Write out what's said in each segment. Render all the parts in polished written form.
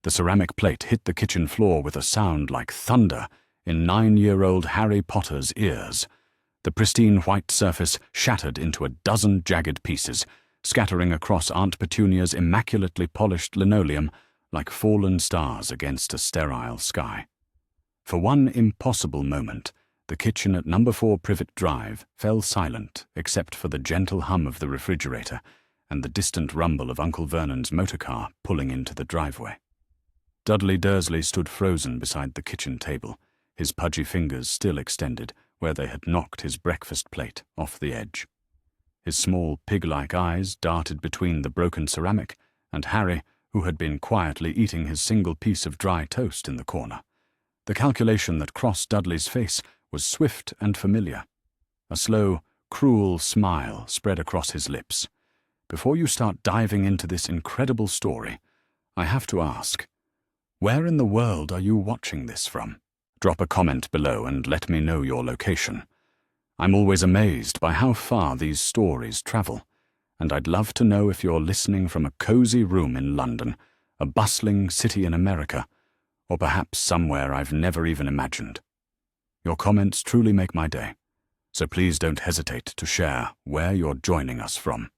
The ceramic plate hit the kitchen floor with a sound like thunder in 9-year-old Harry Potter's ears. The pristine white surface shattered into a dozen jagged pieces, scattering across Aunt Petunia's immaculately polished linoleum like fallen stars against a sterile sky. For one impossible moment, the kitchen at No. 4 Privet Drive fell silent except for the gentle hum of the refrigerator and the distant rumble of Uncle Vernon's motorcar pulling into the driveway. Dudley Dursley stood frozen beside the kitchen table, his pudgy fingers still extended where they had knocked his breakfast plate off the edge. His small pig-like eyes darted between the broken ceramic and Harry, who had been quietly eating his single piece of dry toast in the corner. The calculation that crossed Dudley's face was swift and familiar. A slow, cruel smile spread across his lips. Before you start diving into this incredible story, I have to ask, where in the world are you watching this from? Drop a comment below and let me know your location. I'm always amazed by how far these stories travel, and I'd love to know if you're listening from a cozy room in London, a bustling city in America, or perhaps somewhere I've never even imagined. Your comments truly make my day, so please don't hesitate to share where you're joining us from.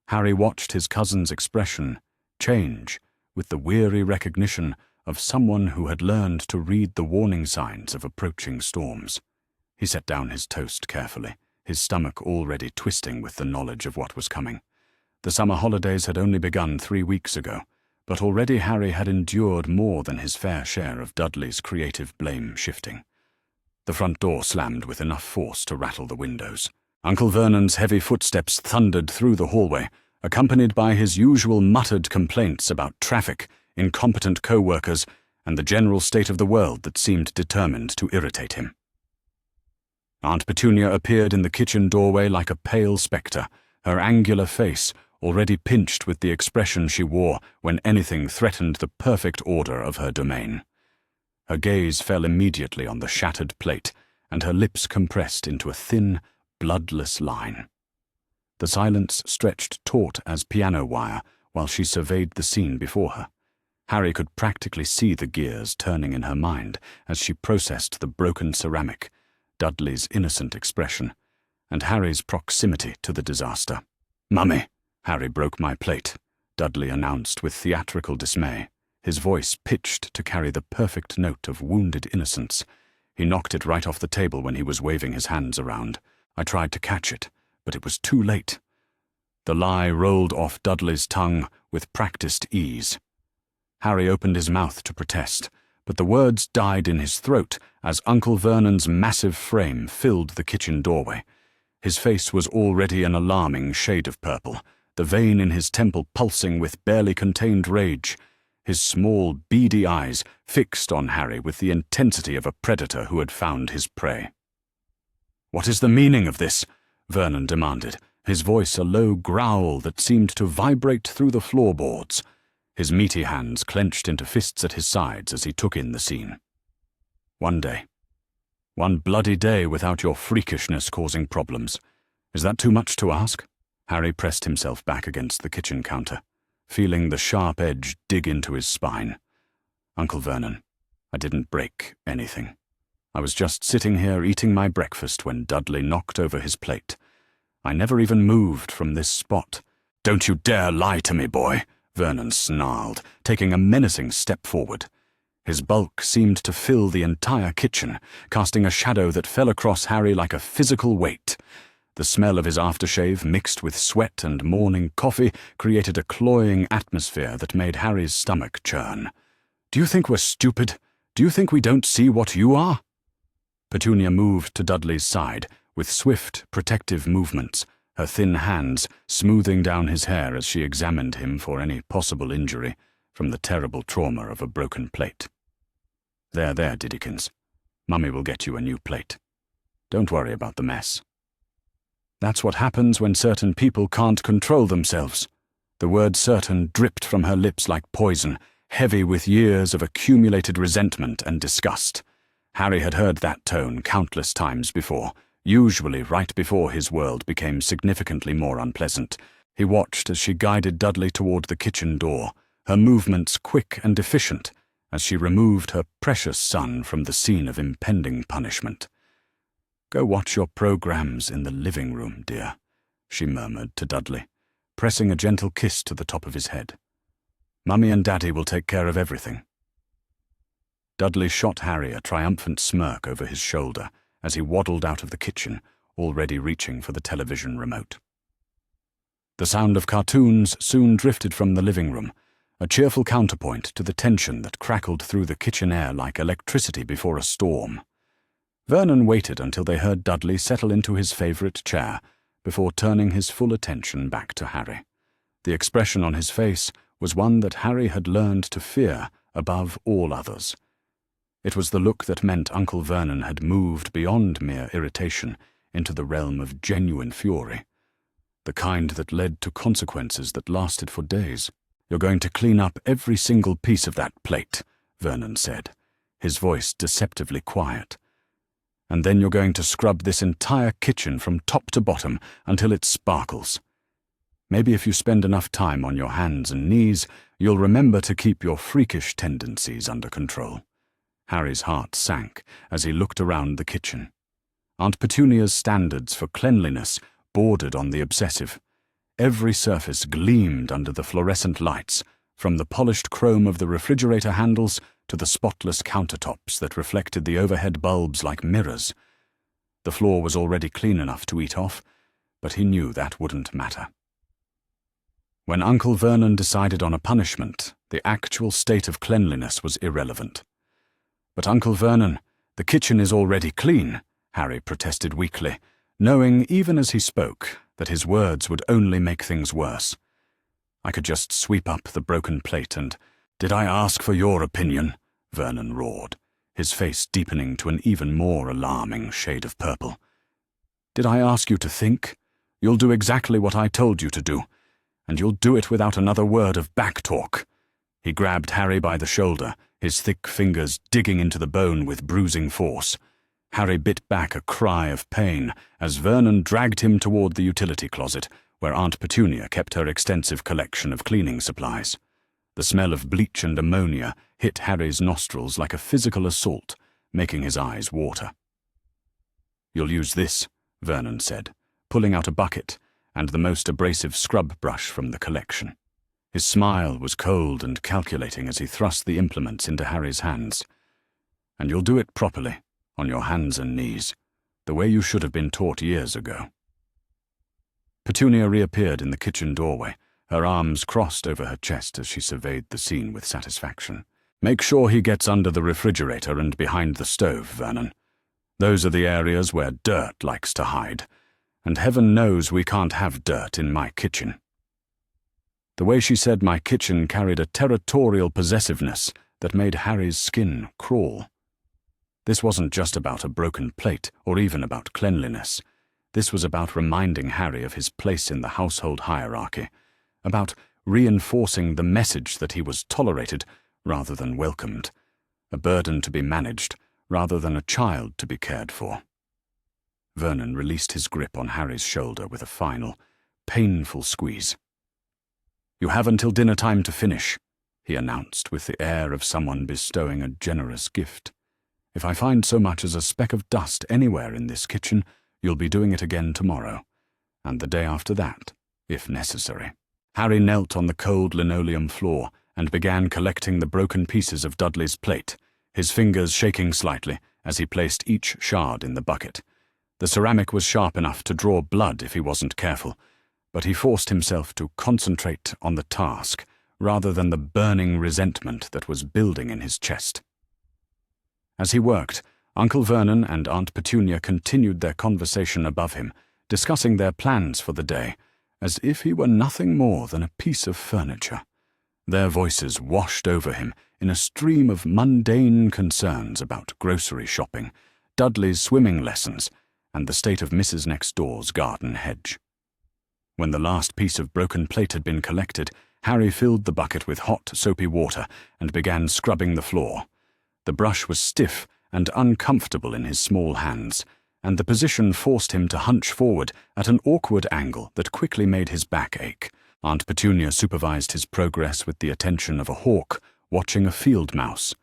Harry watched his cousin's expression change with the weary recognition of someone who had learned to read the warning signs of approaching storms. He set down his toast carefully, his stomach already twisting with the knowledge of what was coming. The summer holidays had only begun 3 weeks ago, but already Harry had endured more than his fair share of Dudley's creative blame-shifting. The front door slammed with enough force to rattle the windows. Uncle Vernon's heavy footsteps thundered through the hallway, accompanied by his usual muttered complaints about traffic, incompetent co-workers, and the general state of the world that seemed determined to irritate him. Aunt Petunia appeared in the kitchen doorway like a pale spectre, her angular face already pinched with the expression she wore when anything threatened the perfect order of her domain. Her gaze fell immediately on the shattered plate, and her lips compressed into a thin, bloodless line. The silence stretched taut as piano wire while she surveyed the scene before her. Harry could practically see the gears turning in her mind as she processed the broken ceramic, Dudley's innocent expression, and Harry's proximity to the disaster. "Mummy!" "Harry broke my plate," Dudley announced with theatrical dismay, his voice pitched to carry the perfect note of wounded innocence. He knocked it right off the table when he was waving his hands around. I tried to catch it, but it was too late. The lie rolled off Dudley's tongue with practiced ease. Harry opened his mouth to protest, but the words died in his throat as Uncle Vernon's massive frame filled the kitchen doorway. His face was already an alarming shade of purple, the vein in his temple pulsing with barely contained rage, his small, beady eyes fixed on Harry with the intensity of a predator who had found his prey. "What is the meaning of this?" Vernon demanded, his voice a low growl that seemed to vibrate through the floorboards. His meaty hands clenched into fists at his sides as he took in the scene. "One day. One bloody day without your freakishness causing problems. Is that too much to ask?" Harry pressed himself back against the kitchen counter, feeling the sharp edge dig into his spine. "Uncle Vernon, I didn't break anything. I was just sitting here eating my breakfast when Dudley knocked over his plate. I never even moved from this spot." "Don't you dare lie to me, boy," Vernon snarled, taking a menacing step forward. His bulk seemed to fill the entire kitchen, casting a shadow that fell across Harry like a physical weight. The smell of his aftershave, mixed with sweat and morning coffee, created a cloying atmosphere that made Harry's stomach churn. "Do you think we're stupid? Do you think we don't see what you are?" Petunia moved to Dudley's side, with swift, protective movements, her thin hands smoothing down his hair as she examined him for any possible injury from the terrible trauma of a broken plate. There, Diddykins. Mummy will get you a new plate. Don't worry about the mess." "That's what happens when certain people can't control themselves." The word certain dripped from her lips like poison, heavy with years of accumulated resentment and disgust. Harry had heard that tone countless times before, usually right before his world became significantly more unpleasant. He watched as she guided Dudley toward the kitchen door, her movements quick and efficient as she removed her precious son from the scene of impending punishment. "Go watch your programs in the living room, dear," she murmured to Dudley, pressing a gentle kiss to the top of his head. "Mummy and Daddy will take care of everything." Dudley shot Harry a triumphant smirk over his shoulder as he waddled out of the kitchen, already reaching for the television remote. The sound of cartoons soon drifted from the living room, a cheerful counterpoint to the tension that crackled through the kitchen air like electricity before a storm. Vernon waited until they heard Dudley settle into his favourite chair before turning his full attention back to Harry. The expression on his face was one that Harry had learned to fear above all others. It was the look that meant Uncle Vernon had moved beyond mere irritation into the realm of genuine fury, the kind that led to consequences that lasted for days. "You're going to clean up every single piece of that plate," Vernon said, his voice deceptively quiet. "And then you're going to scrub this entire kitchen from top to bottom until it sparkles. Maybe if you spend enough time on your hands and knees, you'll remember to keep your freakish tendencies under control." Harry's heart sank as he looked around the kitchen. Aunt Petunia's standards for cleanliness bordered on the obsessive. Every surface gleamed under the fluorescent lights, from the polished chrome of the refrigerator handles to the spotless countertops that reflected the overhead bulbs like mirrors. The floor was already clean enough to eat off, but he knew that wouldn't matter. When Uncle Vernon decided on a punishment, the actual state of cleanliness was irrelevant. "But Uncle Vernon, the kitchen is already clean," Harry protested weakly, knowing even as he spoke that his words would only make things worse. "I could just sweep up the broken plate and—" "Did I ask for your opinion?" Vernon roared, his face deepening to an even more alarming shade of purple. "Did I ask you to think? You'll do exactly what I told you to do, and you'll do it without another word of back-talk." He grabbed Harry by the shoulder, his thick fingers digging into the bone with bruising force. Harry bit back a cry of pain as Vernon dragged him toward the utility closet, where Aunt Petunia kept her extensive collection of cleaning supplies. The smell of bleach and ammonia hit Harry's nostrils like a physical assault, making his eyes water. "You'll use this," Vernon said, pulling out a bucket and the most abrasive scrub brush from the collection. His smile was cold and calculating as he thrust the implements into Harry's hands. "And you'll do it properly, on your hands and knees, the way you should have been taught years ago." Petunia reappeared in the kitchen doorway, her arms crossed over her chest as she surveyed the scene with satisfaction. "Make sure he gets under the refrigerator and behind the stove, Vernon. Those are the areas where dirt likes to hide, and heaven knows we can't have dirt in my kitchen." The way she said my kitchen carried a territorial possessiveness that made Harry's skin crawl. This wasn't just about a broken plate or even about cleanliness. This was about reminding Harry of his place in the household hierarchy, about reinforcing the message that he was tolerated rather than welcomed, a burden to be managed rather than a child to be cared for. Vernon released his grip on Harry's shoulder with a final, painful squeeze. "You have until dinner time to finish," he announced with the air of someone bestowing a generous gift. "If I find so much as a speck of dust anywhere in this kitchen, you'll be doing it again tomorrow, and the day after that, if necessary." Harry knelt on the cold linoleum floor and began collecting the broken pieces of Dudley's plate, his fingers shaking slightly as he placed each shard in the bucket. The ceramic was sharp enough to draw blood if he wasn't careful, but he forced himself to concentrate on the task rather than the burning resentment that was building in his chest. As he worked, Uncle Vernon and Aunt Petunia continued their conversation above him, discussing their plans for the day, as if he were nothing more than a piece of furniture. Their voices washed over him in a stream of mundane concerns about grocery shopping, Dudley's swimming lessons, and the state of Mrs. Next Door's garden hedge. When the last piece of broken plate had been collected, Harry filled the bucket with hot, soapy water and began scrubbing the floor. The brush was stiff and uncomfortable in his small hands, and the position forced him to hunch forward at an awkward angle that quickly made his back ache. Aunt Petunia supervised his progress with the attention of a hawk watching a field mouse.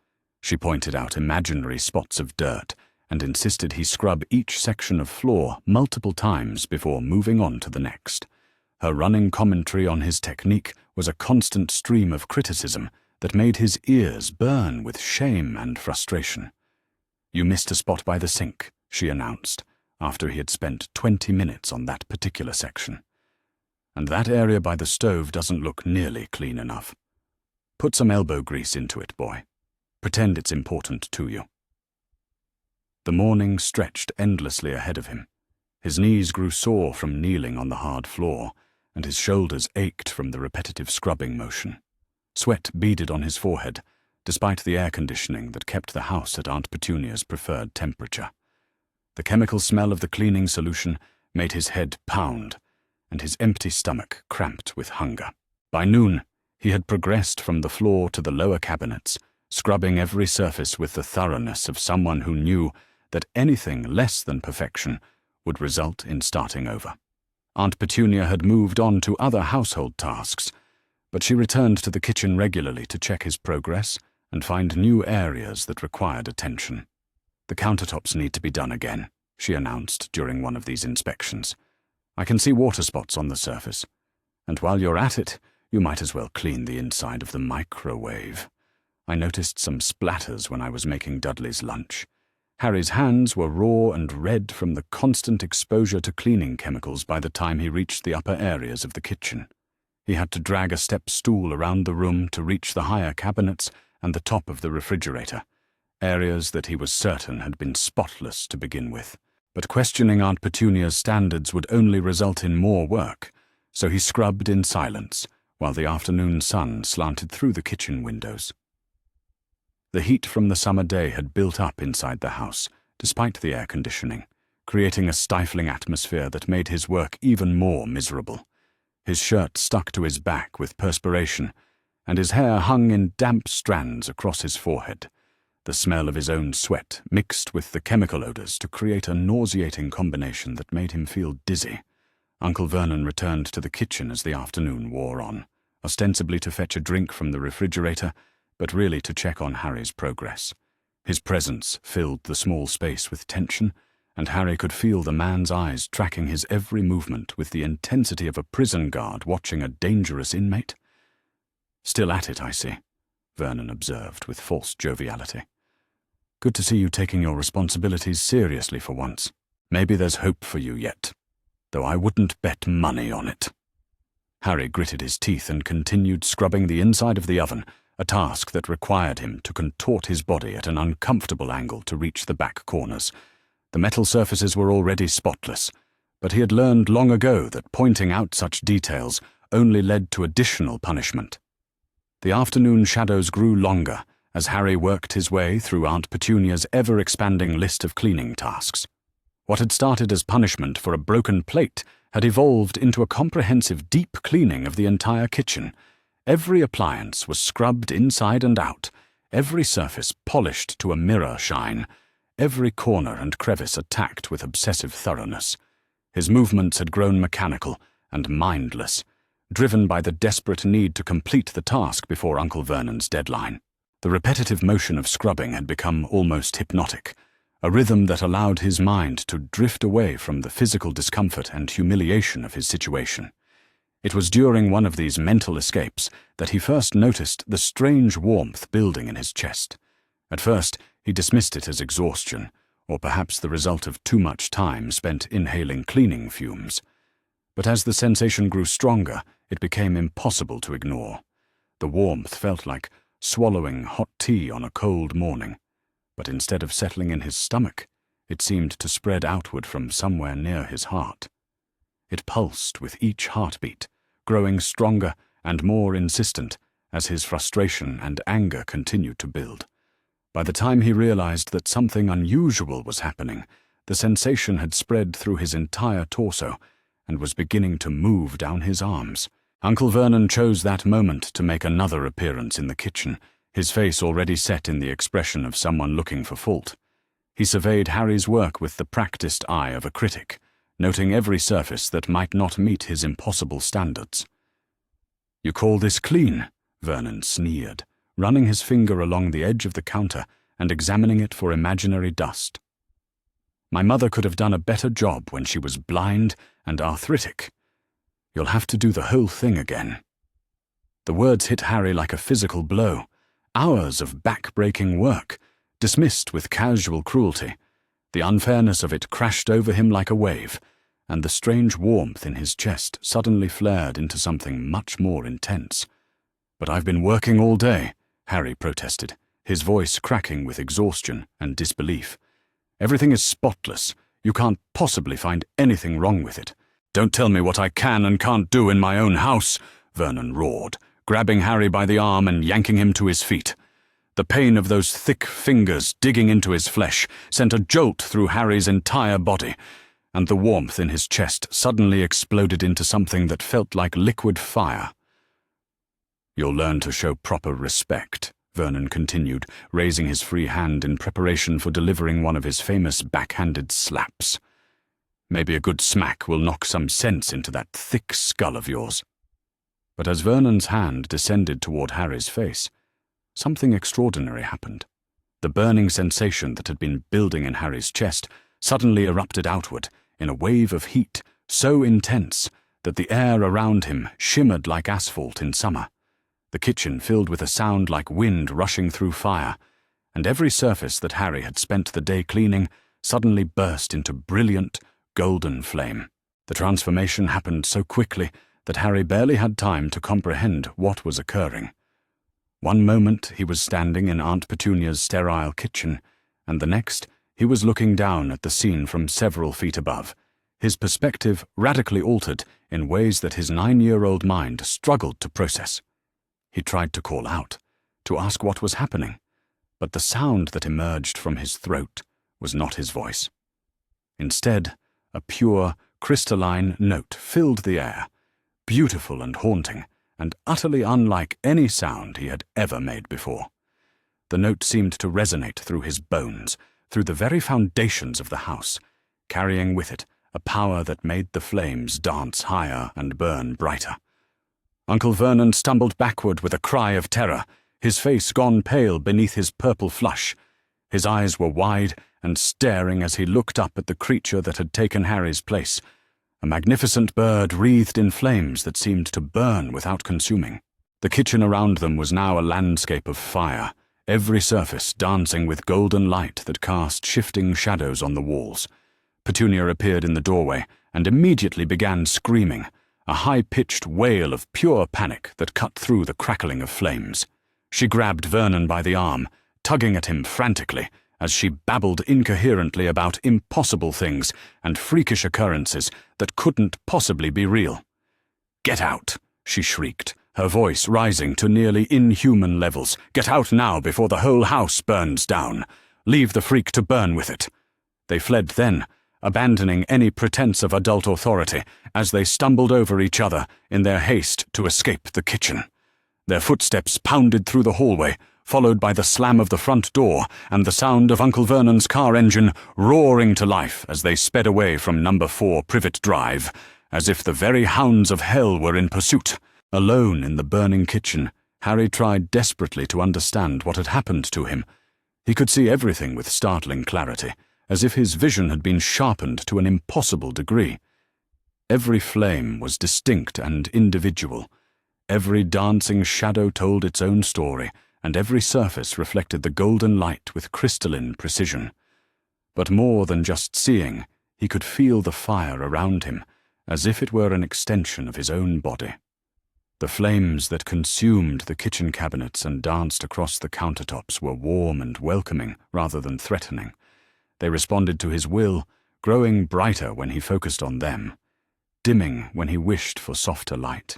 She pointed out imaginary spots of dirt and insisted he scrub each section of floor multiple times before moving on to the next. Her running commentary on his technique was a constant stream of criticism that made his ears burn with shame and frustration. "You missed a spot by the sink," she announced, after he had spent 20 minutes on that particular section. "And that area by the stove doesn't look nearly clean enough. Put some elbow grease into it, boy. Pretend it's important to you." The morning stretched endlessly ahead of him. His knees grew sore from kneeling on the hard floor, and his shoulders ached from the repetitive scrubbing motion. Sweat beaded on his forehead, despite the air conditioning that kept the house at Aunt Petunia's preferred temperature. The chemical smell of the cleaning solution made his head pound, and his empty stomach cramped with hunger. By noon, he had progressed from the floor to the lower cabinets, scrubbing every surface with the thoroughness of someone who knew that anything less than perfection would result in starting over. Aunt Petunia had moved on to other household tasks, but she returned to the kitchen regularly to check his progress and find new areas that required attention. "The countertops need to be done again," she announced during one of these inspections. "I can see water spots on the surface. And while you're at it, you might as well clean the inside of the microwave. I noticed some splatters when I was making Dudley's lunch. Harry's hands were raw and red from the constant exposure to cleaning chemicals by the time he reached the upper areas of the kitchen. He had to drag a step stool around the room to reach the higher cabinets and the top of the refrigerator, areas that he was certain had been spotless to begin with. But questioning Aunt Petunia's standards would only result in more work, so he scrubbed in silence while the afternoon sun slanted through the kitchen windows. The heat from the summer day had built up inside the house, despite the air conditioning, creating a stifling atmosphere that made his work even more miserable. His shirt stuck to his back with perspiration, and his hair hung in damp strands across his forehead. The smell of his own sweat mixed with the chemical odors to create a nauseating combination that made him feel dizzy. Uncle Vernon returned to the kitchen as the afternoon wore on, ostensibly to fetch a drink from the refrigerator, but really to check on Harry's progress. His presence filled the small space with tension, and Harry could feel the man's eyes tracking his every movement with the intensity of a prison guard watching a dangerous inmate. "Still at it, I see," Vernon observed with false joviality. "Good to see you taking your responsibilities seriously for once. Maybe there's hope for you yet, though I wouldn't bet money on it." Harry gritted his teeth and continued scrubbing the inside of the oven, a task that required him to contort his body at an uncomfortable angle to reach the back corners. The metal surfaces were already spotless, but he had learned long ago that pointing out such details only led to additional punishment. The afternoon shadows grew longer as Harry worked his way through Aunt Petunia's ever-expanding list of cleaning tasks. What had started as punishment for a broken plate had evolved into a comprehensive deep cleaning of the entire kitchen. Every appliance was scrubbed inside and out, every surface polished to a mirror shine, every corner and crevice attacked with obsessive thoroughness. His movements had grown mechanical and mindless, driven by the desperate need to complete the task before Uncle Vernon's deadline. The repetitive motion of scrubbing had become almost hypnotic, a rhythm that allowed his mind to drift away from the physical discomfort and humiliation of his situation. It was during one of these mental escapes that he first noticed the strange warmth building in his chest. At first, he dismissed it as exhaustion, or perhaps the result of too much time spent inhaling cleaning fumes. But as the sensation grew stronger, it became impossible to ignore. The warmth felt like swallowing hot tea on a cold morning, but instead of settling in his stomach, it seemed to spread outward from somewhere near his heart. It pulsed with each heartbeat, growing stronger and more insistent as his frustration and anger continued to build. By the time he realized that something unusual was happening, the sensation had spread through his entire torso and was beginning to move down his arms. Uncle Vernon chose that moment to make another appearance in the kitchen, his face already set in the expression of someone looking for fault. He surveyed Harry's work with the practiced eye of a critic, noting every surface that might not meet his impossible standards. "You call this clean?" Vernon sneered, running his finger along the edge of the counter and examining it for imaginary dust. "My mother could have done a better job when she was blind and arthritic. You'll have to do the whole thing again." The words hit Harry like a physical blow. Hours of back-breaking work, dismissed with casual cruelty. The unfairness of it crashed over him like a wave, and the strange warmth in his chest suddenly flared into something much more intense. "But I've been working all day," Harry protested, his voice cracking with exhaustion and disbelief. "Everything is spotless. You can't possibly find anything wrong with it." "Don't tell me what I can and can't do in my own house," Vernon roared, grabbing Harry by the arm and yanking him to his feet. The pain of those thick fingers digging into his flesh sent a jolt through Harry's entire body, and the warmth in his chest suddenly exploded into something that felt like liquid fire. "You'll learn to show proper respect," Vernon continued, raising his free hand in preparation for delivering one of his famous backhanded slaps. "Maybe a good smack will knock some sense into that thick skull of yours." But as Vernon's hand descended toward Harry's face, something extraordinary happened. The burning sensation that had been building in Harry's chest suddenly erupted outward in a wave of heat so intense that the air around him shimmered like asphalt in summer. The kitchen filled with a sound like wind rushing through fire, and every surface that Harry had spent the day cleaning suddenly burst into brilliant, golden flame. The transformation happened so quickly that Harry barely had time to comprehend what was occurring. One moment he was standing in Aunt Petunia's sterile kitchen, and the next he was looking down at the scene from several feet above, his perspective radically altered in ways that his 9-year-old mind struggled to process. He tried to call out, to ask what was happening, but the sound that emerged from his throat was not his voice. Instead, a pure, crystalline note filled the air, beautiful and haunting, and utterly unlike any sound he had ever made before. The note seemed to resonate through his bones, through the very foundations of the house, carrying with it a power that made the flames dance higher and burn brighter. Uncle Vernon stumbled backward with a cry of terror, his face gone pale beneath his purple flush. His eyes were wide and staring as he looked up at the creature that had taken Harry's place, a magnificent bird wreathed in flames that seemed to burn without consuming. The kitchen around them was now a landscape of fire, every surface dancing with golden light that cast shifting shadows on the walls. Petunia appeared in the doorway and immediately began screaming, a high-pitched wail of pure panic that cut through the crackling of flames. She grabbed Vernon by the arm, tugging at him frantically, as she babbled incoherently about impossible things and freakish occurrences that couldn't possibly be real. "Get out," she shrieked, her voice rising to nearly inhuman levels. "Get out now before the whole house burns down. Leave the freak to burn with it." They fled then, abandoning any pretense of adult authority as they stumbled over each other in their haste to escape the kitchen. Their footsteps pounded through the hallway, followed by the slam of the front door and the sound of Uncle Vernon's car engine roaring to life as they sped away from number 4 Privet Drive, as if the very hounds of hell were in pursuit. Alone in the burning kitchen, Harry tried desperately to understand what had happened to him. He could see everything with startling clarity, as if his vision had been sharpened to an impossible degree. Every flame was distinct and individual. Every dancing shadow told its own story, and every surface reflected the golden light with crystalline precision. But more than just seeing, he could feel the fire around him, as if it were an extension of his own body. The flames that consumed the kitchen cabinets and danced across the countertops were warm and welcoming rather than threatening. They responded to his will, growing brighter when he focused on them, dimming when he wished for softer light.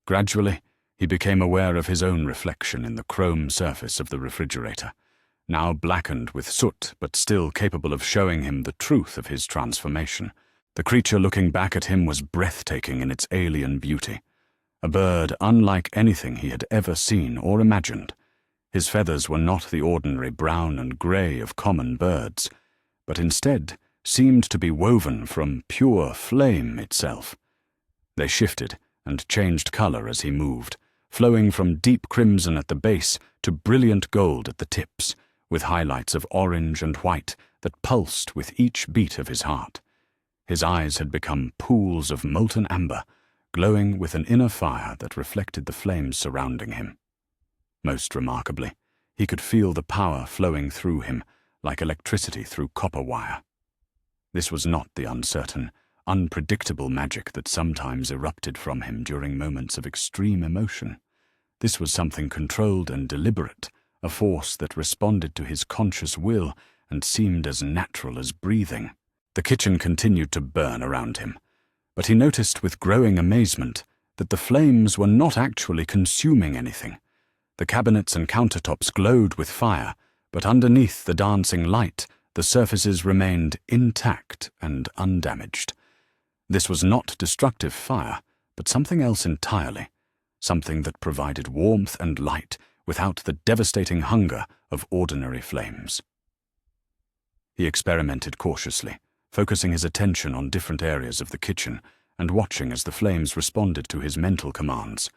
Gradually, he became aware of his own reflection in the chrome surface of the refrigerator, now blackened with soot but still capable of showing him the truth of his transformation. The creature looking back at him was breathtaking in its alien beauty, a bird unlike anything he had ever seen or imagined. His feathers were not the ordinary brown and grey of common birds, but instead seemed to be woven from pure flame itself. They shifted and changed color as he moved, flowing from deep crimson at the base to brilliant gold at the tips, with highlights of orange and white that pulsed with each beat of his heart. His eyes had become pools of molten amber, glowing with an inner fire that reflected the flames surrounding him. Most remarkably, he could feel the power flowing through him, like electricity through copper wire. This was not the uncertain, unpredictable magic that sometimes erupted from him during moments of extreme emotion. This was something controlled and deliberate, a force that responded to his conscious will and seemed as natural as breathing. The kitchen continued to burn around him, but he noticed with growing amazement that the flames were not actually consuming anything. The cabinets and countertops glowed with fire, but underneath the dancing light, the surfaces remained intact and undamaged. This was not destructive fire, but something else entirely, something that provided warmth and light without the devastating hunger of ordinary flames. He experimented cautiously, focusing his attention on different areas of the kitchen and watching as the flames responded to his mental commands.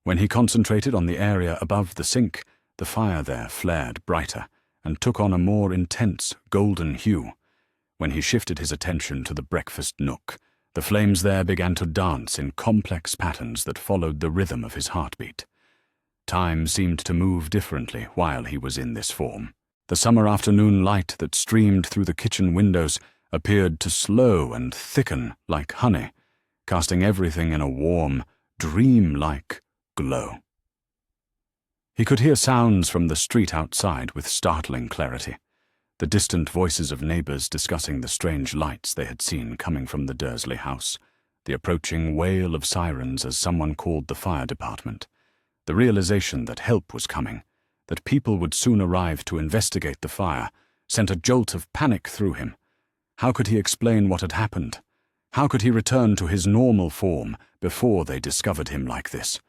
When he concentrated on the area above the sink, the fire there flared brighter and took on a more intense golden hue. When he shifted his attention to the breakfast nook, the flames there began to dance in complex patterns that followed the rhythm of his heartbeat. Time seemed to move differently while he was in this form. The summer afternoon light that streamed through the kitchen windows appeared to slow and thicken like honey, casting everything in a warm, dream-like glow. He could hear sounds from the street outside with startling clarity, the distant voices of neighbors discussing the strange lights they had seen coming from the Dursley house, the approaching wail of sirens as someone called the fire department, the realization that help was coming, that people would soon arrive to investigate the fire, sent a jolt of panic through him. How could he explain what had happened? How could he return to his normal form before they discovered him like this?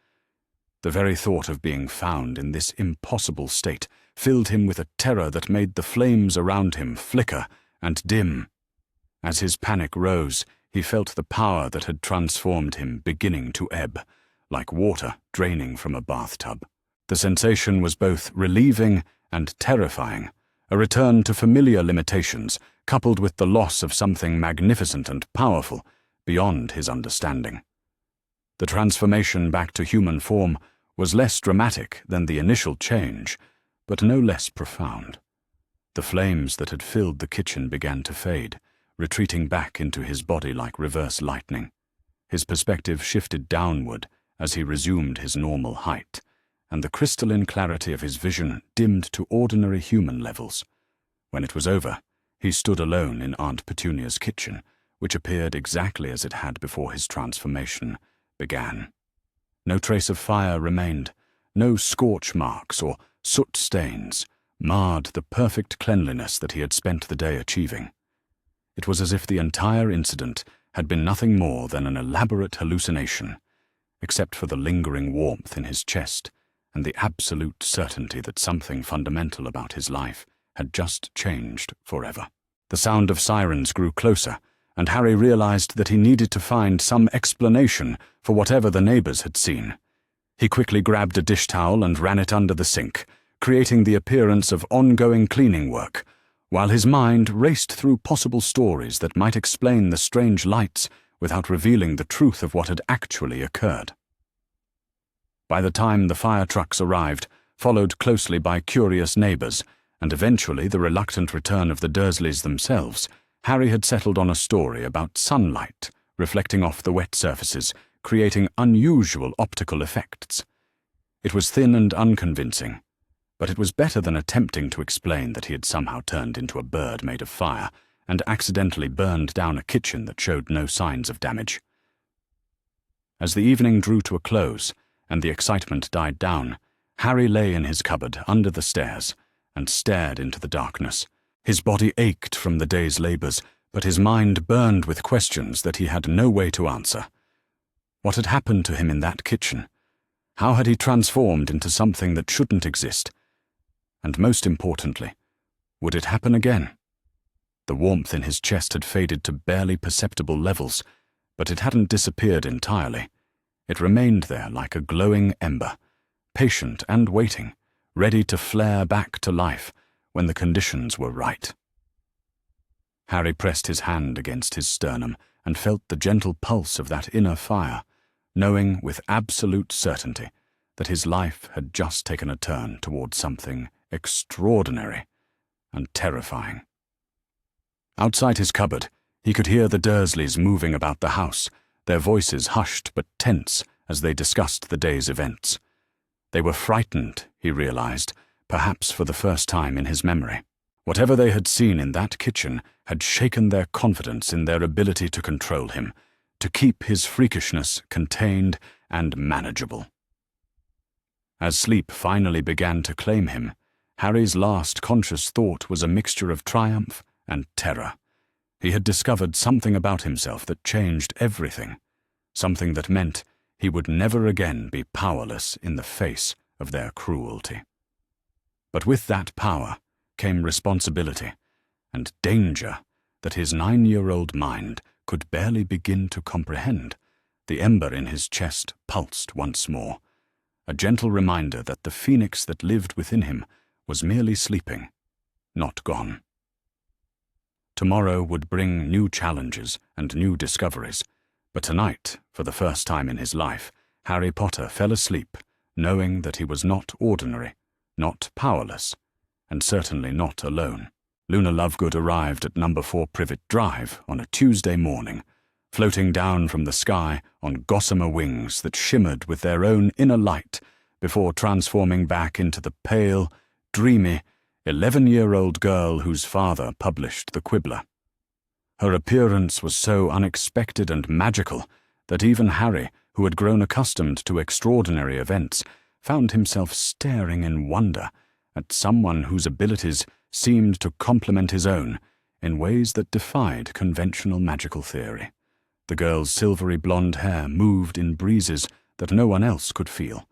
The very thought of being found in this impossible state filled him with a terror that made the flames around him flicker and dim. As his panic rose, he felt the power that had transformed him beginning to ebb, like water draining from a bathtub. The sensation was both relieving and terrifying, a return to familiar limitations, coupled with the loss of something magnificent and powerful beyond his understanding. The transformation back to human form was less dramatic than the initial change, but no less profound. The flames that had filled the kitchen began to fade, retreating back into his body like reverse lightning. His perspective shifted downward as he resumed his normal height, and the crystalline clarity of his vision dimmed to ordinary human levels. When it was over, he stood alone in Aunt Petunia's kitchen, which appeared exactly as it had before his transformation began. No trace of fire remained, no scorch marks or soot stains marred the perfect cleanliness that he had spent the day achieving. It was as if the entire incident had been nothing more than an elaborate hallucination, except for the lingering warmth in his chest and the absolute certainty that something fundamental about his life had just changed forever. The sound of sirens grew closer, and Harry realized that he needed to find some explanation for whatever the neighbors had seen. He quickly grabbed a dish towel and ran it under the sink, creating the appearance of ongoing cleaning work, while his mind raced through possible stories that might explain the strange lights without revealing the truth of what had actually occurred. By the time the fire trucks arrived, followed closely by curious neighbors, and eventually the reluctant return of the Dursleys themselves, Harry had settled on a story about sunlight reflecting off the wet surfaces, creating unusual optical effects. It was thin and unconvincing, but it was better than attempting to explain that he had somehow turned into a bird made of fire and accidentally burned down a kitchen that showed no signs of damage. As the evening drew to a close and the excitement died down, Harry lay in his cupboard under the stairs and stared into the darkness. His body ached from the day's labors, but his mind burned with questions that he had no way to answer. What had happened to him in that kitchen? How had he transformed into something that shouldn't exist? And most importantly, would it happen again? The warmth in his chest had faded to barely perceptible levels, but it hadn't disappeared entirely. It remained there like a glowing ember, patient and waiting, ready to flare back to life when the conditions were right. Harry pressed his hand against his sternum and felt the gentle pulse of that inner fire, knowing with absolute certainty that his life had just taken a turn towards something extraordinary and terrifying. Outside his cupboard, he could hear the Dursleys moving about the house, their voices hushed but tense as they discussed the day's events. They were frightened, he realized, perhaps for the first time in his memory. Whatever they had seen in that kitchen had shaken their confidence in their ability to control him, to keep his freakishness contained and manageable. As sleep finally began to claim him, Harry's last conscious thought was a mixture of triumph and terror. He had discovered something about himself that changed everything, something that meant he would never again be powerless in the face of their cruelty. But with that power came responsibility and danger that his 9-year-old mind could barely begin to comprehend. The ember in his chest pulsed once more, a gentle reminder that the phoenix that lived within him was merely sleeping, not gone. Tomorrow would bring new challenges and new discoveries, but tonight, for the first time in his life, Harry Potter fell asleep, knowing that he was not ordinary, not powerless, and certainly not alone. Luna Lovegood arrived at number 4 Privet Drive on a Tuesday morning, floating down from the sky on gossamer wings that shimmered with their own inner light before transforming back into the pale, dreamy, 11-year-old girl whose father published The Quibbler. Her appearance was so unexpected and magical that even Harry, who had grown accustomed to extraordinary events, found himself staring in wonder at someone whose abilities seemed to complement his own in ways that defied conventional magical theory. The girl's silvery blonde hair moved in breezes that no one else could feel,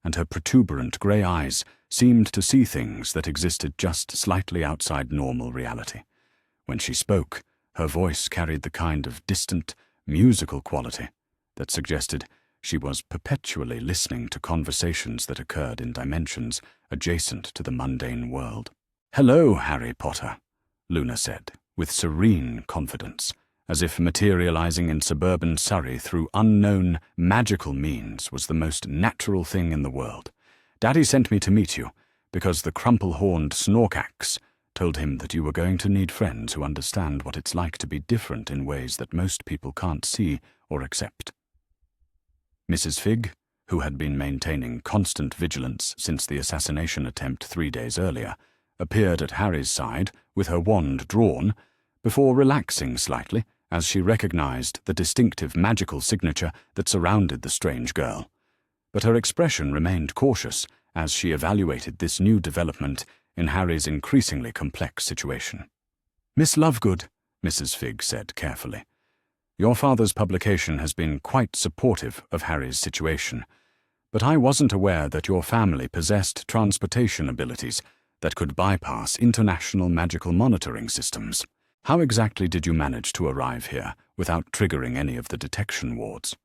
and her protuberant grey eyes seemed to see things that existed just slightly outside normal reality. When she spoke, her voice carried the kind of distant, musical quality that suggested she was perpetually listening to conversations that occurred in dimensions adjacent to the mundane world. "Hello, Harry Potter," Luna said, with serene confidence, as if materializing in suburban Surrey through unknown, magical means was the most natural thing in the world. "Daddy sent me to meet you, because the crumple-horned Snorkax told him that you were going to need friends who understand what it's like to be different in ways that most people can't see or accept." Mrs. Figg, who had been maintaining constant vigilance since the assassination attempt 3 days earlier, appeared at Harry's side with her wand drawn, before relaxing slightly as she recognized the distinctive magical signature that surrounded the strange girl. But her expression remained cautious as she evaluated this new development in Harry's increasingly complex situation. "Miss Lovegood," Mrs. Figg said carefully, "your father's publication has been quite supportive of Harry's situation, but I wasn't aware that your family possessed transportation abilities that could bypass international magical monitoring systems. How exactly did you manage to arrive here without triggering any of the detection wards?"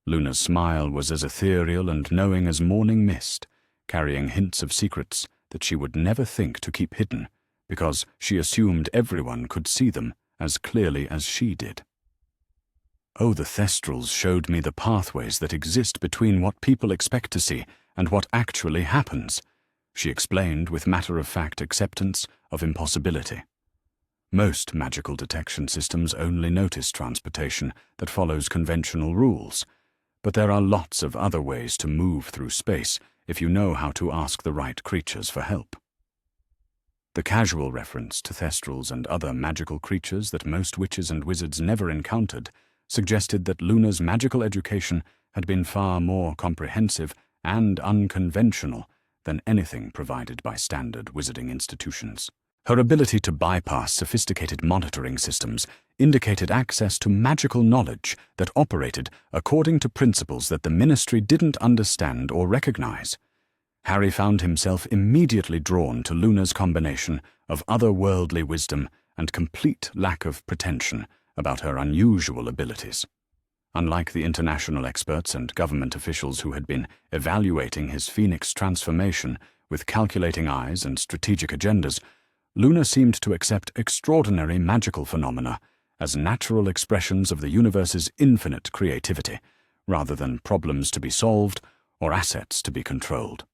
Luna's smile was as ethereal and knowing as morning mist, carrying hints of secrets that she would never think to keep hidden, because she assumed everyone could see them as clearly as she did. "Oh, the Thestrals showed me the pathways that exist between what people expect to see and what actually happens," she explained with matter-of-fact acceptance of impossibility. "Most magical detection systems only notice transportation that follows conventional rules, but there are lots of other ways to move through space if you know how to ask the right creatures for help." The casual reference to Thestrals and other magical creatures that most witches and wizards never encountered suggested that Luna's magical education had been far more comprehensive and unconventional than anything provided by standard wizarding institutions. Her ability to bypass sophisticated monitoring systems indicated access to magical knowledge that operated according to principles that the Ministry didn't understand or recognize. Harry found himself immediately drawn to Luna's combination of otherworldly wisdom and complete lack of pretension about her unusual abilities. Unlike the international experts and government officials who had been evaluating his phoenix transformation with calculating eyes and strategic agendas, Luna seemed to accept extraordinary magical phenomena as natural expressions of the universe's infinite creativity, rather than problems to be solved or assets to be controlled.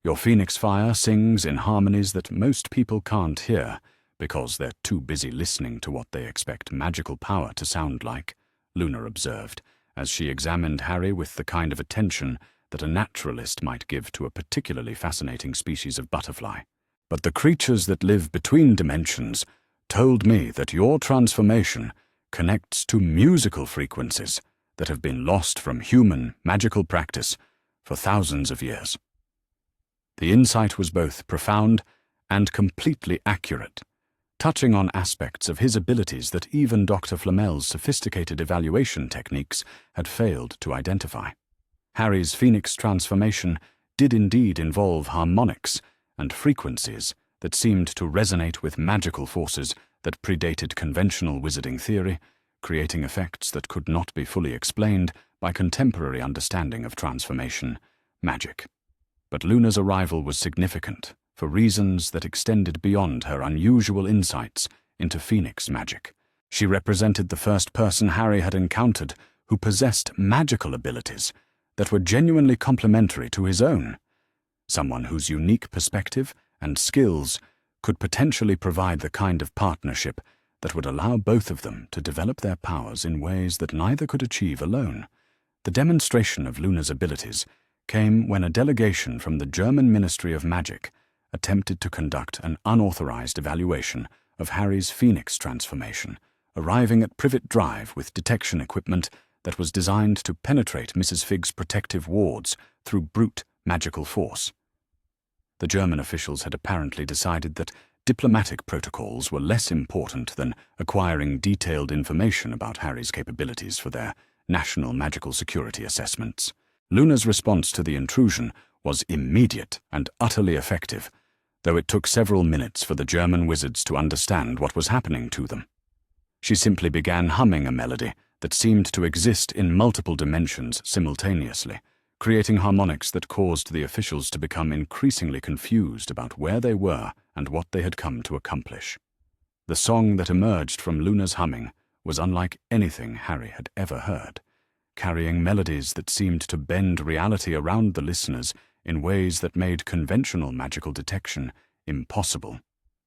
Your phoenix fire sings in harmonies that most people can't hear because they're too busy listening to what they expect magical power to sound like, Luna observed, as she examined Harry with the kind of attention that a naturalist might give to a particularly fascinating species of butterfly. But the creatures that live between dimensions told me that your transformation connects to musical frequencies that have been lost from human magical practice for thousands of years. The insight was both profound and completely accurate, touching on aspects of his abilities that even Dr. Flamel's sophisticated evaluation techniques had failed to identify. Harry's phoenix transformation did indeed involve harmonics and frequencies that seemed to resonate with magical forces that predated conventional wizarding theory, creating effects that could not be fully explained by contemporary understanding of transformation magic. But Luna's arrival was significant for reasons that extended beyond her unusual insights into phoenix magic. She represented the first person Harry had encountered who possessed magical abilities that were genuinely complementary to his own, someone whose unique perspective and skills could potentially provide the kind of partnership that would allow both of them to develop their powers in ways that neither could achieve alone. The demonstration of Luna's abilities came when a delegation from the German Ministry of Magic attempted to conduct an unauthorized evaluation of Harry's phoenix transformation, arriving at Privet Drive with detection equipment that was designed to penetrate Mrs. Fig's protective wards through brute magical force. The German officials had apparently decided that diplomatic protocols were less important than acquiring detailed information about Harry's capabilities for their national magical security assessments. Luna's response to the intrusion was immediate and utterly effective, though it took several minutes for the German wizards to understand what was happening to them. She simply began humming a melody that seemed to exist in multiple dimensions simultaneously, creating harmonics that caused the officials to become increasingly confused about where they were and what they had come to accomplish. The song that emerged from Luna's humming was unlike anything Harry had ever heard, carrying melodies that seemed to bend reality around the listeners in ways that made conventional magical detection impossible.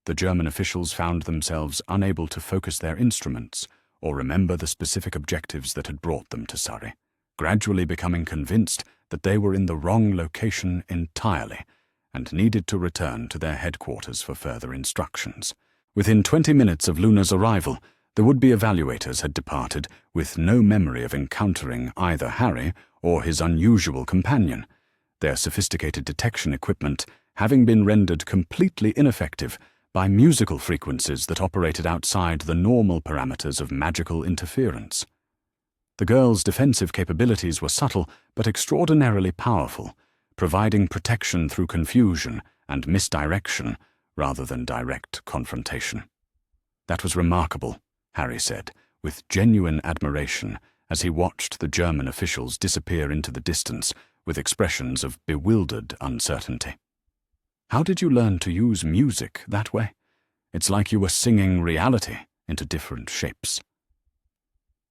The German officials found themselves unable to focus their instruments or remember the specific objectives that had brought them to Surrey, gradually becoming convinced that they were in the wrong location entirely and needed to return to their headquarters for further instructions. Within 20 minutes of Luna's arrival, the would-be evaluators had departed with no memory of encountering either Harry or his unusual companion, their sophisticated detection equipment having been rendered completely ineffective by musical frequencies that operated outside the normal parameters of magical interference. The girls' defensive capabilities were subtle but extraordinarily powerful, providing protection through confusion and misdirection rather than direct confrontation. That was remarkable, Harry said, with genuine admiration as he watched the German officials disappear into the distance with expressions of bewildered uncertainty. How did you learn to use music that way? It's like you were singing reality into different shapes.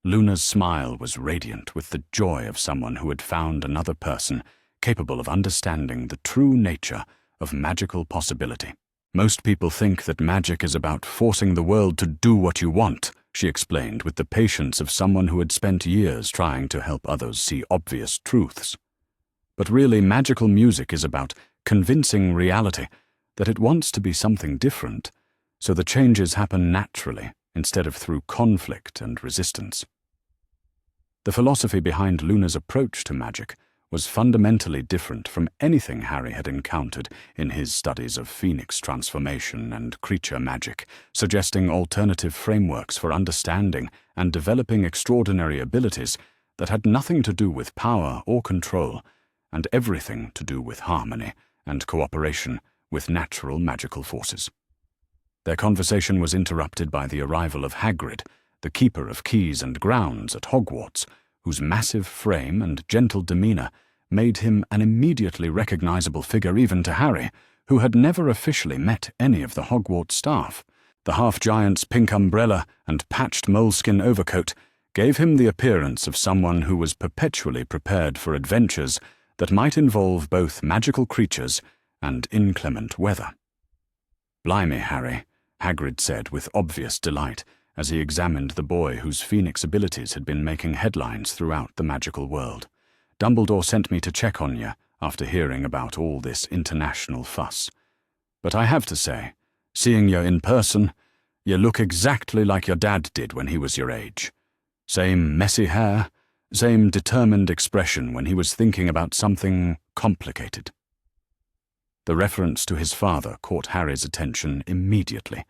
Luna's smile was radiant with the joy of someone who had found another person capable of understanding the true nature of magical possibility. Most people think that magic is about forcing the world to do what you want, she explained with the patience of someone who had spent years trying to help others see obvious truths. But really, magical music is about convincing reality that it wants to be something different, so the changes happen naturally instead of through conflict and resistance. The philosophy behind Luna's approach to magic was fundamentally different from anything Harry had encountered in his studies of phoenix transformation and creature magic, suggesting alternative frameworks for understanding and developing extraordinary abilities that had nothing to do with power or control, and everything to do with harmony and cooperation with natural magical forces. Their conversation was interrupted by the arrival of Hagrid, the keeper of keys and grounds at Hogwarts, whose massive frame and gentle demeanor made him an immediately recognizable figure even to Harry, who had never officially met any of the Hogwarts staff. The half-giant's pink umbrella and patched moleskin overcoat gave him the appearance of someone who was perpetually prepared for adventures that might involve both magical creatures and inclement weather. "Blimey, Harry," Hagrid said with obvious delight as he examined the boy whose phoenix abilities had been making headlines throughout the magical world. "Dumbledore sent me to check on you after hearing about all this international fuss. But I have to say, seeing you in person, you look exactly like your dad did when he was your age. Same messy hair, same determined expression when he was thinking about something complicated." The reference to his father caught Harry's attention immediately,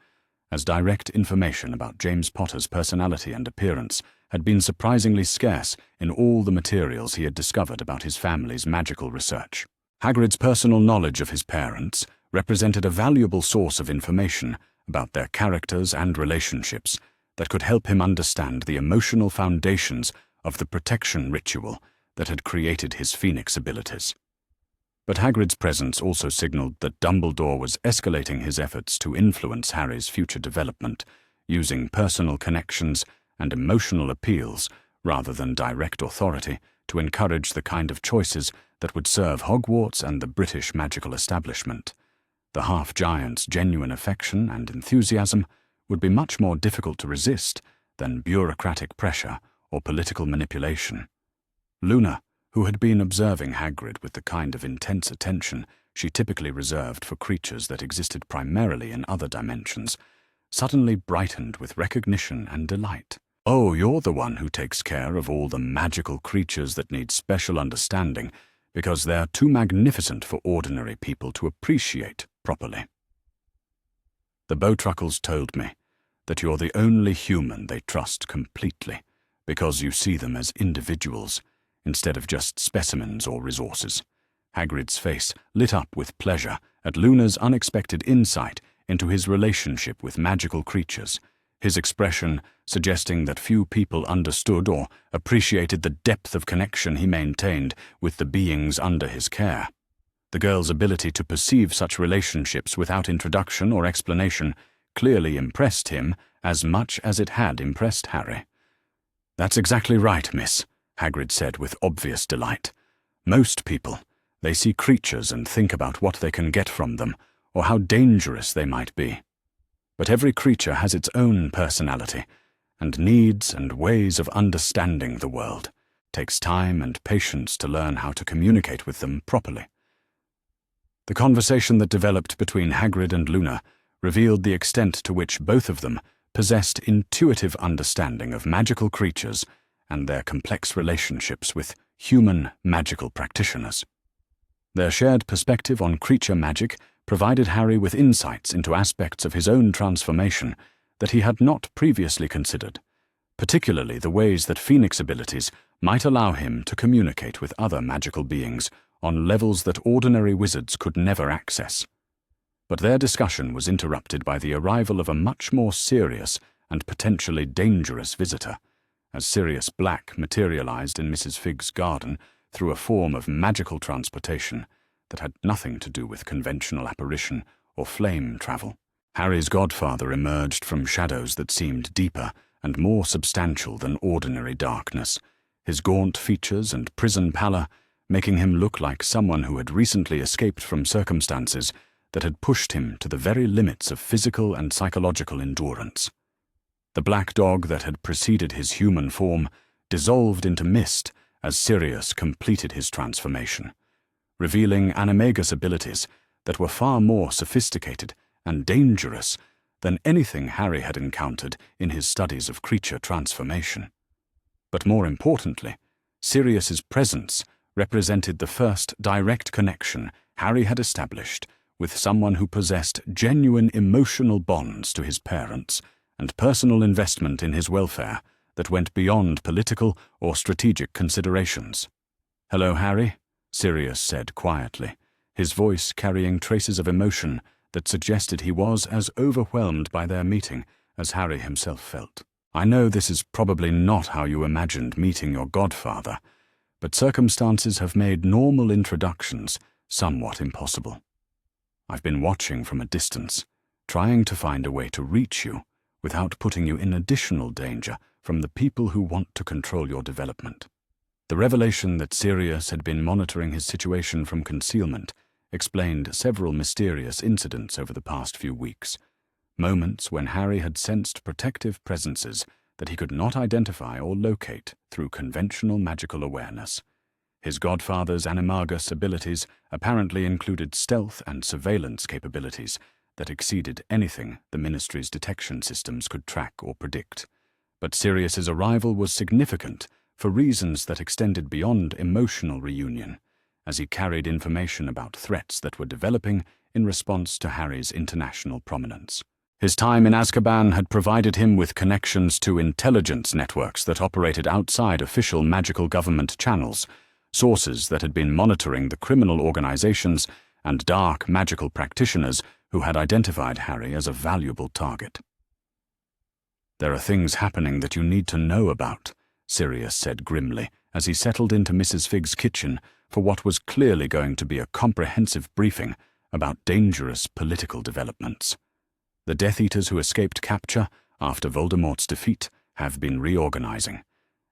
as direct information about James Potter's personality and appearance had been surprisingly scarce in all the materials he had discovered about his family's magical research. Hagrid's personal knowledge of his parents represented a valuable source of information about their characters and relationships that could help him understand the emotional foundations of the protection ritual that had created his phoenix abilities. But Hagrid's presence also signaled that Dumbledore was escalating his efforts to influence Harry's future development, using personal connections and emotional appeals rather than direct authority to encourage the kind of choices that would serve Hogwarts and the British magical establishment. The half-giant's genuine affection and enthusiasm would be much more difficult to resist than bureaucratic pressure or political manipulation. Luna, who had been observing Hagrid with the kind of intense attention she typically reserved for creatures that existed primarily in other dimensions, suddenly brightened with recognition and delight. "Oh, you're the one who takes care of all the magical creatures that need special understanding because they're too magnificent for ordinary people to appreciate properly. The Bowtruckles told me that you're the only human they trust completely because you see them as individuals instead of just specimens or resources." Hagrid's face lit up with pleasure at Luna's unexpected insight into his relationship with magical creatures, his expression suggesting that few people understood or appreciated the depth of connection he maintained with the beings under his care. The girl's ability to perceive such relationships without introduction or explanation clearly impressed him as much as it had impressed Harry. "That's exactly right, miss," Hagrid said with obvious delight. "Most people, they see creatures and think about what they can get from them, or how dangerous they might be. But every creature has its own personality, and needs and ways of understanding the world. It takes time and patience to learn how to communicate with them properly." The conversation that developed between Hagrid and Luna revealed the extent to which both of them possessed intuitive understanding of magical creatures and their complex relationships with human magical practitioners. Their shared perspective on creature magic provided Harry with insights into aspects of his own transformation that he had not previously considered, particularly the ways that phoenix abilities might allow him to communicate with other magical beings on levels that ordinary wizards could never access. But their discussion was interrupted by the arrival of a much more serious and potentially dangerous visitor, as Sirius Black materialized in Mrs. Figg's garden through a form of magical transportation that had nothing to do with conventional apparition or flame travel. Harry's godfather emerged from shadows that seemed deeper and more substantial than ordinary darkness, his gaunt features and prison pallor making him look like someone who had recently escaped from circumstances that had pushed him to the very limits of physical and psychological endurance. The black dog that had preceded his human form dissolved into mist as Sirius completed his transformation, revealing Animagus abilities that were far more sophisticated and dangerous than anything Harry had encountered in his studies of creature transformation. But more importantly, Sirius's presence represented the first direct connection Harry had established with someone who possessed genuine emotional bonds to his parents and personal investment in his welfare that went beyond political or strategic considerations. "Hello, Harry," Sirius said quietly, his voice carrying traces of emotion that suggested he was as overwhelmed by their meeting as Harry himself felt. I know this is probably not how you imagined meeting your godfather, but circumstances have made normal introductions somewhat impossible. I've been watching from a distance, trying to find a way to reach you without putting you in additional danger from the people who want to control your development. The revelation that Sirius had been monitoring his situation from concealment explained several mysterious incidents over the past few weeks, moments when Harry had sensed protective presences that he could not identify or locate through conventional magical awareness. His godfather's Animagus abilities apparently included stealth and surveillance capabilities that exceeded anything the Ministry's detection systems could track or predict. But Sirius's arrival was significant for reasons that extended beyond emotional reunion, as he carried information about threats that were developing in response to Harry's international prominence. His time in Azkaban had provided him with connections to intelligence networks that operated outside official magical government channels, sources that had been monitoring the criminal organizations and dark magical practitioners who had identified Harry as a valuable target. "There are things happening that you need to know about," Sirius said grimly as he settled into Mrs. Fig's kitchen for what was clearly going to be a comprehensive briefing about dangerous political developments. "The Death Eaters who escaped capture after Voldemort's defeat have been reorganizing,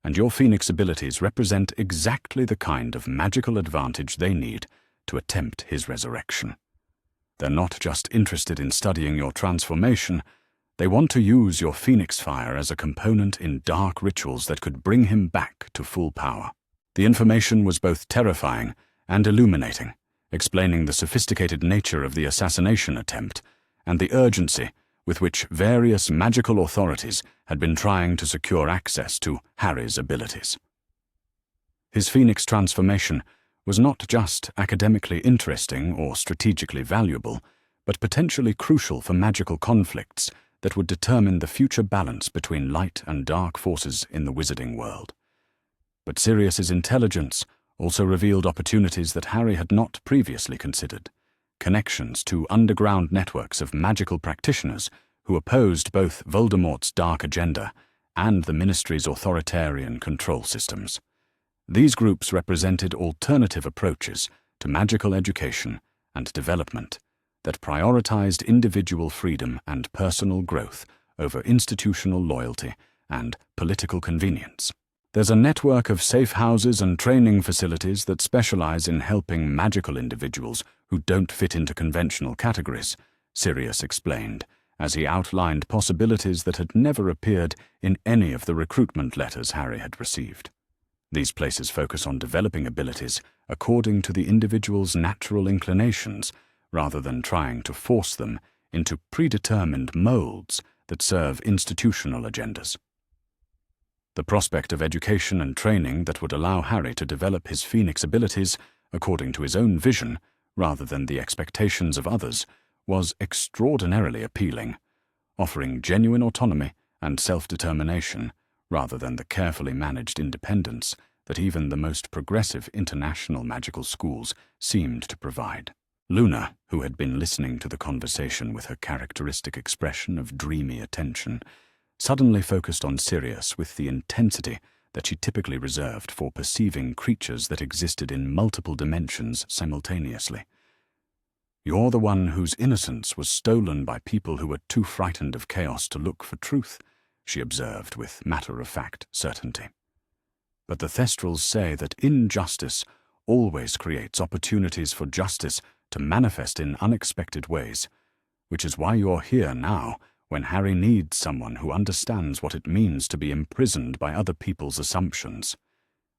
and your Phoenix abilities represent exactly the kind of magical advantage they need to attempt his resurrection. They're not just interested in studying your transformation, they want to use your Phoenix fire as a component in dark rituals that could bring him back to full power." The information was both terrifying and illuminating, explaining the sophisticated nature of the assassination attempt and the urgency with which various magical authorities had been trying to secure access to Harry's abilities. His Phoenix transformation was not just academically interesting or strategically valuable, but potentially crucial for magical conflicts that would determine the future balance between light and dark forces in the wizarding world. But Sirius's intelligence also revealed opportunities that Harry had not previously considered, connections to underground networks of magical practitioners who opposed both Voldemort's dark agenda and the Ministry's authoritarian control systems. These groups represented alternative approaches to magical education and development that prioritized individual freedom and personal growth over institutional loyalty and political convenience. "There's a network of safe houses and training facilities that specialize in helping magical individuals who don't fit into conventional categories," Sirius explained, as he outlined possibilities that had never appeared in any of the recruitment letters Harry had received. These places focus on developing abilities according to the individual's natural inclinations, rather than trying to force them into predetermined molds that serve institutional agendas. The prospect of education and training that would allow Harry to develop his Phoenix abilities according to his own vision, rather than the expectations of others, was extraordinarily appealing, offering genuine autonomy and self-determination rather than the carefully managed independence that even the most progressive international magical schools seemed to provide. Luna, who had been listening to the conversation with her characteristic expression of dreamy attention, suddenly focused on Sirius with the intensity that she typically reserved for perceiving creatures that existed in multiple dimensions simultaneously. "You're the one whose innocence was stolen by people who were too frightened of chaos to look for truth," she observed with matter-of-fact certainty. "But the Thestrals say that injustice always creates opportunities for justice to manifest in unexpected ways, which is why you're here now, when Harry needs someone who understands what it means to be imprisoned by other people's assumptions."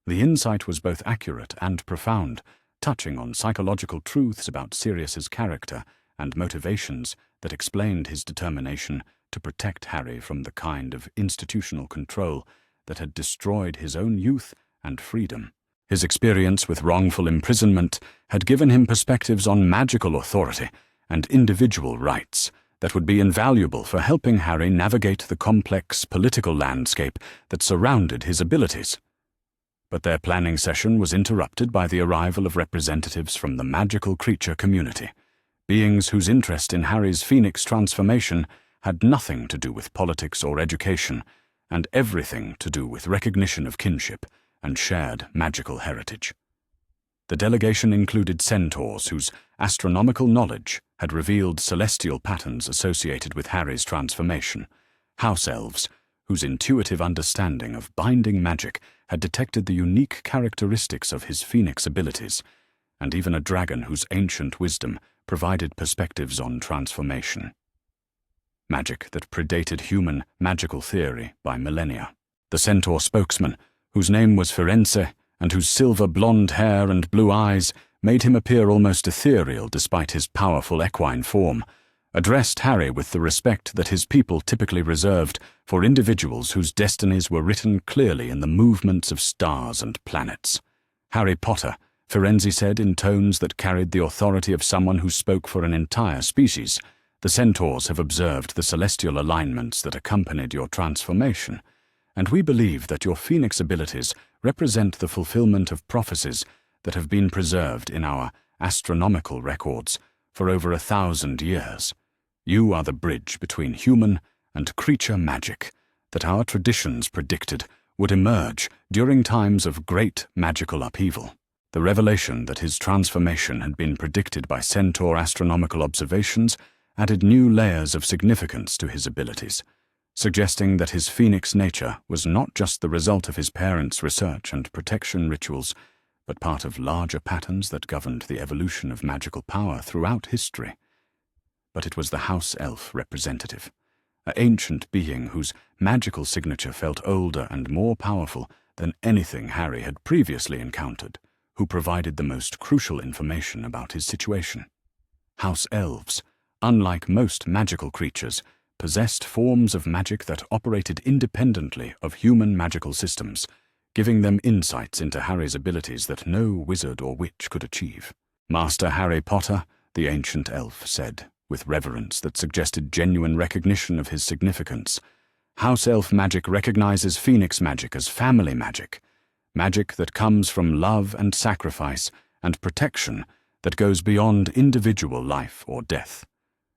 The insight was both accurate and profound, touching on psychological truths about Sirius's character and motivations that explained his determination to protect Harry from the kind of institutional control that had destroyed his own youth and freedom. His experience with wrongful imprisonment had given him perspectives on magical authority and individual rights that would be invaluable for helping Harry navigate the complex political landscape that surrounded his abilities. But their planning session was interrupted by the arrival of representatives from the magical creature community, beings whose interest in Harry's Phoenix transformation had nothing to do with politics or education, and everything to do with recognition of kinship and shared magical heritage. The delegation included centaurs whose astronomical knowledge had revealed celestial patterns associated with Harry's transformation, house elves whose intuitive understanding of binding magic had detected the unique characteristics of his phoenix abilities, and even a dragon whose ancient wisdom provided perspectives on transformation. Magic that predated human magical theory by millennia. The centaur spokesman, whose name was Firenze, and whose silver blonde hair and blue eyes made him appear almost ethereal despite his powerful equine form, addressed Harry with the respect that his people typically reserved for individuals whose destinies were written clearly in the movements of stars and planets. "Harry Potter," Firenze said in tones that carried the authority of someone who spoke for an entire species, "the centaurs have observed the celestial alignments that accompanied your transformation, and we believe that your phoenix abilities represent the fulfillment of prophecies that have been preserved in our astronomical records for over 1,000 years. You are the bridge between human and creature magic that our traditions predicted would emerge during times of great magical upheaval." The revelation that his transformation had been predicted by centaur astronomical observations added new layers of significance to his abilities, suggesting that his phoenix nature was not just the result of his parents' research and protection rituals, but part of larger patterns that governed the evolution of magical power throughout history. But it was the house elf representative, an ancient being whose magical signature felt older and more powerful than anything Harry had previously encountered, who provided the most crucial information about his situation. House elves, unlike most magical creatures, possessed forms of magic that operated independently of human magical systems, giving them insights into Harry's abilities that no wizard or witch could achieve. "Master Harry Potter," the ancient elf said, with reverence that suggested genuine recognition of his significance, "house elf magic recognizes phoenix magic as family magic, magic that comes from love and sacrifice and protection that goes beyond individual life or death.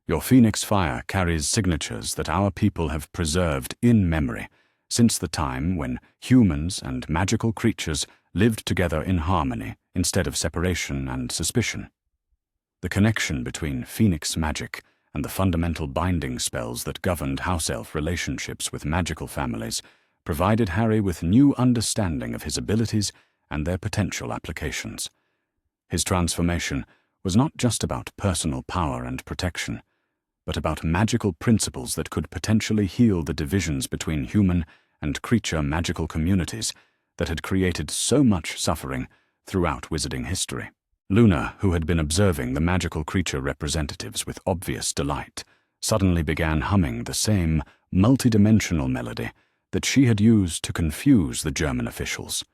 Your phoenix fire carries signatures that our people have preserved in memory since the time when humans and magical creatures lived together in harmony instead of separation and suspicion." The connection between phoenix magic and the fundamental binding spells that governed house elf relationships with magical families provided Harry with new understanding of his abilities and their potential applications. His transformation was not just about personal power and protection, but about magical principles that could potentially heal the divisions between human and creature magical communities that had created so much suffering throughout wizarding history. Luna, who had been observing the magical creature representatives with obvious delight, suddenly began humming the same multidimensional melody that she had used to confuse the German officials.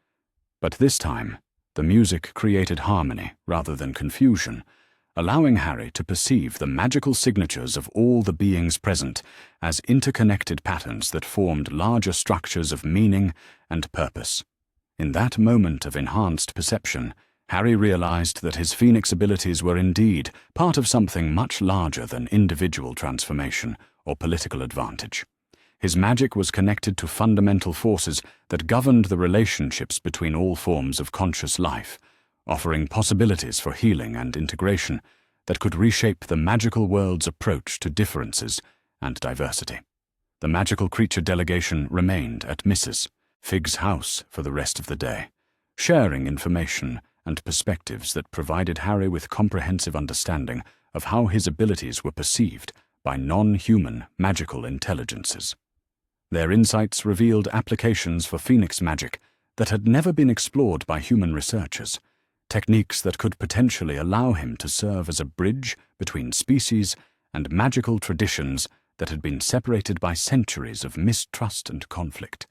But this time, the music created harmony rather than confusion, allowing Harry to perceive the magical signatures of all the beings present as interconnected patterns that formed larger structures of meaning and purpose. In that moment of enhanced perception, Harry realized that his phoenix abilities were indeed part of something much larger than individual transformation or political advantage. His magic was connected to fundamental forces that governed the relationships between all forms of conscious life, offering possibilities for healing and integration that could reshape the magical world's approach to differences and diversity. The magical creature delegation remained at Mrs. Fig's house for the rest of the day, sharing information and perspectives that provided Harry with comprehensive understanding of how his abilities were perceived by non-human magical intelligences. Their insights revealed applications for phoenix magic that had never been explored by human researchers, techniques that could potentially allow him to serve as a bridge between species and magical traditions that had been separated by centuries of mistrust and conflict.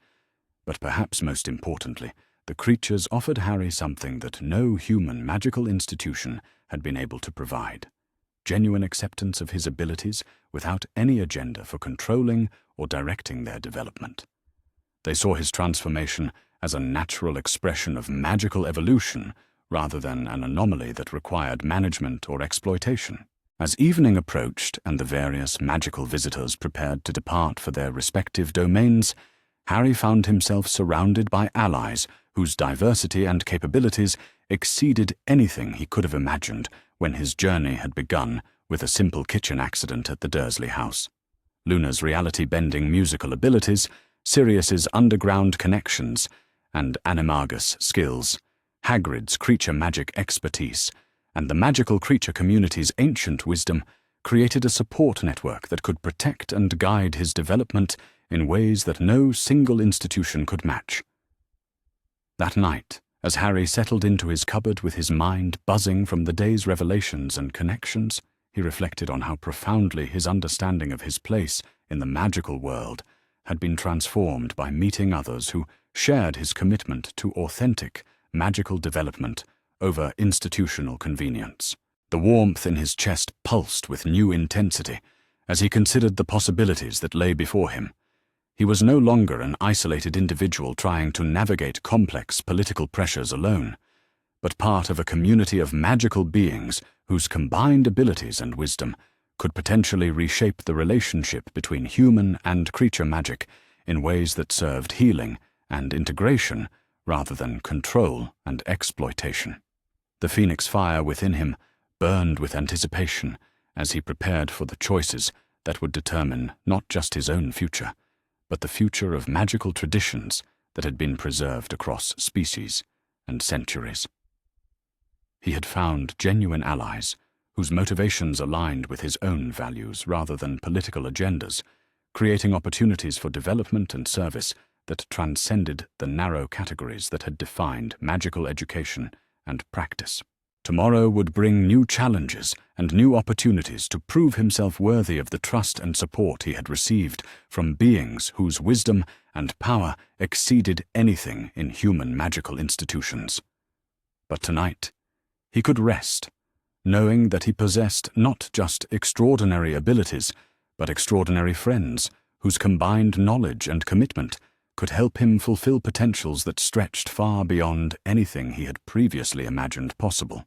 But perhaps most importantly, the creatures offered Harry something that no human magical institution had been able to provide: genuine acceptance of his abilities without any agenda for controlling or directing their development. They saw his transformation as a natural expression of magical evolution rather than an anomaly that required management or exploitation. As evening approached and the various magical visitors prepared to depart for their respective domains, Harry found himself surrounded by allies whose diversity and capabilities exceeded anything he could have imagined when his journey had begun with a simple kitchen accident at the Dursley house. Luna's reality-bending musical abilities, Sirius's underground connections, and Animagus skills, Hagrid's creature magic expertise, and the magical creature community's ancient wisdom created a support network that could protect and guide his development in ways that no single institution could match. That night, as Harry settled into his cupboard with his mind buzzing from the day's revelations and connections, he reflected on how profoundly his understanding of his place in the magical world had been transformed by meeting others who shared his commitment to authentic, magical development over institutional convenience. The warmth in his chest pulsed with new intensity as he considered the possibilities that lay before him. He was no longer an isolated individual trying to navigate complex political pressures alone, but part of a community of magical beings whose combined abilities and wisdom could potentially reshape the relationship between human and creature magic in ways that served healing and integration rather than control and exploitation. The phoenix fire within him burned with anticipation as he prepared for the choices that would determine not just his own future, but the future of magical traditions that had been preserved across species and centuries. He had found genuine allies whose motivations aligned with his own values rather than political agendas, creating opportunities for development and service that transcended the narrow categories that had defined magical education and practice. Tomorrow would bring new challenges and new opportunities to prove himself worthy of the trust and support he had received from beings whose wisdom and power exceeded anything in human magical institutions. But tonight, he could rest, knowing that he possessed not just extraordinary abilities, but extraordinary friends whose combined knowledge and commitment could help him fulfill potentials that stretched far beyond anything he had previously imagined possible.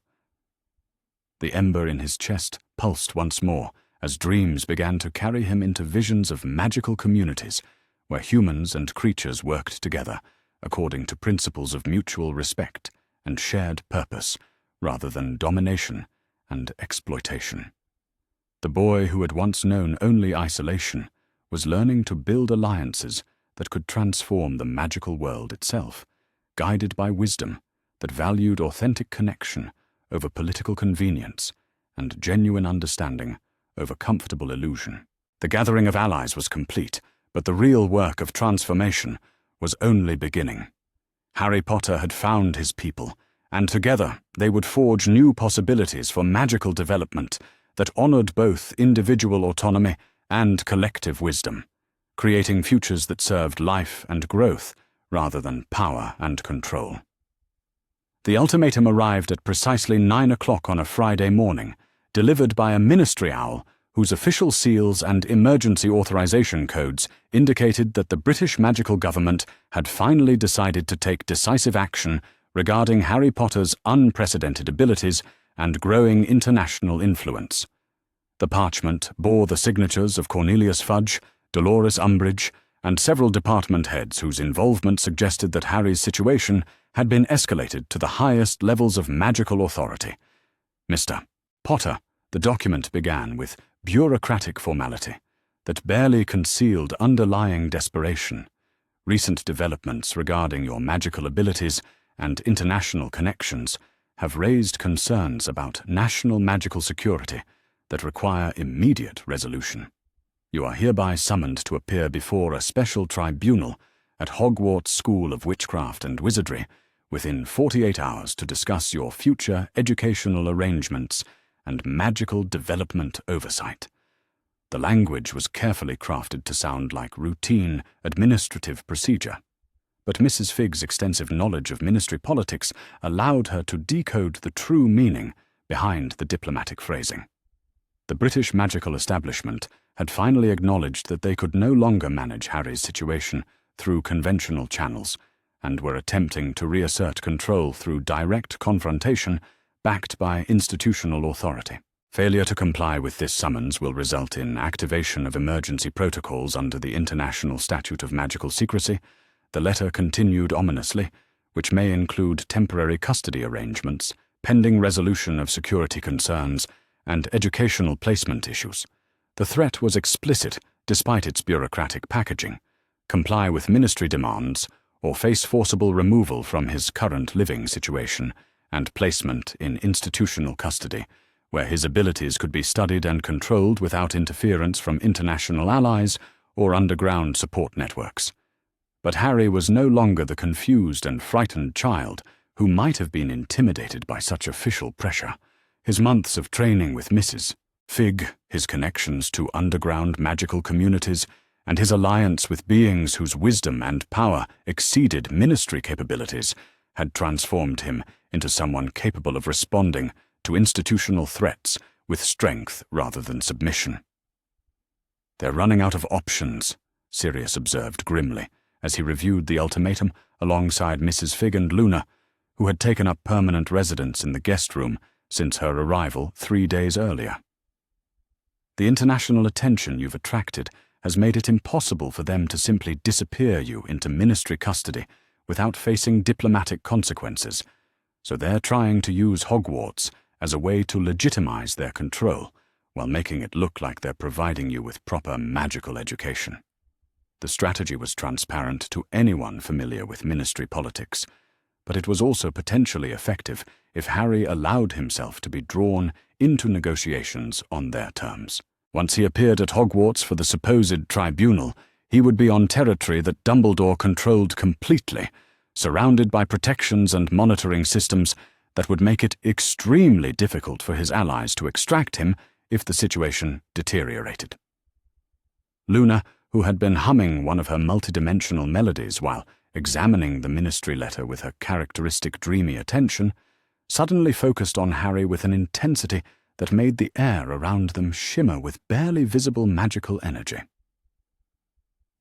The ember in his chest pulsed once more as dreams began to carry him into visions of magical communities where humans and creatures worked together according to principles of mutual respect and shared purpose rather than domination and exploitation. The boy who had once known only isolation was learning to build alliances that could transform the magical world itself, guided by wisdom that valued authentic connection over political convenience and genuine understanding over comfortable illusion. The gathering of allies was complete, but the real work of transformation was only beginning. Harry Potter had found his people, and together they would forge new possibilities for magical development that honored both individual autonomy and collective wisdom, creating futures that served life and growth rather than power and control. The ultimatum arrived at precisely 9 o'clock on a Friday morning, delivered by a ministry owl whose official seals and emergency authorization codes indicated that the British magical government had finally decided to take decisive action regarding Harry Potter's unprecedented abilities and growing international influence. The parchment bore the signatures of Cornelius Fudge, Dolores Umbridge, and several department heads whose involvement suggested that Harry's situation had been escalated to the highest levels of magical authority. Mr. Potter, the document began with bureaucratic formality that barely concealed underlying desperation. Recent developments regarding your magical abilities and international connections have raised concerns about national magical security that require immediate resolution. You are hereby summoned to appear before a special tribunal at Hogwarts School of Witchcraft and Wizardry within 48 hours to discuss your future educational arrangements and magical development oversight. The language was carefully crafted to sound like routine administrative procedure, but Mrs. Figg's extensive knowledge of ministry politics allowed her to decode the true meaning behind the diplomatic phrasing. The British magical establishment had finally acknowledged that they could no longer manage Harry's situation through conventional channels and were attempting to reassert control through direct confrontation backed by institutional authority. Failure to comply with this summons will result in activation of emergency protocols under the International Statute of Magical Secrecy. The letter continued ominously, which may include temporary custody arrangements, pending resolution of security concerns, and educational placement issues. The threat was explicit despite its bureaucratic packaging: comply with ministry demands or face forcible removal from his current living situation and placement in institutional custody, where his abilities could be studied and controlled without interference from international allies or underground support networks. But Harry was no longer the confused and frightened child who might have been intimidated by such official pressure. His months of training with Mrs. Fig, his connections to underground magical communities, and his alliance with beings whose wisdom and power exceeded ministry capabilities had transformed him into someone capable of responding to institutional threats with strength rather than submission. "They're running out of options," Sirius observed grimly as he reviewed the ultimatum alongside Mrs. Fig and Luna, who had taken up permanent residence in the guest room since her arrival 3 days earlier. "The international attention you've attracted has made it impossible for them to simply disappear you into ministry custody without facing diplomatic consequences, so they're trying to use Hogwarts as a way to legitimize their control, while making it look like they're providing you with proper magical education." The strategy was transparent to anyone familiar with ministry politics, but it was also potentially effective if Harry allowed himself to be drawn into negotiations on their terms. Once he appeared at Hogwarts for the supposed tribunal, he would be on territory that Dumbledore controlled completely, surrounded by protections and monitoring systems that would make it extremely difficult for his allies to extract him if the situation deteriorated. Luna, who had been humming one of her multidimensional melodies while examining the ministry letter with her characteristic dreamy attention, suddenly focused on Harry with an intensity that made the air around them shimmer with barely visible magical energy.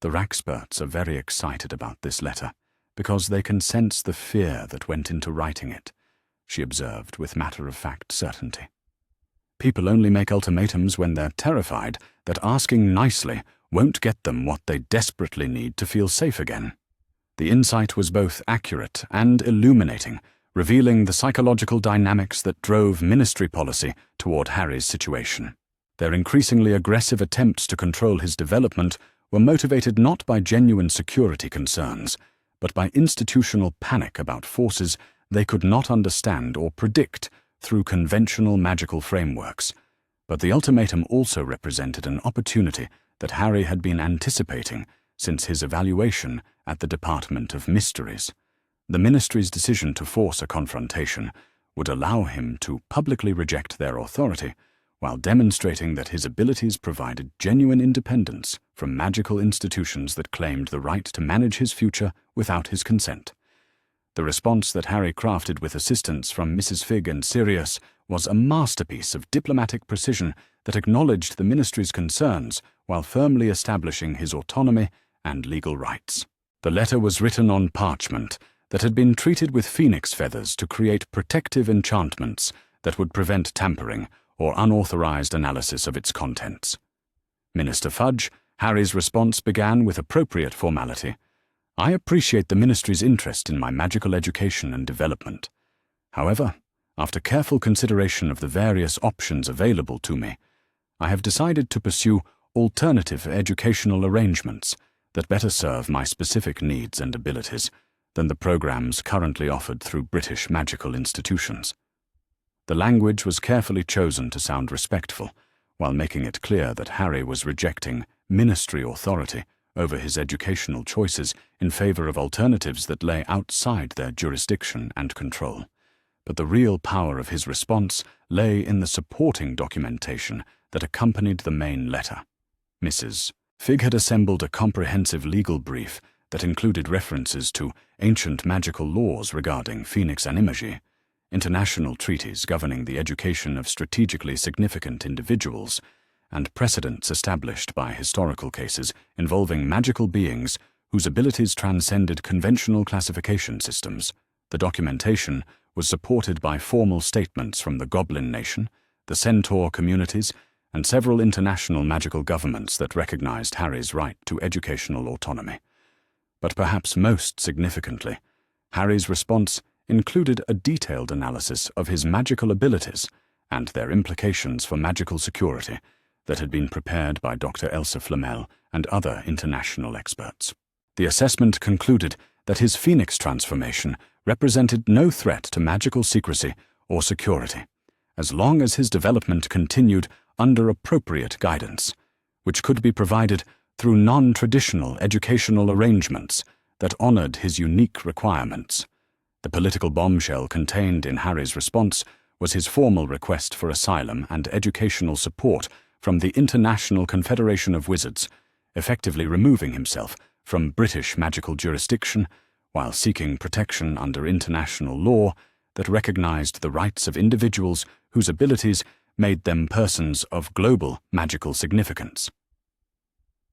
"The Raxperts are very excited about this letter because they can sense the fear that went into writing it," she observed with matter-of-fact certainty. "People only make ultimatums when they're terrified that asking nicely won't get them what they desperately need to feel safe again." The insight was both accurate and illuminating, revealing the psychological dynamics that drove ministry policy toward Harry's situation. Their increasingly aggressive attempts to control his development were motivated not by genuine security concerns, but by institutional panic about forces they could not understand or predict through conventional magical frameworks. But the ultimatum also represented an opportunity that Harry had been anticipating since his evaluation at the Department of Mysteries. The Ministry's decision to force a confrontation would allow him to publicly reject their authority, while demonstrating that his abilities provided genuine independence from magical institutions that claimed the right to manage his future without his consent. The response that Harry crafted with assistance from Mrs. Fig and Sirius was a masterpiece of diplomatic precision that acknowledged the Ministry's concerns while firmly establishing his autonomy and legal rights. The letter was written on parchment that had been treated with phoenix feathers to create protective enchantments that would prevent tampering or unauthorized analysis of its contents. Minister Fudge, Harry's response began with appropriate formality. "I appreciate the Ministry's interest in my magical education and development. However, after careful consideration of the various options available to me, I have decided to pursue alternative educational arrangements that better serve my specific needs and abilities than the programs currently offered through British magical institutions." The language was carefully chosen to sound respectful, while making it clear that Harry was rejecting ministry authority over his educational choices in favor of alternatives that lay outside their jurisdiction and control. But the real power of his response lay in the supporting documentation that accompanied the main letter. Mrs. Fig had assembled a comprehensive legal brief that included references to ancient magical laws regarding Phoenix Animagus, international treaties governing the education of strategically significant individuals, and precedents established by historical cases involving magical beings whose abilities transcended conventional classification systems. The documentation was supported by formal statements from the Goblin Nation, the centaur communities, and several international magical governments that recognized Harry's right to educational autonomy. But perhaps most significantly, Harry's response included a detailed analysis of his magical abilities and their implications for magical security that had been prepared by Dr. Elsa Flamel and other international experts. The assessment concluded that his Phoenix transformation represented no threat to magical secrecy or security, as long as his development continued under appropriate guidance, which could be provided through non-traditional educational arrangements that honored his unique requirements. The political bombshell contained in Harry's response was his formal request for asylum and educational support from the International Confederation of Wizards, effectively removing himself from British magical jurisdiction while seeking protection under international law that recognized the rights of individuals whose abilities made them persons of global magical significance.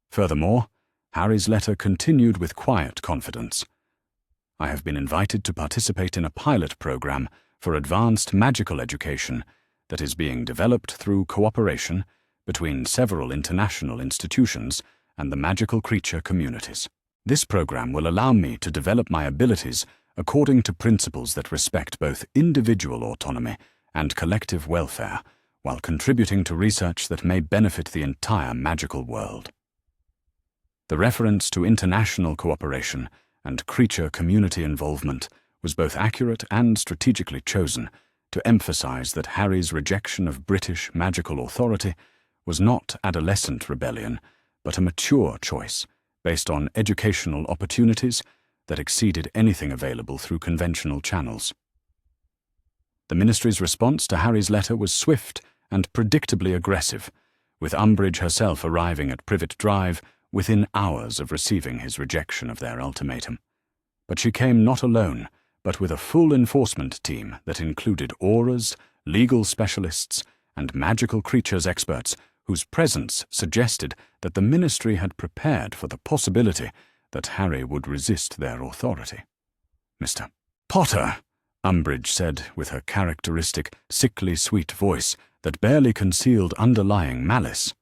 Furthermore, Harry's letter continued with quiet confidence. I have been invited to participate in a pilot program for advanced magical education that is being developed through cooperation between several international institutions and the magical creature communities. This program will allow me to develop my abilities according to principles that respect both individual autonomy and collective welfare, while contributing to research that may benefit the entire magical world. The reference to international cooperation and creature community involvement was both accurate and strategically chosen to emphasize that Harry's rejection of British magical authority was not adolescent rebellion, but a mature choice based on educational opportunities that exceeded anything available through conventional channels. The Ministry's response to Harry's letter was swift and predictably aggressive, with Umbridge herself arriving at Privet Drive within hours of receiving his rejection of their ultimatum. But she came not alone, but with a full enforcement team that included auras, legal specialists, and magical creatures experts whose presence suggested that the Ministry had prepared for the possibility that Harry would resist their authority. "Mr. Potter," Umbridge said with her characteristic, sickly sweet voice that barely concealed underlying malice,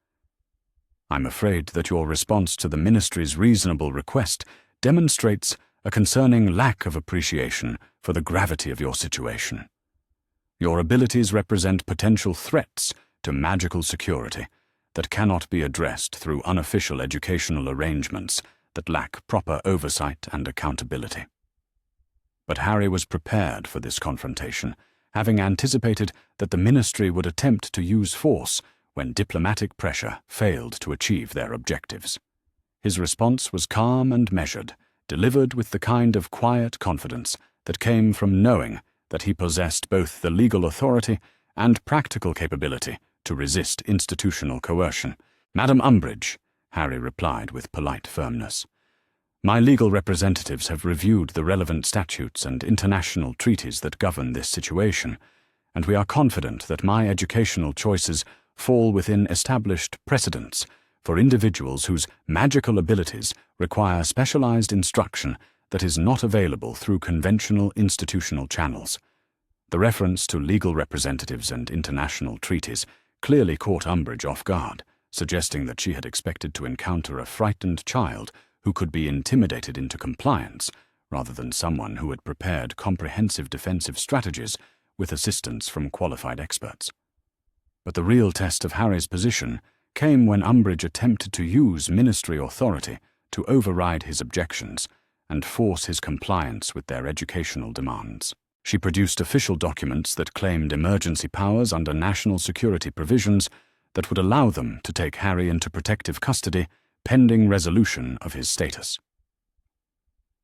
"I'm afraid that your response to the Ministry's reasonable request demonstrates a concerning lack of appreciation for the gravity of your situation. Your abilities represent potential threats to magical security that cannot be addressed through unofficial educational arrangements that lack proper oversight and accountability." But Harry was prepared for this confrontation, having anticipated that the Ministry would attempt to use force when diplomatic pressure failed to achieve their objectives. His response was calm and measured, delivered with the kind of quiet confidence that came from knowing that he possessed both the legal authority and practical capability to resist institutional coercion. "Madam Umbridge," Harry replied with polite firmness, "my legal representatives have reviewed the relevant statutes and international treaties that govern this situation, and we are confident that my educational choices fall within established precedents for individuals whose magical abilities require specialized instruction that is not available through conventional institutional channels." The reference to legal representatives and international treaties clearly caught Umbridge off guard, suggesting that she had expected to encounter a frightened child who could be intimidated into compliance, rather than someone who had prepared comprehensive defensive strategies with assistance from qualified experts. But the real test of Harry's position came when Umbridge attempted to use Ministry authority to override his objections and force his compliance with their educational demands. She produced official documents that claimed emergency powers under national security provisions that would allow them to take Harry into protective custody pending resolution of his status.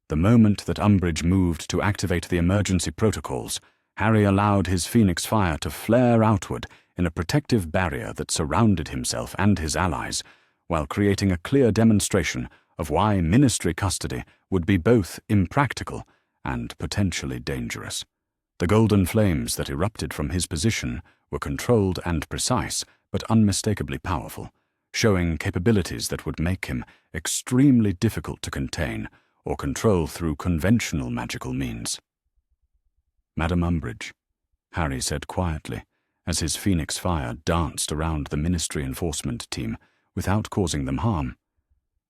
The moment that Umbridge moved to activate the emergency protocols, Harry allowed his Phoenix fire to flare outward in a protective barrier that surrounded himself and his allies, while creating a clear demonstration of why Ministry custody would be both impractical and potentially dangerous. The golden flames that erupted from his position were controlled and precise, but unmistakably powerful, showing capabilities that would make him extremely difficult to contain or control through conventional magical means. "Madam Umbridge," Harry said quietly, as his phoenix fire danced around the Ministry enforcement team without causing them harm.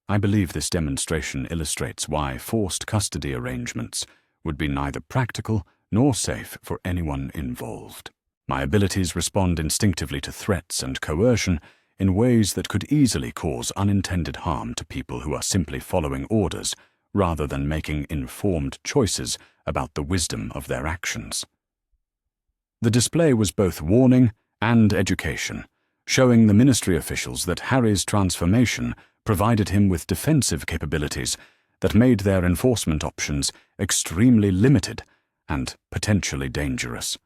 I believe this demonstration illustrates why forced custody arrangements would be neither practical nor safe for anyone involved. My abilities respond instinctively to threats and coercion in ways that could easily cause unintended harm to people who are simply following orders rather than making informed choices about the wisdom of their actions. The display was both warning and education, showing the Ministry officials that Harry's transformation provided him with defensive capabilities that made their enforcement options extremely limited and potentially dangerous.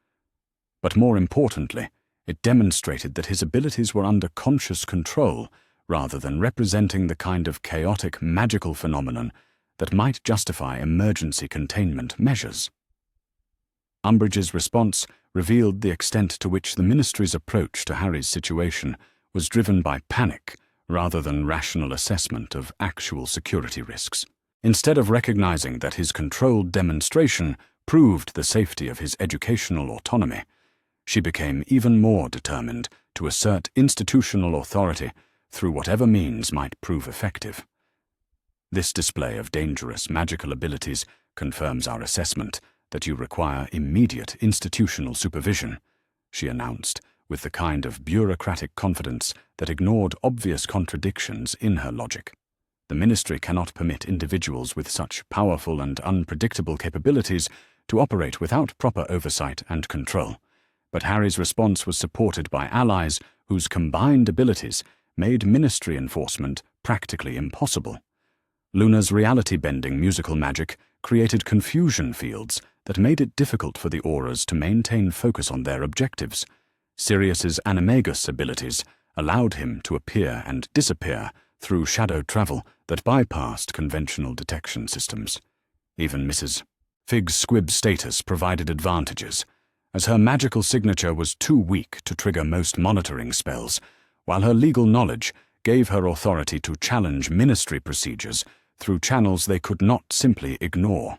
But more importantly, it demonstrated that his abilities were under conscious control rather than representing the kind of chaotic magical phenomenon that might justify emergency containment measures. Umbridge's response revealed the extent to which the Ministry's approach to Harry's situation was driven by panic rather than rational assessment of actual security risks. Instead of recognizing that his controlled demonstration proved the safety of his educational autonomy, she became even more determined to assert institutional authority through whatever means might prove effective. This display of dangerous magical abilities confirms our assessment that you require immediate institutional supervision, she announced with the kind of bureaucratic confidence that ignored obvious contradictions in her logic. The Ministry cannot permit individuals with such powerful and unpredictable capabilities to operate without proper oversight and control. But Harry's response was supported by allies whose combined abilities made Ministry enforcement practically impossible. Luna's reality-bending musical magic created confusion fields that made it difficult for the auras to maintain focus on their objectives. Sirius's Animagus abilities allowed him to appear and disappear through shadow travel that bypassed conventional detection systems. Even Mrs. Fig's squib status provided advantages, as her magical signature was too weak to trigger most monitoring spells, while her legal knowledge gave her authority to challenge Ministry procedures through channels they could not simply ignore.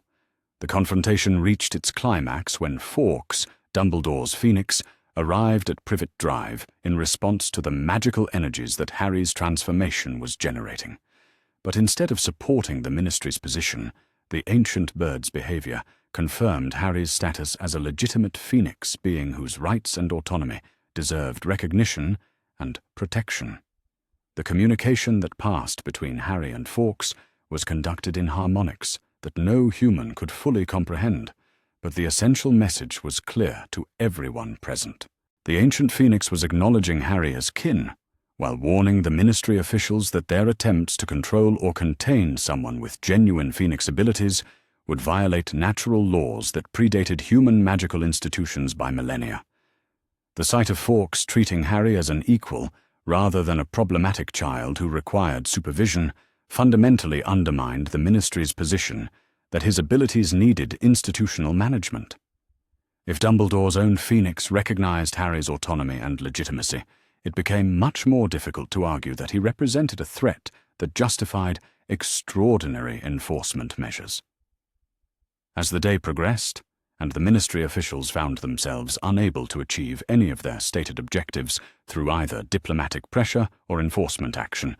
The confrontation reached its climax when Fawkes, Dumbledore's phoenix, arrived at Privet Drive in response to the magical energies that Harry's transformation was generating. But instead of supporting the Ministry's position, the ancient bird's behavior confirmed Harry's status as a legitimate phoenix being whose rights and autonomy deserved recognition and protection. The communication that passed between Harry and Fawkes was conducted in harmonics that no human could fully comprehend, but the essential message was clear to everyone present. The ancient phoenix was acknowledging Harry as kin, while warning the Ministry officials that their attempts to control or contain someone with genuine phoenix abilities would violate natural laws that predated human magical institutions by millennia. The sight of Fawkes treating Harry as an equal rather than a problematic child who required supervision fundamentally undermined the Ministry's position that his abilities needed institutional management. If Dumbledore's own phoenix recognized Harry's autonomy and legitimacy, it became much more difficult to argue that he represented a threat that justified extraordinary enforcement measures. As the day progressed, and the Ministry officials found themselves unable to achieve any of their stated objectives through either diplomatic pressure or enforcement action,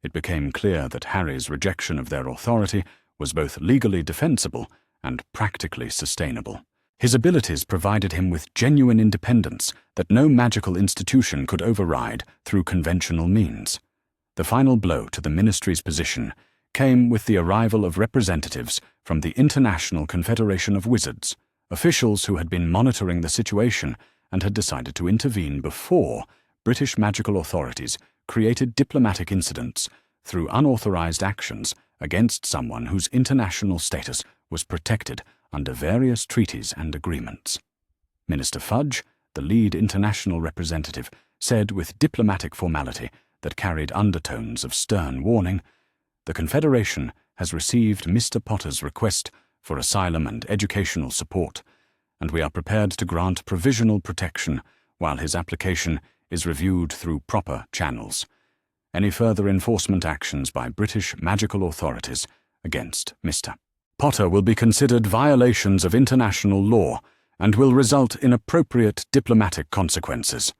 it became clear that Harry's rejection of their authority was both legally defensible and practically sustainable. His abilities provided him with genuine independence that no magical institution could override through conventional means. The final blow to the Ministry's position came with the arrival of representatives from the International Confederation of Wizards, officials who had been monitoring the situation and had decided to intervene before British magical authorities created diplomatic incidents through unauthorized actions against someone whose international status was protected under various treaties and agreements. Minister Fudge, the lead international representative, said with diplomatic formality that carried undertones of stern warning, "The Confederation has received Mr. Potter's request for asylum and educational support, and we are prepared to grant provisional protection while his application is reviewed through proper channels. Any further enforcement actions by British magical authorities against Mr. Potter will be considered violations of international law and will result in appropriate diplomatic consequences.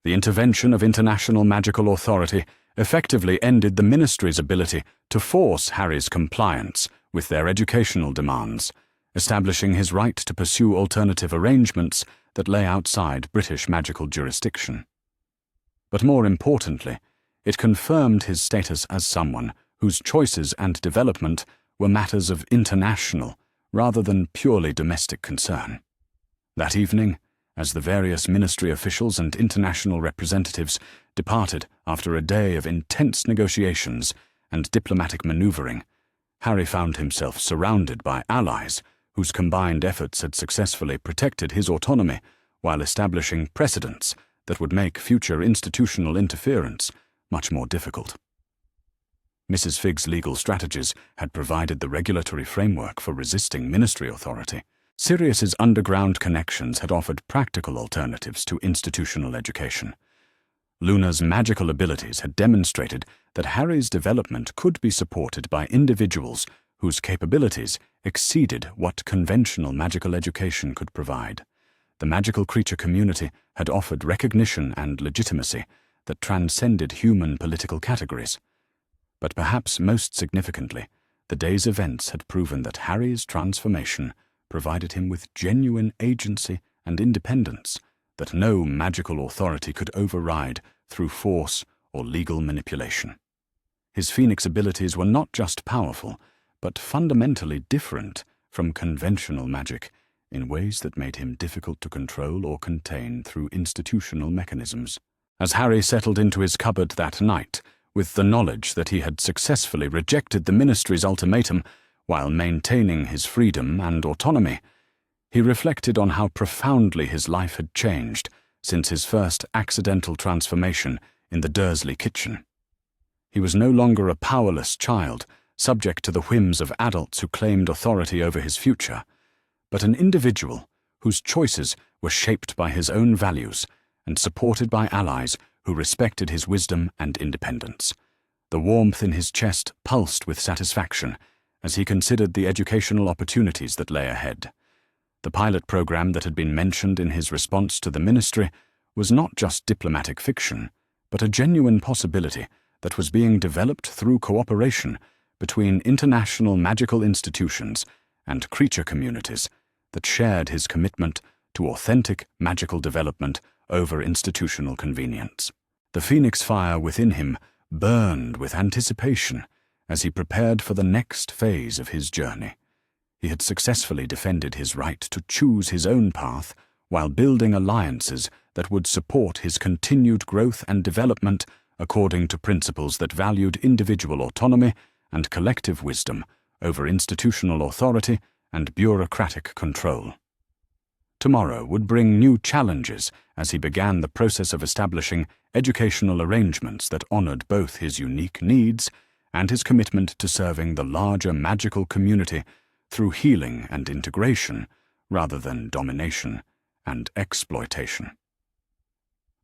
The intervention of international magical authority effectively ended the Ministry's ability to force Harry's compliance with their educational demands, establishing his right to pursue alternative arrangements that lay outside British magical jurisdiction. But more importantly, it confirmed his status as someone whose choices and development were matters of international rather than purely domestic concern. That evening, as the various ministry officials and international representatives departed after a day of intense negotiations and diplomatic maneuvering, Harry found himself surrounded by allies whose combined efforts had successfully protected his autonomy while establishing precedents that would make future institutional interference much more difficult. Mrs. Figg's legal strategies had provided the regulatory framework for resisting ministry authority. Sirius's underground connections had offered practical alternatives to institutional education. Luna's magical abilities had demonstrated that Harry's development could be supported by individuals whose capabilities exceeded what conventional magical education could provide. The magical creature community had offered recognition and legitimacy that transcended human political categories. But perhaps most significantly, the day's events had proven that Harry's transformation provided him with genuine agency and independence that no magical authority could override through force or legal manipulation. His Phoenix abilities were not just powerful, but fundamentally different from conventional magic in ways that made him difficult to control or contain through institutional mechanisms. As Harry settled into his cupboard that night, with the knowledge that he had successfully rejected the Ministry's ultimatum while maintaining his freedom and autonomy, he reflected on how profoundly his life had changed since his first accidental transformation in the Dursley kitchen. He was no longer a powerless child, subject to the whims of adults who claimed authority over his future, but an individual whose choices were shaped by his own values and supported by allies who respected his wisdom and independence. The warmth in his chest pulsed with satisfaction as he considered the educational opportunities that lay ahead. The pilot program that had been mentioned in his response to the ministry was not just diplomatic fiction, but a genuine possibility that was being developed through cooperation between international magical institutions and creature communities that shared his commitment to authentic magical development over institutional convenience. The phoenix fire within him burned with anticipation as he prepared for the next phase of his journey. He had successfully defended his right to choose his own path while building alliances that would support his continued growth and development according to principles that valued individual autonomy and collective wisdom over institutional authority and bureaucratic control. Tomorrow would bring new challenges as he began the process of establishing educational arrangements that honored both his unique needs and his commitment to serving the larger magical community through healing and integration rather than domination and exploitation.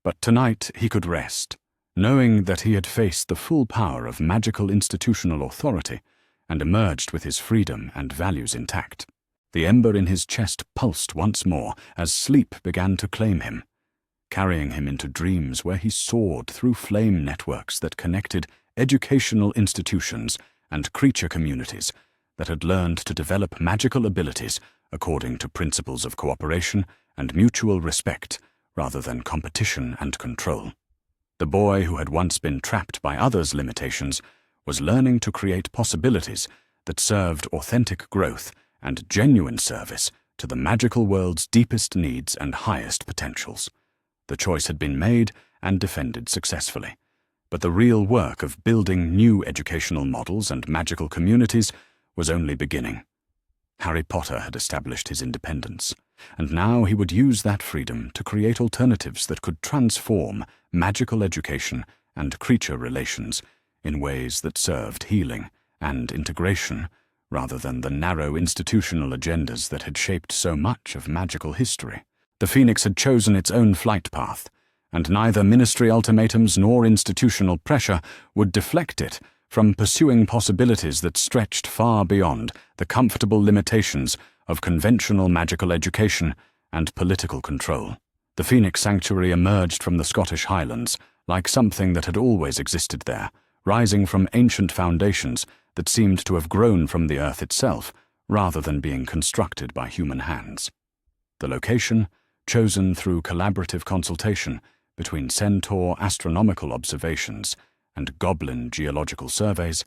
But tonight he could rest, knowing that he had faced the full power of magical institutional authority and emerged with his freedom and values intact. The ember in his chest pulsed once more as sleep began to claim him, carrying him into dreams where he soared through flame networks that connected educational institutions and creature communities that had learned to develop magical abilities according to principles of cooperation and mutual respect rather than competition and control. The boy who had once been trapped by others' limitations was learning to create possibilities that served authentic growth and genuine service to the magical world's deepest needs and highest potentials. The choice had been made and defended successfully, but the real work of building new educational models and magical communities was only beginning. Harry Potter had established his independence, and now he would use that freedom to create alternatives that could transform magical education and creature relations in ways that served healing and integration rather than the narrow institutional agendas that had shaped so much of magical history. The Phoenix had chosen its own flight path, and neither ministry ultimatums nor institutional pressure would deflect it from pursuing possibilities that stretched far beyond the comfortable limitations of conventional magical education and political control. The Phoenix Sanctuary emerged from the Scottish Highlands like something that had always existed there, rising from ancient foundations that seemed to have grown from the earth itself, rather than being constructed by human hands. The location, chosen through collaborative consultation between Centaur astronomical observations and Goblin geological surveys,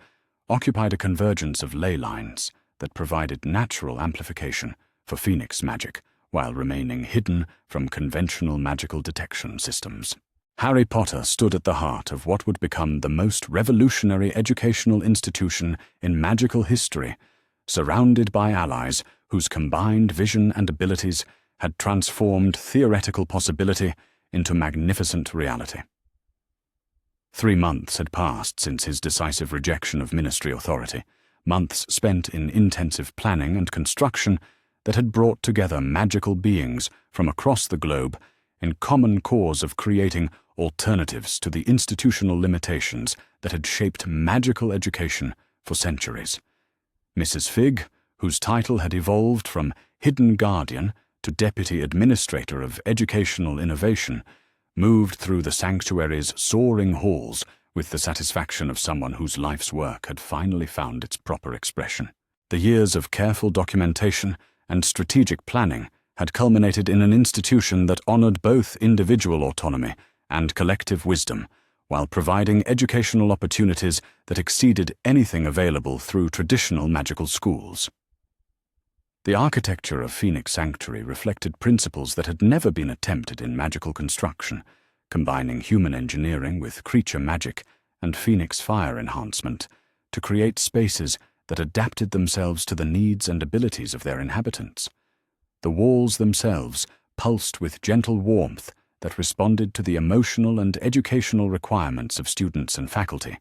occupied a convergence of ley lines that provided natural amplification for Phoenix magic while remaining hidden from conventional magical detection systems. Harry Potter stood at the heart of what would become the most revolutionary educational institution in magical history, surrounded by allies whose combined vision and abilities had transformed theoretical possibility into magnificent reality. 3 months had passed since his decisive rejection of ministry authority, months spent in intensive planning and construction that had brought together magical beings from across the globe in common cause of creating alternatives to the institutional limitations that had shaped magical education for centuries. Mrs. Figg, whose title had evolved from Hidden Guardian to Deputy Administrator of Educational Innovation, moved through the sanctuary's soaring halls with the satisfaction of someone whose life's work had finally found its proper expression. The years of careful documentation and strategic planning had culminated in an institution that honored both individual autonomy and collective wisdom, while providing educational opportunities that exceeded anything available through traditional magical schools. The architecture of Phoenix Sanctuary reflected principles that had never been attempted in magical construction, combining human engineering with creature magic and Phoenix fire enhancement to create spaces that adapted themselves to the needs and abilities of their inhabitants. The walls themselves pulsed with gentle warmth that responded to the emotional and educational requirements of students and faculty,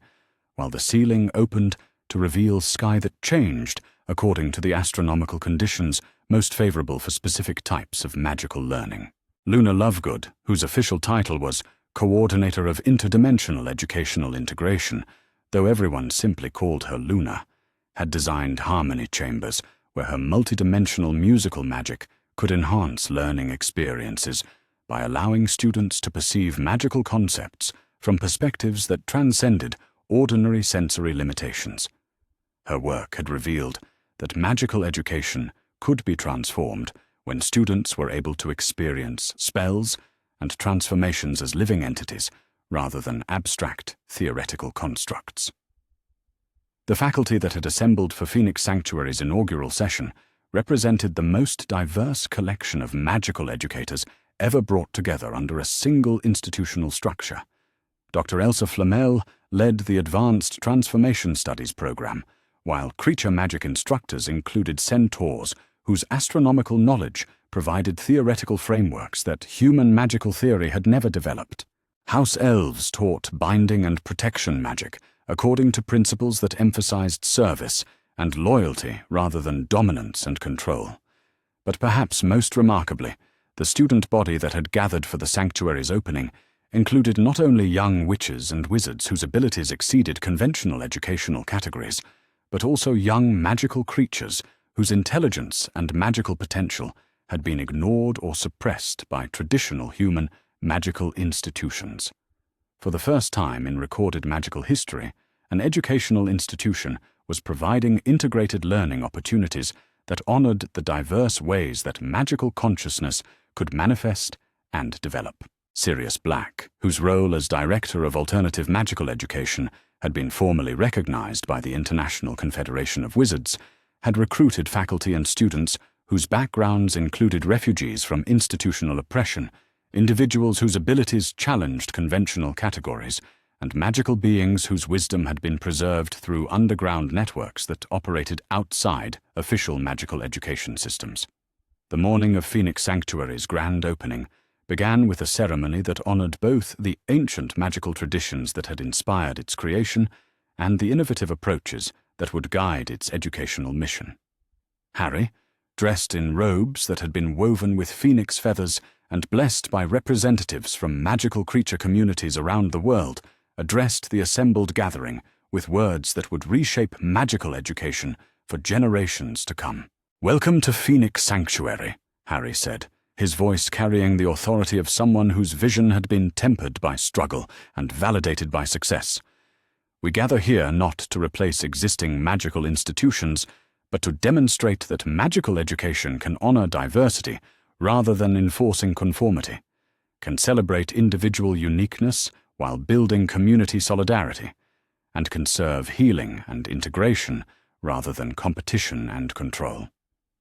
while the ceiling opened to reveal sky that changed according to the astronomical conditions most favorable for specific types of magical learning. Luna Lovegood, whose official title was Coordinator of Interdimensional Educational Integration, though everyone simply called her Luna, had designed harmony chambers where her multidimensional musical magic could enhance learning experiences by allowing students to perceive magical concepts from perspectives that transcended ordinary sensory limitations. Her work had revealed that magical education could be transformed when students were able to experience spells and transformations as living entities rather than abstract theoretical constructs. The faculty that had assembled for Phoenix Sanctuary's inaugural session represented the most diverse collection of magical educators ever brought together under a single institutional structure. Dr. Elsa Flamel led the Advanced Transformation Studies program, while creature magic instructors included centaurs whose astronomical knowledge provided theoretical frameworks that human magical theory had never developed. House elves taught binding and protection magic according to principles that emphasized service and loyalty rather than dominance and control. But perhaps most remarkably, the student body that had gathered for the sanctuary's opening included not only young witches and wizards whose abilities exceeded conventional educational categories, but also young magical creatures whose intelligence and magical potential had been ignored or suppressed by traditional human magical institutions. For the first time in recorded magical history, an educational institution was providing integrated learning opportunities that honored the diverse ways that magical consciousness could manifest and develop. Sirius Black, whose role as Director of Alternative Magical Education had been formally recognized by the International Confederation of Wizards, had recruited faculty and students whose backgrounds included refugees from institutional oppression, individuals whose abilities challenged conventional categories, and magical beings whose wisdom had been preserved through underground networks that operated outside official magical education systems. The morning of Phoenix Sanctuary's grand opening began with a ceremony that honored both the ancient magical traditions that had inspired its creation and the innovative approaches that would guide its educational mission. Harry, dressed in robes that had been woven with phoenix feathers and blessed by representatives from magical creature communities around the world, addressed the assembled gathering with words that would reshape magical education for generations to come. "Welcome to Phoenix Sanctuary," Harry said, his voice carrying the authority of someone whose vision had been tempered by struggle and validated by success. We gather here not to replace existing magical institutions, but to demonstrate that magical education can honor diversity rather than enforcing conformity, can celebrate individual uniqueness while building community solidarity, and can serve healing and integration rather than competition and control.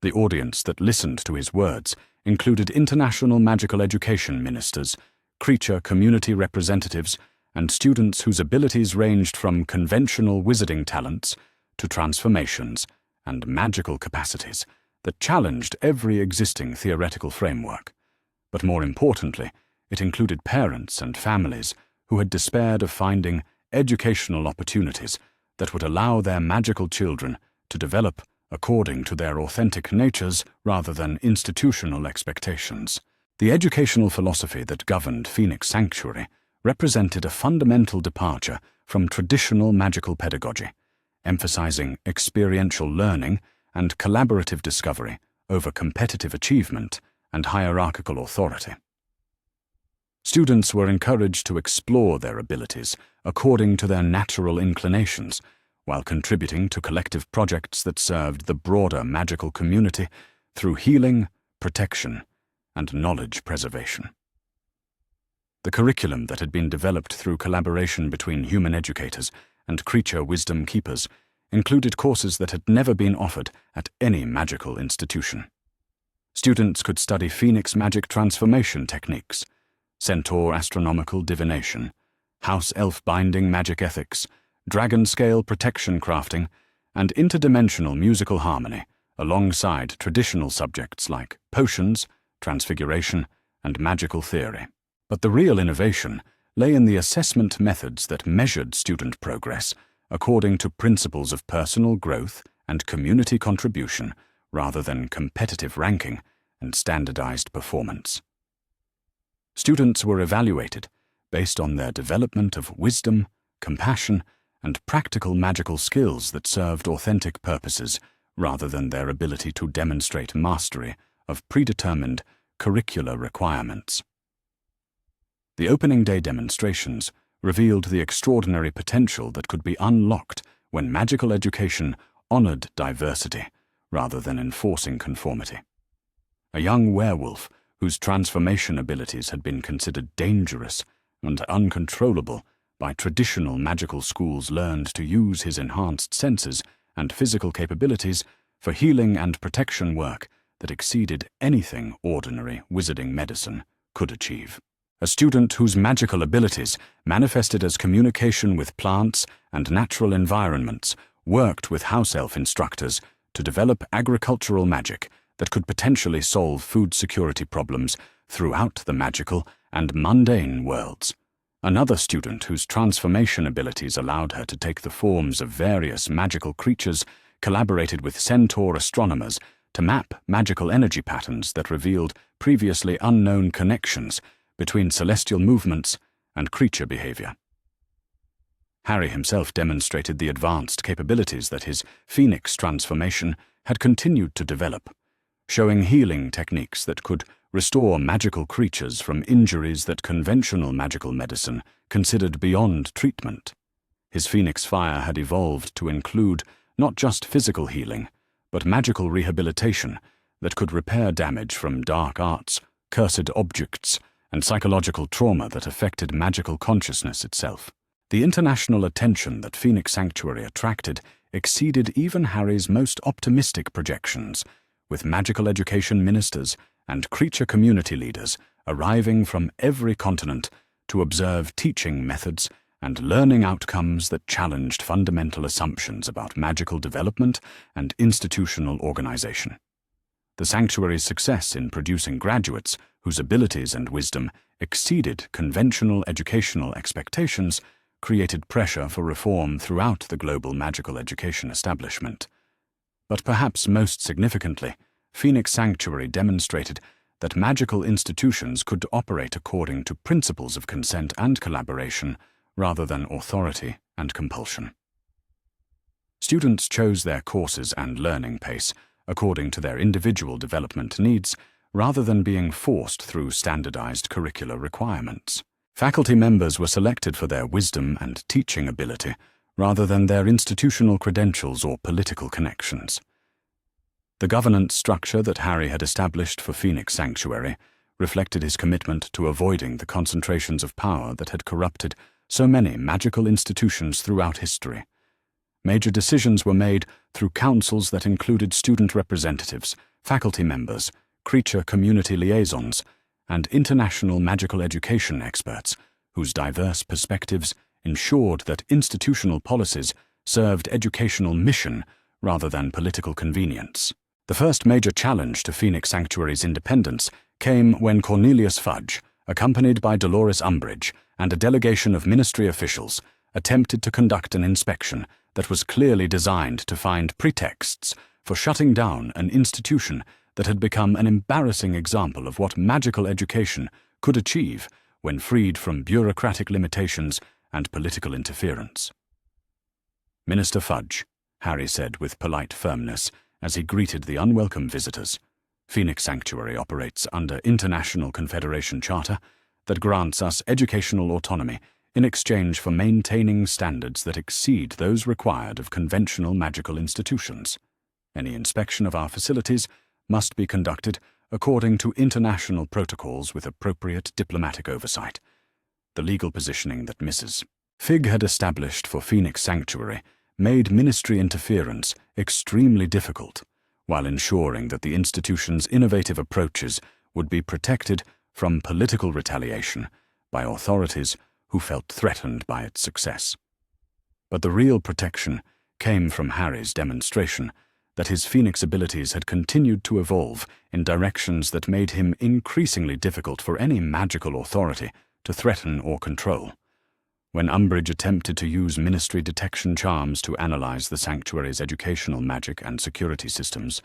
The audience that listened to his words included international magical education ministers, creature community representatives, and students whose abilities ranged from conventional wizarding talents to transformations and magical capacities that challenged every existing theoretical framework. But more importantly, it included parents and families who had despaired of finding educational opportunities that would allow their magical children to develop according to their authentic natures rather than institutional expectations. The educational philosophy that governed Phoenix Sanctuary represented a fundamental departure from traditional magical pedagogy, emphasizing experiential learning and collaborative discovery over competitive achievement and hierarchical authority. Students were encouraged to explore their abilities according to their natural inclinations, while contributing to collective projects that served the broader magical community through healing, protection, and knowledge preservation. The curriculum that had been developed through collaboration between human educators and creature wisdom keepers included courses that had never been offered at any magical institution. Students could study Phoenix magic transformation techniques, centaur astronomical divination, house elf binding magic ethics, dragon scale protection crafting, and interdimensional musical harmony, alongside traditional subjects like potions, transfiguration, and magical theory. But the real innovation lay in the assessment methods that measured student progress according to principles of personal growth and community contribution rather than competitive ranking and standardized performance. Students were evaluated based on their development of wisdom, compassion, and practical magical skills that served authentic purposes rather than their ability to demonstrate mastery of predetermined curricular requirements. The opening day demonstrations revealed the extraordinary potential that could be unlocked when magical education honored diversity rather than enforcing conformity. A young werewolf whose transformation abilities had been considered dangerous and uncontrollable by traditional magical schools learned to use his enhanced senses and physical capabilities for healing and protection work that exceeded anything ordinary wizarding medicine could achieve. A student whose magical abilities manifested as communication with plants and natural environments worked with house elf instructors to develop agricultural magic that could potentially solve food security problems throughout the magical and mundane worlds. Another student whose transformation abilities allowed her to take the forms of various magical creatures collaborated with centaur astronomers to map magical energy patterns that revealed previously unknown connections between celestial movements and creature behavior. Harry himself demonstrated the advanced capabilities that his Phoenix transformation had continued to develop, showing healing techniques that could restore magical creatures from injuries that conventional magical medicine considered beyond treatment. His Phoenix Fire had evolved to include not just physical healing, but magical rehabilitation that could repair damage from dark arts, cursed objects, and psychological trauma that affected magical consciousness itself. The international attention that Phoenix Sanctuary attracted exceeded even Harry's most optimistic projections, with magical education ministers and creature community leaders arriving from every continent to observe teaching methods and learning outcomes that challenged fundamental assumptions about magical development and institutional organization. The sanctuary's success in producing graduates whose abilities and wisdom exceeded conventional educational expectations created pressure for reform throughout the global magical education establishment. But perhaps most significantly, Phoenix Sanctuary demonstrated that magical institutions could operate according to principles of consent and collaboration rather than authority and compulsion. Students chose their courses and learning pace according to their individual development needs rather than being forced through standardized curricular requirements. Faculty members were selected for their wisdom and teaching ability, rather than their institutional credentials or political connections. The governance structure that Harry had established for Phoenix Sanctuary reflected his commitment to avoiding the concentrations of power that had corrupted so many magical institutions throughout history. Major decisions were made through councils that included student representatives, faculty members, creature community liaisons, and international magical education experts, whose diverse perspectives ensured that institutional policies served educational mission rather than political convenience. The first major challenge to Phoenix Sanctuary's independence came when Cornelius Fudge, accompanied by Dolores Umbridge and a delegation of ministry officials, attempted to conduct an inspection that was clearly designed to find pretexts for shutting down an institution that had become an embarrassing example of what magical education could achieve when freed from bureaucratic limitations and political interference. "Minister Fudge," Harry said with polite firmness as he greeted the unwelcome visitors, "Phoenix Sanctuary operates under International Confederation Charter that grants us educational autonomy in exchange for maintaining standards that exceed those required of conventional magical institutions. Any inspection of our facilities must be conducted according to international protocols with appropriate diplomatic oversight. The legal positioning that Mrs. Fig had established for Phoenix Sanctuary made ministry interference extremely difficult, while ensuring that the institution's innovative approaches would be protected from political retaliation by authorities who felt threatened by its success. But the real protection came from Harry's demonstration that his Phoenix abilities had continued to evolve in directions that made him increasingly difficult for any magical authority to threaten or control. When Umbridge attempted to use ministry detection charms to analyze the Sanctuary's educational magic and security systems,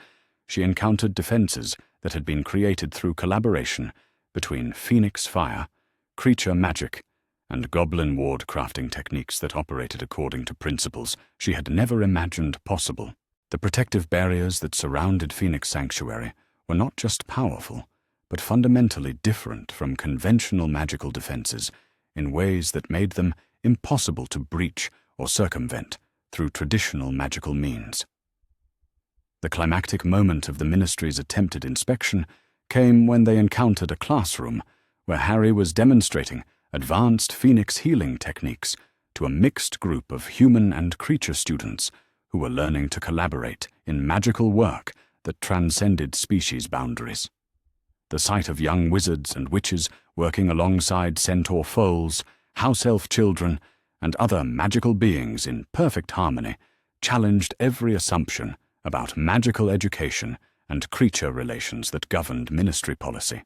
she encountered defenses that had been created through collaboration between Phoenix Fire, creature magic, and goblin ward crafting techniques that operated according to principles she had never imagined possible. The protective barriers that surrounded Phoenix Sanctuary were not just powerful, but fundamentally different from conventional magical defenses in ways that made them impossible to breach or circumvent through traditional magical means. The climactic moment of the ministry's attempted inspection came when they encountered a classroom where Harry was demonstrating advanced Phoenix healing techniques to a mixed group of human and creature students who were learning to collaborate in magical work that transcended species boundaries. The sight of young wizards and witches working alongside centaur foals, house elf children, and other magical beings in perfect harmony challenged every assumption about magical education and creature relations that governed ministry policy.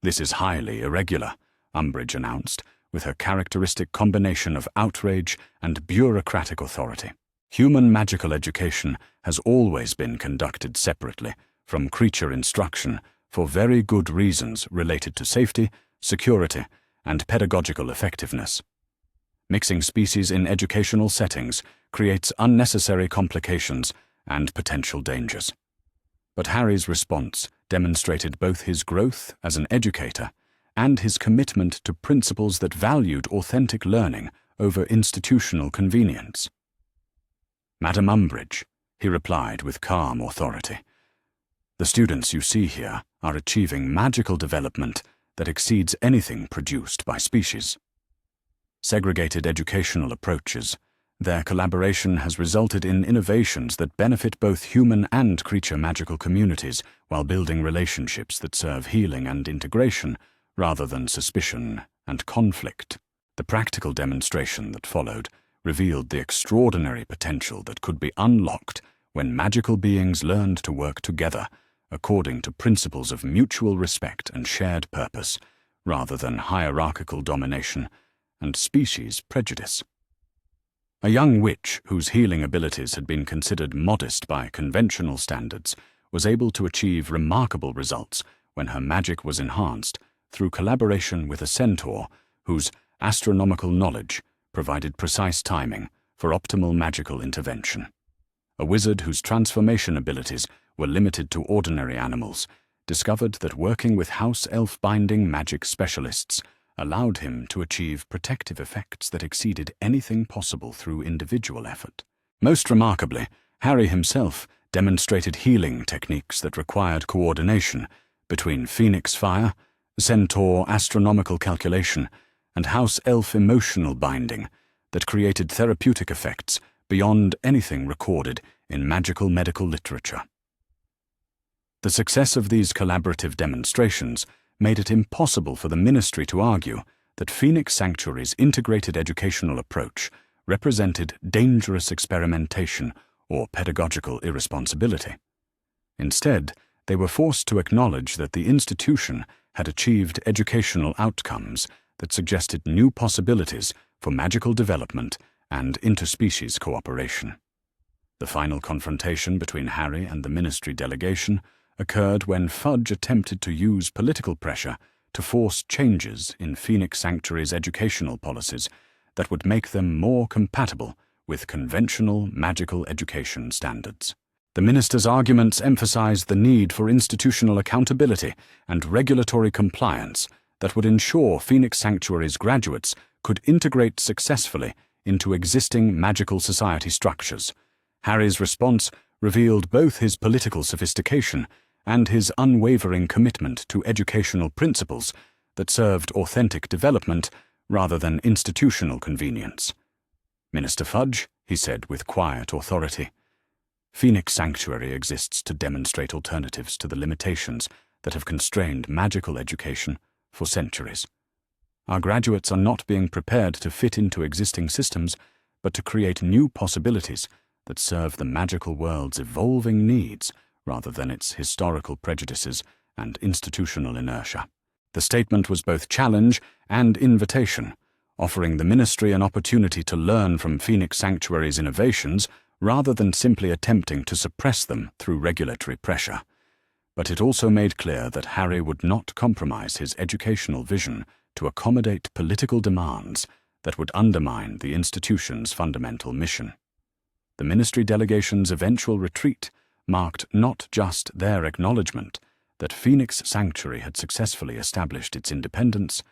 "This is highly irregular," Umbridge announced, with her characteristic combination of outrage and bureaucratic authority. "Human magical education has always been conducted separately from creature instruction for very good reasons related to safety, security, and pedagogical effectiveness. Mixing species in educational settings creates unnecessary complications and potential dangers." But Harry's response demonstrated both his growth as an educator and his commitment to principles that valued authentic learning over institutional convenience. "Madam Umbridge," he replied with calm authority, "the students you see here are achieving magical development that exceeds anything produced by species. Segregated educational approaches, their collaboration has resulted in innovations that benefit both human and creature magical communities while building relationships that serve healing and integration rather than suspicion and conflict." The practical demonstration that followed revealed the extraordinary potential that could be unlocked when magical beings learned to work together according to principles of mutual respect and shared purpose, rather than hierarchical domination and species prejudice. A young witch whose healing abilities had been considered modest by conventional standards was able to achieve remarkable results when her magic was enhanced through collaboration with a centaur whose astronomical knowledge provided precise timing for optimal magical intervention. A wizard whose transformation abilities were limited to ordinary animals discovered that working with house elf binding magic specialists allowed him to achieve protective effects that exceeded anything possible through individual effort. Most remarkably, Harry himself demonstrated healing techniques that required coordination between phoenix fire, centaur astronomical calculation, and house elf emotional binding that created therapeutic effects beyond anything recorded in magical medical literature. The success of these collaborative demonstrations made it impossible for the ministry to argue that Phoenix Sanctuary's integrated educational approach represented dangerous experimentation or pedagogical irresponsibility. Instead, they were forced to acknowledge that the institution had achieved educational outcomes that suggested new possibilities for magical development and interspecies cooperation. The final confrontation between Harry and the ministry delegation occurred when Fudge attempted to use political pressure to force changes in Phoenix Sanctuary's educational policies that would make them more compatible with conventional magical education standards. The minister's arguments emphasized the need for institutional accountability and regulatory compliance that would ensure Phoenix Sanctuary's graduates could integrate successfully into existing magical society structures. Harry's response revealed both his political sophistication and his unwavering commitment to educational principles that served authentic development rather than institutional convenience. "Minister Fudge," he said with quiet authority, "Phoenix Sanctuary exists to demonstrate alternatives to the limitations that have constrained magical education for centuries. Our graduates are not being prepared to fit into existing systems, but to create new possibilities that serve the magical world's evolving needs rather than its historical prejudices and institutional inertia." The statement was both challenge and invitation, offering the ministry an opportunity to learn from Phoenix Sanctuary's innovations rather than simply attempting to suppress them through regulatory pressure. But it also made clear that Harry would not compromise his educational vision to accommodate political demands that would undermine the institution's fundamental mission. The ministry delegation's eventual retreat marked not just their acknowledgement that Phoenix Sanctuary had successfully established its independence,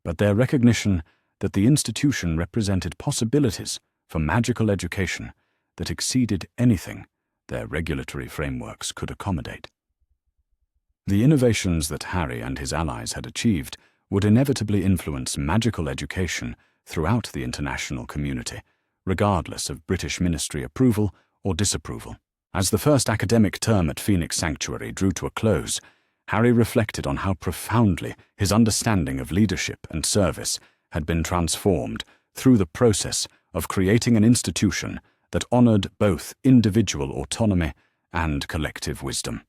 but their recognition that the institution represented possibilities for magical education that exceeded anything their regulatory frameworks could accommodate. The innovations that Harry and his allies had achieved would inevitably influence magical education throughout the international community, regardless of British ministry approval or disapproval. As the first academic term at Phoenix Sanctuary drew to a close, Harry reflected on how profoundly his understanding of leadership and service had been transformed through the process of creating an institution that honored both individual autonomy and collective wisdom.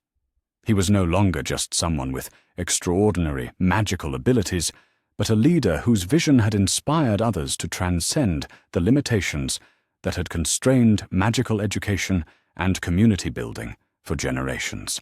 He was no longer just someone with extraordinary magical abilities, but a leader whose vision had inspired others to transcend the limitations that had constrained magical education and community building for generations.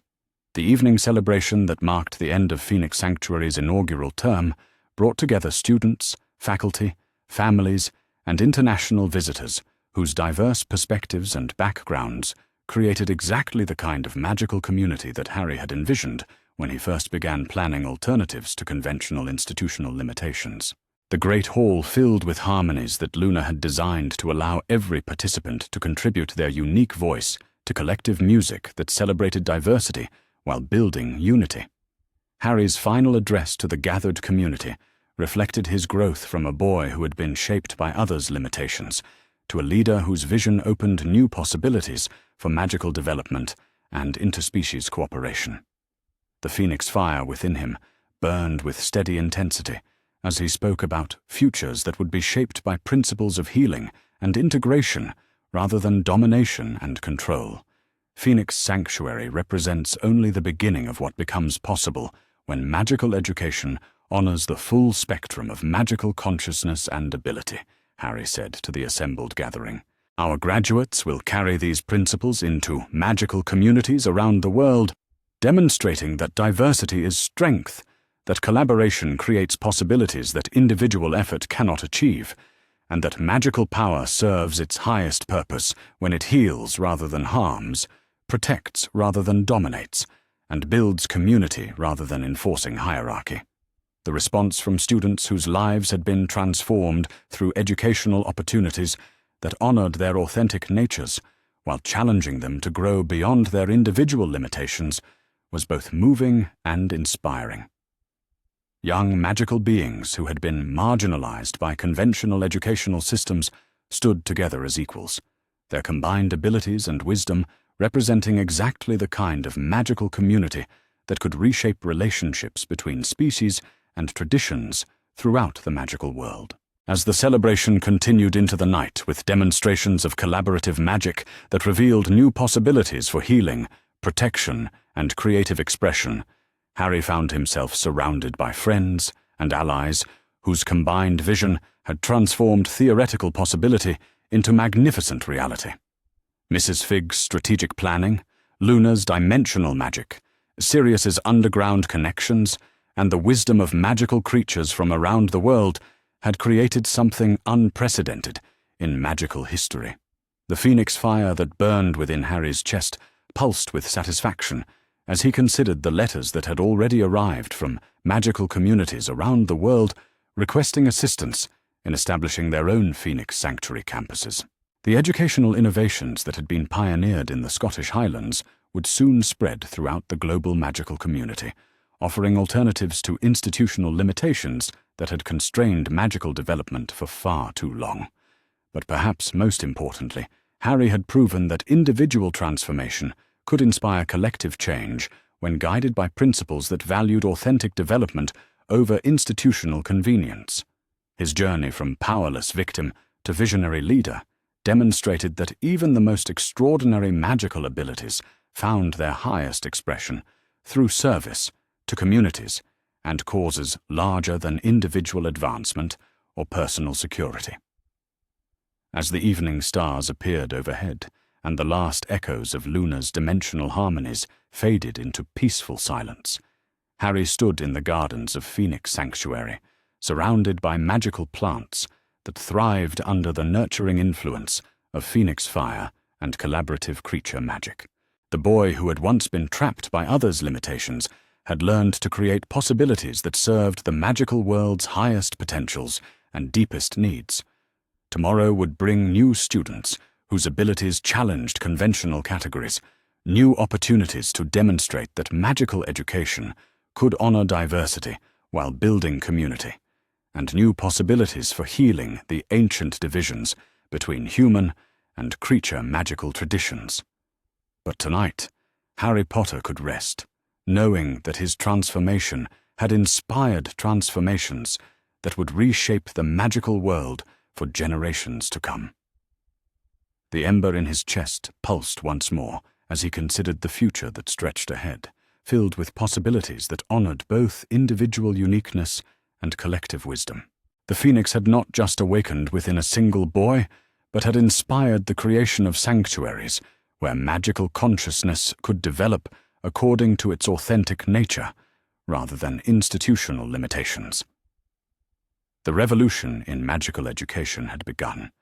The evening celebration that marked the end of Phoenix Sanctuary's inaugural term brought together students, faculty, families, and international visitors whose diverse perspectives and backgrounds created exactly the kind of magical community that Harry had envisioned when he first began planning alternatives to conventional institutional limitations. The great hall filled with harmonies that Luna had designed to allow every participant to contribute their unique voice to collective music that celebrated diversity while building unity. Harry's final address to the gathered community reflected his growth from a boy who had been shaped by others' limitations to a leader whose vision opened new possibilities for magical development and interspecies cooperation. The phoenix fire within him burned with steady intensity as he spoke about futures that would be shaped by principles of healing and integration rather than domination and control. Phoenix Sanctuary represents only the beginning of what becomes possible when magical education honors the full spectrum of magical consciousness and ability, Harry said to the assembled gathering. Our graduates will carry these principles into magical communities around the world, demonstrating that diversity is strength, that collaboration creates possibilities that individual effort cannot achieve, and that magical power serves its highest purpose when it heals rather than harms, protects rather than dominates, and builds community rather than enforcing hierarchy. The response from students whose lives had been transformed through educational opportunities that honored their authentic natures while challenging them to grow beyond their individual limitations was both moving and inspiring. Young magical beings who had been marginalized by conventional educational systems stood together as equals, their combined abilities and wisdom representing exactly the kind of magical community that could reshape relationships between species and traditions throughout the magical world. As the celebration continued into the night with demonstrations of collaborative magic that revealed new possibilities for healing, protection, and creative expression, Harry found himself surrounded by friends and allies whose combined vision had transformed theoretical possibility into magnificent reality. Mrs. Fig's strategic planning, Luna's dimensional magic, Sirius's underground connections, and the wisdom of magical creatures from around the world had created something unprecedented in magical history. The phoenix fire that burned within Harry's chest pulsed with satisfaction as he considered the letters that had already arrived from magical communities around the world requesting assistance in establishing their own Phoenix Sanctuary campuses. The educational innovations that had been pioneered in the Scottish Highlands would soon spread throughout the global magical community, offering alternatives to institutional limitations that had constrained magical development for far too long. But perhaps most importantly, Harry had proven that individual transformation could inspire collective change when guided by principles that valued authentic development over institutional convenience. His journey from powerless victim to visionary leader demonstrated that even the most extraordinary magical abilities found their highest expression through service to communities and causes larger than individual advancement or personal security. As the evening stars appeared overhead, and the last echoes of Luna's dimensional harmonies faded into peaceful silence, Harry stood in the gardens of Phoenix Sanctuary, surrounded by magical plants that thrived under the nurturing influence of phoenix fire and collaborative creature magic. The boy who had once been trapped by others' limitations had learned to create possibilities that served the magical world's highest potentials and deepest needs. Tomorrow would bring new students whose abilities challenged conventional categories, new opportunities to demonstrate that magical education could honor diversity while building community, and new possibilities for healing the ancient divisions between human and creature magical traditions. But tonight, Harry Potter could rest, knowing that his transformation had inspired transformations that would reshape the magical world for generations to come. The ember in his chest pulsed once more as he considered the future that stretched ahead, filled with possibilities that honored both individual uniqueness and collective wisdom. The Phoenix had not just awakened within a single boy, but had inspired the creation of sanctuaries where magical consciousness could develop according to its authentic nature, rather than institutional limitations. The revolution in magical education had begun,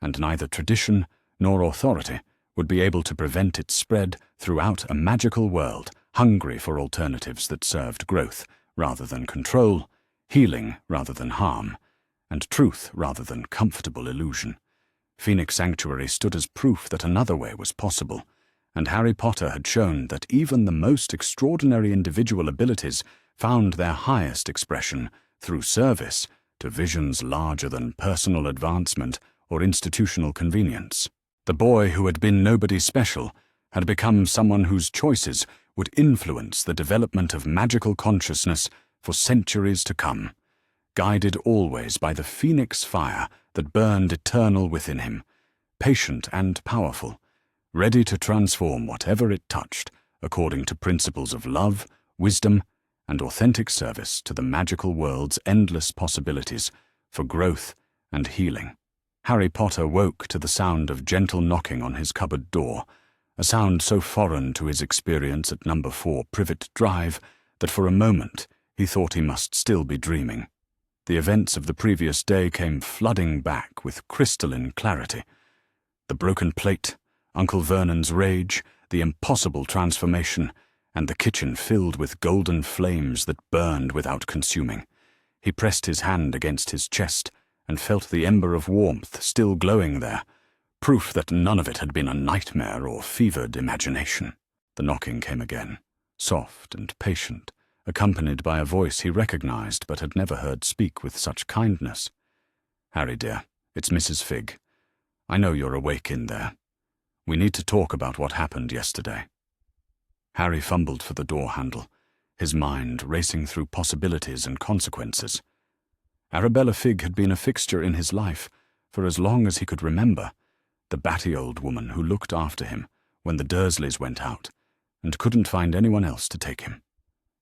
and neither tradition nor authority would be able to prevent its spread throughout a magical world hungry for alternatives that served growth rather than control, healing rather than harm, and truth rather than comfortable illusion. Phoenix Sanctuary stood as proof that another way was possible, and Harry Potter had shown that even the most extraordinary individual abilities found their highest expression through service to visions larger than personal advancement or institutional convenience. The boy who had been nobody special had become someone whose choices would influence the development of magical consciousness for centuries to come, guided always by the phoenix fire that burned eternal within him, patient and powerful, ready to transform whatever it touched according to principles of love, wisdom, and authentic service to the magical world's endless possibilities for growth and healing. Harry Potter woke to the sound of gentle knocking on his cupboard door, a sound so foreign to his experience at number 4 Privet Drive that for a moment he thought he must still be dreaming. The events of the previous day came flooding back with crystalline clarity. The broken plate, Uncle Vernon's rage, the impossible transformation, and the kitchen filled with golden flames that burned without consuming. He pressed his hand against his chest and felt the ember of warmth still glowing there, proof that none of it had been a nightmare or fevered imagination. The knocking came again, soft and patient, accompanied by a voice he recognized but had never heard speak with such kindness. "Harry, dear, it's Mrs. Figg. I know you're awake in there. We need to talk about what happened yesterday." Harry fumbled for the door handle, his mind racing through possibilities and consequences. Arabella Figg had been a fixture in his life for as long as he could remember, the batty old woman who looked after him when the Dursleys went out and couldn't find anyone else to take him.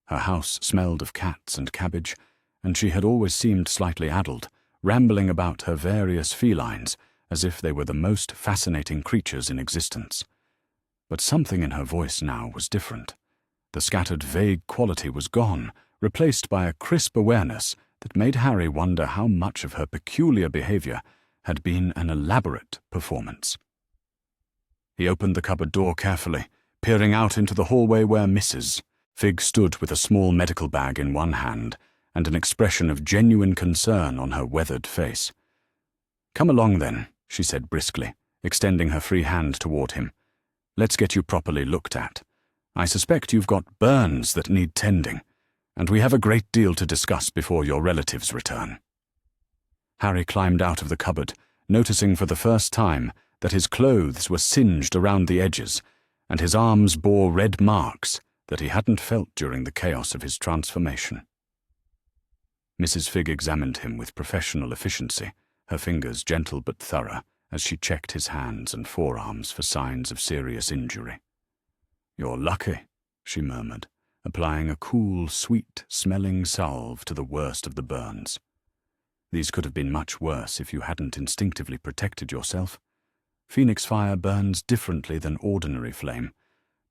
Her house smelled of cats and cabbage, and she had always seemed slightly addled, rambling about her various felines as if they were the most fascinating creatures in existence. But something in her voice now was different. The scattered vague quality was gone, replaced by a crisp awareness that made Harry wonder how much of her peculiar behavior had been an elaborate performance. He opened the cupboard door carefully, peering out into the hallway where Mrs. Figg stood with a small medical bag in one hand and an expression of genuine concern on her weathered face. "Come along then," she said briskly, extending her free hand toward him. "Let's get you properly looked at. I suspect you've got burns that need tending, and we have a great deal to discuss before your relatives return." Harry climbed out of the cupboard, noticing for the first time that his clothes were singed around the edges, and his arms bore red marks that he hadn't felt during the chaos of his transformation. Mrs. Figg examined him with professional efficiency, her fingers gentle but thorough, as she checked his hands and forearms for signs of serious injury. "You're lucky," she murmured, applying a cool, sweet-smelling salve to the worst of the burns. "These could have been much worse if you hadn't instinctively protected yourself. Phoenix fire burns differently than ordinary flame,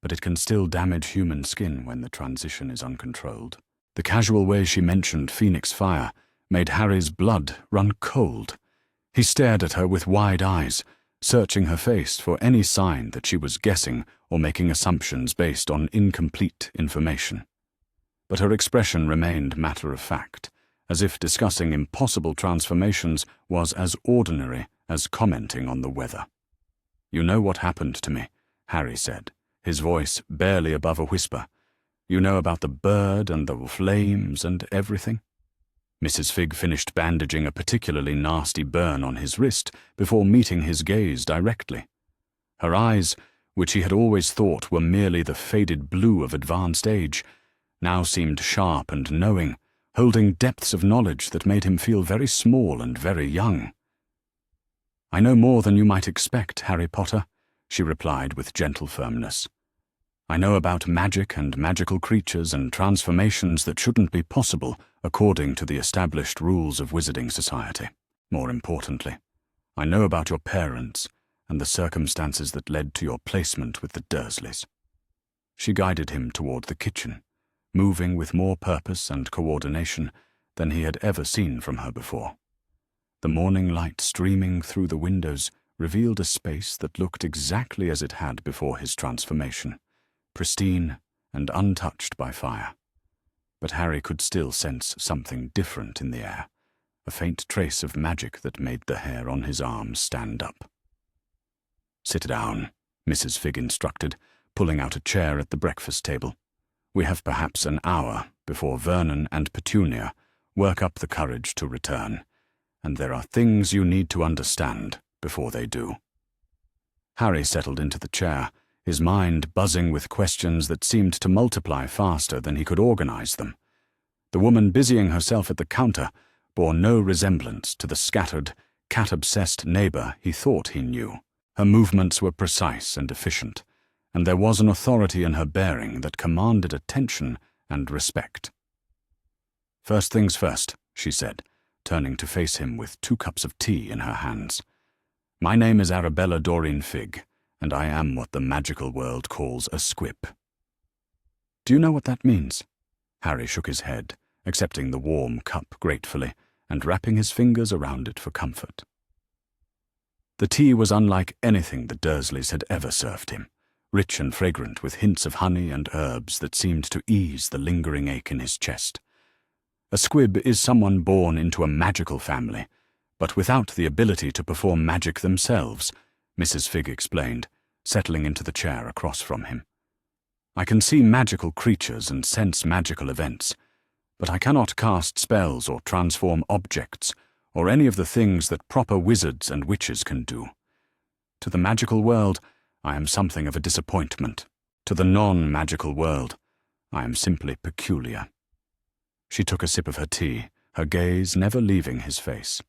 but it can still damage human skin when the transition is uncontrolled." The casual way she mentioned Phoenix fire made Harry's blood run cold. He stared at her with wide eyes, searching her face for any sign that she was guessing or making assumptions based on incomplete information. But her expression remained matter-of-fact, as if discussing impossible transformations was as ordinary as commenting on the weather. "You know what happened to me," Harry said, his voice barely above a whisper. "You know about the bird and the flames and everything?" Mrs. Figg finished bandaging a particularly nasty burn on his wrist before meeting his gaze directly. Her eyes, which he had always thought were merely the faded blue of advanced age, now seemed sharp and knowing, holding depths of knowledge that made him feel very small and very young. "I know more than you might expect, Harry Potter," she replied with gentle firmness. "I know about magic and magical creatures and transformations that shouldn't be possible according to the established rules of Wizarding Society. More importantly, I know about your parents and the circumstances that led to your placement with the Dursleys." She guided him toward the kitchen, moving with more purpose and coordination than he had ever seen from her before. The morning light streaming through the windows revealed a space that looked exactly as it had before his transformation, pristine and untouched by fire. But Harry could still sense something different in the air, a faint trace of magic that made the hair on his arms stand up. "Sit down," Mrs. Figg instructed, pulling out a chair at the breakfast table. "We have perhaps an hour before Vernon and Petunia work up the courage to return, and there are things you need to understand before they do." Harry settled into the chair, his mind buzzing with questions that seemed to multiply faster than he could organize them. The woman busying herself at the counter bore no resemblance to the scattered, cat-obsessed neighbor he thought he knew. Her movements were precise and efficient, and there was an authority in her bearing that commanded attention and respect. "First things first," she said, turning to face him with 2 cups of tea in her hands. "My name is Arabella Doreen Figg, and I am what the magical world calls a squib." "Do you know what that means?" Harry shook his head, accepting the warm cup gratefully and wrapping his fingers around it for comfort. The tea was unlike anything the Dursleys had ever served him, rich and fragrant with hints of honey and herbs that seemed to ease the lingering ache in his chest. A squib is someone born into a magical family, but without the ability to perform magic themselves, Mrs. Fig explained, settling into the chair across from him. I can see magical creatures and sense magical events, but I cannot cast spells or transform objects or any of the things that proper wizards and witches can do. To the magical world, I am something of a disappointment. To the non-magical world, I am simply peculiar. She took a sip of her tea, her gaze never leaving his face.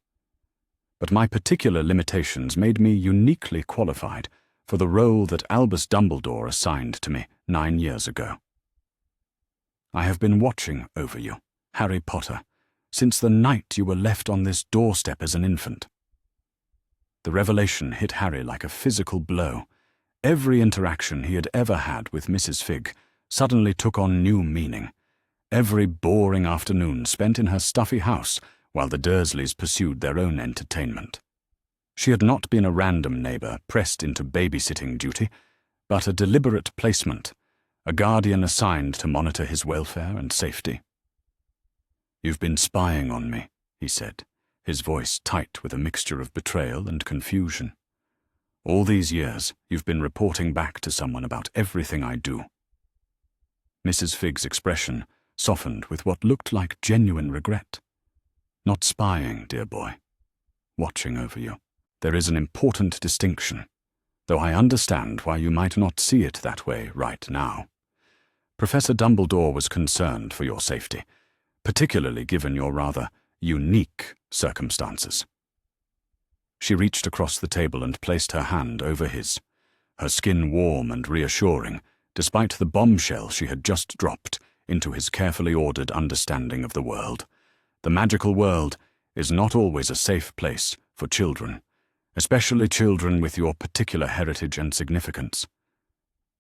But my particular limitations made me uniquely qualified for the role that Albus Dumbledore assigned to me 9 years ago. I have been watching over you, Harry Potter, since the night you were left on this doorstep as an infant. The revelation hit Harry like a physical blow. Every interaction he had ever had with Mrs. Fig suddenly took on new meaning. Every boring afternoon spent in her stuffy house while the Dursleys pursued their own entertainment. She had not been a random neighbour pressed into babysitting duty, but a deliberate placement, a guardian assigned to monitor his welfare and safety. "You've been spying on me," he said, his voice tight with a mixture of betrayal and confusion. "All these years, you've been reporting back to someone about everything I do." Mrs. Fig's expression softened with what looked like genuine regret. "Not spying, dear boy. Watching over you. There is an important distinction, though I understand why you might not see it that way right now. Professor Dumbledore was concerned for your safety, particularly given your rather unique circumstances." She reached across the table and placed her hand over his, her skin warm and reassuring, despite the bombshell she had just dropped into his carefully ordered understanding of the world. The magical world is not always a safe place for children, especially children with your particular heritage and significance.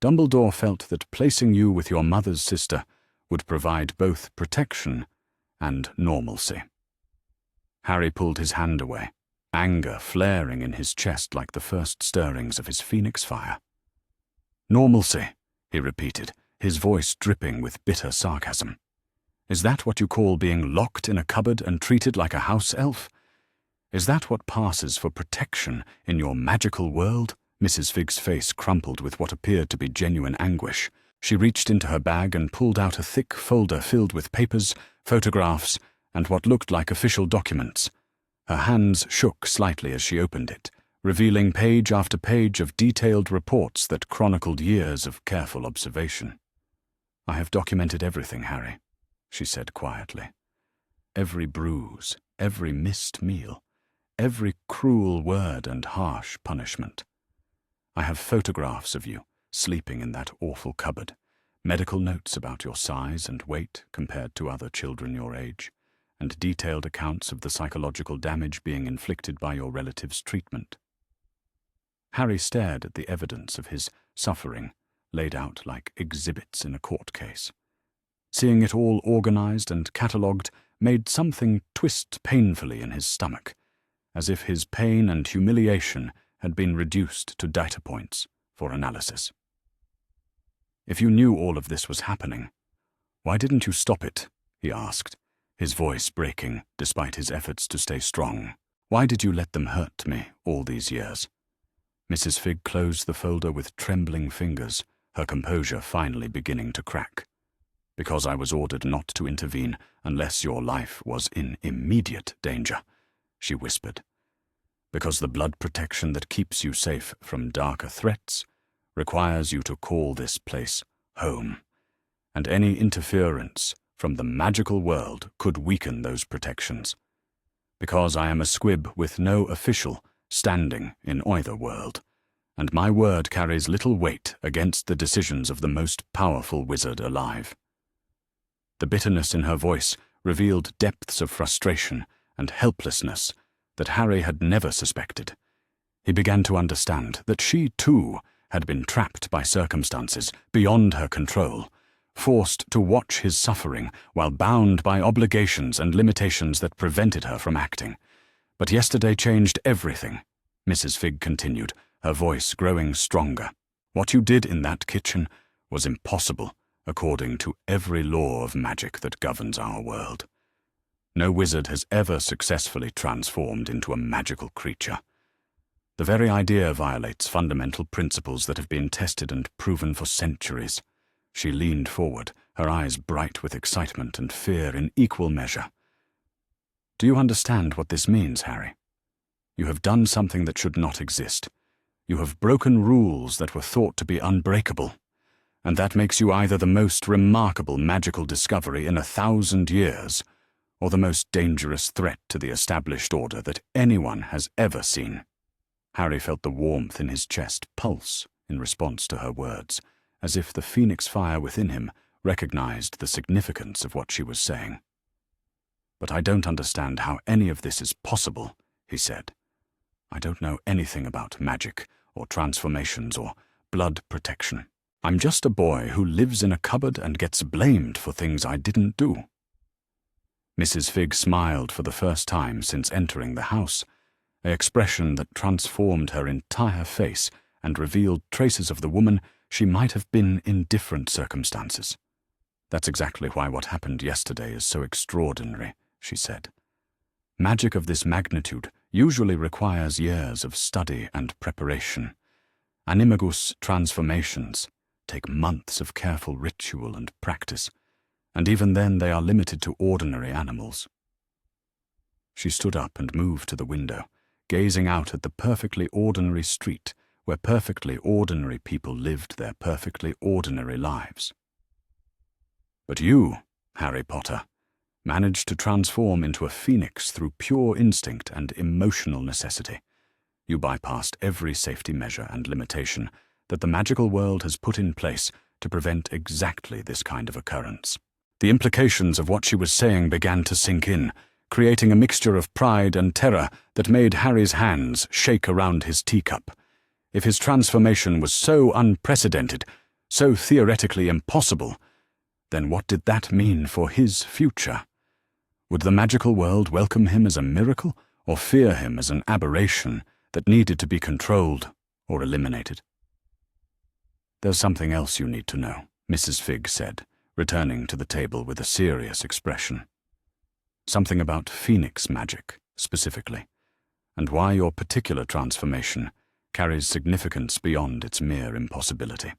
Dumbledore felt that placing you with your mother's sister would provide both protection and normalcy. Harry pulled his hand away, anger flaring in his chest like the first stirrings of his phoenix fire. "Normalcy," he repeated, his voice dripping with bitter sarcasm. "Is that what you call being locked in a cupboard and treated like a house elf? Is that what passes for protection in your magical world?" Mrs. Fig's face crumpled with what appeared to be genuine anguish. She reached into her bag and pulled out a thick folder filled with papers, photographs, and what looked like official documents. Her hands shook slightly as she opened it, revealing page after page of detailed reports that chronicled years of careful observation. "I have documented everything, Harry," she said quietly. "Every bruise, every missed meal, every cruel word and harsh punishment. I have photographs of you sleeping in that awful cupboard, medical notes about your size and weight compared to other children your age, and detailed accounts of the psychological damage being inflicted by your relatives' treatment." Harry stared at the evidence of his suffering, laid out like exhibits in a court case. Seeing it all organized and catalogued made something twist painfully in his stomach, as if his pain and humiliation had been reduced to data points for analysis. "If you knew all of this was happening, why didn't you stop it?" he asked, his voice breaking despite his efforts to stay strong. "Why did you let them hurt me all these years?" Mrs. Fig closed the folder with trembling fingers, her composure finally beginning to crack. "Because I was ordered not to intervene unless your life was in immediate danger," she whispered. "Because the blood protection that keeps you safe from darker threats requires you to call this place home, and any interference from the magical world could weaken those protections. Because I am a squib with no official standing in either world, and my word carries little weight against the decisions of the most powerful wizard alive." The bitterness in her voice revealed depths of frustration and helplessness that Harry had never suspected. He began to understand that she, too, had been trapped by circumstances beyond her control, forced to watch his suffering while bound by obligations and limitations that prevented her from acting. "But yesterday changed everything," Mrs. Fig continued, her voice growing stronger. What you did in that kitchen was impossible according to every law of magic that governs our world. No wizard has ever successfully transformed into a magical creature. The very idea violates fundamental principles that have been tested and proven for centuries. She leaned forward, her eyes bright with excitement and fear in equal measure. Do you understand what this means, Harry? You have done something that should not exist. You have broken rules that were thought to be unbreakable. And that makes you either the most remarkable magical discovery in 1,000 years, or the most dangerous threat to the established order that anyone has ever seen. Harry felt the warmth in his chest pulse in response to her words, as if the phoenix fire within him recognized the significance of what she was saying. "But I don't understand how any of this is possible," he said. "I don't know anything about magic, or transformations, or blood protection. I'm just a boy who lives in a cupboard and gets blamed for things I didn't do." Mrs. Figg smiled for the first time since entering the house, an expression that transformed her entire face and revealed traces of the woman she might have been in different circumstances. "That's exactly why what happened yesterday is so extraordinary," she said. "Magic of this magnitude usually requires years of study and preparation. Animagus transformations take months of careful ritual and practice, and even then they are limited to ordinary animals." She stood up and moved to the window, gazing out at the perfectly ordinary street where perfectly ordinary people lived their perfectly ordinary lives. "But you, Harry Potter, managed to transform into a phoenix through pure instinct and emotional necessity. You bypassed every safety measure and limitation that the magical world has put in place to prevent exactly this kind of occurrence." The implications of what she was saying began to sink in, creating a mixture of pride and terror that made Harry's hands shake around his teacup. If his transformation was so unprecedented, so theoretically impossible, then what did that mean for his future? Would the magical world welcome him as a miracle, or fear him as an aberration that needed to be controlled or eliminated? "There's something else you need to know," Mrs. Figg said, returning to the table with a serious expression. "Something about phoenix magic, specifically, and why your particular transformation carries significance beyond its mere impossibility."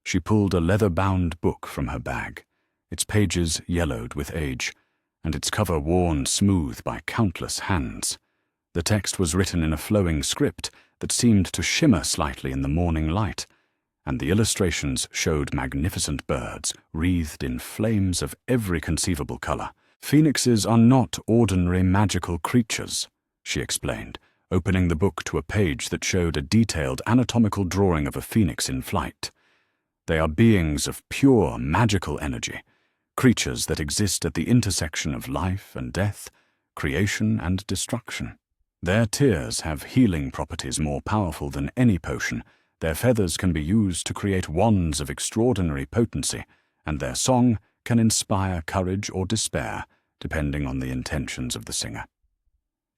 She pulled a leather-bound book from her bag, its pages yellowed with age, and its cover worn smooth by countless hands. The text was written in a flowing script that seemed to shimmer slightly in the morning light, and the illustrations showed magnificent birds wreathed in flames of every conceivable color. "Phoenixes are not ordinary magical creatures," she explained, opening the book to a page that showed a detailed anatomical drawing of a phoenix in flight. "They are beings of pure magical energy, creatures that exist at the intersection of life and death, creation and destruction. Their tears have healing properties more powerful than any potion. Their feathers can be used to create wands of extraordinary potency, and their song can inspire courage or despair, depending on the intentions of the singer."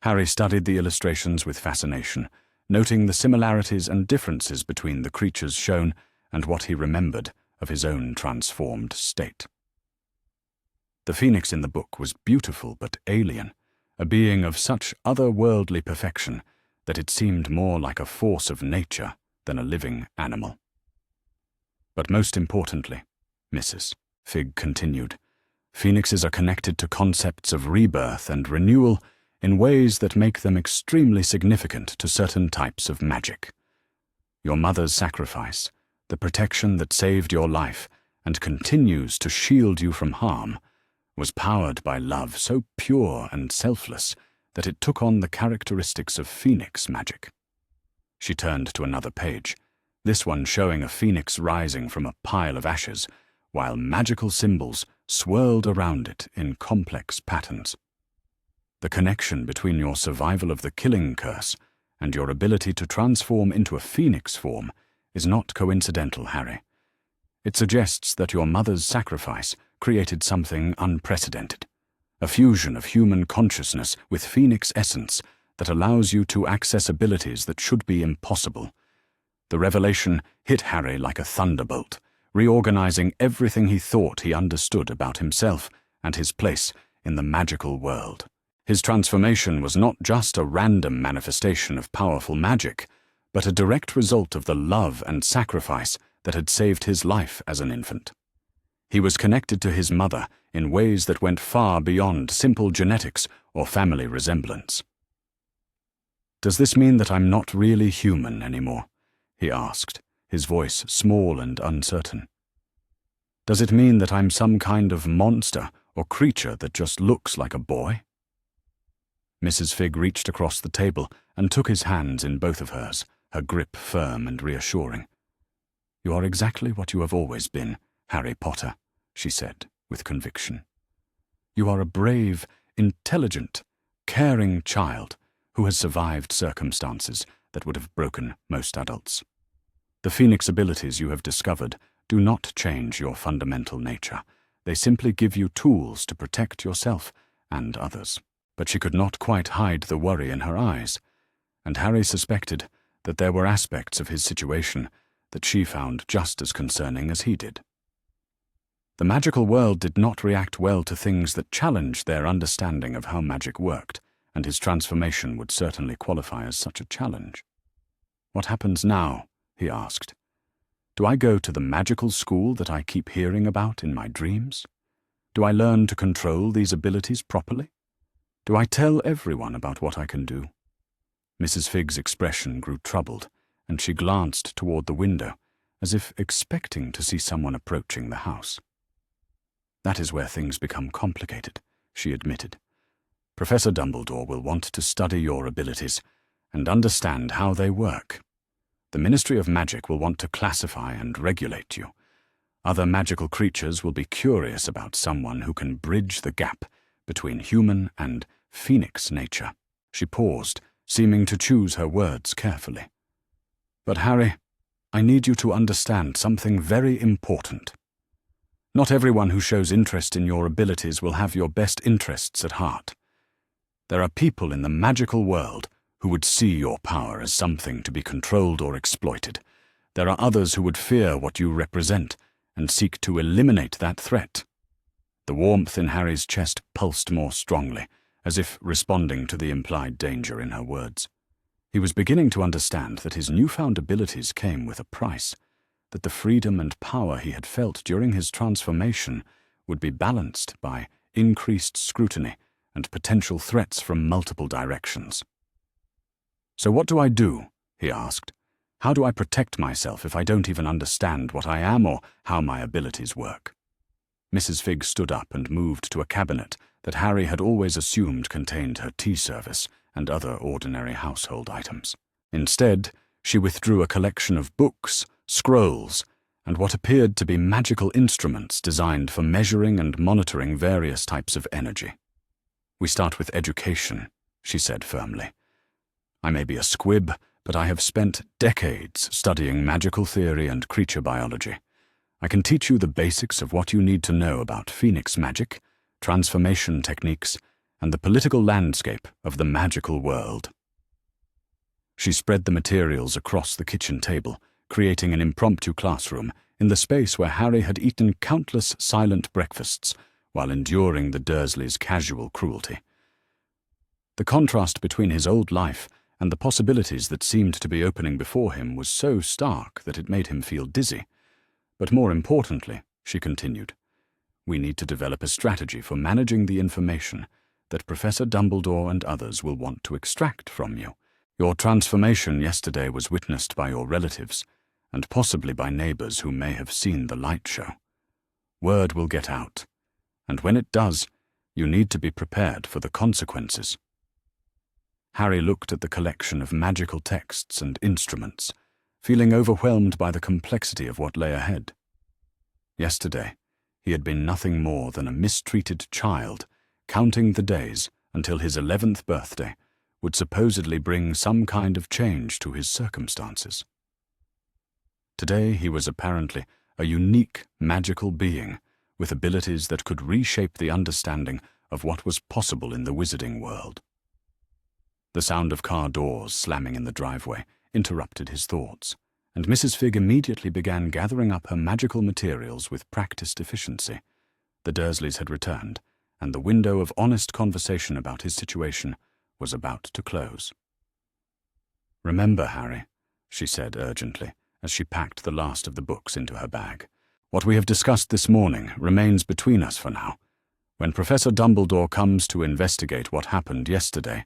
Harry studied the illustrations with fascination, noting the similarities and differences between the creatures shown and what he remembered of his own transformed state. The phoenix in the book was beautiful but alien, a being of such otherworldly perfection that it seemed more like a force of nature than a living animal. "But most importantly," Mrs. Figg continued, "phoenixes are connected to concepts of rebirth and renewal in ways that make them extremely significant to certain types of magic. Your mother's sacrifice, the protection that saved your life and continues to shield you from harm, was powered by love so pure and selfless that it took on the characteristics of phoenix magic." She turned to another page, this one showing a phoenix rising from a pile of ashes, while magical symbols swirled around it in complex patterns. "The connection between your survival of the killing curse and your ability to transform into a phoenix form is not coincidental, Harry. It suggests that your mother's sacrifice created something unprecedented, a fusion of human consciousness with phoenix essence that allows you to access abilities that should be impossible. The revelation hit Harry like a thunderbolt, reorganizing everything he thought he understood about himself and his place in the magical world. His transformation was not just a random manifestation of powerful magic, but a direct result of the love and sacrifice that had saved his life as an infant. He was connected to his mother in ways that went far beyond simple genetics or family resemblance. "Does this mean that I'm not really human anymore?" he asked, his voice small and uncertain. "Does it mean that I'm some kind of monster or creature that just looks like a boy?" Mrs. Figg reached across the table and took his hands in both of hers, her grip firm and reassuring. "You are exactly what you have always been, Harry Potter," she said with conviction. "You are a brave, intelligent, caring child who has survived circumstances that would have broken most adults. The Phoenix abilities you have discovered do not change your fundamental nature. They simply give you tools to protect yourself and others." But she could not quite hide the worry in her eyes, and Harry suspected that there were aspects of his situation that she found just as concerning as he did. The magical world did not react well to things that challenged their understanding of how magic worked, and his transformation would certainly qualify as such a challenge. "What happens now?" he asked. "Do I go to the magical school that I keep hearing about in my dreams? Do I learn to control these abilities properly? Do I tell everyone about what I can do?" Mrs. Figg's expression grew troubled, and she glanced toward the window, as if expecting to see someone approaching the house. "That is where things become complicated," she admitted. "Professor Dumbledore will want to study your abilities and understand how they work. The Ministry of Magic will want to classify and regulate you. Other magical creatures will be curious about someone who can bridge the gap between human and Phoenix nature." She paused, seeming to choose her words carefully. "But Harry, I need you to understand something very important. Not everyone who shows interest in your abilities will have your best interests at heart. There are people in the magical world who would see your power as something to be controlled or exploited. There are others who would fear what you represent and seek to eliminate that threat." The warmth in Harry's chest pulsed more strongly, as if responding to the implied danger in her words. He was beginning to understand that his newfound abilities came with a price, that the freedom and power he had felt during his transformation would be balanced by increased scrutiny and potential threats from multiple directions. "So what do I do?" he asked. "How do I protect myself if I don't even understand what I am or how my abilities work?" Mrs. Figg stood up and moved to a cabinet that Harry had always assumed contained her tea service and other ordinary household items. Instead, she withdrew a collection of books, scrolls, and what appeared to be magical instruments designed for measuring and monitoring various types of energy. "We start with education," she said firmly. "I may be a squib, but I have spent decades studying magical theory and creature biology. I can teach you the basics of what you need to know about Phoenix magic, transformation techniques, and the political landscape of the magical world." She spread the materials across the kitchen table, creating an impromptu classroom in the space where Harry had eaten countless silent breakfasts while enduring the Dursleys' casual cruelty. The contrast between his old life and the possibilities that seemed to be opening before him was so stark that it made him feel dizzy. "But more importantly," she continued, "we need to develop a strategy for managing the information that Professor Dumbledore and others will want to extract from you. Your transformation yesterday was witnessed by your relatives, and possibly by neighbors who may have seen the light show. Word will get out, and when it does, you need to be prepared for the consequences." Harry looked at the collection of magical texts and instruments, feeling overwhelmed by the complexity of what lay ahead. Yesterday, he had been nothing more than a mistreated child, counting the days until his 11th birthday would supposedly bring some kind of change to his circumstances. Today he was apparently a unique magical being with abilities that could reshape the understanding of what was possible in the wizarding world. The sound of car doors slamming in the driveway interrupted his thoughts, and Mrs. Figg immediately began gathering up her magical materials with practiced efficiency. The Dursleys had returned, and the window of honest conversation about his situation was about to close. "Remember, Harry," she said urgently, as she packed the last of the books into her bag, "what we have discussed this morning remains between us for now. When Professor Dumbledore comes to investigate what happened yesterday,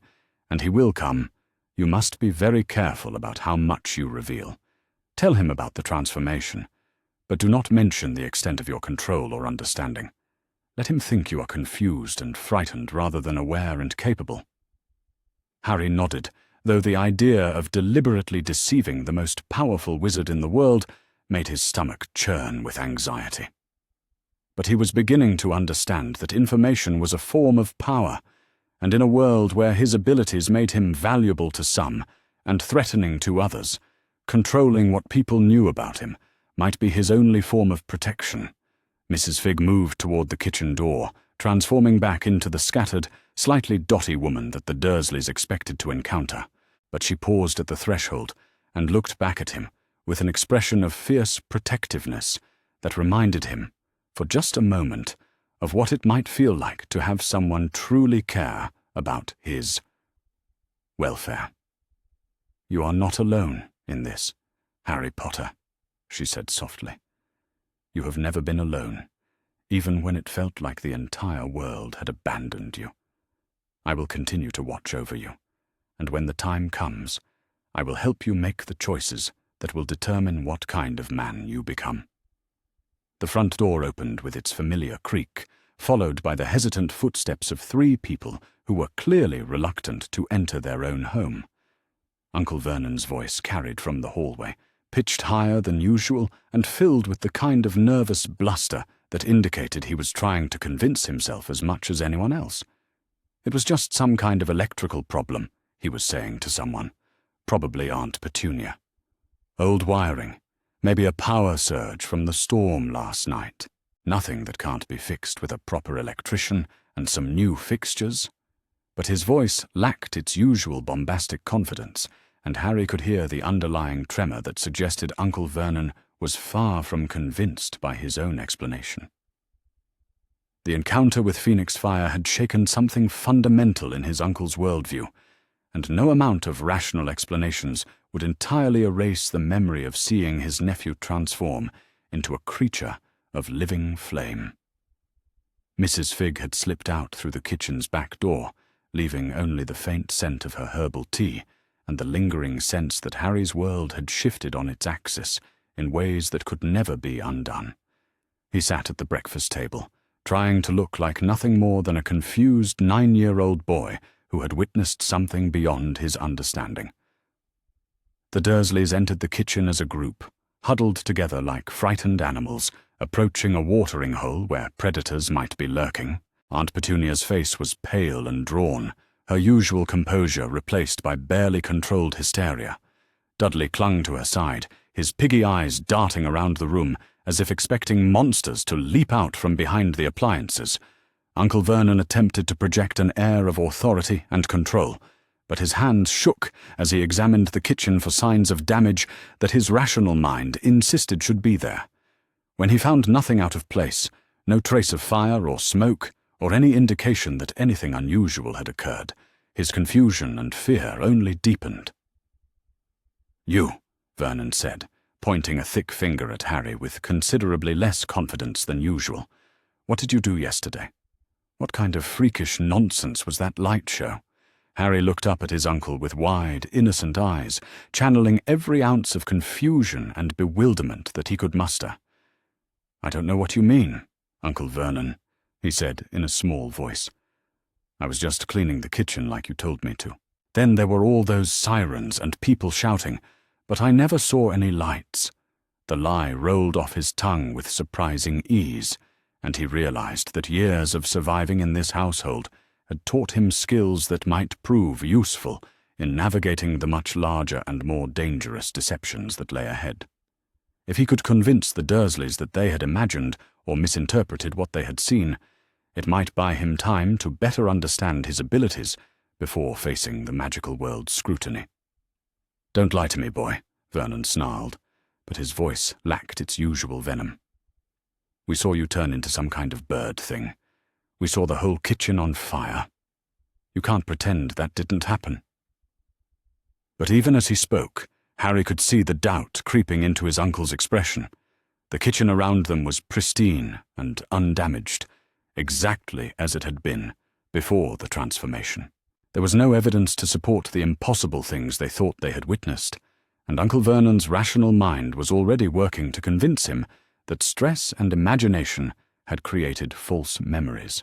and he will come, you must be very careful about how much you reveal. Tell him about the transformation, but do not mention the extent of your control or understanding. Let him think you are confused and frightened rather than aware and capable." Harry nodded, though the idea of deliberately deceiving the most powerful wizard in the world made his stomach churn with anxiety. But he was beginning to understand that information was a form of power, and in a world where his abilities made him valuable to some and threatening to others, controlling what people knew about him might be his only form of protection. Mrs. Figg moved toward the kitchen door, transforming back into the scattered, slightly dotty woman that the Dursleys expected to encounter, but she paused at the threshold and looked back at him with an expression of fierce protectiveness that reminded him, for just a moment, of what it might feel like to have someone truly care about his welfare. "You are not alone in this, Harry Potter," she said softly. "You have never been alone, even when it felt like the entire world had abandoned you. I will continue to watch over you, and when the time comes, I will help you make the choices that will determine what kind of man you become." The front door opened with its familiar creak, followed by the hesitant footsteps of 3 people who were clearly reluctant to enter their own home. Uncle Vernon's voice carried from the hallway, pitched higher than usual and filled with the kind of nervous bluster that indicated he was trying to convince himself as much as anyone else. It was just some kind of electrical problem, he was saying to someone, probably Aunt Petunia. Old wiring, maybe a power surge from the storm last night. Nothing that can't be fixed with a proper electrician and some new fixtures. But his voice lacked its usual bombastic confidence, and Harry could hear the underlying tremor that suggested Uncle Vernon was far from convinced by his own explanation. The encounter with Phoenix Fire had shaken something fundamental in his uncle's worldview, and no amount of rational explanations would entirely erase the memory of seeing his nephew transform into a creature of living flame. Mrs. Figg had slipped out through the kitchen's back door, leaving only the faint scent of her herbal tea and the lingering sense that Harry's world had shifted on its axis in ways that could never be undone. He sat at the breakfast table, trying to look like nothing more than a confused 9-year-old boy who had witnessed something beyond his understanding. The Dursleys entered the kitchen as a group, huddled together like frightened animals, approaching a watering hole where predators might be lurking. Aunt Petunia's face was pale and drawn, her usual composure replaced by barely controlled hysteria. Dudley clung to her side, his piggy eyes darting around the room as if expecting monsters to leap out from behind the appliances. Uncle Vernon attempted to project an air of authority and control, but his hands shook as he examined the kitchen for signs of damage that his rational mind insisted should be there. When he found nothing out of place, no trace of fire or smoke, or any indication that anything unusual had occurred, his confusion and fear only deepened. "You," Vernon said, pointing a thick finger at Harry with considerably less confidence than usual. "What did you do yesterday? What kind of freakish nonsense was that light show?" Harry looked up at his uncle with wide, innocent eyes, channeling every ounce of confusion and bewilderment that he could muster. "I don't know what you mean, Uncle Vernon," he said in a small voice. "I was just cleaning the kitchen like you told me to. Then there were all those sirens and people shouting, but I never saw any lights." The lie rolled off his tongue with surprising ease, and he realized that years of surviving in this household had taught him skills that might prove useful in navigating the much larger and more dangerous deceptions that lay ahead. If he could convince the Dursleys that they had imagined or misinterpreted what they had seen, it might buy him time to better understand his abilities before facing the magical world's scrutiny. "Don't lie to me, boy," Vernon snarled. but his voice lacked its usual venom. "We saw you turn into some kind of bird thing. We saw the whole kitchen on fire. You can't pretend that didn't happen." But even as he spoke, Harry could see the doubt creeping into his uncle's expression. The kitchen around them was pristine and undamaged, exactly as it had been before the transformation. There was no evidence to support the impossible things they thought they had witnessed, and Uncle Vernon's rational mind was already working to convince him that stress and imagination had created false memories.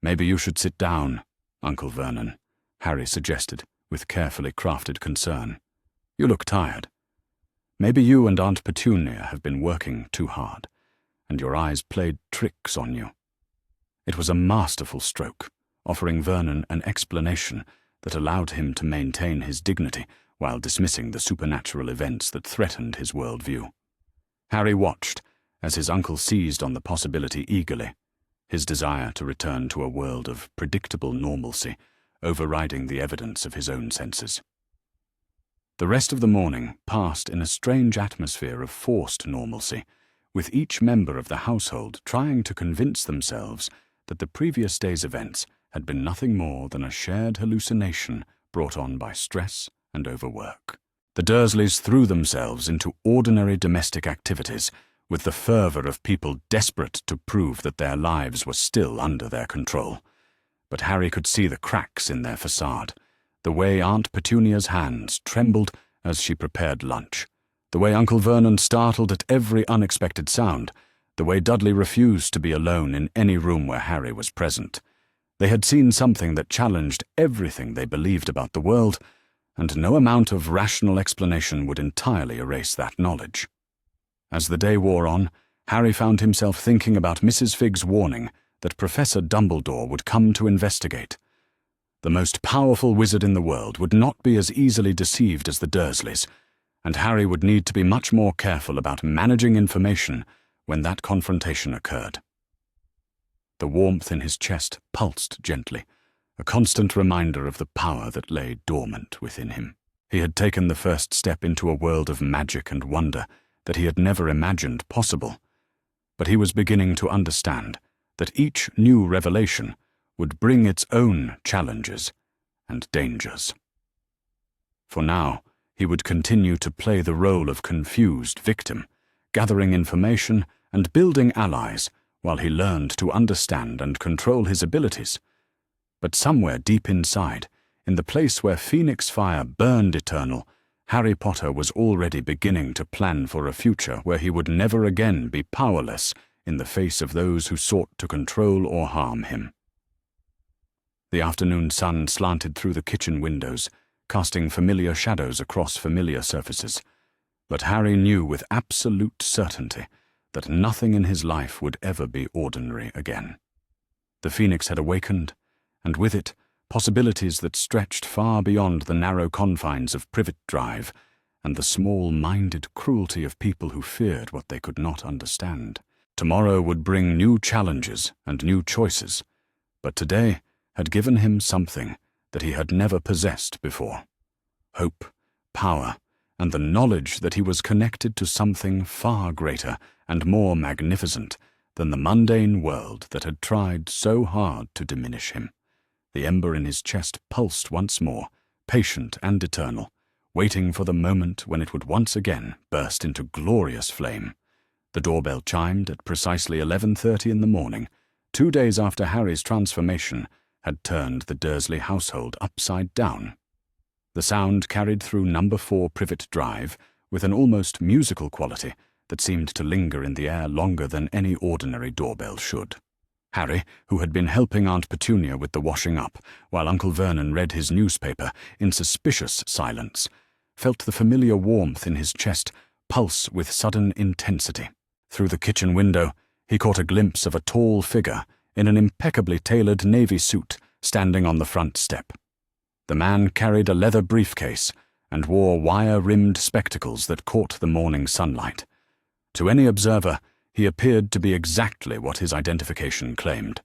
"Maybe you should sit down, Uncle Vernon," Harry suggested, with carefully crafted concern. "You look tired. Maybe you and Aunt Petunia have been working too hard, and your eyes played tricks on you." It was a masterful stroke, offering Vernon an explanation that allowed him to maintain his dignity while dismissing the supernatural events that threatened his worldview. Harry watched as his uncle seized on the possibility eagerly, his desire to return to a world of predictable normalcy overriding the evidence of his own senses. The rest of the morning passed in a strange atmosphere of forced normalcy, with each member of the household trying to convince themselves that the previous day's events had been nothing more than a shared hallucination brought on by stress and overwork. The Dursleys threw themselves into ordinary domestic activities with the fervor of people desperate to prove that their lives were still under their control. But Harry could see the cracks in their facade, the way Aunt Petunia's hands trembled as she prepared lunch, the way Uncle Vernon startled at every unexpected sound, the way Dudley refused to be alone in any room where Harry was present. They had seen something that challenged everything they believed about the world, and no amount of rational explanation would entirely erase that knowledge. As the day wore on, Harry found himself thinking about Mrs. Figg's warning that Professor Dumbledore would come to investigate. The most powerful wizard in the world would not be as easily deceived as the Dursleys, and Harry would need to be much more careful about managing information when that confrontation occurred. The warmth in his chest pulsed gently, a constant reminder of the power that lay dormant within him. He had taken the first step into a world of magic and wonder that he had never imagined possible, but he was beginning to understand that each new revelation would bring its own challenges and dangers. For now, he would continue to play the role of confused victim, gathering information and building allies while he learned to understand and control his abilities. But somewhere deep inside, in the place where Phoenix fire burned eternal, Harry Potter was already beginning to plan for a future where he would never again be powerless in the face of those who sought to control or harm him. The afternoon sun slanted through the kitchen windows, casting familiar shadows across familiar surfaces, but Harry knew with absolute certainty that nothing in his life would ever be ordinary again. The Phoenix had awakened, and with it, possibilities that stretched far beyond the narrow confines of Privet Drive and the small-minded cruelty of people who feared what they could not understand. Tomorrow would bring new challenges and new choices, but today had given him something that he had never possessed before: hope, power, and the knowledge that he was connected to something far greater and more magnificent than the mundane world that had tried so hard to diminish him. The ember in his chest pulsed once more, patient and eternal, waiting for the moment when it would once again burst into glorious flame. The doorbell chimed at precisely 11:30 in the morning, 2 days after Harry's transformation had turned the Dursley household upside down. The sound carried through number 4 Privet Drive with an almost musical quality that seemed to linger in the air longer than any ordinary doorbell should. Harry, who had been helping Aunt Petunia with the washing up while Uncle Vernon read his newspaper in suspicious silence, felt the familiar warmth in his chest pulse with sudden intensity. Through the kitchen window, he caught a glimpse of a tall figure in an impeccably tailored navy suit standing on the front step. The man carried a leather briefcase and wore wire-rimmed spectacles that caught the morning sunlight. To any observer, he appeared to be exactly what his identification claimed: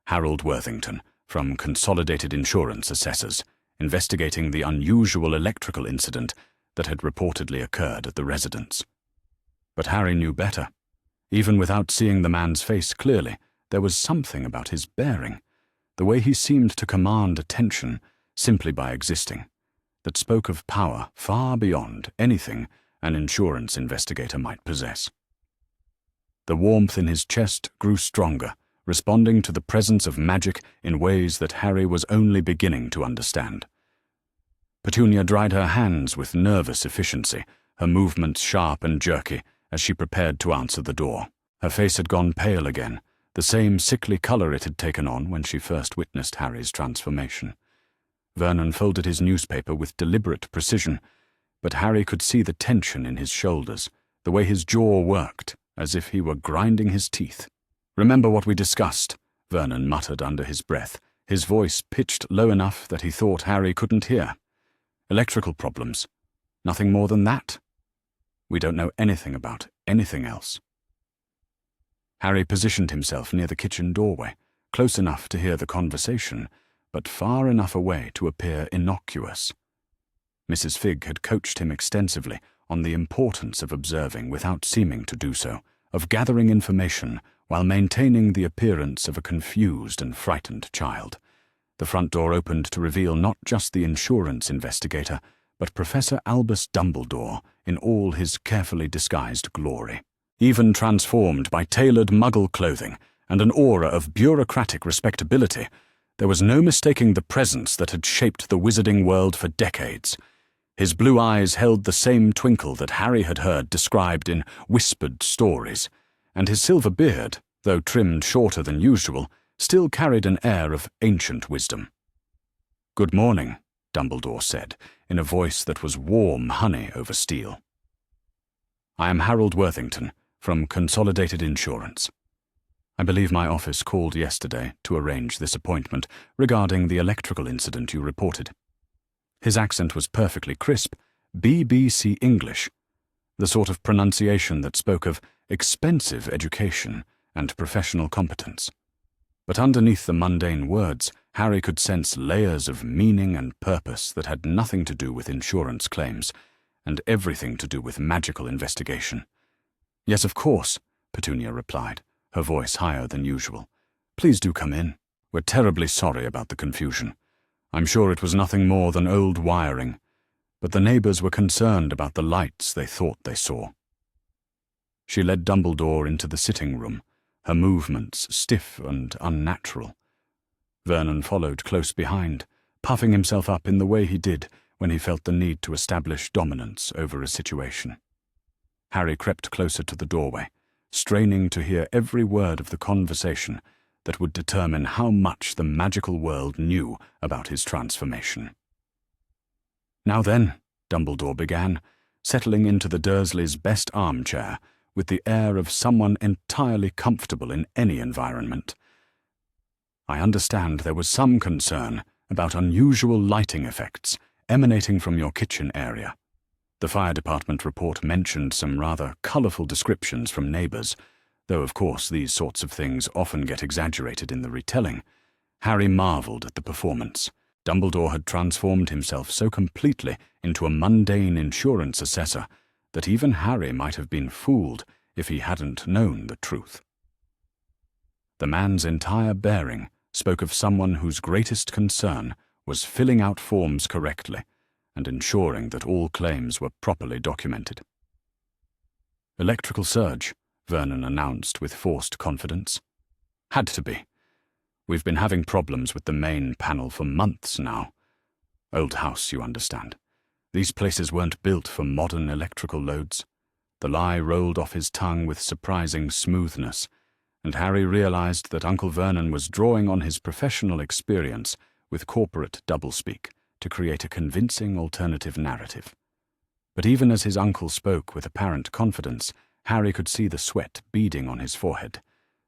Harold Worthington, from Consolidated Insurance Assessors, investigating the unusual electrical incident that had reportedly occurred at the residence. But Harry knew better. Even without seeing the man's face clearly, there was something about his bearing, the way he seemed to command attention simply by existing, that spoke of power far beyond anything an insurance investigator might possess. The warmth in his chest grew stronger, responding to the presence of magic in ways that Harry was only beginning to understand. Petunia dried her hands with nervous efficiency, her movements sharp and jerky as she prepared to answer the door. Her face had gone pale again, the same sickly color it had taken on when she first witnessed Harry's transformation. Vernon folded his newspaper with deliberate precision, but Harry could see the tension in his shoulders, the way his jaw worked, as if he were grinding his teeth. "Remember what we discussed," Vernon muttered under his breath, his voice pitched low enough that he thought Harry couldn't hear. "Electrical problems. Nothing more than that. We don't know anything about anything else." Harry positioned himself near the kitchen doorway, close enough to hear the conversation, but far enough away to appear innocuous. Mrs. Figg had coached him extensively on the importance of observing without seeming to do so, of gathering information while maintaining the appearance of a confused and frightened child. The front door opened to reveal not just the insurance investigator, but Professor Albus Dumbledore in all his carefully disguised glory. Even transformed by tailored muggle clothing and an aura of bureaucratic respectability, there was no mistaking the presence that had shaped the wizarding world for decades. His blue eyes held the same twinkle that Harry had heard described in whispered stories, and his silver beard, though trimmed shorter than usual, still carried an air of ancient wisdom. "Good morning," Dumbledore said, in a voice that was warm honey over steel. "I am Harold Worthington, from Consolidated Insurance. I believe my office called yesterday to arrange this appointment regarding the electrical incident you reported." His accent was perfectly crisp, BBC English, the sort of pronunciation that spoke of expensive education and professional competence. But underneath the mundane words, Harry could sense layers of meaning and purpose that had nothing to do with insurance claims, and everything to do with magical investigation. "Yes, of course," Petunia replied, her voice higher than usual. "Please do come in. We're terribly sorry about the confusion. I'm sure it was nothing more than old wiring, but the neighbors were concerned about the lights they thought they saw." She led Dumbledore into the sitting room, her movements stiff and unnatural. Vernon followed close behind, puffing himself up in the way he did when he felt the need to establish dominance over a situation. Harry crept closer to the doorway, straining to hear every word of the conversation that would determine how much the magical world knew about his transformation. "Now then," Dumbledore began, settling into the Dursleys' best armchair with the air of someone entirely comfortable in any environment. "I understand there was some concern about unusual lighting effects emanating from your kitchen area. The fire department report mentioned some rather colourful descriptions from neighbours, though of course these sorts of things often get exaggerated in the retelling." Harry marvelled at the performance. Dumbledore had transformed himself so completely into a mundane insurance assessor that even Harry might have been fooled if he hadn't known the truth. The man's entire bearing spoke of someone whose greatest concern was filling out forms correctly and ensuring that all claims were properly documented. "Electrical surge," Vernon announced with forced confidence. "Had to be. We've been having problems with the main panel for months now. Old house, you understand. These places weren't built for modern electrical loads." The lie rolled off his tongue with surprising smoothness, and Harry realized that Uncle Vernon was drawing on his professional experience with corporate doublespeak to create a convincing alternative narrative. But even as his uncle spoke with apparent confidence, Harry could see the sweat beading on his forehead,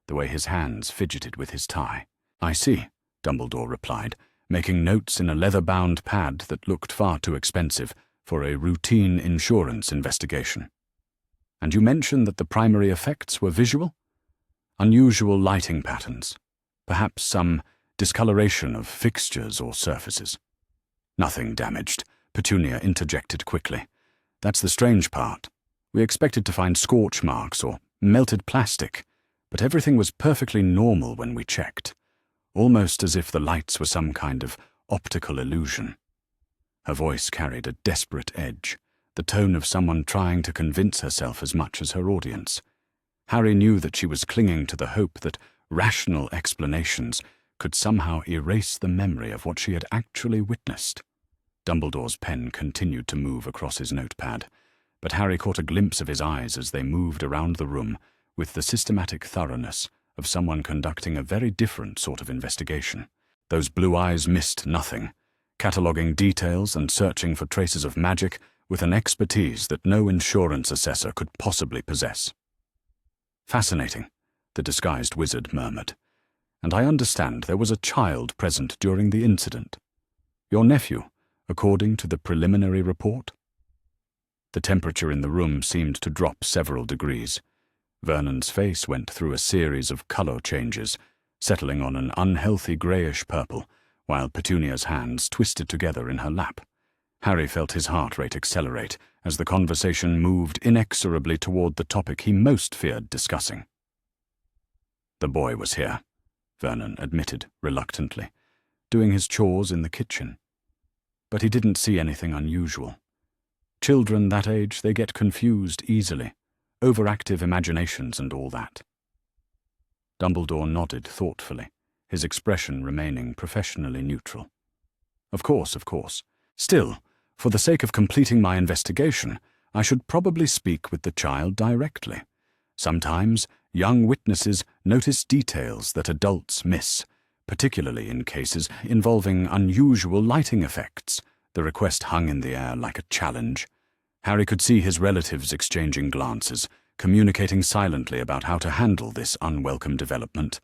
the way his hands fidgeted with his tie. "I see," Dumbledore replied, making notes in a leather-bound pad that looked far too expensive for a routine insurance investigation. "And you mentioned that the primary effects were visual? Unusual lighting patterns, perhaps some discoloration of fixtures or surfaces." "Nothing damaged," Petunia interjected quickly. That's the strange part. We expected to find scorch marks or melted plastic, but everything was perfectly normal when we checked, almost as if the lights were some kind of optical illusion. Her voice carried a desperate edge, the tone of someone trying to convince herself as much as her audience. Harry knew that she was clinging to the hope that rational explanations could somehow erase the memory of what she had actually witnessed. Dumbledore's pen continued to move across his notepad, but Harry caught a glimpse of his eyes as they moved around the room with the systematic thoroughness of someone conducting a very different sort of investigation. Those blue eyes missed nothing, cataloguing details and searching for traces of magic with an expertise that no insurance assessor could possibly possess. "Fascinating," the disguised wizard murmured. "And I understand there was a child present during the incident. Your nephew, according to the preliminary report?" The temperature in the room seemed to drop several degrees. Vernon's face went through a series of color changes, settling on an unhealthy grayish purple, while Petunia's hands twisted together in her lap. Harry felt his heart rate accelerate as the conversation moved inexorably toward the topic he most feared discussing. "The boy was here," Vernon admitted reluctantly, doing his chores in the kitchen. But he didn't see anything unusual. Children that age, they get confused easily, overactive imaginations and all that. Dumbledore nodded thoughtfully, his expression remaining professionally neutral. Of course. Still, for the sake of completing my investigation, I should probably speak with the child directly. Sometimes, young witnesses notice details that adults miss, particularly in cases involving unusual lighting effects. The request hung in the air like a challenge. Harry could see his relatives exchanging glances, communicating silently about how to handle this unwelcome development.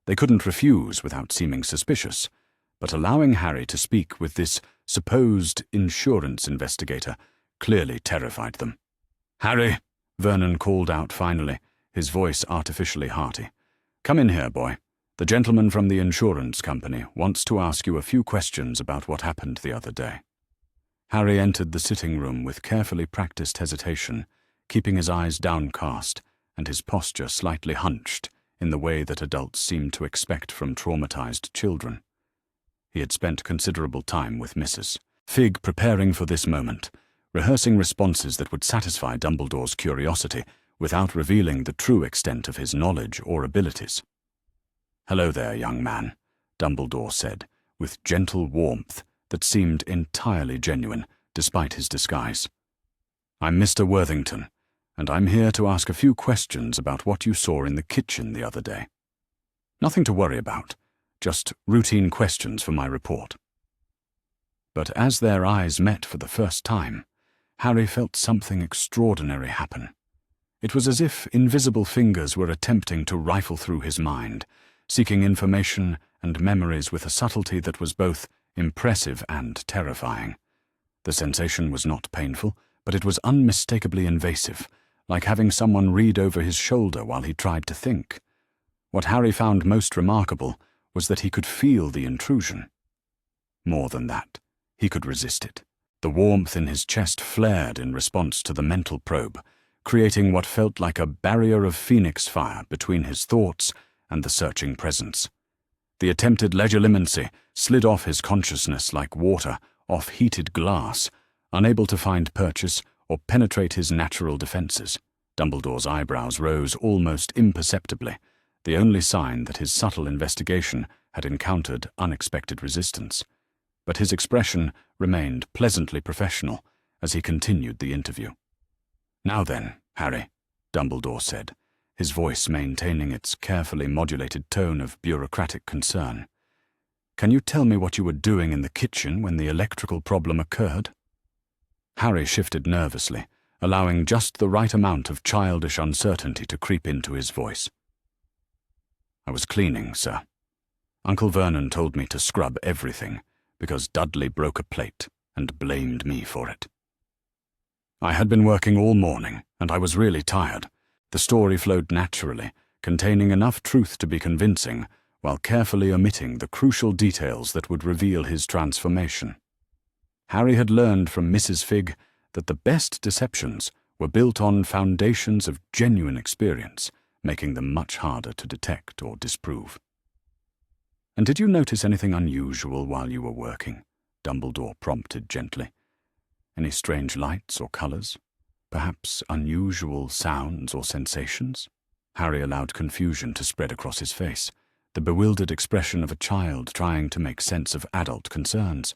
They couldn't refuse without seeming suspicious, but allowing Harry to speak with this supposed insurance investigator clearly terrified them. "Harry," Vernon called out finally, his voice artificially hearty. "Come in here, boy. The gentleman from the insurance company wants to ask you a few questions about what happened the other day." Harry entered the sitting room with carefully practiced hesitation, keeping his eyes downcast and his posture slightly hunched in the way that adults seem to expect from traumatized children. He had spent considerable time with Mrs. Fig preparing for this moment, rehearsing responses that would satisfy Dumbledore's curiosity without revealing the true extent of his knowledge or abilities. "Hello there, young man," Dumbledore said, with gentle warmth that seemed entirely genuine, despite his disguise. "I'm Mr. Worthington, and I'm here to ask a few questions about what you saw in the kitchen the other day. Nothing to worry about, just routine questions for my report." But as their eyes met for the first time, Harry felt something extraordinary happen. It was as if invisible fingers were attempting to rifle through his mind, seeking information and memories with a subtlety that was both impressive and terrifying. The sensation was not painful, but it was unmistakably invasive, like having someone read over his shoulder while he tried to think. What Harry found most remarkable was that he could feel the intrusion. More than that, he could resist it. The warmth in his chest flared in response to the mental probe, creating what felt like a barrier of phoenix fire between his thoughts and the searching presence. The attempted legilimency slid off his consciousness like water off heated glass, unable to find purchase or penetrate his natural defenses. Dumbledore's eyebrows rose almost imperceptibly, the only sign that his subtle investigation had encountered unexpected resistance. But his expression remained pleasantly professional as he continued the interview. "Now then, Harry," Dumbledore said, his voice maintaining its carefully modulated tone of bureaucratic concern. "Can you tell me what you were doing in the kitchen when the electrical problem occurred?" Harry shifted nervously, allowing just the right amount of childish uncertainty to creep into his voice. "I was cleaning, sir. Uncle Vernon told me to scrub everything, because Dudley broke a plate and blamed me for it. I had been working all morning, and I was really tired. The story flowed naturally, containing enough truth to be convincing, while carefully omitting the crucial details that would reveal his transformation. Harry had learned from Mrs. Fig that the best deceptions were built on foundations of genuine experience, making them much harder to detect or disprove. "And did you notice anything unusual while you were working?" Dumbledore prompted gently. "Any strange lights or colours? Perhaps unusual sounds or sensations?" Harry allowed confusion to spread across his face, the bewildered expression of a child trying to make sense of adult concerns.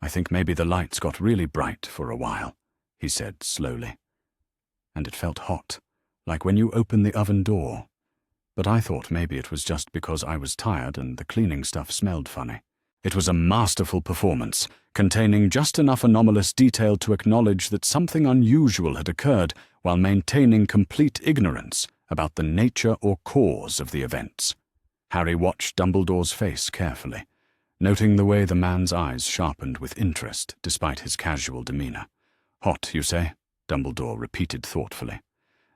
"I think maybe the lights got really bright for a while," he said slowly. "And it felt hot, like when you open the oven door. But I thought maybe it was just because I was tired and the cleaning stuff smelled funny." It was a masterful performance, containing just enough anomalous detail to acknowledge that something unusual had occurred while maintaining complete ignorance about the nature or cause of the events. Harry watched Dumbledore's face carefully, noting the way the man's eyes sharpened with interest despite his casual demeanour. "Hot, you say?" Dumbledore repeated thoughtfully.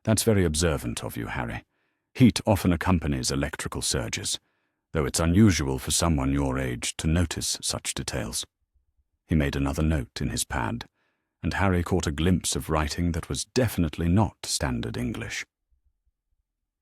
"That's very observant of you, Harry. Heat often accompanies electrical surges, though it's unusual for someone your age to notice such details." He made another note in his pad, and Harry caught a glimpse of writing that was definitely not standard English.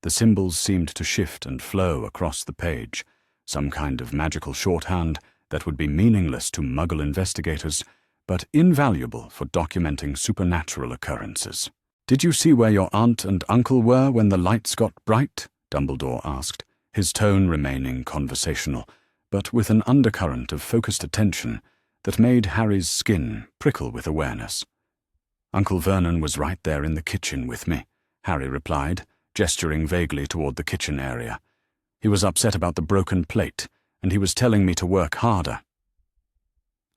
The symbols seemed to shift and flow across the page, some kind of magical shorthand that would be meaningless to Muggle investigators, but invaluable for documenting supernatural occurrences. "Did you see where your aunt and uncle were when the lights got bright?" Dumbledore asked, his tone remaining conversational, but with an undercurrent of focused attention that made Harry's skin prickle with awareness. "Uncle Vernon was right there in the kitchen with me," Harry replied, gesturing vaguely toward the kitchen area. "He was upset about the broken plate, and he was telling me to work harder.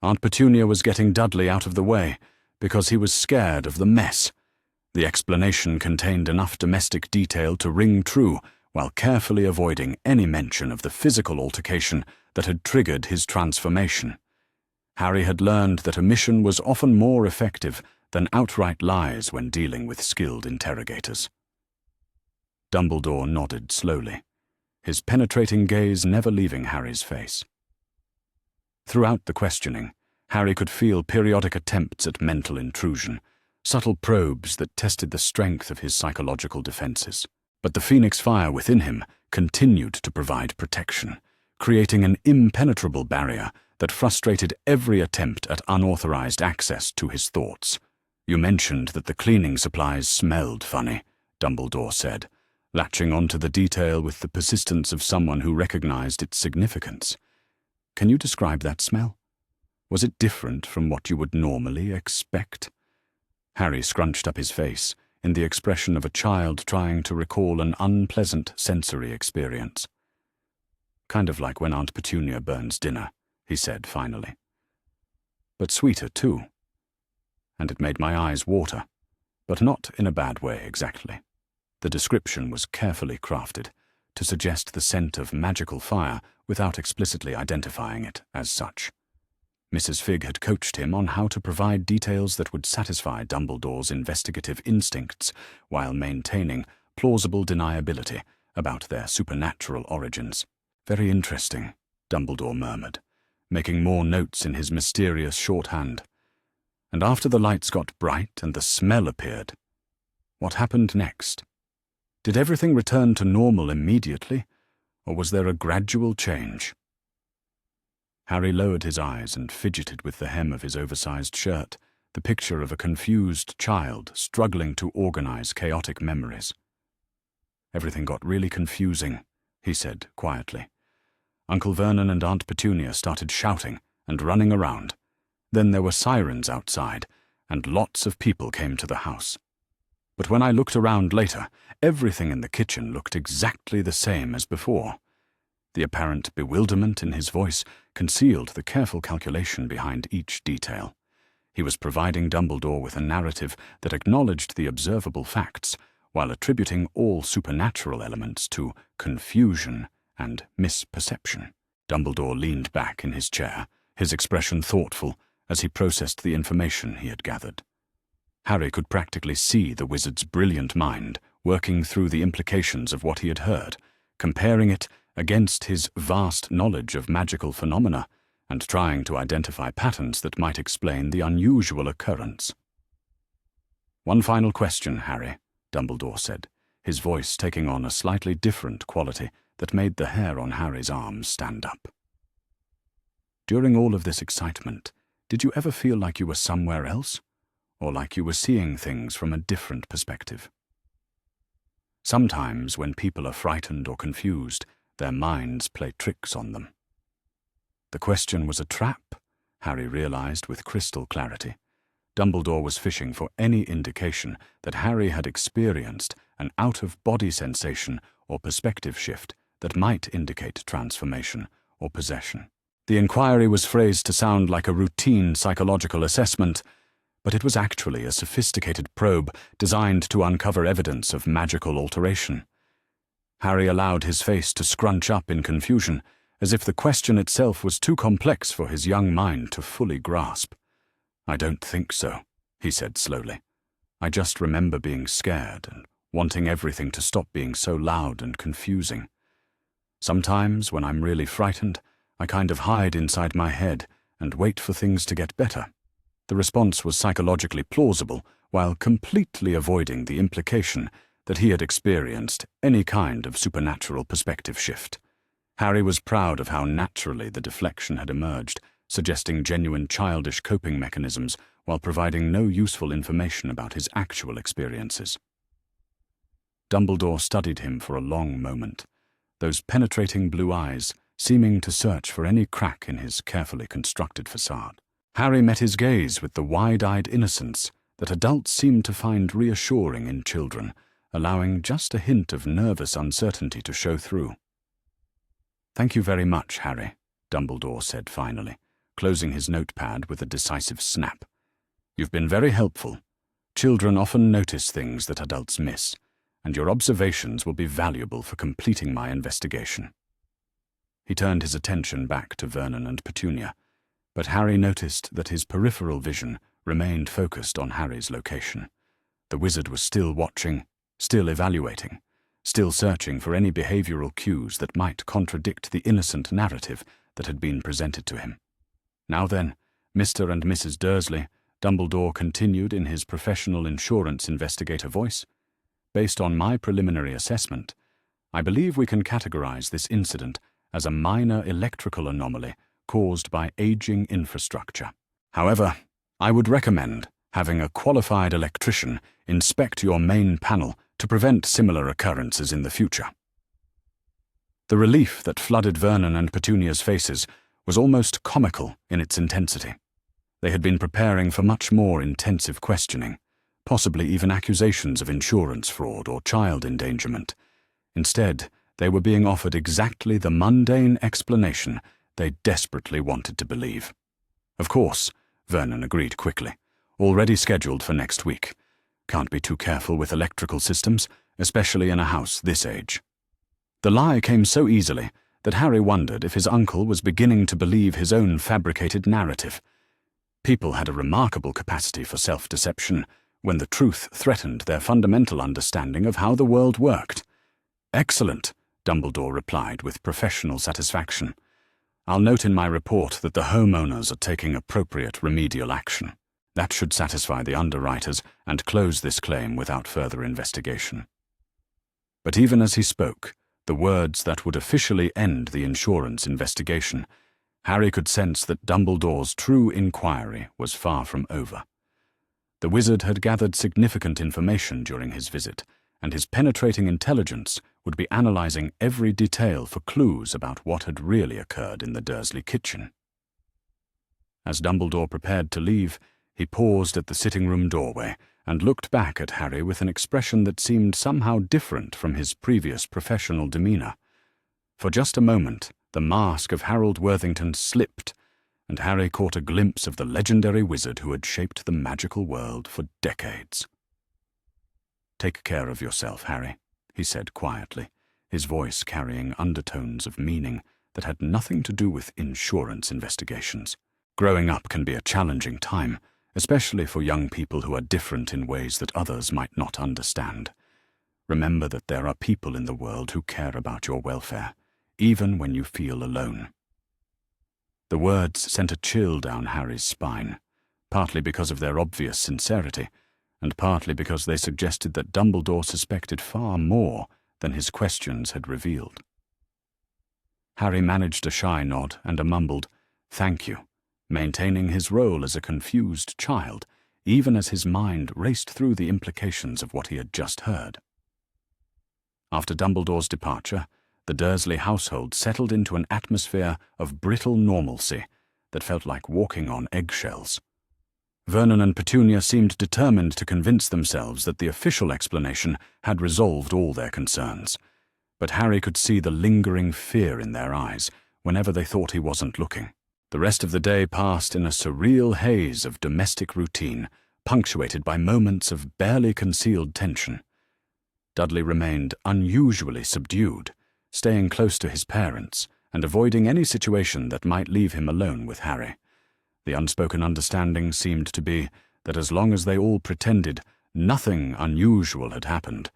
Aunt Petunia was getting Dudley out of the way because he was scared of the mess." The explanation contained enough domestic detail to ring true, while carefully avoiding any mention of the physical altercation that had triggered his transformation. Harry had learned that omission was often more effective than outright lies when dealing with skilled interrogators. Dumbledore nodded slowly, his penetrating gaze never leaving Harry's face. Throughout the questioning, Harry could feel periodic attempts at mental intrusion, subtle probes that tested the strength of his psychological defenses. But the phoenix fire within him continued to provide protection, creating an impenetrable barrier that frustrated every attempt at unauthorized access to his thoughts. "You mentioned that the cleaning supplies smelled funny," Dumbledore said, latching onto the detail with the persistence of someone who recognized its significance. "Can you describe that smell? Was it different from what you would normally expect?" Harry scrunched up his face, in the expression of a child trying to recall an unpleasant sensory experience. "Kind of like when Aunt Petunia burns dinner," he said finally. "But sweeter, too. And it made my eyes water, but not in a bad way exactly." The description was carefully crafted to suggest the scent of magical fire without explicitly identifying it as such. Mrs. Figg had coached him on how to provide details that would satisfy Dumbledore's investigative instincts while maintaining plausible deniability about their supernatural origins. "Very interesting," Dumbledore murmured, making more notes in his mysterious shorthand. "And after the lights got bright and the smell appeared, what happened next? Did everything return to normal immediately, or was there a gradual change?" Harry lowered his eyes and fidgeted with the hem of his oversized shirt, the picture of a confused child struggling to organize chaotic memories. "Everything got really confusing," he said quietly. "Uncle Vernon and Aunt Petunia started shouting and running around. Then there were sirens outside, and lots of people came to the house. But when I looked around later, everything in the kitchen looked exactly the same as before." The apparent bewilderment in his voice concealed the careful calculation behind each detail. He was providing Dumbledore with a narrative that acknowledged the observable facts, while attributing all supernatural elements to confusion and misperception. Dumbledore leaned back in his chair, his expression thoughtful as he processed the information he had gathered. Harry could practically see the wizard's brilliant mind working through the implications of what he had heard, comparing it against his vast knowledge of magical phenomena, and trying to identify patterns that might explain the unusual occurrence. "One final question, Harry," Dumbledore said, his voice taking on a slightly different quality that made the hair on Harry's arms stand up. "During all of this excitement, did you ever feel like you were somewhere else? Or like you were seeing things from a different perspective?" Sometimes when people are frightened or confused, their minds play tricks on them. The question was a trap, Harry realized with crystal clarity. Dumbledore was fishing for any indication that Harry had experienced an out-of-body sensation or perspective shift that might indicate transformation or possession. The inquiry was phrased to sound like a routine psychological assessment, but it was actually a sophisticated probe designed to uncover evidence of magical alteration. Harry allowed his face to scrunch up in confusion, as if the question itself was too complex for his young mind to fully grasp. "I don't think so," he said slowly. "I just remember being scared and wanting everything to stop being so loud and confusing. Sometimes, when I'm really frightened, I kind of hide inside my head and wait for things to get better." The response was psychologically plausible, while completely avoiding the implication that he had experienced any kind of supernatural perspective shift. Harry was proud of how naturally the deflection had emerged, suggesting genuine childish coping mechanisms while providing no useful information about his actual experiences. Dumbledore studied him for a long moment, those penetrating blue eyes seeming to search for any crack in his carefully constructed facade. Harry met his gaze with the wide-eyed innocence that adults seem to find reassuring in children, allowing just a hint of nervous uncertainty to show through. "Thank you very much, Harry," Dumbledore said finally, closing his notepad with a decisive snap. "You've been very helpful. Children often notice things that adults miss, and your observations will be valuable for completing my investigation." He turned his attention back to Vernon and Petunia, but Harry noticed that his peripheral vision remained focused on Harry's location. The wizard was still watching, still evaluating, still searching for any behavioral cues that might contradict the innocent narrative that had been presented to him. "Now then, Mr. and Mrs. Dursley," Dumbledore continued in his professional insurance investigator voice, "based on my preliminary assessment, I believe we can categorize this incident as a minor electrical anomaly caused by aging infrastructure. However, I would recommend having a qualified electrician inspect your main panel to prevent similar occurrences in the future." The relief that flooded Vernon and Petunia's faces was almost comical in its intensity. They had been preparing for much more intensive questioning, possibly even accusations of insurance fraud or child endangerment. Instead, they were being offered exactly the mundane explanation they desperately wanted to believe. "Of course," Vernon agreed quickly. "Already scheduled for next week. Can't be too careful with electrical systems, especially in a house this age." The lie came so easily that Harry wondered if his uncle was beginning to believe his own fabricated narrative. People had a remarkable capacity for self-deception when the truth threatened their fundamental understanding of how the world worked. "Excellent," Dumbledore replied with professional satisfaction. "I'll note in my report that the homeowners are taking appropriate remedial action. That should satisfy the underwriters and close this claim without further investigation." But even as he spoke, the words that would officially end the insurance investigation, Harry could sense that Dumbledore's true inquiry was far from over. The wizard had gathered significant information during his visit, and his penetrating intelligence would be analyzing every detail for clues about what had really occurred in the Dursley kitchen. As Dumbledore prepared to leave, he paused at the sitting-room doorway and looked back at Harry with an expression that seemed somehow different from his previous professional demeanor. For just a moment, the mask of Harold Worthington slipped, and Harry caught a glimpse of the legendary wizard who had shaped the magical world for decades. "Take care of yourself, Harry," he said quietly, his voice carrying undertones of meaning that had nothing to do with insurance investigations. "Growing up can be a challenging time, especially for young people who are different in ways that others might not understand. Remember that there are people in the world who care about your welfare, even when you feel alone." The words sent a chill down Harry's spine, partly because of their obvious sincerity, and partly because they suggested that Dumbledore suspected far more than his questions had revealed. Harry managed a shy nod and a mumbled, "Thank you," maintaining his role as a confused child, even as his mind raced through the implications of what he had just heard. After Dumbledore's departure, the Dursley household settled into an atmosphere of brittle normalcy that felt like walking on eggshells. Vernon and Petunia seemed determined to convince themselves that the official explanation had resolved all their concerns, but Harry could see the lingering fear in their eyes whenever they thought he wasn't looking. The rest of the day passed in a surreal haze of domestic routine, punctuated by moments of barely concealed tension. Dudley remained unusually subdued, staying close to his parents and avoiding any situation that might leave him alone with Harry. The unspoken understanding seemed to be that as long as they all pretended nothing unusual had happened,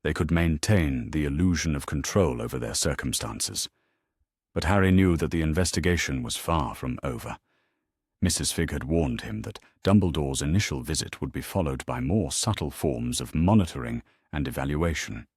they could maintain the illusion of control over their circumstances. But Harry knew that the investigation was far from over. Mrs. Figg had warned him that Dumbledore's initial visit would be followed by more subtle forms of monitoring and evaluation.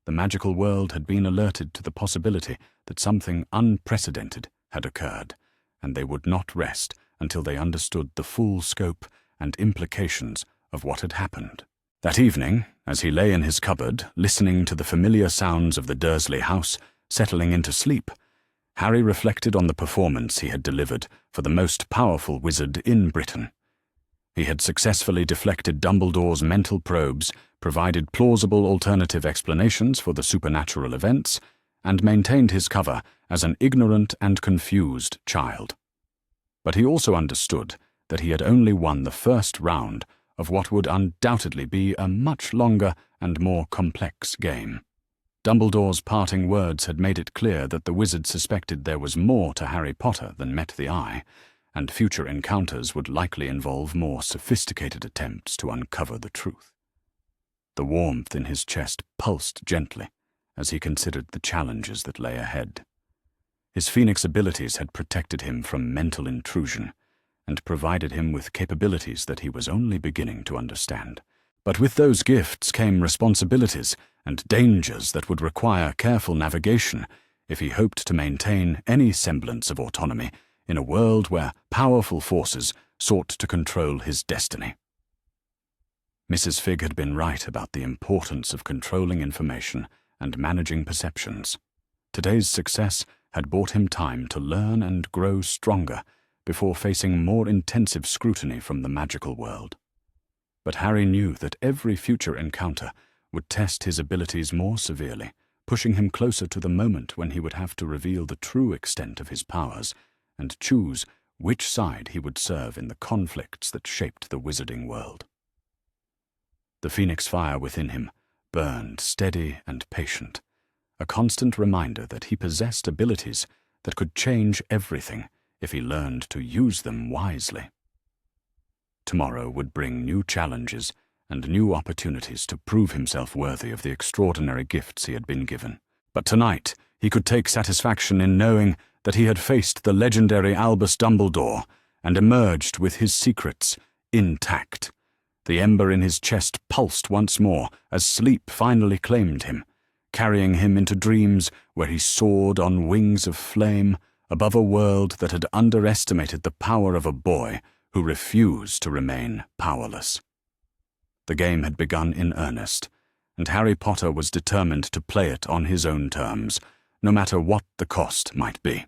The magical world had been alerted to the possibility that something unprecedented had occurred, and they would not rest until they understood the full scope and implications of what had happened. That evening, as he lay in his cupboard, listening to the familiar sounds of the Dursley house, settling into sleep, Harry reflected on the performance he had delivered for the most powerful wizard in Britain. He had successfully deflected Dumbledore's mental probes, provided plausible alternative explanations for the supernatural events, and maintained his cover as an ignorant and confused child. But he also understood that he had only won the first round of what would undoubtedly be a much longer and more complex game. Dumbledore's parting words had made it clear that the wizard suspected there was more to Harry Potter than met the eye, and future encounters would likely involve more sophisticated attempts to uncover the truth. The warmth in his chest pulsed gently as he considered the challenges that lay ahead. His Phoenix abilities had protected him from mental intrusion and provided him with capabilities that he was only beginning to understand. But with those gifts came responsibilities and dangers that would require careful navigation if he hoped to maintain any semblance of autonomy in a world where powerful forces sought to control his destiny. Mrs. Figg had been right about the importance of controlling information and managing perceptions. Today's success had bought him time to learn and grow stronger before facing more intensive scrutiny from the magical world. But Harry knew that every future encounter would test his abilities more severely, pushing him closer to the moment when he would have to reveal the true extent of his powers and choose which side he would serve in the conflicts that shaped the wizarding world. The phoenix fire within him burned steady and patient, a constant reminder that he possessed abilities that could change everything if he learned to use them wisely. Tomorrow would bring new challenges and new opportunities to prove himself worthy of the extraordinary gifts he had been given. But tonight he could take satisfaction in knowing that he had faced the legendary Albus Dumbledore and emerged with his secrets intact. The ember in his chest pulsed once more as sleep finally claimed him, carrying him into dreams where he soared on wings of flame above a world that had underestimated the power of a boy who refused to remain powerless. The game had begun in earnest, and Harry Potter was determined to play it on his own terms, no matter what the cost might be.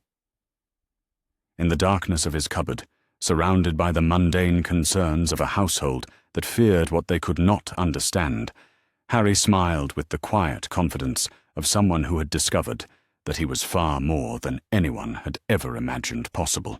In the darkness of his cupboard, surrounded by the mundane concerns of a household that feared what they could not understand, Harry smiled with the quiet confidence of someone who had discovered that he was far more than anyone had ever imagined possible.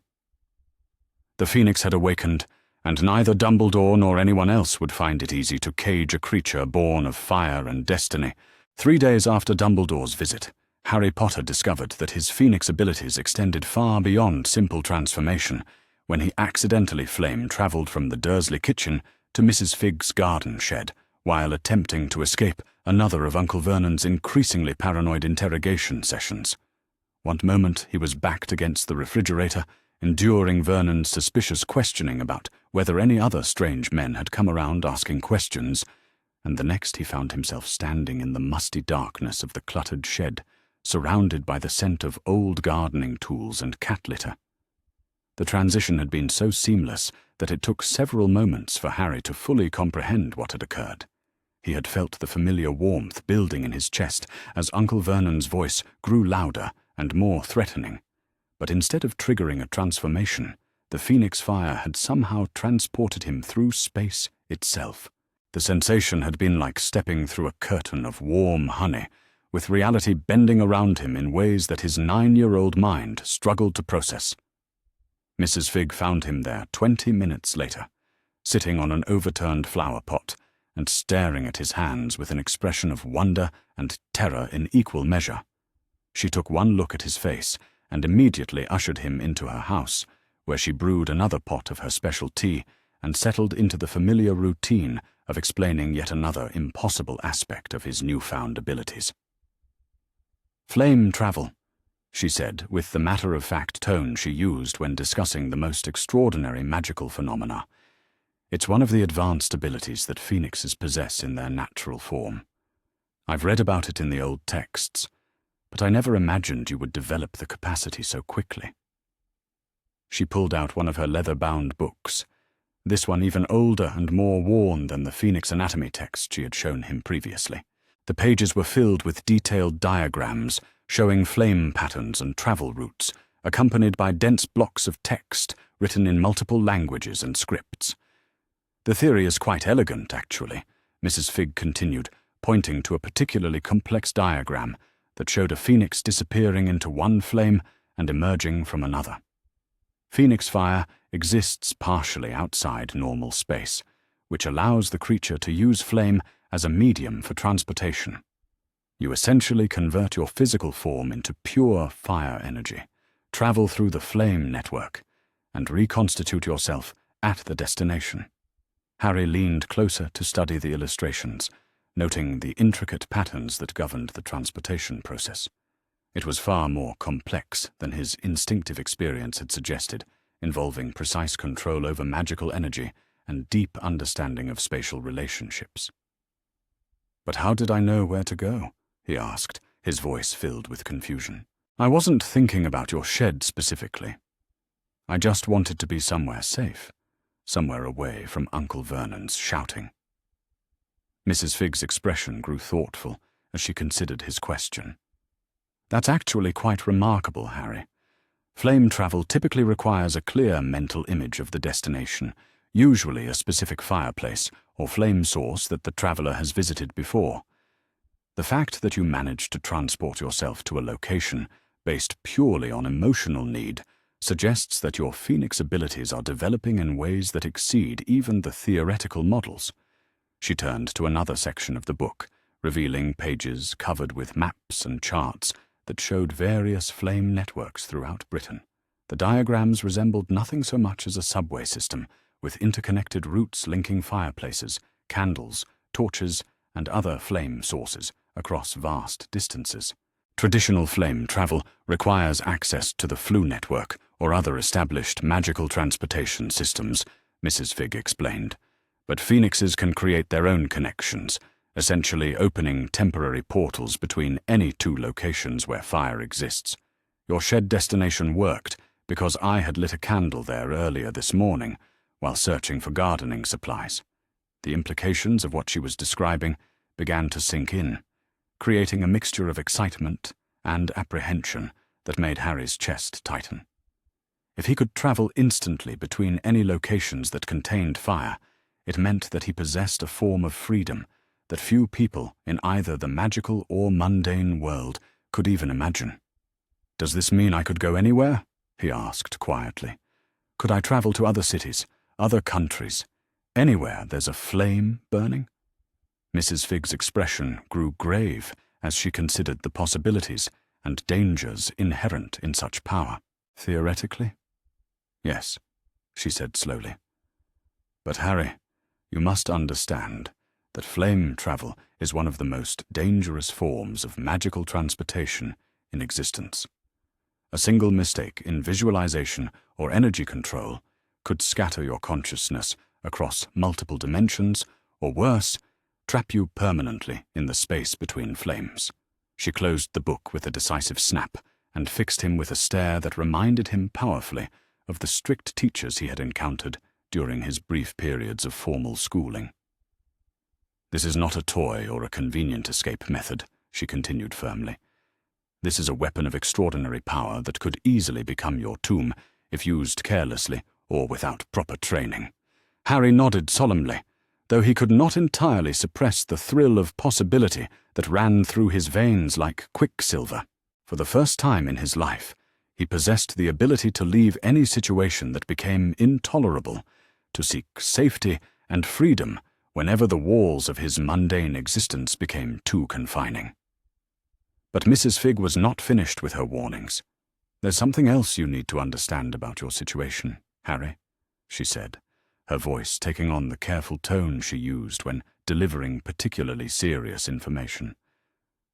The Phoenix had awakened, and neither Dumbledore nor anyone else would find it easy to cage a creature born of fire and destiny. 3 days after Dumbledore's visit, Harry Potter discovered that his Phoenix abilities extended far beyond simple transformation when he accidentally flame-traveled from the Dursley kitchen to Mrs. Figg's garden shed while attempting to escape another of Uncle Vernon's increasingly paranoid interrogation sessions. One moment he was backed against the refrigerator, enduring Vernon's suspicious questioning about whether any other strange men had come around asking questions, and the next he found himself standing in the musty darkness of the cluttered shed, surrounded by the scent of old gardening tools and cat litter. The transition had been so seamless that it took several moments for Harry to fully comprehend what had occurred. He had felt the familiar warmth building in his chest as Uncle Vernon's voice grew louder and more threatening. But instead of triggering a transformation, the phoenix fire had somehow transported him through space itself. The sensation had been like stepping through a curtain of warm honey, with reality bending around him in ways that his 9-year-old mind struggled to process. Mrs. Figg found him there 20 minutes later, sitting on an overturned flower pot and staring at his hands with an expression of wonder and terror in equal measure. She took one look at his face and immediately ushered him into her house, where she brewed another pot of her special tea and settled into the familiar routine of explaining yet another impossible aspect of his newfound abilities. "Flame travel," she said, with the matter-of-fact tone she used when discussing the most extraordinary magical phenomena. "It's one of the advanced abilities that phoenixes possess in their natural form. I've read about it in the old texts, but I never imagined you would develop the capacity so quickly." She pulled out one of her leather-bound books, this one even older and more worn than the Phoenix anatomy text she had shown him previously. The pages were filled with detailed diagrams showing flame patterns and travel routes, accompanied by dense blocks of text written in multiple languages and scripts. "The theory is quite elegant, actually," Mrs. Figg continued, pointing to a particularly complex diagram that showed a phoenix disappearing into one flame and emerging from another. Phoenix fire exists partially outside normal space, which allows the creature to use flame as a medium for transportation. You essentially convert your physical form into pure fire energy, travel through the flame network, and reconstitute yourself at the destination. Harry leaned closer to study the illustrations, noting the intricate patterns that governed the transportation process. It was far more complex than his instinctive experience had suggested, involving precise control over magical energy and deep understanding of spatial relationships. "But how did I know where to go?" he asked, his voice filled with confusion. "I wasn't thinking about your shed specifically. I just wanted to be somewhere safe, somewhere away from Uncle Vernon's shouting." Mrs. Figg's expression grew thoughtful as she considered his question. "That's actually quite remarkable, Harry. Flame travel typically requires a clear mental image of the destination, usually a specific fireplace or flame source that the traveler has visited before. The fact that you managed to transport yourself to a location based purely on emotional need suggests that your phoenix abilities are developing in ways that exceed even the theoretical models." She turned to another section of the book, revealing pages covered with maps and charts that showed various flame networks throughout Britain. The diagrams resembled nothing so much as a subway system, with interconnected routes linking fireplaces, candles, torches, and other flame sources across vast distances. Traditional flame travel requires access to the flue network or other established magical transportation systems, Mrs. Figg explained. But phoenixes can create their own connections, essentially opening temporary portals between any two locations where fire exists. Your shed destination worked because I had lit a candle there earlier this morning while searching for gardening supplies. The implications of what she was describing began to sink in, creating a mixture of excitement and apprehension that made Harry's chest tighten. If he could travel instantly between any locations that contained fire, it meant that he possessed a form of freedom that few people in either the magical or mundane world could even imagine. "Does this mean I could go anywhere?" he asked quietly. "Could I travel to other cities, other countries, anywhere there's a flame burning?" Mrs. Figg's expression grew grave as she considered the possibilities and dangers inherent in such power. "Theoretically? Yes," she said slowly. "But Harry, you must understand that flame travel is one of the most dangerous forms of magical transportation in existence. A single mistake in visualization or energy control could scatter your consciousness across multiple dimensions, or worse, trap you permanently in the space between flames. She closed the book with a decisive snap and fixed him with a stare that reminded him powerfully of the strict teachers he had encountered during his brief periods of formal schooling. "This is not a toy or a convenient escape method," she continued firmly. "This is a weapon of extraordinary power that could easily become your tomb if used carelessly or without proper training." Harry nodded solemnly, though he could not entirely suppress the thrill of possibility that ran through his veins like quicksilver. For the first time in his life, he possessed the ability to leave any situation that became intolerable, to seek safety and freedom whenever the walls of his mundane existence became too confining. But Mrs. Figg was not finished with her warnings. "There's something else you need to understand about your situation, Harry," she said, her voice taking on the careful tone she used when delivering particularly serious information.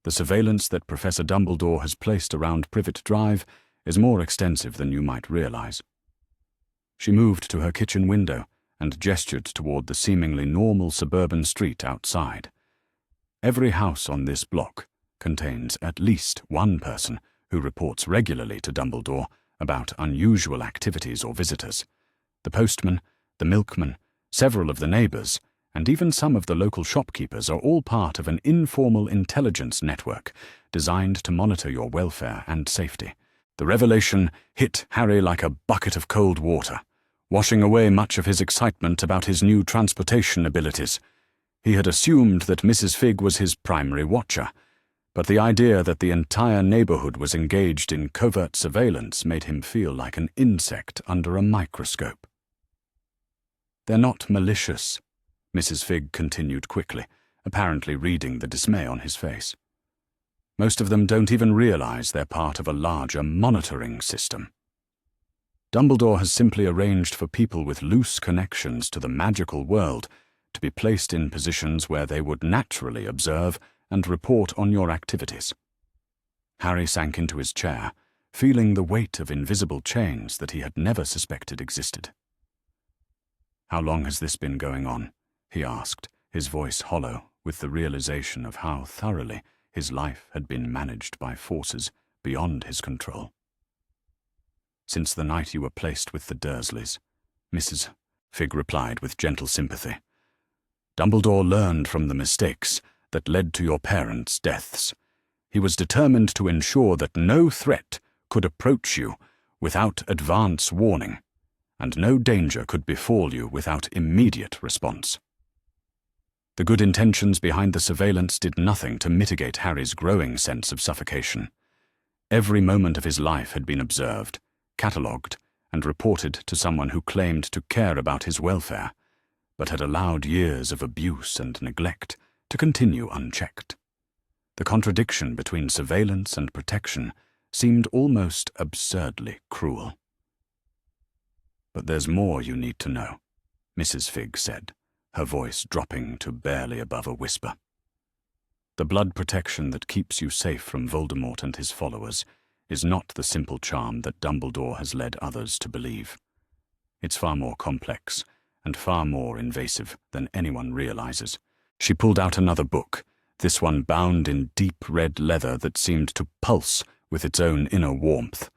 "The surveillance that Professor Dumbledore has placed around Privet Drive is more extensive than you might realize." She moved to her kitchen window and gestured toward the seemingly normal suburban street outside. Every house on this block contains at least one person who reports regularly to Dumbledore about unusual activities or visitors. The postman, the milkman, several of the neighbors, and even some of the local shopkeepers are all part of an informal intelligence network designed to monitor your welfare and safety. The revelation hit Harry like a bucket of cold water, washing away much of his excitement about his new transportation abilities. He had assumed that Mrs. Figg was his primary watcher, but the idea that the entire neighborhood was engaged in covert surveillance made him feel like an insect under a microscope. "They're not malicious," Mrs. Figg continued quickly, apparently reading the dismay on his face. "Most of them don't even realize they're part of a larger monitoring system. Dumbledore has simply arranged for people with loose connections to the magical world to be placed in positions where they would naturally observe and report on your activities." Harry sank into his chair, feeling the weight of invisible chains that he had never suspected existed. "How long has this been going on?" he asked, his voice hollow with the realization of how thoroughly his life had been managed by forces beyond his control. "Since the night you were placed with the Dursleys," Mrs. Figg replied with gentle sympathy. "Dumbledore learned from the mistakes that led to your parents' deaths. He was determined to ensure that no threat could approach you without advance warning, and no danger could befall you without immediate response." The good intentions behind the surveillance did nothing to mitigate Harry's growing sense of suffocation. Every moment of his life had been observed, catalogued, and reported to someone who claimed to care about his welfare, but had allowed years of abuse and neglect to continue unchecked. The contradiction between surveillance and protection seemed almost absurdly cruel. "But there's more you need to know," Mrs. Figg said, her voice dropping to barely above a whisper. "The blood protection that keeps you safe from Voldemort and his followers is not the simple charm that Dumbledore has led others to believe. It's far more complex and far more invasive than anyone realizes." She pulled out another book, this one bound in deep red leather that seemed to pulse with its own inner warmth.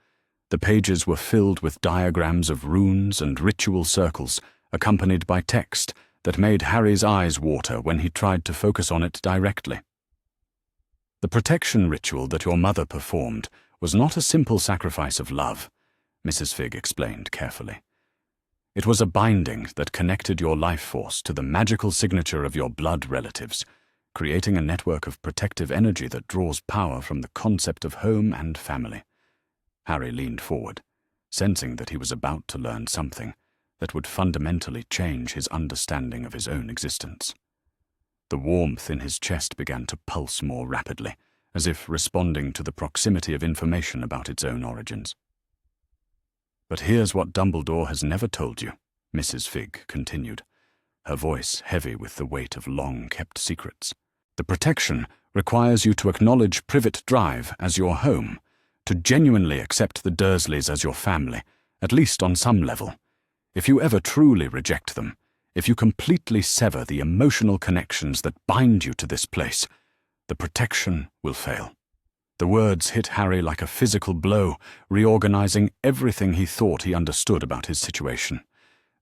The pages were filled with diagrams of runes and ritual circles, accompanied by text that made Harry's eyes water when he tried to focus on it directly. "The protection ritual that your mother performed was not a simple sacrifice of love," Mrs. Figg explained carefully. "It was a binding that connected your life force to the magical signature of your blood relatives, creating a network of protective energy that draws power from the concept of home and family." Harry leaned forward, sensing that he was about to learn something that would fundamentally change his understanding of his own existence. The warmth in his chest began to pulse more rapidly, as if responding to the proximity of information about its own origins. "But here's what Dumbledore has never told you," Mrs. Figg continued, her voice heavy with the weight of long-kept secrets. "The protection requires you to acknowledge Privet Drive as your home, to genuinely accept the Dursleys as your family, at least on some level. If you ever truly reject them, if you completely sever the emotional connections that bind you to this place, the protection will fail. The words hit Harry like a physical blow, reorganizing everything he thought he understood about his situation.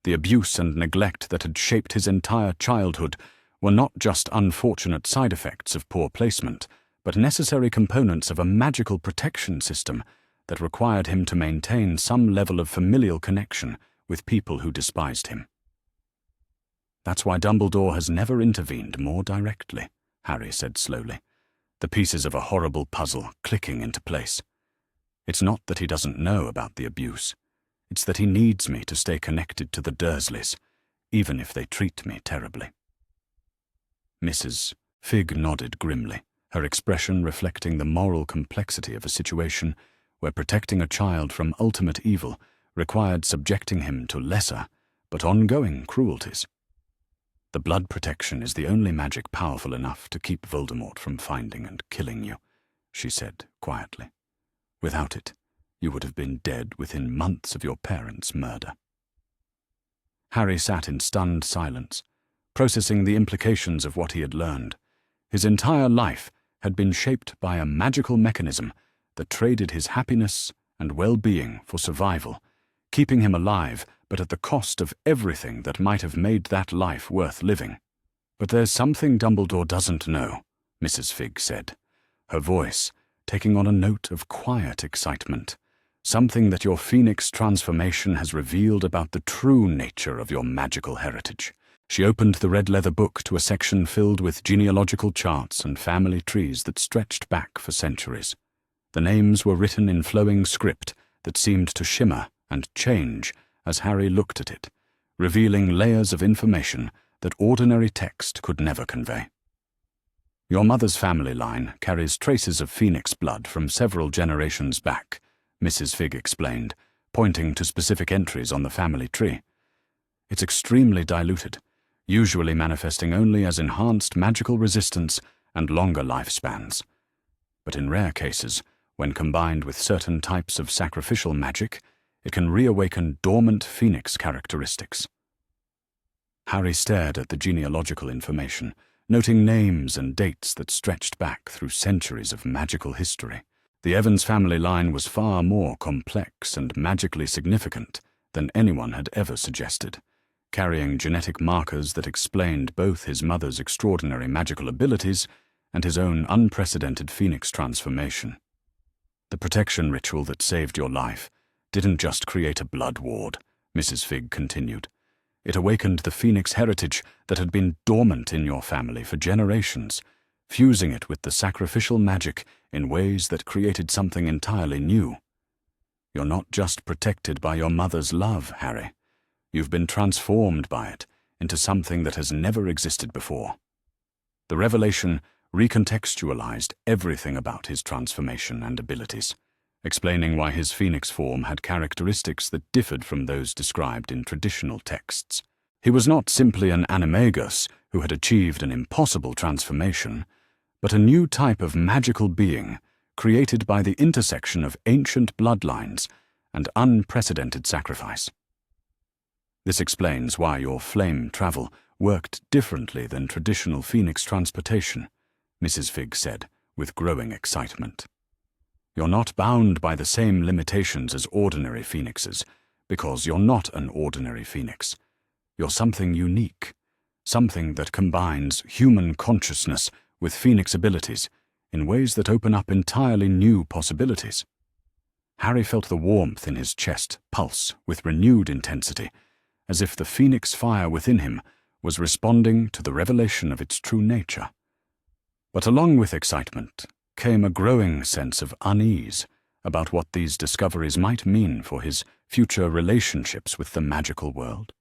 The abuse and neglect that had shaped his entire childhood were not just unfortunate side effects of poor placement, but necessary components of a magical protection system that required him to maintain some level of familial connection with people who despised him. "That's why Dumbledore has never intervened more directly," Harry said slowly, the pieces of a horrible puzzle clicking into place. "It's not that he doesn't know about the abuse. It's that he needs me to stay connected to the Dursleys, even if they treat me terribly." Mrs. Fig nodded grimly, her expression reflecting the moral complexity of a situation where protecting a child from ultimate evil required subjecting him to lesser, but ongoing cruelties. "The blood protection is the only magic powerful enough to keep Voldemort from finding and killing you," she said quietly. "Without it, you would have been dead within months of your parents' murder." Harry sat in stunned silence, processing the implications of what he had learned. His entire life had been shaped by a magical mechanism that traded his happiness and well-being for survival, keeping him alive, but at the cost of everything that might have made that life worth living. "But there's something Dumbledore doesn't know," Mrs. Fig said, her voice taking on a note of quiet excitement. "Something that your Phoenix transformation has revealed about the true nature of your magical heritage." She opened the red leather book to a section filled with genealogical charts and family trees that stretched back for centuries. The names were written in flowing script that seemed to shimmer and change as Harry looked at it, revealing layers of information that ordinary text could never convey. "Your mother's family line carries traces of Phoenix blood from several generations back," Mrs. Fig explained, pointing to specific entries on the family tree. "It's extremely diluted, usually manifesting only as enhanced magical resistance and longer lifespans. But in rare cases, when combined with certain types of sacrificial magic, it can reawaken dormant Phoenix characteristics." Harry stared at the genealogical information, noting names and dates that stretched back through centuries of magical history. The Evans family line was far more complex and magically significant than anyone had ever suggested, carrying genetic markers that explained both his mother's extraordinary magical abilities and his own unprecedented Phoenix transformation. "The protection ritual that saved your life didn't just create a blood ward," Mrs. Fig continued. "It awakened the Phoenix heritage that had been dormant in your family for generations, fusing it with the sacrificial magic in ways that created something entirely new. You're not just protected by your mother's love, Harry. You've been transformed by it into something that has never existed before." The revelation recontextualized everything about his transformation and abilities, explaining why his Phoenix form had characteristics that differed from those described in traditional texts. He was not simply an Animagus who had achieved an impossible transformation, but a new type of magical being created by the intersection of ancient bloodlines and unprecedented sacrifice. "This explains why your flame travel worked differently than traditional Phoenix transportation," Mrs. Fig said, with growing excitement. "You're not bound by the same limitations as ordinary Phoenixes, because you're not an ordinary Phoenix. You're something unique, something that combines human consciousness with Phoenix abilities in ways that open up entirely new possibilities." Harry felt the warmth in his chest pulse with renewed intensity, as if the Phoenix fire within him was responding to the revelation of its true nature. But along with excitement came a growing sense of unease about what these discoveries might mean for his future relationships with the magical world.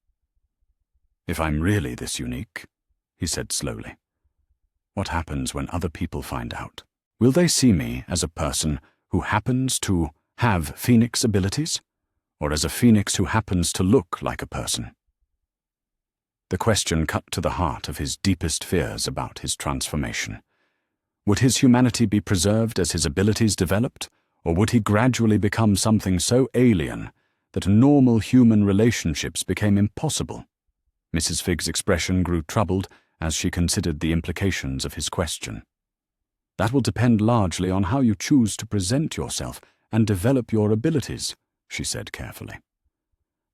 "If I'm really this unique," he said slowly, "what happens when other people find out? Will they see me as a person who happens to have Phoenix abilities, or as a Phoenix who happens to look like a person?" The question cut to the heart of his deepest fears about his transformation. Would his humanity be preserved as his abilities developed, Or would he gradually become something so alien that normal human relationships became impossible? Mrs. Figg's expression grew troubled as she considered the implications of his question. That will depend largely on how you choose to present yourself and develop your abilities, she said carefully.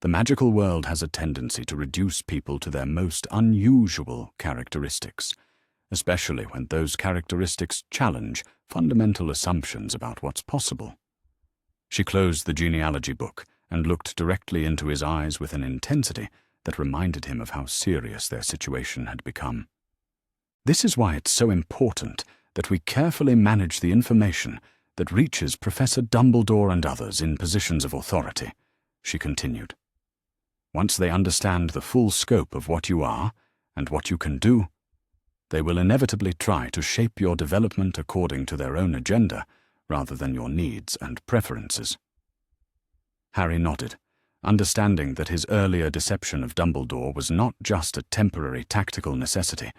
The magical world has a tendency to reduce people to their most unusual characteristics, especially when those characteristics challenge fundamental assumptions about what's possible. She closed the genealogy book and looked directly into his eyes with an intensity that reminded him of how serious their situation had become. This is why it's so important that we carefully manage the information that reaches Professor Dumbledore and others in positions of authority, she continued. Once they understand the full scope of what you are and what you can do, they will inevitably try to shape your development according to their own agenda rather than your needs and preferences. Harry nodded, understanding that his earlier deception of Dumbledore was not just a temporary tactical necessity,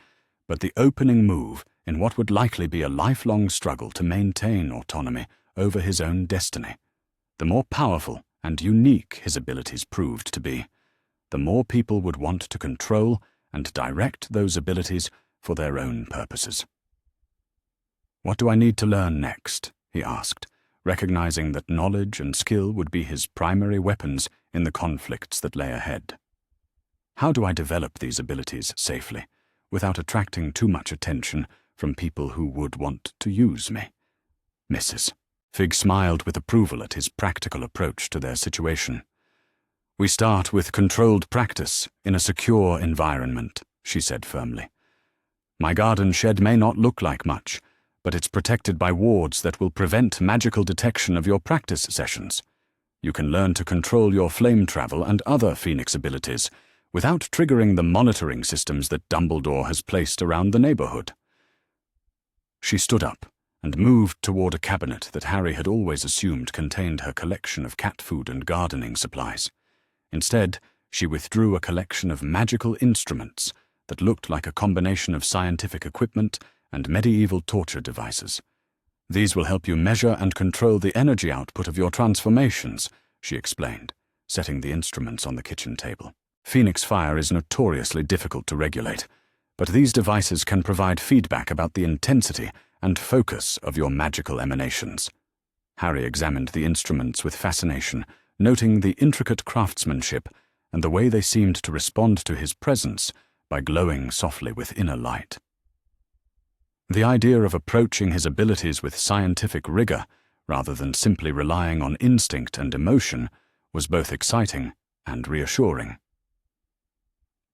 but the opening move in what would likely be a lifelong struggle to maintain autonomy over his own destiny. The more powerful and unique his abilities proved to be, the more people would want to control and direct those abilities for their own purposes. "What do I need to learn next?" he asked, recognizing that knowledge and skill would be his primary weapons in the conflicts that lay ahead. "How do I develop these abilities safely, without attracting too much attention from people who would want to use me?" Mrs. Figg smiled with approval at his practical approach to their situation. "We start with controlled practice in a secure environment," she said firmly. "My garden shed may not look like much, but it's protected by wards that will prevent magical detection of your practice sessions. You can learn to control your flame travel and other Phoenix abilities without triggering the monitoring systems that Dumbledore has placed around the neighborhood." She stood up and moved toward a cabinet that Harry had always assumed contained her collection of cat food and gardening supplies. Instead, she withdrew a collection of magical instruments that looked like a combination of scientific equipment and medieval torture devices. "These will help you measure and control the energy output of your transformations," she explained, setting the instruments on the kitchen table. "Phoenix fire is notoriously difficult to regulate, but these devices can provide feedback about the intensity and focus of your magical emanations." Harry examined the instruments with fascination, noting the intricate craftsmanship and the way they seemed to respond to his presence by glowing softly with inner light. The idea of approaching his abilities with scientific rigor, rather than simply relying on instinct and emotion, was both exciting and reassuring.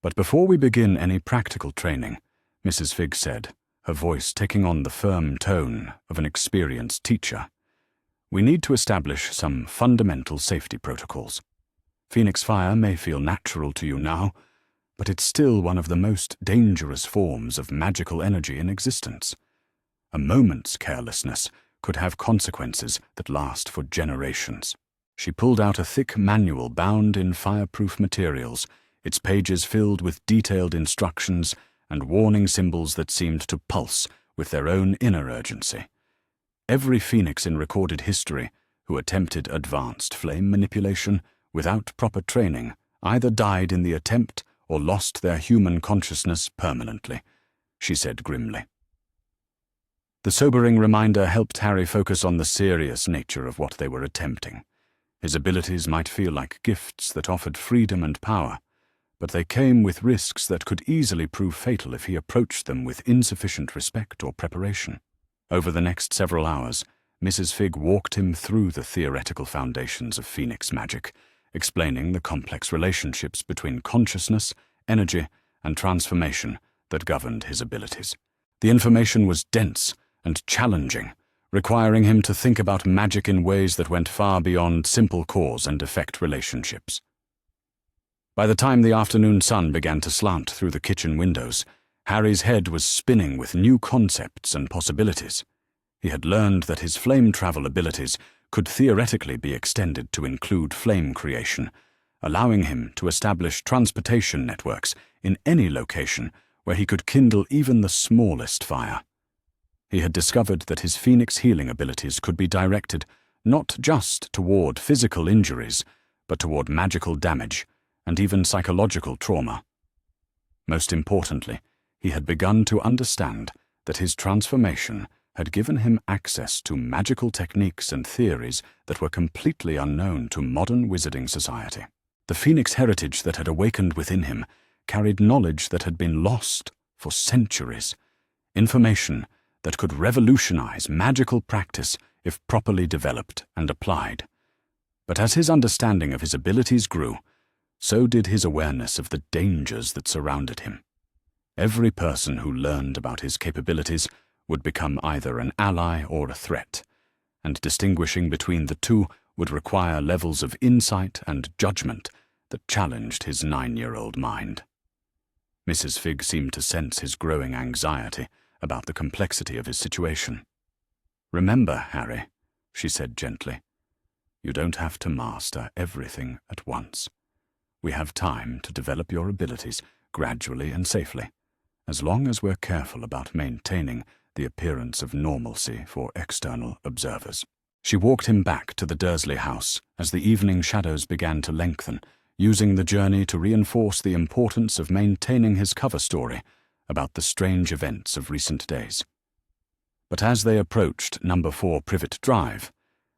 "But before we begin any practical training," Mrs. Figg said, her voice taking on the firm tone of an experienced teacher, "we need to establish some fundamental safety protocols. Phoenix fire may feel natural to you now, but it's still one of the most dangerous forms of magical energy in existence. A moment's carelessness could have consequences that last for generations." She pulled out a thick manual bound in fireproof materials, its pages filled with detailed instructions and warning symbols that seemed to pulse with their own inner urgency. Every Phoenix in recorded history who attempted advanced flame manipulation without proper training either died in the attempt or lost their human consciousness permanently, she said grimly. The sobering reminder helped Harry focus on the serious nature of what they were attempting. His abilities might feel like gifts that offered freedom and power, but they came with risks that could easily prove fatal if he approached them with insufficient respect or preparation. Over the next several hours, Mrs. Figg walked him through the theoretical foundations of Phoenix magic, explaining the complex relationships between consciousness, energy, and transformation that governed his abilities. The information was dense and challenging, requiring him to think about magic in ways that went far beyond simple cause and effect relationships. By the time the afternoon sun began to slant through the kitchen windows, Harry's head was spinning with new concepts and possibilities. He had learned that his flame travel abilities could theoretically be extended to include flame creation, allowing him to establish transportation networks in any location where he could kindle even the smallest fire. He had discovered that his Phoenix healing abilities could be directed not just toward physical injuries, but toward magical damage and even psychological trauma. Most importantly, he had begun to understand that his transformation had given him access to magical techniques and theories that were completely unknown to modern wizarding society. The Phoenix heritage that had awakened within him carried knowledge that had been lost for centuries, information that could revolutionize magical practice if properly developed and applied. But as his understanding of his abilities grew, so did his awareness of the dangers that surrounded him. Every person who learned about his capabilities would become either an ally or a threat, and distinguishing between the two would require levels of insight and judgment that challenged his 9-year-old mind. Mrs. Fig seemed to sense his growing anxiety about the complexity of his situation. "Remember, Harry," she said gently, "you don't have to master everything at once. We have time to develop your abilities gradually and safely, as long as we're careful about maintaining the appearance of normalcy for external observers." She walked him back to the Dursley house as the evening shadows began to lengthen, using the journey to reinforce the importance of maintaining his cover story about the strange events of recent days. But as they approached number 4 Privet Drive,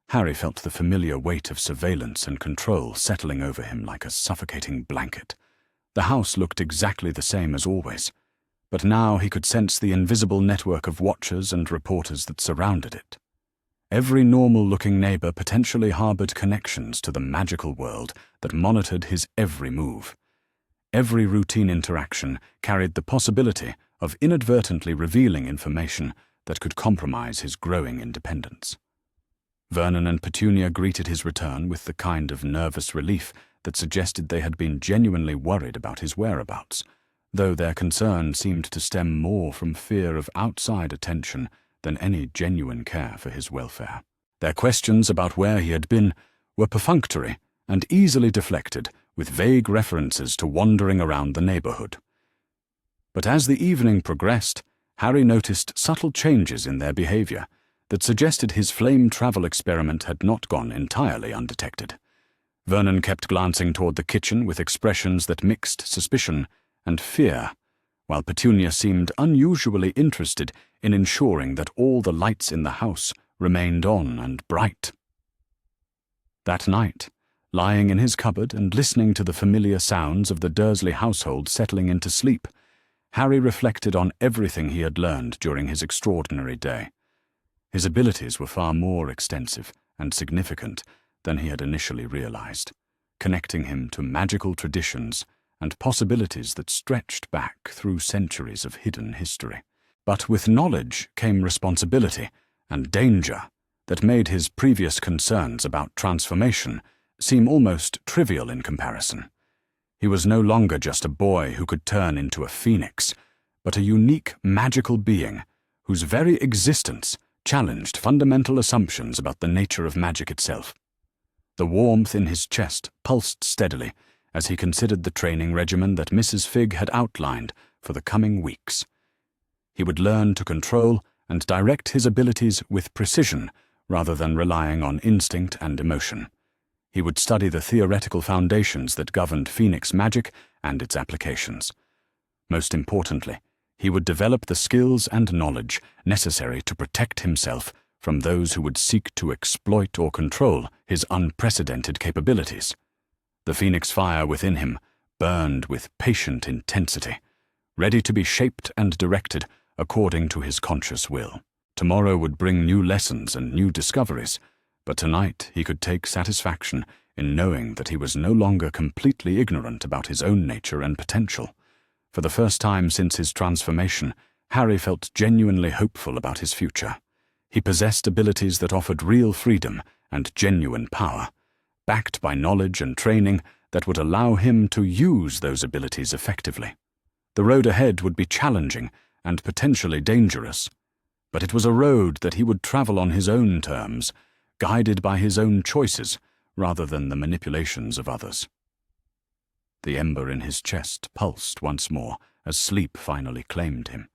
Harry felt the familiar weight of surveillance and control settling over him like a suffocating blanket. The house looked exactly the same as always, but now he could sense the invisible network of watchers and reporters that surrounded it. Every normal-looking neighbor potentially harbored connections to the magical world that monitored his every move. Every routine interaction carried the possibility of inadvertently revealing information that could compromise his growing independence. Vernon and Petunia greeted his return with the kind of nervous relief that suggested they had been genuinely worried about his whereabouts, though their concern seemed to stem more from fear of outside attention than any genuine care for his welfare. Their questions about where he had been were perfunctory and easily deflected, with vague references to wandering around the neighborhood. But as the evening progressed, Harry noticed subtle changes in their behavior that suggested his flame travel experiment had not gone entirely undetected. Vernon kept glancing toward the kitchen with expressions that mixed suspicion and fear, while Petunia seemed unusually interested in ensuring that all the lights in the house remained on and bright. That night, lying in his cupboard and listening to the familiar sounds of the Dursley household settling into sleep, Harry reflected on everything he had learned during his extraordinary day. His abilities were far more extensive and significant than he had initially realized, connecting him to magical traditions and possibilities that stretched back through centuries of hidden history. But with knowledge came responsibility and danger that made his previous concerns about transformation seem almost trivial in comparison. He was no longer just a boy who could turn into a phoenix, but a unique magical being whose very existence challenged fundamental assumptions about the nature of magic itself. The warmth in his chest pulsed steadily as he considered the training regimen that Mrs. Fig had outlined for the coming weeks. He would learn to control and direct his abilities with precision rather than relying on instinct and emotion. He would study the theoretical foundations that governed Phoenix magic and its applications. Most importantly, he would develop the skills and knowledge necessary to protect himself from those who would seek to exploit or control his unprecedented capabilities. The Phoenix fire within him burned with patient intensity, ready to be shaped and directed according to his conscious will. Tomorrow would bring new lessons and new discoveries, but tonight he could take satisfaction in knowing that he was no longer completely ignorant about his own nature and potential. For the first time since his transformation, Harry felt genuinely hopeful about his future. He possessed abilities that offered real freedom and genuine power, backed by knowledge and training that would allow him to use those abilities effectively. The road ahead would be challenging and potentially dangerous, but it was a road that he would travel on his own terms, guided by his own choices rather than the manipulations of others. The ember in his chest pulsed once more as sleep finally claimed him,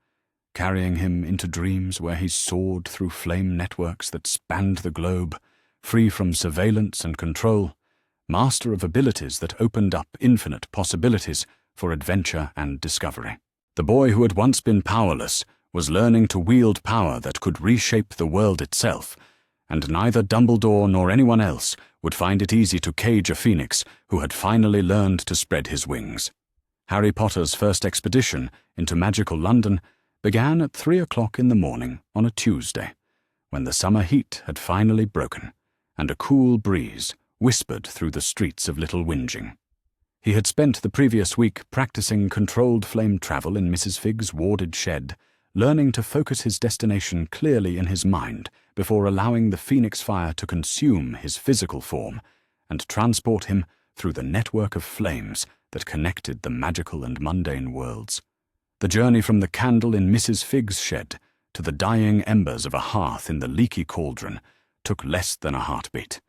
carrying him into dreams where he soared through flame networks that spanned the globe, free from surveillance and control, master of abilities that opened up infinite possibilities for adventure and discovery. The boy who had once been powerless was learning to wield power that could reshape the world itself, and neither Dumbledore nor anyone else would find it easy to cage a phoenix who had finally learned to spread his wings. Harry Potter's first expedition into magical London began at 3 o'clock in the morning on a Tuesday, when the summer heat had finally broken, and a cool breeze whispered through the streets of Little Whinging. He had spent the previous week practicing controlled flame travel in Mrs. Figg's warded shed, learning to focus his destination clearly in his mind before allowing the phoenix fire to consume his physical form and transport him through the network of flames that connected the magical and mundane worlds. The journey from the candle in Mrs. Figg's shed to the dying embers of a hearth in the leaky cauldron took less than a heartbeat,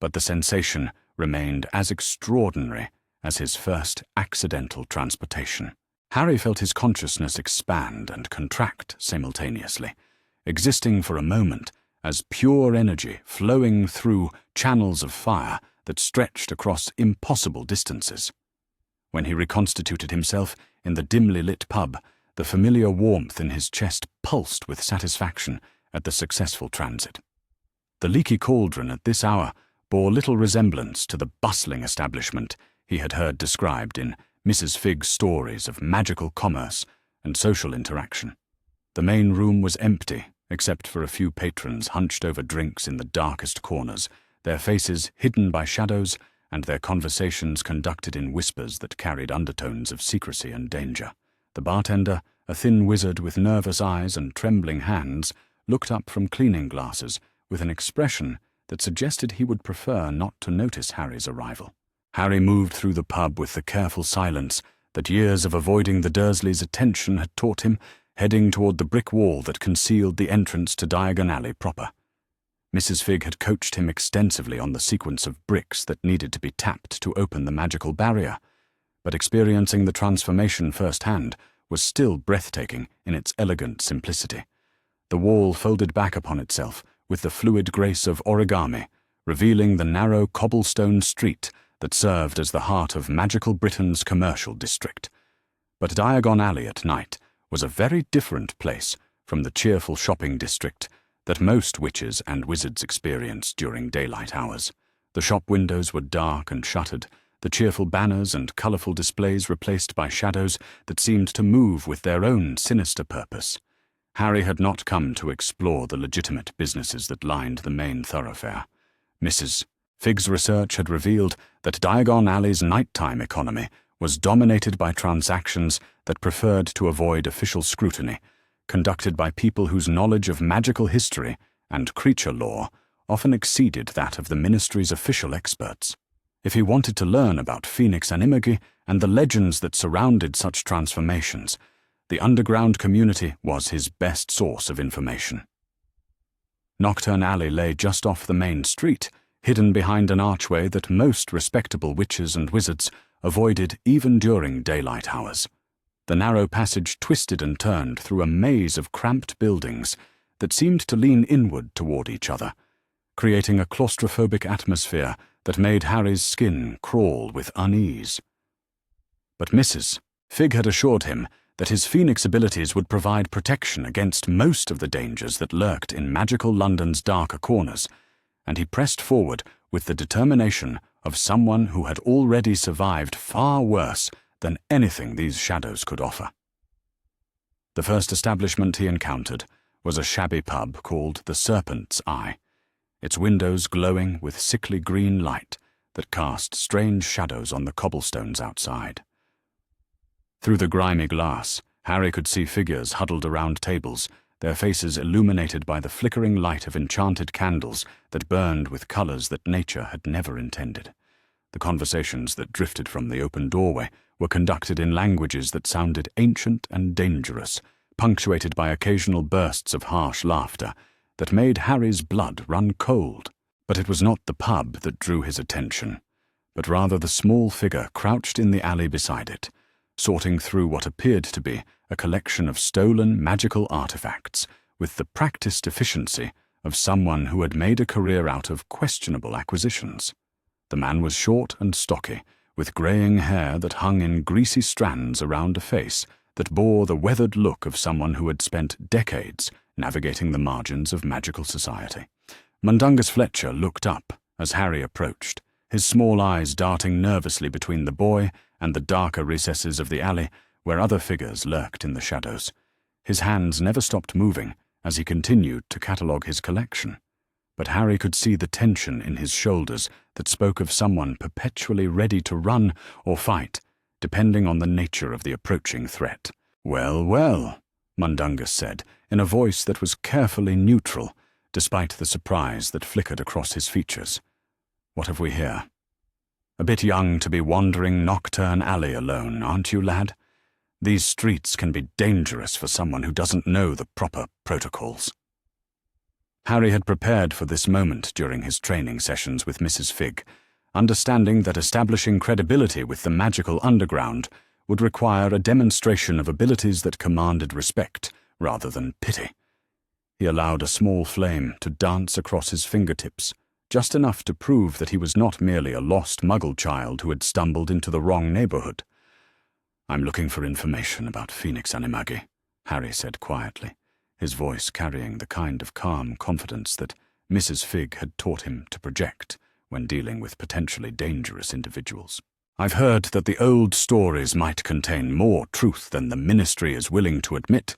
but the sensation remained as extraordinary as his first accidental transportation. Harry felt his consciousness expand and contract simultaneously, existing for a moment as pure energy flowing through channels of fire that stretched across impossible distances. When he reconstituted himself in the dimly lit pub, the familiar warmth in his chest pulsed with satisfaction at the successful transit. The leaky cauldron at this hour bore little resemblance to the bustling establishment he had heard described in Mrs. Figg's stories of magical commerce and social interaction. The main room was empty, except for a few patrons hunched over drinks in the darkest corners, their faces hidden by shadows and their conversations conducted in whispers that carried undertones of secrecy and danger. The bartender, a thin wizard with nervous eyes and trembling hands, looked up from cleaning glasses with an expression that suggested he would prefer not to notice Harry's arrival. Harry moved through the pub with the careful silence that years of avoiding the Dursleys' attention had taught him, heading toward the brick wall that concealed the entrance to Diagon Alley proper. Mrs. Figg had coached him extensively on the sequence of bricks that needed to be tapped to open the magical barrier, but experiencing the transformation firsthand was still breathtaking in its elegant simplicity. The wall folded back upon itself with the fluid grace of origami, revealing the narrow cobblestone street that served as the heart of magical Britain's commercial district. But Diagon Alley at night was a very different place from the cheerful shopping district that most witches and wizards experienced during daylight hours. The shop windows were dark and shuttered, the cheerful banners and colourful displays replaced by shadows that seemed to move with their own sinister purpose. Harry had not come to explore the legitimate businesses that lined the main thoroughfare. Mrs. Figg's research had revealed that Diagon Alley's nighttime economy was dominated by transactions that preferred to avoid official scrutiny, conducted by people whose knowledge of magical history and creature lore often exceeded that of the ministry's official experts. If he wanted to learn about Phoenix Animagi and the legends that surrounded such transformations, the underground community was his best source of information. Knockturn Alley lay just off the main street, hidden behind an archway that most respectable witches and wizards avoided even during daylight hours. The narrow passage twisted and turned through a maze of cramped buildings that seemed to lean inward toward each other, creating a claustrophobic atmosphere that made Harry's skin crawl with unease. But Mrs. Figg had assured him that his phoenix abilities would provide protection against most of the dangers that lurked in magical London's darker corners, and he pressed forward with the determination of someone who had already survived far worse than anything these shadows could offer. The first establishment he encountered was a shabby pub called the Serpent's Eye, its windows glowing with sickly green light that cast strange shadows on the cobblestones outside. Through the grimy glass, Harry could see figures huddled around tables, their faces illuminated by the flickering light of enchanted candles that burned with colors that nature had never intended. The conversations that drifted from the open doorway were conducted in languages that sounded ancient and dangerous, punctuated by occasional bursts of harsh laughter that made Harry's blood run cold. But it was not the pub that drew his attention, but rather the small figure crouched in the alley beside it, sorting through what appeared to be a collection of stolen magical artifacts with the practiced efficiency of someone who had made a career out of questionable acquisitions. The man was short and stocky, with greying hair that hung in greasy strands around a face that bore the weathered look of someone who had spent decades navigating the margins of magical society. Mundungus Fletcher looked up as Harry approached, his small eyes darting nervously between the boy and the darker recesses of the alley where other figures lurked in the shadows. His hands never stopped moving as he continued to catalogue his collection, but Harry could see the tension in his shoulders that spoke of someone perpetually ready to run or fight, depending on the nature of the approaching threat. "Well, well," Mundungus said, in a voice that was carefully neutral, despite the surprise that flickered across his features. "What have we here? A bit young to be wandering Nocturne Alley alone, aren't you, lad? These streets can be dangerous for someone who doesn't know the proper protocols." Harry had prepared for this moment during his training sessions with Mrs. Figg, understanding that establishing credibility with the magical underground would require a demonstration of abilities that commanded respect rather than pity. He allowed a small flame to dance across his fingertips, just enough to prove that he was not merely a lost Muggle child who had stumbled into the wrong neighbourhood. "I'm looking for information about Phoenix Animagi," Harry said quietly, his voice carrying the kind of calm confidence that Mrs. Figg had taught him to project when dealing with potentially dangerous individuals. "I've heard that the old stories might contain more truth than the Ministry is willing to admit."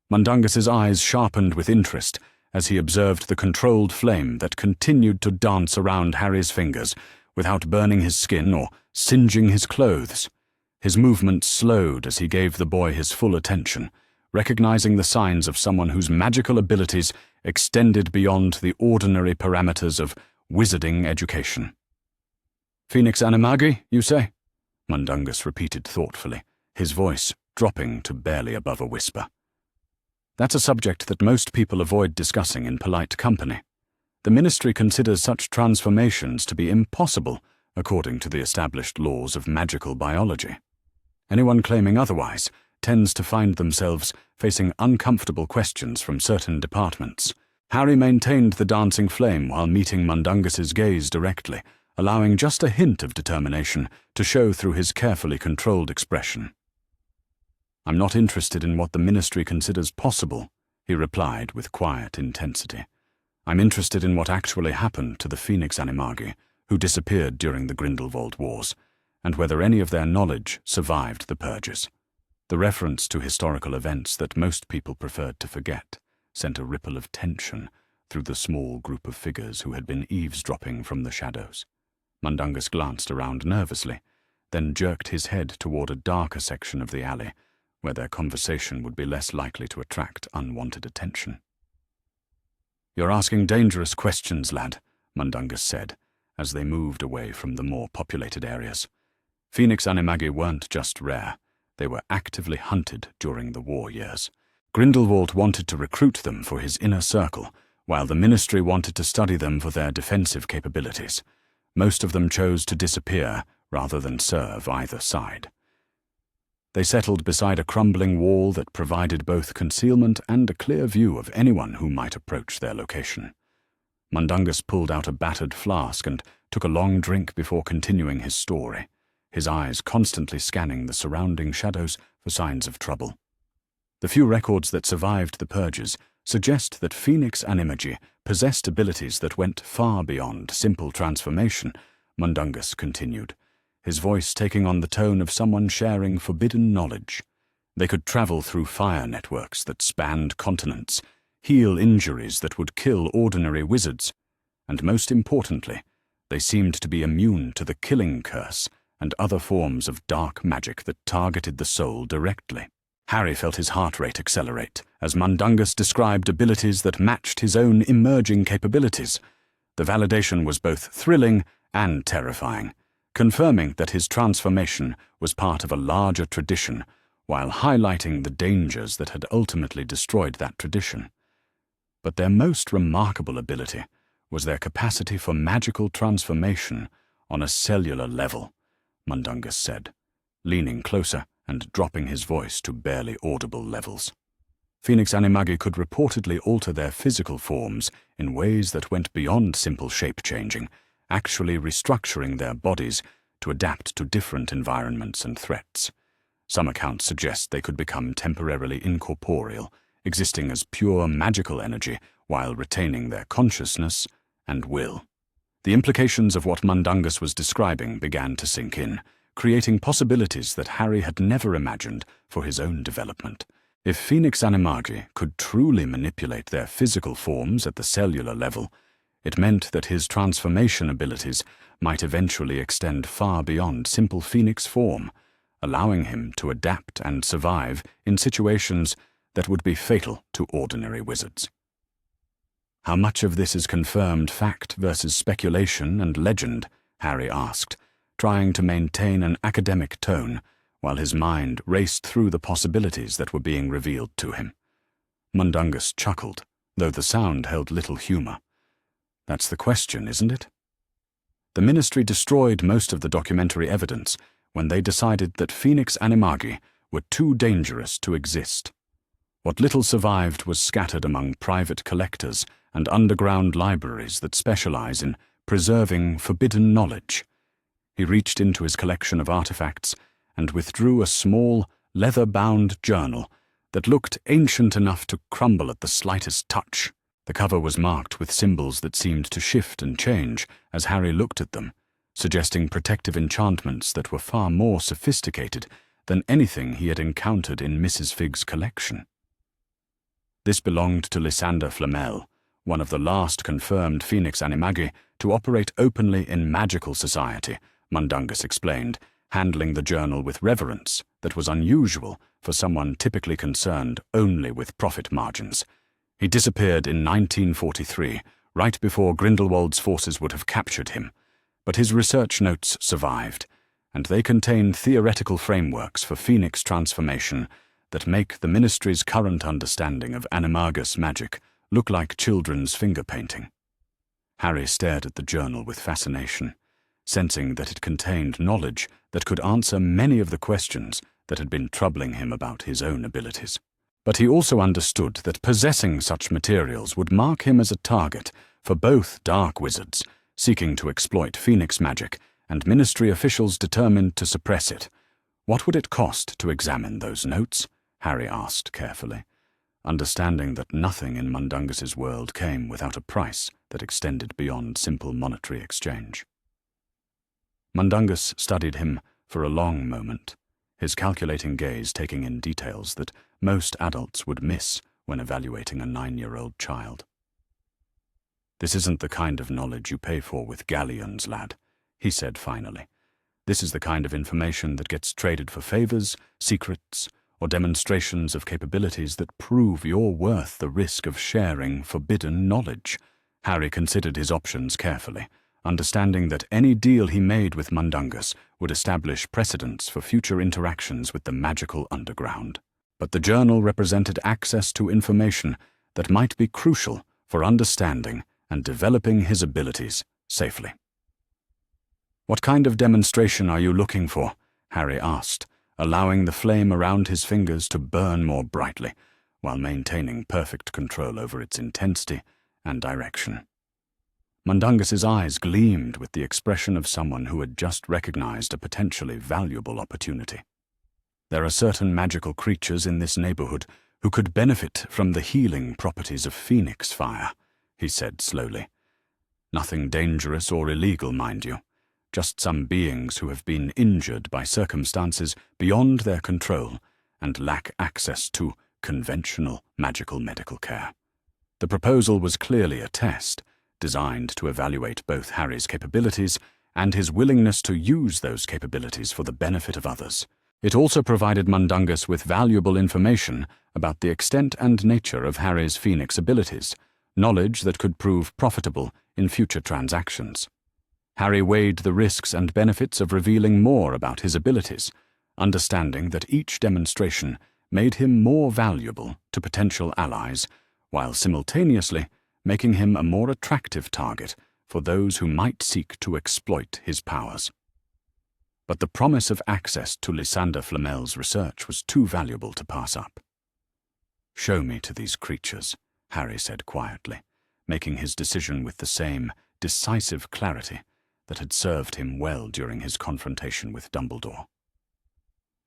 Mundungus's eyes sharpened with interest as he observed the controlled flame that continued to dance around Harry's fingers without burning his skin or singeing his clothes. His movements slowed as he gave the boy his full attention, recognizing the signs of someone whose magical abilities extended beyond the ordinary parameters of wizarding education. "Phoenix Animagi, you say?" Mundungus repeated thoughtfully, his voice dropping to barely above a whisper. "That's a subject that most people avoid discussing in polite company. The Ministry considers such transformations to be impossible according to the established laws of magical biology. Anyone claiming otherwise tends to find themselves facing uncomfortable questions from certain departments." Harry maintained the dancing flame while meeting Mundungus's gaze directly, allowing just a hint of determination to show through his carefully controlled expression. "I'm not interested in what the Ministry considers possible," he replied with quiet intensity. "I'm interested in what actually happened to the Phoenix Animagi, who disappeared during the Grindelwald Wars, and whether any of their knowledge survived the purges." The reference to historical events that most people preferred to forget sent a ripple of tension through the small group of figures who had been eavesdropping from the shadows. Mundungus glanced around nervously, then jerked his head toward a darker section of the alley, where their conversation would be less likely to attract unwanted attention. "You're asking dangerous questions, lad," Mundungus said, as they moved away from the more populated areas. Phoenix Animagi weren't just rare, they were actively hunted during the war years. Grindelwald wanted to recruit them for his inner circle, while the Ministry wanted to study them for their defensive capabilities. Most of them chose to disappear rather than serve either side. They settled beside a crumbling wall that provided both concealment and a clear view of anyone who might approach their location. Mundungus pulled out a battered flask and took a long drink before continuing his story, his eyes constantly scanning the surrounding shadows for signs of trouble. The few records that survived the purges suggest that Phoenix Animagi possessed abilities that went far beyond simple transformation, Mundungus continued, his voice taking on the tone of someone sharing forbidden knowledge. They could travel through fire networks that spanned continents, heal injuries that would kill ordinary wizards, and most importantly, they seemed to be immune to the killing curse and other forms of dark magic that targeted the soul directly. Harry felt his heart rate accelerate as Mundungus described abilities that matched his own emerging capabilities. The validation was both thrilling and terrifying, confirming that his transformation was part of a larger tradition, while highlighting the dangers that had ultimately destroyed that tradition. But their most remarkable ability was their capacity for magical transformation on a cellular level, Mundungus said, leaning closer and dropping his voice to barely audible levels. Phoenix Animagi could reportedly alter their physical forms in ways that went beyond simple shape-changing, actually restructuring their bodies to adapt to different environments and threats. Some accounts suggest they could become temporarily incorporeal, existing as pure magical energy while retaining their consciousness and will. The implications of what Mundungus was describing began to sink in, creating possibilities that Harry had never imagined for his own development. If Phoenix Animagi could truly manipulate their physical forms at the cellular level, it meant that his transformation abilities might eventually extend far beyond simple phoenix form, allowing him to adapt and survive in situations that would be fatal to ordinary wizards. How much of this is confirmed fact versus speculation and legend? Harry asked, trying to maintain an academic tone while his mind raced through the possibilities that were being revealed to him. Mundungus chuckled, though the sound held little humor. That's the question, isn't it? The Ministry destroyed most of the documentary evidence when they decided that Phoenix Animagi were too dangerous to exist. What little survived was scattered among private collectors and underground libraries that specialize in preserving forbidden knowledge. He reached into his collection of artifacts and withdrew a small, leather-bound journal that looked ancient enough to crumble at the slightest touch. The cover was marked with symbols that seemed to shift and change as Harry looked at them, suggesting protective enchantments that were far more sophisticated than anything he had encountered in Mrs. Fig's collection. This belonged to Lysander Flamel, one of the last confirmed Phoenix Animagi to operate openly in magical society, Mundungus explained, handling the journal with reverence that was unusual for someone typically concerned only with profit margins. He disappeared in 1943, right before Grindelwald's forces would have captured him, but his research notes survived, and they contain theoretical frameworks for phoenix transformation that make the Ministry's current understanding of Animagus magic look like children's finger painting. Harry stared at the journal with fascination, sensing that it contained knowledge that could answer many of the questions that had been troubling him about his own abilities. But he also understood that possessing such materials would mark him as a target for both dark wizards seeking to exploit phoenix magic and Ministry officials determined to suppress it. What would it cost to examine those notes? Harry asked carefully, understanding that nothing in Mundungus's world came without a price that extended beyond simple monetary exchange. Mundungus studied him for a long moment, his calculating gaze taking in details that most adults would miss when evaluating a 9-year-old child. "This isn't the kind of knowledge you pay for with galleons, lad," he said finally. "This is the kind of information that gets traded for favors, secrets, or demonstrations of capabilities that prove you're worth the risk of sharing forbidden knowledge." Harry considered his options carefully, understanding that any deal he made with Mundungus would establish precedents for future interactions with the magical underground. But the journal represented access to information that might be crucial for understanding and developing his abilities safely. "What kind of demonstration are you looking for?" Harry asked, allowing the flame around his fingers to burn more brightly, while maintaining perfect control over its intensity and direction. Mundungus's eyes gleamed with the expression of someone who had just recognized a potentially valuable opportunity. "There are certain magical creatures in this neighborhood who could benefit from the healing properties of phoenix fire," he said slowly. "Nothing dangerous or illegal, mind you. Just some beings who have been injured by circumstances beyond their control and lack access to conventional magical medical care." The proposal was clearly a test, designed to evaluate both Harry's capabilities and his willingness to use those capabilities for the benefit of others. It also provided Mundungus with valuable information about the extent and nature of Harry's phoenix abilities, knowledge that could prove profitable in future transactions. Harry weighed the risks and benefits of revealing more about his abilities, understanding that each demonstration made him more valuable to potential allies, while simultaneously making him a more attractive target for those who might seek to exploit his powers. But the promise of access to Lysander Flamel's research was too valuable to pass up. "Show me to these creatures," Harry said quietly, making his decision with the same decisive clarity that had served him well during his confrontation with Dumbledore.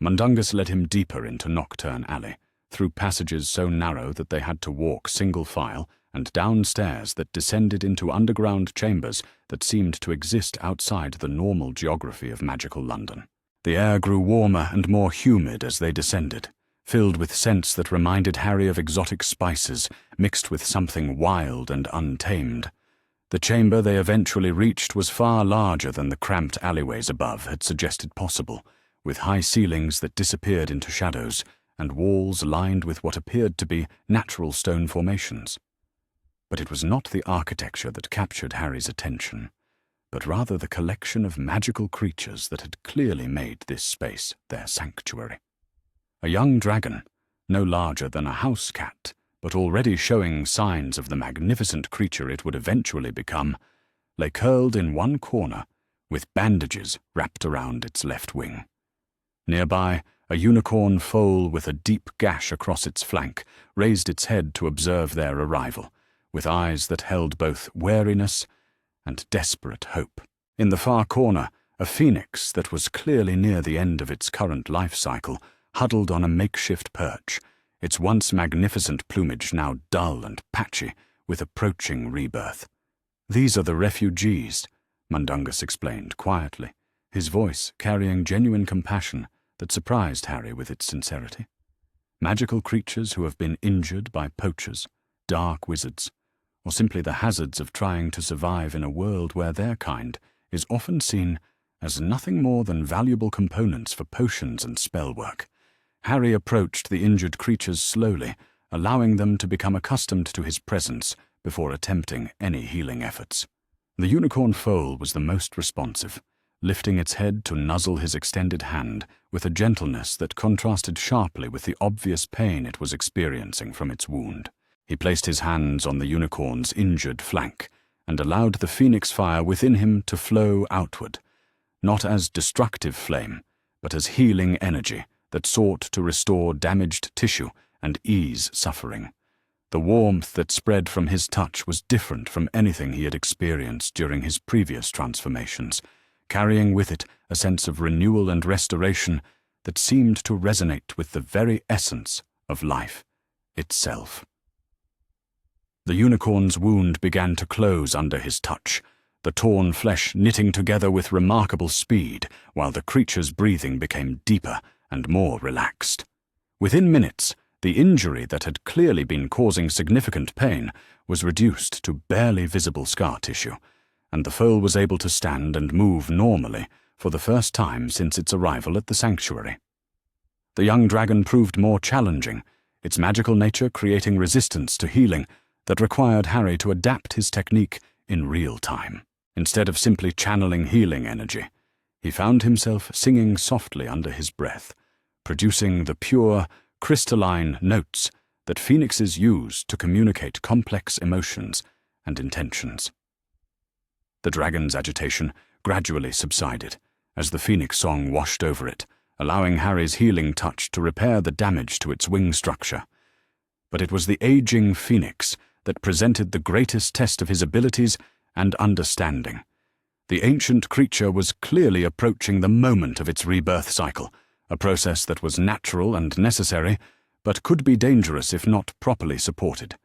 Mundungus led him deeper into Nocturne Alley, through passages so narrow that they had to walk single file, and down stairs that descended into underground chambers that seemed to exist outside the normal geography of magical London. The air grew warmer and more humid as they descended, filled with scents that reminded Harry of exotic spices mixed with something wild and untamed. The chamber they eventually reached was far larger than the cramped alleyways above had suggested possible, with high ceilings that disappeared into shadows and walls lined with what appeared to be natural stone formations. But it was not the architecture that captured Harry's attention, but rather the collection of magical creatures that had clearly made this space their sanctuary. A young dragon, no larger than a house cat, but already showing signs of the magnificent creature it would eventually become, lay curled in one corner, with bandages wrapped around its left wing. Nearby, a unicorn foal with a deep gash across its flank raised its head to observe their arrival, with eyes that held both wariness and desperate hope. In the far corner, a phoenix that was clearly near the end of its current life cycle huddled on a makeshift perch, its once magnificent plumage now dull and patchy with approaching rebirth. "These are the refugees," Mundungus explained quietly, his voice carrying genuine compassion that surprised Harry with its sincerity. "Magical creatures who have been injured by poachers, dark wizards, or simply the hazards of trying to survive in a world where their kind is often seen as nothing more than valuable components for potions and spellwork." Harry approached the injured creatures slowly, allowing them to become accustomed to his presence before attempting any healing efforts. The unicorn foal was the most responsive, lifting its head to nuzzle his extended hand with a gentleness that contrasted sharply with the obvious pain it was experiencing from its wound. He placed his hands on the unicorn's injured flank and allowed the phoenix fire within him to flow outward, not as destructive flame, but as healing energy that sought to restore damaged tissue and ease suffering. The warmth that spread from his touch was different from anything he had experienced during his previous transformations, carrying with it a sense of renewal and restoration that seemed to resonate with the very essence of life itself. The unicorn's wound began to close under his touch, the torn flesh knitting together with remarkable speed, while the creature's breathing became deeper and more relaxed. Within minutes, the injury that had clearly been causing significant pain was reduced to barely visible scar tissue, and the foal was able to stand and move normally for the first time since its arrival at the sanctuary. The young dragon proved more challenging, its magical nature creating resistance to healing that required Harry to adapt his technique in real time. Instead of simply channeling healing energy, he found himself singing softly under his breath, producing the pure, crystalline notes that phoenixes use to communicate complex emotions and intentions. The dragon's agitation gradually subsided as the phoenix song washed over it, allowing Harry's healing touch to repair the damage to its wing structure. But it was the aging phoenix that presented the greatest test of his abilities and understanding. The ancient creature was clearly approaching the moment of its rebirth cycle, a process that was natural and necessary, but could be dangerous if not properly supported.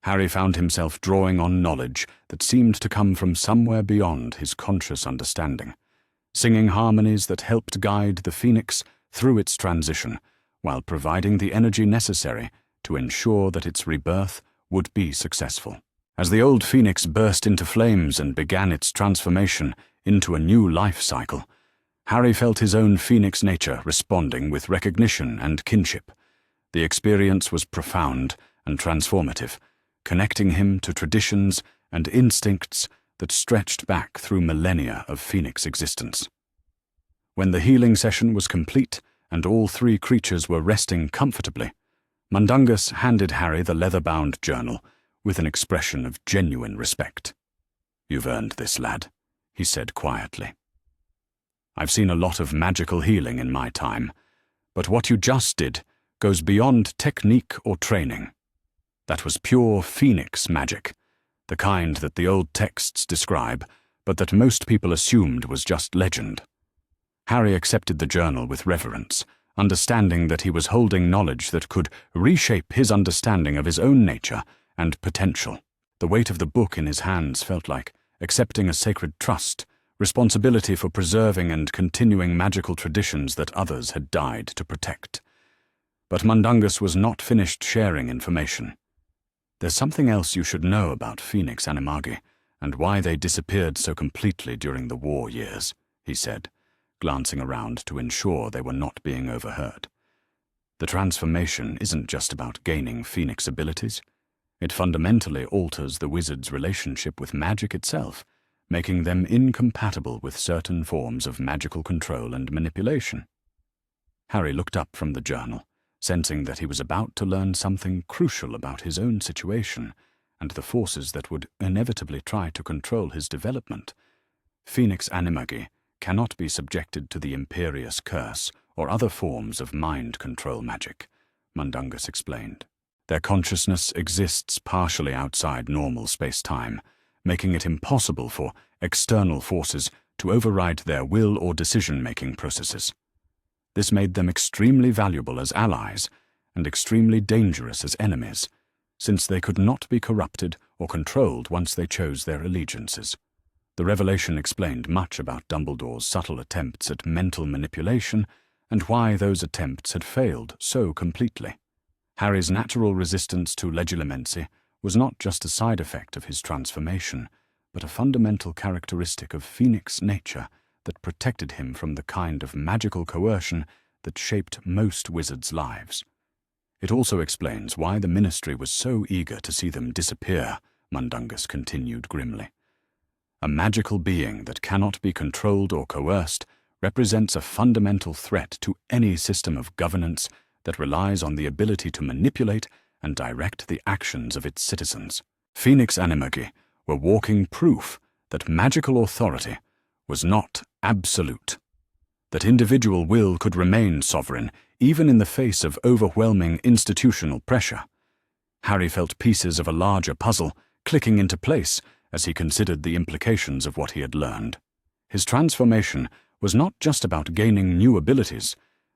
Harry found himself drawing on knowledge that seemed to come from somewhere beyond his conscious understanding, singing harmonies that helped guide the phoenix through its transition, while providing the energy necessary to ensure that its rebirth would be successful. As the old phoenix burst into flames and began its transformation into a new life cycle, Harry felt his own phoenix nature responding with recognition and kinship. The experience was profound and transformative, connecting him to traditions and instincts that stretched back through millennia of phoenix existence. When the healing session was complete and all three creatures were resting comfortably, Mundungus handed Harry the leather-bound journal with an expression of genuine respect. "You've earned this, lad," he said quietly. "I've seen a lot of magical healing in my time, but what you just did goes beyond technique or training. That was pure phoenix magic, the kind that the old texts describe, but that most people assumed was just legend. Harry accepted the journal with reverence, understanding that he was holding knowledge that could reshape his understanding of his own nature and potential. The weight of the book in his hands felt like accepting a sacred trust, responsibility for preserving and continuing magical traditions that others had died to protect. But Mundungus was not finished sharing information. "There's something else you should know about Phoenix Animagi, and why they disappeared so completely during the war years," he said, glancing around to ensure they were not being overheard. "The transformation isn't just about gaining Phoenix abilities. It fundamentally alters the wizard's relationship with magic itself, making them incompatible with certain forms of magical control and manipulation." Harry looked up from the journal, sensing that he was about to learn something crucial about his own situation and the forces that would inevitably try to control his development. Phoenix Animagi cannot be subjected to the Imperious Curse or other forms of mind control magic, Mundungus explained. Their consciousness exists partially outside normal space-time, making it impossible for external forces to override their will or decision-making processes. This made them extremely valuable as allies and extremely dangerous as enemies, since they could not be corrupted or controlled once they chose their allegiances. The revelation explained much about Dumbledore's subtle attempts at mental manipulation and why those attempts had failed so completely. Harry's natural resistance to legilimency was not just a side effect of his transformation, but a fundamental characteristic of Phoenix nature that protected him from the kind of magical coercion that shaped most wizards' lives. It also explains why the Ministry was so eager to see them disappear, Mundungus continued grimly. A magical being that cannot be controlled or coerced represents a fundamental threat to any system of governance that relies on the ability to manipulate and direct the actions of its citizens. Phoenix Animagi were walking proof that magical authority was not absolute, that individual will could remain sovereign even in the face of overwhelming institutional pressure. Harry felt pieces of a larger puzzle clicking into place as he considered the implications of what he had learned. His transformation was not just about gaining new abilities,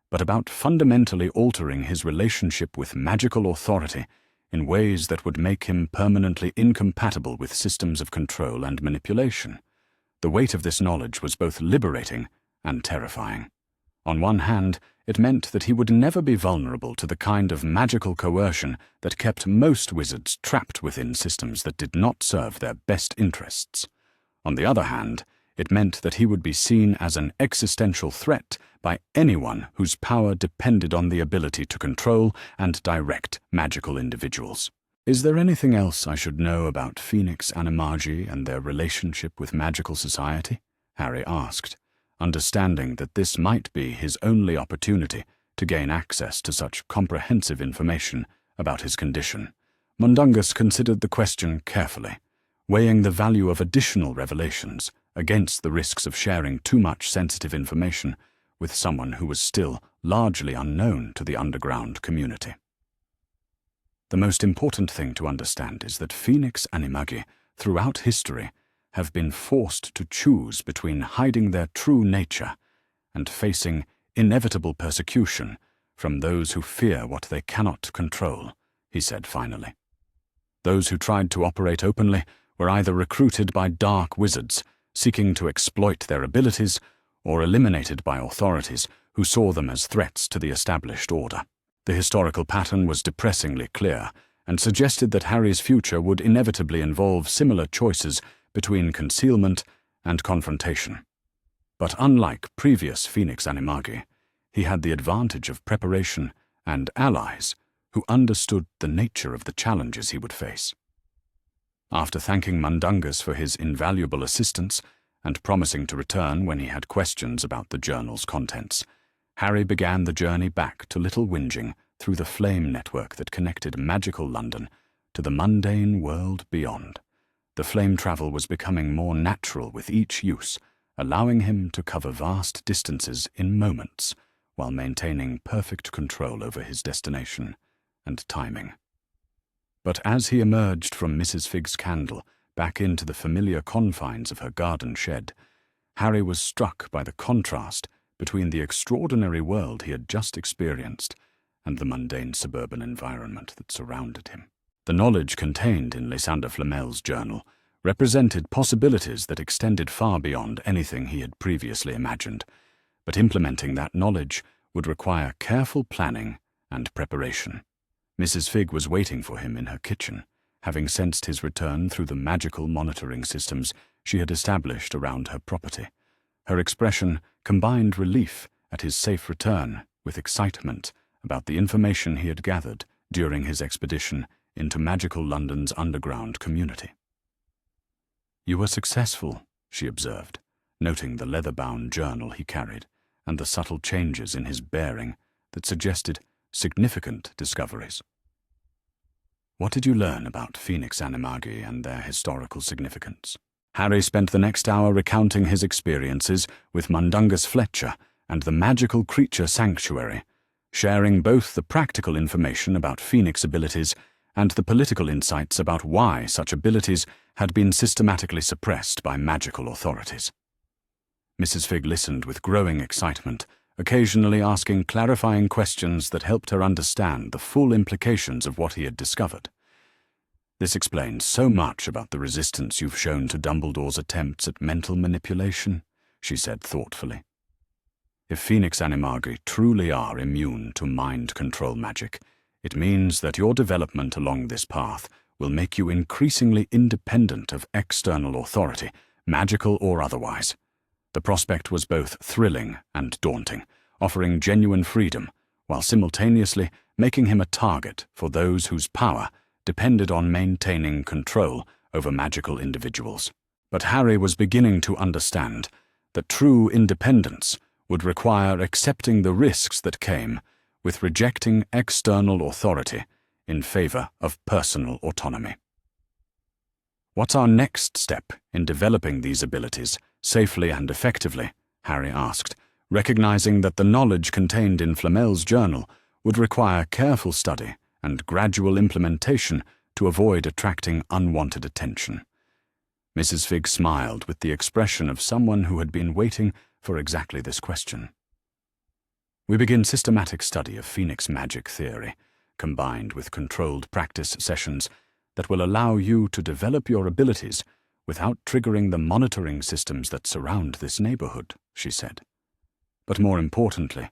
but about fundamentally altering his relationship with magical authority in ways that would make him permanently incompatible with systems of control and manipulation. The weight of this knowledge was both liberating and terrifying. On one hand, it meant that he would never be vulnerable to the kind of magical coercion that kept most wizards trapped within systems that did not serve their best interests. On the other hand, it meant that he would be seen as an existential threat by anyone whose power depended on the ability to control and direct magical individuals. "Is there anything else I should know about Phoenix Animagi and their relationship with magical society?" Harry asked, understanding that this might be his only opportunity to gain access to such comprehensive information about his condition. Mundungus considered the question carefully, weighing the value of additional revelations against the risks of sharing too much sensitive information with someone who was still largely unknown to the underground community. The most important thing to understand is that Phoenix Animagi, throughout history, have been forced to choose between hiding their true nature and facing inevitable persecution from those who fear what they cannot control, he said finally. Those who tried to operate openly were either recruited by dark wizards seeking to exploit their abilities or eliminated by authorities who saw them as threats to the established order. The historical pattern was depressingly clear and suggested that Harry's future would inevitably involve similar choices between concealment and confrontation. But unlike previous Phoenix Animagi, he had the advantage of preparation and allies who understood the nature of the challenges he would face. After thanking Mundungus for his invaluable assistance and promising to return when he had questions about the journal's contents, Harry began the journey back to Little Whinging through the flame network that connected magical London to the mundane world beyond. The flame travel was becoming more natural with each use, allowing him to cover vast distances in moments, while maintaining perfect control over his destination and timing. But as he emerged from Mrs. Fig's candle back into the familiar confines of her garden shed, Harry was struck by the contrast between the extraordinary world he had just experienced and the mundane suburban environment that surrounded him. The knowledge contained in Lysander Flamel's journal represented possibilities that extended far beyond anything he had previously imagined, but implementing that knowledge would require careful planning and preparation. Mrs. Fig was waiting for him in her kitchen, having sensed his return through the magical monitoring systems she had established around her property. Her expression combined relief at his safe return with excitement about the information he had gathered during his expedition into magical London's underground community. "You were successful," she observed, noting the leather-bound journal he carried and the subtle changes in his bearing that suggested significant discoveries. "What did you learn about Phoenix Animagi and their historical significance?" Harry spent the next hour recounting his experiences with Mundungus Fletcher and the magical creature sanctuary, sharing both the practical information about Phoenix abilities and the political insights about why such abilities had been systematically suppressed by magical authorities. Mrs. Fig listened with growing excitement, occasionally asking clarifying questions that helped her understand the full implications of what he had discovered. "This explains so much about the resistance you've shown to Dumbledore's attempts at mental manipulation," she said thoughtfully. "If Phoenix Animagi truly are immune to mind control magic, it means that your development along this path will make you increasingly independent of external authority, magical or otherwise." The prospect was both thrilling and daunting, offering genuine freedom, while simultaneously making him a target for those whose power depended on maintaining control over magical individuals. But Harry was beginning to understand that true independence would require accepting the risks that came with rejecting external authority in favor of personal autonomy. "What's our next step in developing these abilities safely and effectively?" Harry asked, recognizing that the knowledge contained in Flamel's journal would require careful study and gradual implementation to avoid attracting unwanted attention. Mrs. Fig smiled with the expression of someone who had been waiting for exactly this question. "We begin systematic study of Phoenix magic theory, combined with controlled practice sessions that will allow you to develop your abilities without triggering the monitoring systems that surround this neighborhood," she said. "But more importantly,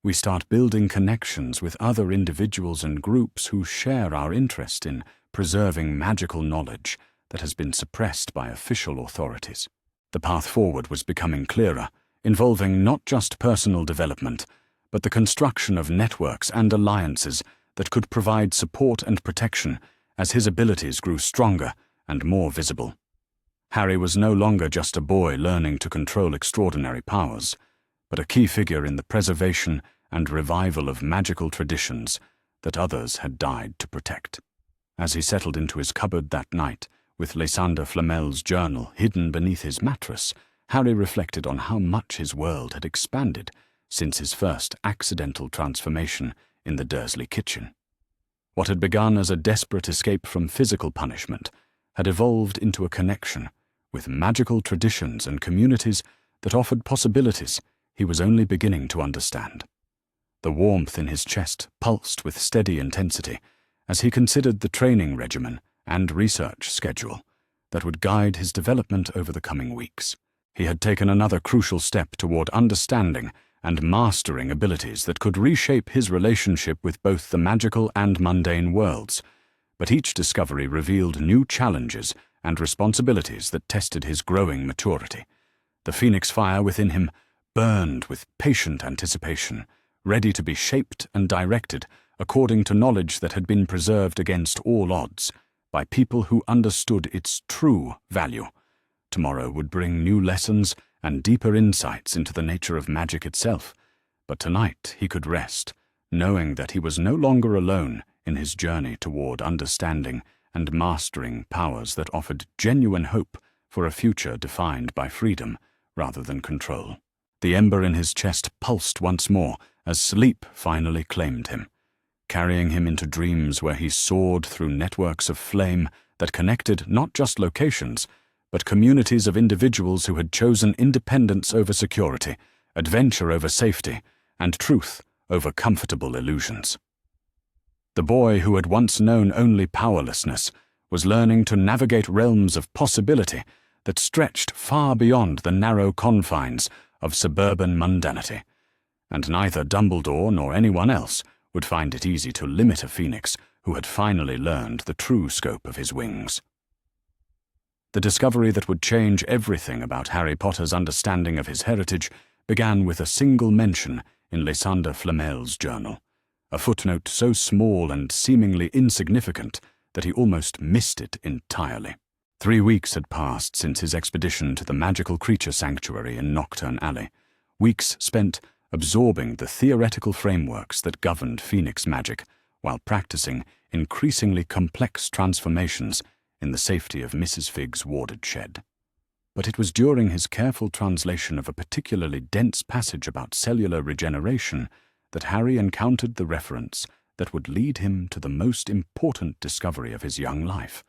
we start building connections with other individuals and groups who share our interest in preserving magical knowledge that has been suppressed by official authorities." The path forward was becoming clearer, involving not just personal development, but the construction of networks and alliances that could provide support and protection as his abilities grew stronger and more visible. Harry was no longer just a boy learning to control extraordinary powers, but a key figure in the preservation and revival of magical traditions that others had died to protect. As he settled into his cupboard that night, with Lysander Flamel's journal hidden beneath his mattress, Harry reflected on how much his world had expanded since his first accidental transformation in the Dursley kitchen. What had begun as a desperate escape from physical punishment had evolved into a connection with magical traditions and communities that offered possibilities he was only beginning to understand. The warmth in his chest pulsed with steady intensity as he considered the training regimen and research schedule that would guide his development over the coming weeks. He had taken another crucial step toward understanding and mastering abilities that could reshape his relationship with both the magical and mundane worlds, but each discovery revealed new challenges and responsibilities that tested his growing maturity. The phoenix fire within him burned with patient anticipation, ready to be shaped and directed according to knowledge that had been preserved against all odds by people who understood its true value. Tomorrow would bring new lessons and deeper insights into the nature of magic itself, but tonight he could rest, knowing that he was no longer alone in his journey toward understanding and mastering powers that offered genuine hope for a future defined by freedom rather than control. The ember in his chest pulsed once more as sleep finally claimed him, carrying him into dreams where he soared through networks of flame that connected not just locations, but communities of individuals who had chosen independence over security, adventure over safety, and truth over comfortable illusions. The boy who had once known only powerlessness was learning to navigate realms of possibility that stretched far beyond the narrow confines of suburban mundanity, and neither Dumbledore nor anyone else would find it easy to limit a phoenix who had finally learned the true scope of his wings. The discovery that would change everything about Harry Potter's understanding of his heritage began with a single mention in Lysander Flamel's journal, a footnote so small and seemingly insignificant that he almost missed it entirely. 3 weeks had passed since his expedition to the magical creature sanctuary in Knockturn Alley, weeks spent absorbing the theoretical frameworks that governed Phoenix magic while practicing increasingly complex transformations in the safety of Mrs. Fig's warded shed. But it was during his careful translation of a particularly dense passage about cellular regeneration that Harry encountered the reference that would lead him to the most important discovery of his young life.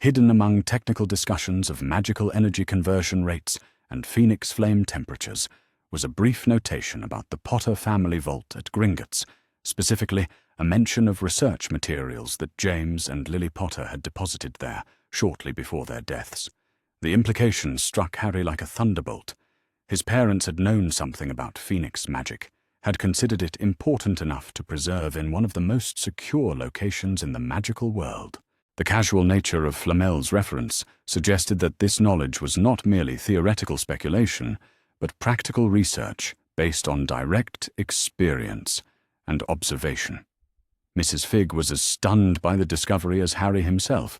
Hidden among technical discussions of magical energy conversion rates and phoenix flame temperatures was a brief notation about the Potter family vault at Gringotts, specifically a mention of research materials that James and Lily Potter had deposited there shortly before their deaths. The implications struck Harry like a thunderbolt. His parents had known something about phoenix magic, had considered it important enough to preserve in one of the most secure locations in the magical world. The casual nature of Flamel's reference suggested that this knowledge was not merely theoretical speculation, but practical research based on direct experience and observation. Mrs. Fig was as stunned by the discovery as Harry himself.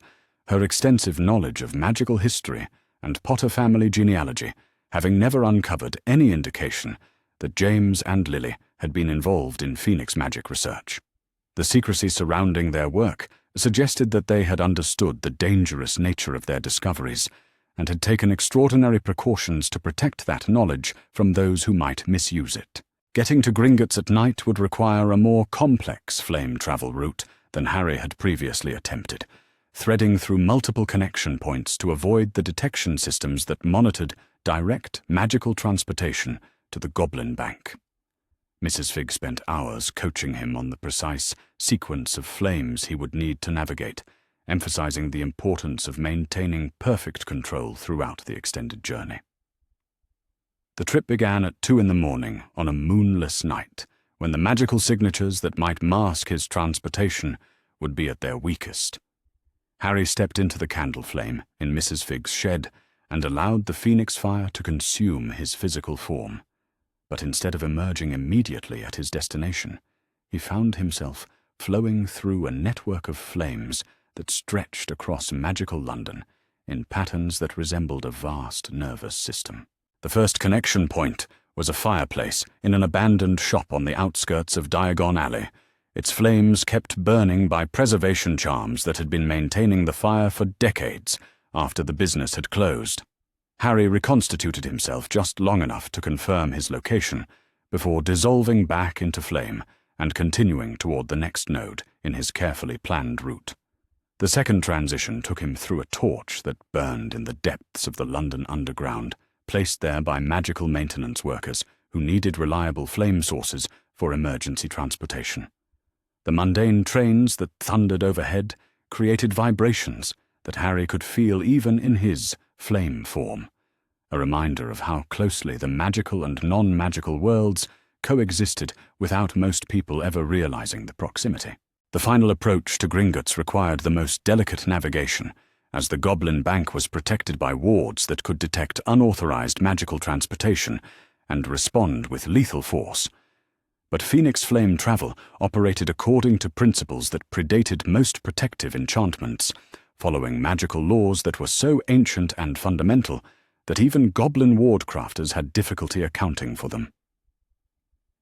Her extensive knowledge of magical history and Potter family genealogy having never uncovered any indication that James and Lily had been involved in phoenix magic research. The secrecy surrounding their work suggested that they had understood the dangerous nature of their discoveries and had taken extraordinary precautions to protect that knowledge from those who might misuse it. Getting to Gringotts at night would require a more complex flame travel route than Harry had previously attempted, threading through multiple connection points to avoid the detection systems that monitored direct magical transportation to the Goblin Bank. Mrs. Fig spent hours coaching him on the precise sequence of flames he would need to navigate, emphasizing the importance of maintaining perfect control throughout the extended journey. The trip began at 2 a.m. on a moonless night, when the magical signatures that might mask his transportation would be at their weakest. Harry stepped into the candle flame in Mrs. Fig's shed and allowed the phoenix fire to consume his physical form. But instead of emerging immediately at his destination, he found himself flowing through a network of flames that stretched across magical London in patterns that resembled a vast nervous system. The first connection point was a fireplace in an abandoned shop on the outskirts of Diagon Alley, its flames kept burning by preservation charms that had been maintaining the fire for decades after the business had closed. Harry reconstituted himself just long enough to confirm his location before dissolving back into flame and continuing toward the next node in his carefully planned route. The second transition took him through a torch that burned in the depths of the London Underground, placed there by magical maintenance workers who needed reliable flame sources for emergency transportation. The mundane trains that thundered overhead created vibrations that Harry could feel even in his flame form, a reminder of how closely the magical and non-magical worlds coexisted without most people ever realizing the proximity. The final approach to Gringotts required the most delicate navigation, as the Goblin Bank was protected by wards that could detect unauthorized magical transportation and respond with lethal force. But Phoenix Flame travel operated according to principles that predated most protective enchantments, following magical laws that were so ancient and fundamental that even goblin wardcrafters had difficulty accounting for them.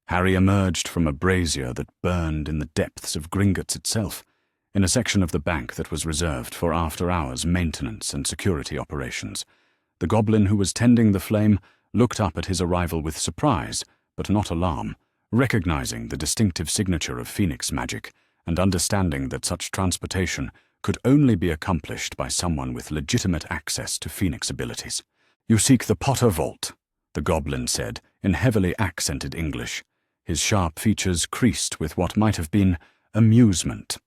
Harry emerged from a brazier that burned in the depths of Gringotts itself, in a section of the bank that was reserved for after-hours maintenance and security operations. The goblin who was tending the flame looked up at his arrival with surprise, but not alarm, Recognizing the distinctive signature of phoenix magic and understanding that such transportation could only be accomplished by someone with legitimate access to phoenix abilities. "You seek the Potter Vault," the goblin said in heavily accented English, his sharp features creased with what might have been amusement.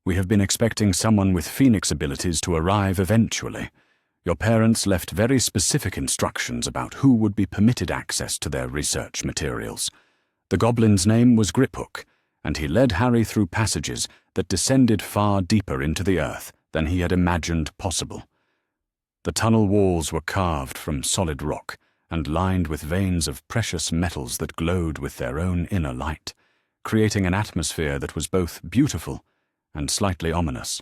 "We have been expecting someone with phoenix abilities to arrive eventually. Your parents left very specific instructions about who would be permitted access to their research materials. The goblin's name was Griphook, and he led Harry through passages that descended far deeper into the earth than he had imagined possible. The tunnel walls were carved from solid rock and lined with veins of precious metals that glowed with their own inner light, creating an atmosphere that was both beautiful and slightly ominous.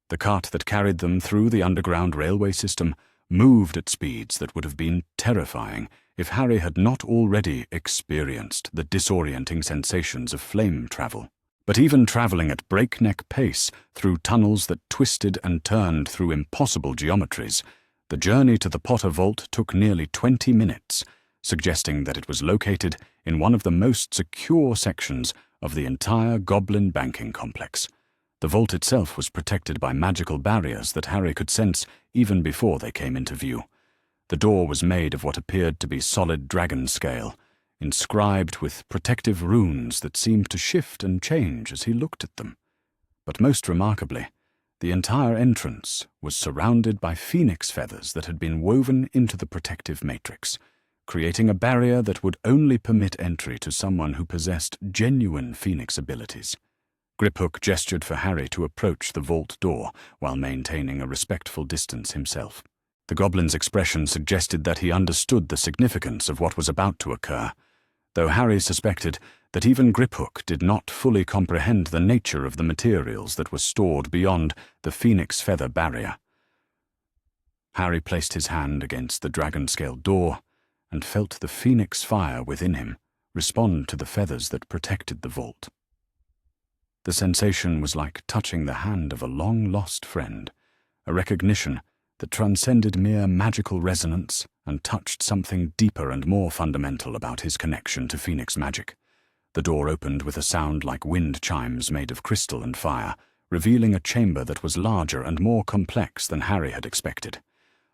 The cart that carried them through the underground railway system moved at speeds that would have been terrifying if Harry had not already experienced the disorienting sensations of flame travel. But even traveling at breakneck pace through tunnels that twisted and turned through impossible geometries, the journey to the Potter Vault took nearly 20 minutes, suggesting that it was located in one of the most secure sections of the entire Goblin banking complex. The vault itself was protected by magical barriers that Harry could sense even before they came into view. The door was made of what appeared to be solid dragon scale, inscribed with protective runes that seemed to shift and change as he looked at them. But most remarkably, the entire entrance was surrounded by phoenix feathers that had been woven into the protective matrix, creating a barrier that would only permit entry to someone who possessed genuine phoenix abilities. Griphook gestured for Harry to approach the vault door while maintaining a respectful distance himself. The goblin's expression suggested that he understood the significance of what was about to occur, though Harry suspected that even Griphook did not fully comprehend the nature of the materials that were stored beyond the phoenix feather barrier. Harry placed his hand against the dragon-scale door and felt the phoenix fire within him respond to the feathers that protected the vault. The sensation was like touching the hand of a long-lost friend, a recognition that transcended mere magical resonance and touched something deeper and more fundamental about his connection to phoenix magic. The door opened with a sound like wind chimes made of crystal and fire, revealing a chamber that was larger and more complex than Harry had expected.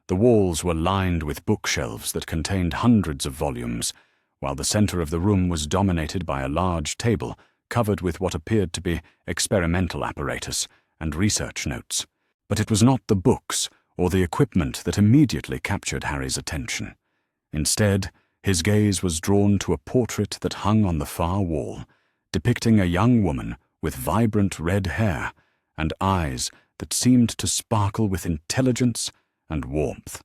The walls were lined with bookshelves that contained hundreds of volumes, while the center of the room was dominated by a large table covered with what appeared to be experimental apparatus and research notes. But it was not the books or the equipment that immediately captured Harry's attention. Instead, his gaze was drawn to a portrait that hung on the far wall, depicting a young woman with vibrant red hair and eyes that seemed to sparkle with intelligence and warmth.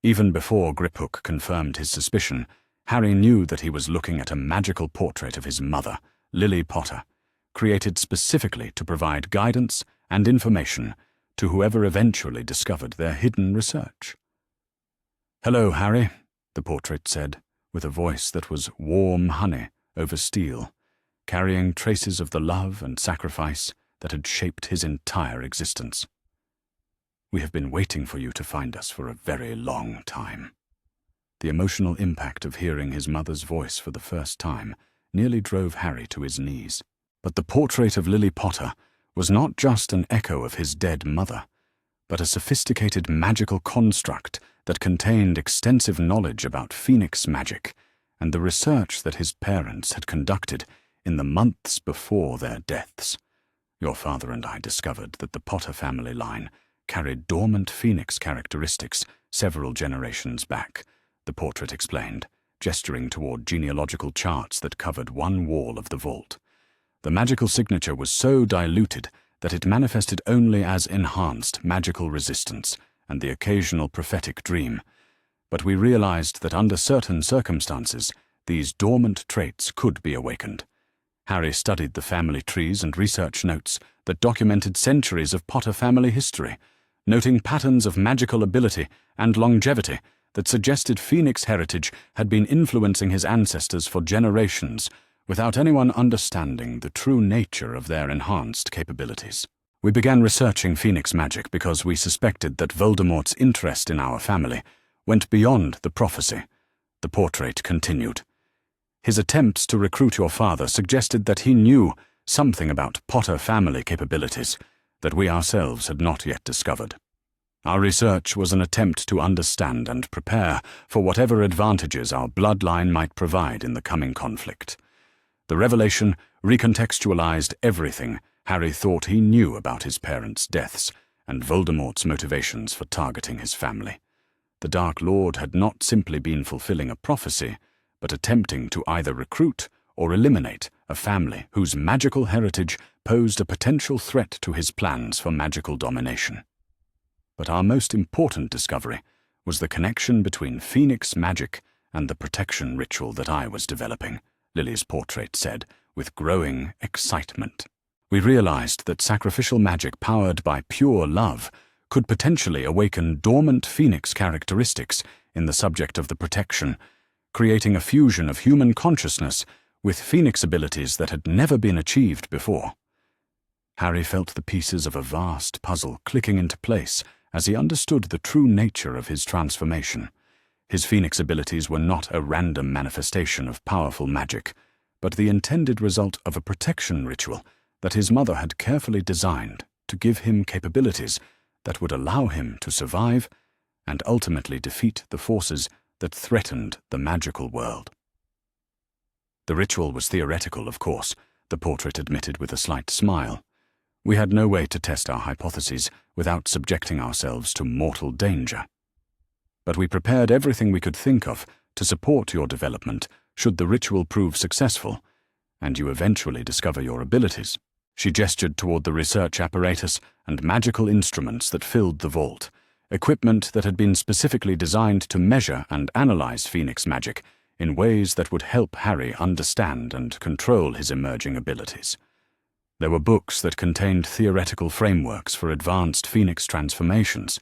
Even before Griphook confirmed his suspicion, Harry knew that he was looking at a magical portrait of his mother, Lily Potter, created specifically to provide guidance and information to whoever eventually discovered their hidden research. "Hello, Harry," the portrait said, with a voice that was warm honey over steel, carrying traces of the love and sacrifice that had shaped his entire existence. "We have been waiting for you to find us for a very long time." The emotional impact of hearing his mother's voice for the first time nearly drove Harry to his knees. But the portrait of Lily Potter was not just an echo of his dead mother, but a sophisticated magical construct that contained extensive knowledge about phoenix magic and the research that his parents had conducted in the months before their deaths. "Your father and I discovered that the Potter family line carried dormant phoenix characteristics several generations back," the portrait explained, gesturing toward genealogical charts that covered one wall of the vault. The magical signature was so diluted that it manifested only as enhanced magical resistance and the occasional prophetic dream. But we realized that under certain circumstances, these dormant traits could be awakened. Harry studied the family trees and research notes that documented centuries of Potter family history, noting patterns of magical ability and longevity that suggested phoenix heritage had been influencing his ancestors for generations, without anyone understanding the true nature of their enhanced capabilities. "We began researching phoenix magic because we suspected that Voldemort's interest in our family went beyond the prophecy," the portrait continued. His attempts to recruit your father suggested that he knew something about Potter family capabilities that we ourselves had not yet discovered. Our research was an attempt to understand and prepare for whatever advantages our bloodline might provide in the coming conflict. The revelation recontextualized everything Harry thought he knew about his parents' deaths and Voldemort's motivations for targeting his family. The Dark Lord had not simply been fulfilling a prophecy, but attempting to either recruit or eliminate a family whose magical heritage posed a potential threat to his plans for magical domination. But our most important discovery was the connection between Phoenix magic and the protection ritual that I was developing, Lily's portrait said, with growing excitement. We realized that sacrificial magic powered by pure love could potentially awaken dormant Phoenix characteristics in the subject of the protection, creating a fusion of human consciousness with Phoenix abilities that had never been achieved before. Harry felt the pieces of a vast puzzle clicking into place as he understood the true nature of his transformation. His Phoenix abilities were not a random manifestation of powerful magic, but the intended result of a protection ritual that his mother had carefully designed to give him capabilities that would allow him to survive and ultimately defeat the forces that threatened the magical world. The ritual was theoretical, of course, the portrait admitted with a slight smile. We had no way to test our hypotheses without subjecting ourselves to mortal danger. But we prepared everything we could think of to support your development should the ritual prove successful, and you eventually discover your abilities. She gestured toward the research apparatus and magical instruments that filled the vault, equipment that had been specifically designed to measure and analyze Phoenix magic in ways that would help Harry understand and control his emerging abilities. There were books that contained theoretical frameworks for advanced Phoenix transformations,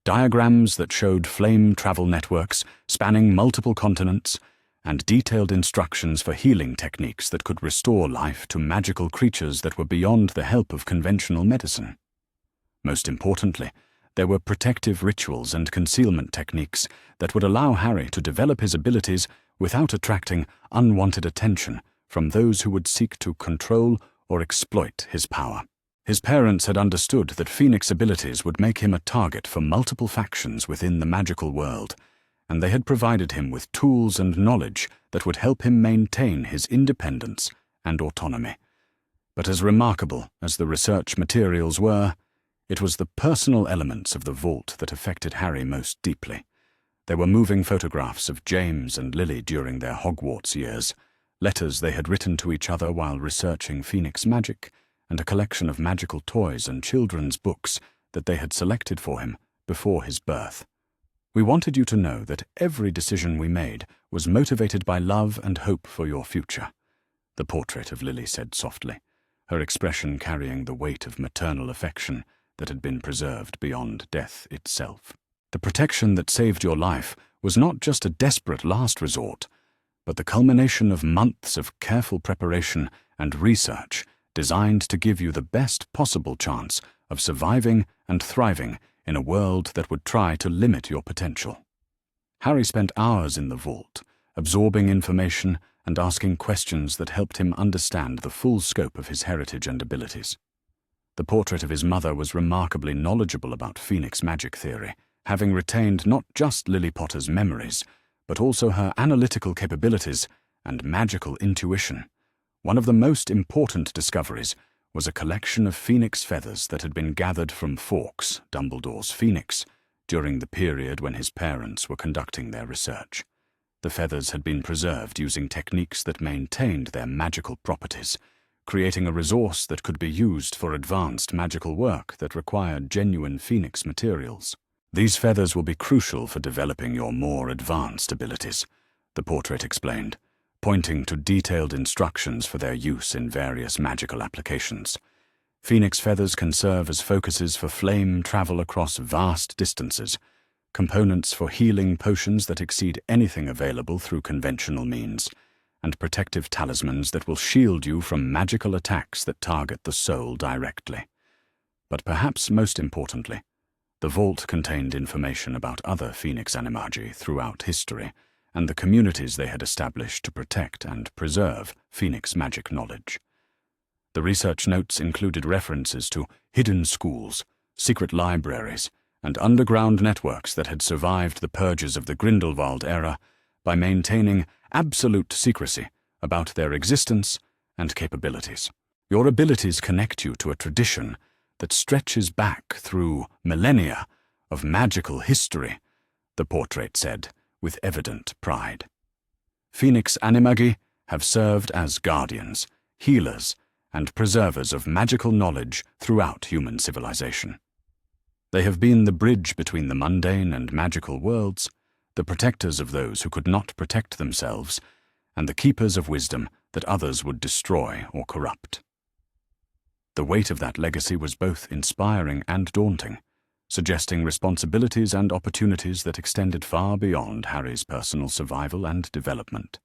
diagrams that showed flame travel networks spanning multiple continents, and detailed instructions for healing techniques that could restore life to magical creatures that were beyond the help of conventional medicine. Most importantly, there were protective rituals and concealment techniques that would allow Harry to develop his abilities without attracting unwanted attention from those who would seek to control or exploit his power. His parents had understood that Phoenix abilities would make him a target for multiple factions within the magical world, and they had provided him with tools and knowledge that would help him maintain his independence and autonomy. But as remarkable as the research materials were, it was the personal elements of the vault that affected Harry most deeply. There were moving photographs of James and Lily during their Hogwarts years, letters they had written to each other while researching Phoenix magic, and a collection of magical toys and children's books that they had selected for him before his birth. We wanted you to know that every decision we made was motivated by love and hope for your future, the portrait of Lily said softly, her expression carrying the weight of maternal affection that had been preserved beyond death itself. The protection that saved your life was not just a desperate last resort, but the culmination of months of careful preparation and research designed to give you the best possible chance of surviving and thriving in a world that would try to limit your potential. Harry spent hours in the vault, absorbing information and asking questions that helped him understand the full scope of his heritage and abilities. The portrait of his mother was remarkably knowledgeable about Phoenix magic theory, having retained not just Lily Potter's memories, but also her analytical capabilities and magical intuition. One of the most important discoveries was a collection of Phoenix feathers that had been gathered from Fawkes, Dumbledore's Phoenix, during the period when his parents were conducting their research. The feathers had been preserved using techniques that maintained their magical properties, creating a resource that could be used for advanced magical work that required genuine Phoenix materials. These feathers will be crucial for developing your more advanced abilities, the portrait explained, pointing to detailed instructions for their use in various magical applications. Phoenix feathers can serve as focuses for flame travel across vast distances, components for healing potions that exceed anything available through conventional means, and protective talismans that will shield you from magical attacks that target the soul directly. But perhaps most importantly, the vault contained information about other Phoenix animagi throughout history, and the communities they had established to protect and preserve Phoenix magic knowledge. The research notes included references to hidden schools, secret libraries, and underground networks that had survived the purges of the Grindelwald era by maintaining absolute secrecy about their existence and capabilities. Your abilities connect you to a tradition that stretches back through millennia of magical history, the portrait said with evident pride. Phoenix Animagi have served as guardians, healers, and preservers of magical knowledge throughout human civilization. They have been the bridge between the mundane and magical worlds, the protectors of those who could not protect themselves, and the keepers of wisdom that others would destroy or corrupt. The weight of that legacy was both inspiring and daunting, suggesting responsibilities and opportunities that extended far beyond Harry's personal survival and development.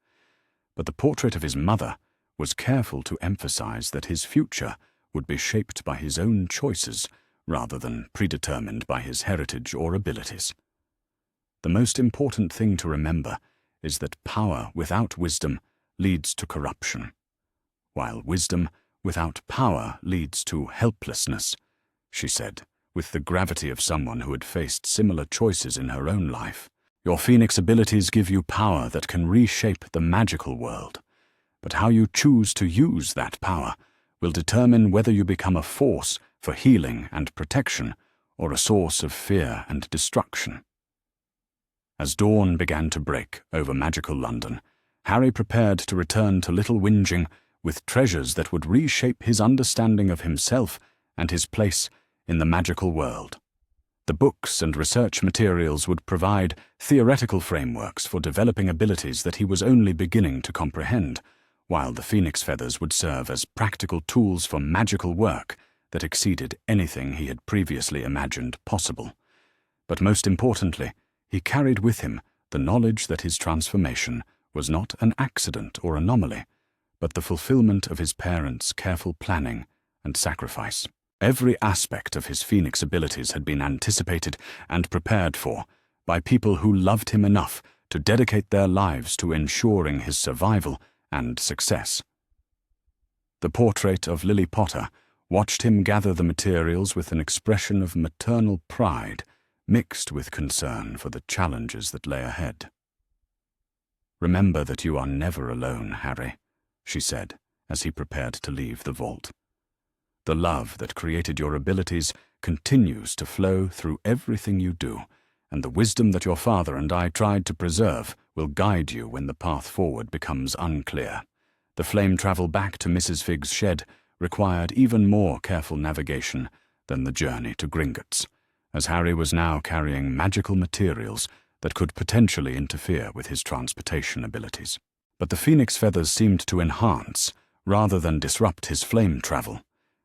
But the portrait of his mother was careful to emphasize that his future would be shaped by his own choices rather than predetermined by his heritage or abilities. The most important thing to remember is that power without wisdom leads to corruption, while wisdom without power leads to helplessness, she said, with the gravity of someone who had faced similar choices in her own life. Your Phoenix abilities give you power that can reshape the magical world, but how you choose to use that power will determine whether you become a force for healing and protection or a source of fear and destruction. As dawn began to break over magical London, Harry prepared to return to Little Whinging with treasures that would reshape his understanding of himself and his place in the magical world. The books and research materials would provide theoretical frameworks for developing abilities that he was only beginning to comprehend, while the phoenix feathers would serve as practical tools for magical work that exceeded anything he had previously imagined possible. But most importantly, he carried with him the knowledge that his transformation was not an accident or anomaly, but the fulfillment of his parents' careful planning and sacrifice. Every aspect of his phoenix abilities had been anticipated and prepared for by people who loved him enough to dedicate their lives to ensuring his survival and success. The portrait of Lily Potter watched him gather the materials with an expression of maternal pride mixed with concern for the challenges that lay ahead. "Remember that you are never alone, Harry," she said as he prepared to leave the vault. "The love that created your abilities continues to flow through everything you do, and the wisdom that your father and I tried to preserve will guide you when the path forward becomes unclear." The flame travel back to Mrs. Fig's shed required even more careful navigation than the journey to Gringotts, as Harry was now carrying magical materials that could potentially interfere with his transportation abilities. But the phoenix feathers seemed to enhance, rather than disrupt his flame travel,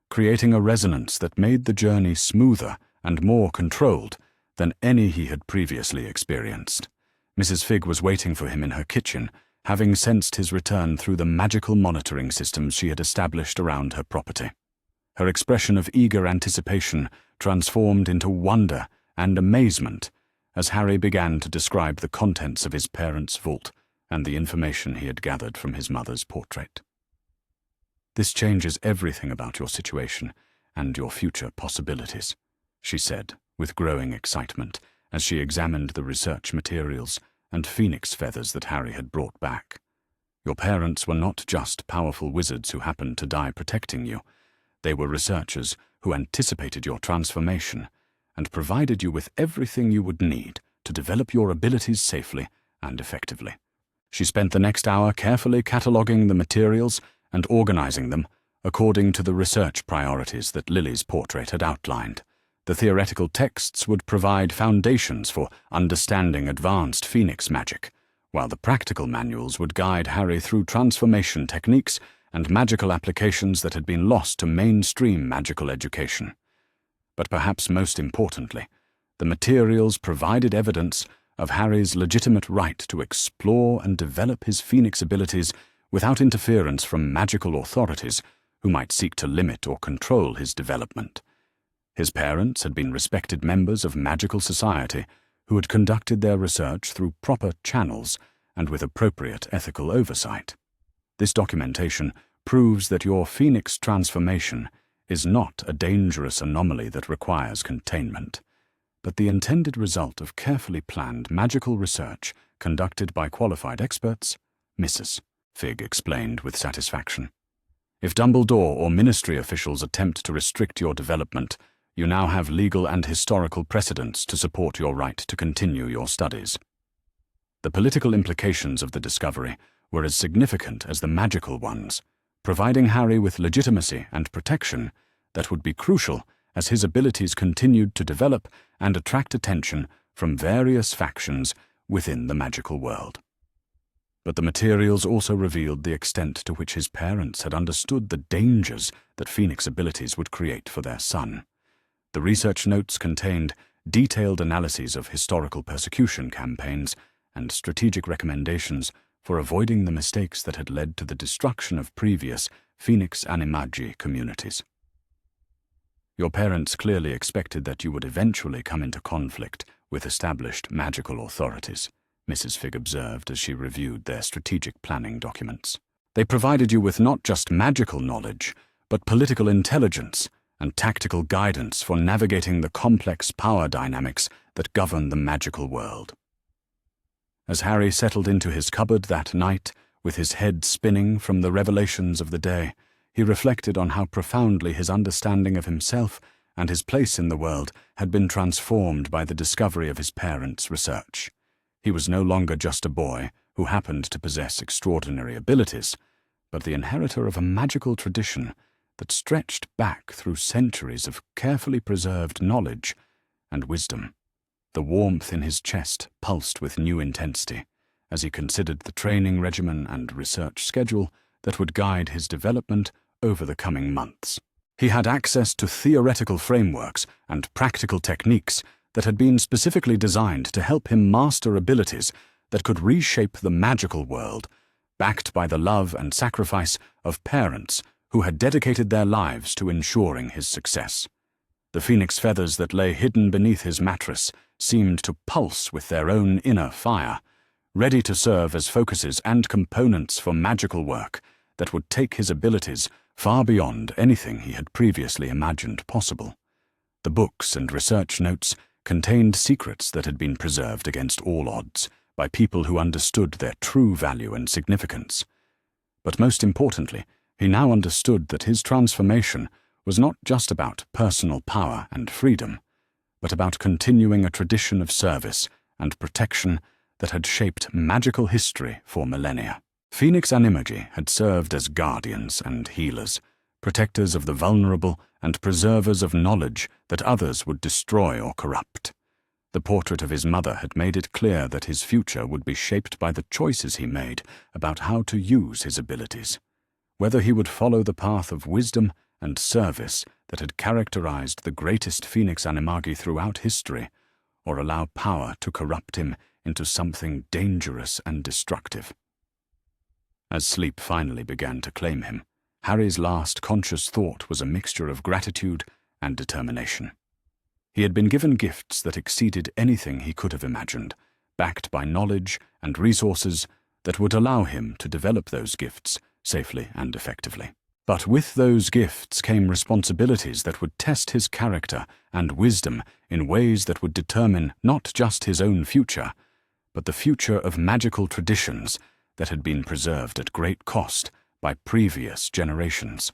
creating a resonance that made the journey smoother and more controlled than any he had previously experienced. Mrs. Fig was waiting for him in her kitchen, having sensed his return through the magical monitoring systems she had established around her property. Her expression of eager anticipation transformed into wonder and amazement as Harry began to describe the contents of his parents' vault and the information he had gathered from his mother's portrait. "This changes everything about your situation and your future possibilities," she said with growing excitement as she examined the research materials and phoenix feathers that Harry had brought back. "Your parents were not just powerful wizards who happened to die protecting you. They were researchers who anticipated your transformation and provided you with everything you would need to develop your abilities safely and effectively." She spent the next hour carefully cataloging the materials and organizing them according to the research priorities that Lily's portrait had outlined. The theoretical texts would provide foundations for understanding advanced phoenix magic, while the practical manuals would guide Harry through transformation techniques and magical applications that had been lost to mainstream magical education. But perhaps most importantly, the materials provided evidence of Harry's legitimate right to explore and develop his phoenix abilities without interference from magical authorities who might seek to limit or control his development. His parents had been respected members of magical society who had conducted their research through proper channels and with appropriate ethical oversight. This documentation proves that your phoenix transformation is not a dangerous anomaly that requires containment, but the intended result of carefully planned magical research conducted by qualified experts, Mrs. Fig explained with satisfaction. If Dumbledore or ministry officials attempt to restrict your development, you now have legal and historical precedents to support your right to continue your studies. The political implications of the discovery were as significant as the magical ones, providing Harry with legitimacy and protection that would be crucial as his abilities continued to develop and attract attention from various factions within the magical world. But the materials also revealed the extent to which his parents had understood the dangers that Phoenix abilities would create for their son. The research notes contained detailed analyses of historical persecution campaigns and strategic recommendations for avoiding the mistakes that had led to the destruction of previous Phoenix Animagi communities. Your parents clearly expected that you would eventually come into conflict with established magical authorities, Mrs. Fig observed as she reviewed their strategic planning documents. They provided you with not just magical knowledge, but political intelligence and tactical guidance for navigating the complex power dynamics that govern the magical world. As Harry settled into his cupboard that night, with his head spinning from the revelations of the day, he reflected on how profoundly his understanding of himself and his place in the world had been transformed by the discovery of his parents' research. He was no longer just a boy who happened to possess extraordinary abilities, but the inheritor of a magical tradition that stretched back through centuries of carefully preserved knowledge and wisdom. The warmth in his chest pulsed with new intensity as he considered the training regimen and research schedule that would guide his development over the coming months. He had access to theoretical frameworks and practical techniques that had been specifically designed to help him master abilities that could reshape the magical world, backed by the love and sacrifice of parents who had dedicated their lives to ensuring his success. The phoenix feathers that lay hidden beneath his mattress seemed to pulse with their own inner fire, ready to serve as focuses and components for magical work that would take his abilities far beyond anything he had previously imagined possible. The books and research notes contained secrets that had been preserved against all odds by people who understood their true value and significance. But most importantly, he now understood that his transformation was not just about personal power and freedom, but about continuing a tradition of service and protection that had shaped magical history for millennia. Phoenix Animagi had served as guardians and healers, protectors of the vulnerable and preservers of knowledge that others would destroy or corrupt. The portrait of his mother had made it clear that his future would be shaped by the choices he made about how to use his abilities. Whether he would follow the path of wisdom and service that had characterized the greatest Phoenix Animagi throughout history, or allow power to corrupt him into something dangerous and destructive. As sleep finally began to claim him, Harry's last conscious thought was a mixture of gratitude and determination. He had been given gifts that exceeded anything he could have imagined, backed by knowledge and resources that would allow him to develop those gifts safely and effectively. But with those gifts came responsibilities that would test his character and wisdom in ways that would determine not just his own future, but the future of magical traditions that had been preserved at great cost by previous generations.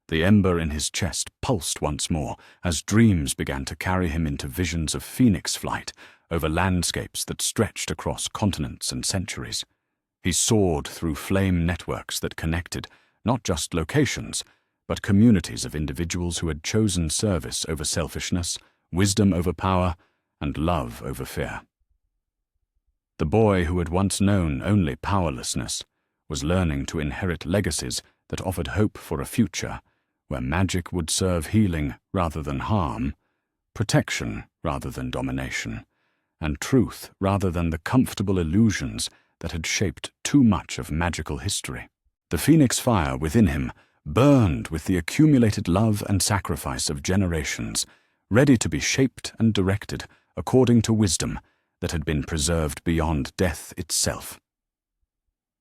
The ember in his chest pulsed once more as dreams began to carry him into visions of phoenix flight over landscapes that stretched across continents and centuries. He soared through flame networks that connected not just locations, but communities of individuals who had chosen service over selfishness, wisdom over power, and love over fear. The boy who had once known only powerlessness was learning to inherit legacies that offered hope for a future where magic would serve healing rather than harm, protection rather than domination, and truth rather than the comfortable illusions that had shaped too much of magical history. The phoenix fire within him burned with the accumulated love and sacrifice of generations, ready to be shaped and directed according to wisdom that had been preserved beyond death itself.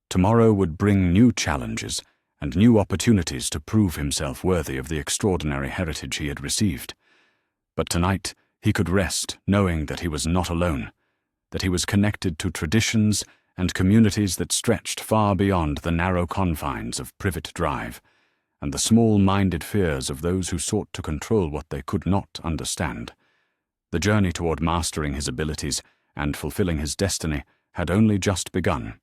Tomorrow would bring new challenges and new opportunities to prove himself worthy of the extraordinary heritage he had received. But tonight he could rest knowing that he was not alone, that he was connected to traditions and communities that stretched far beyond the narrow confines of Privet Drive, and the small-minded fears of those who sought to control what they could not understand. The journey toward mastering his abilities and fulfilling his destiny had only just begun.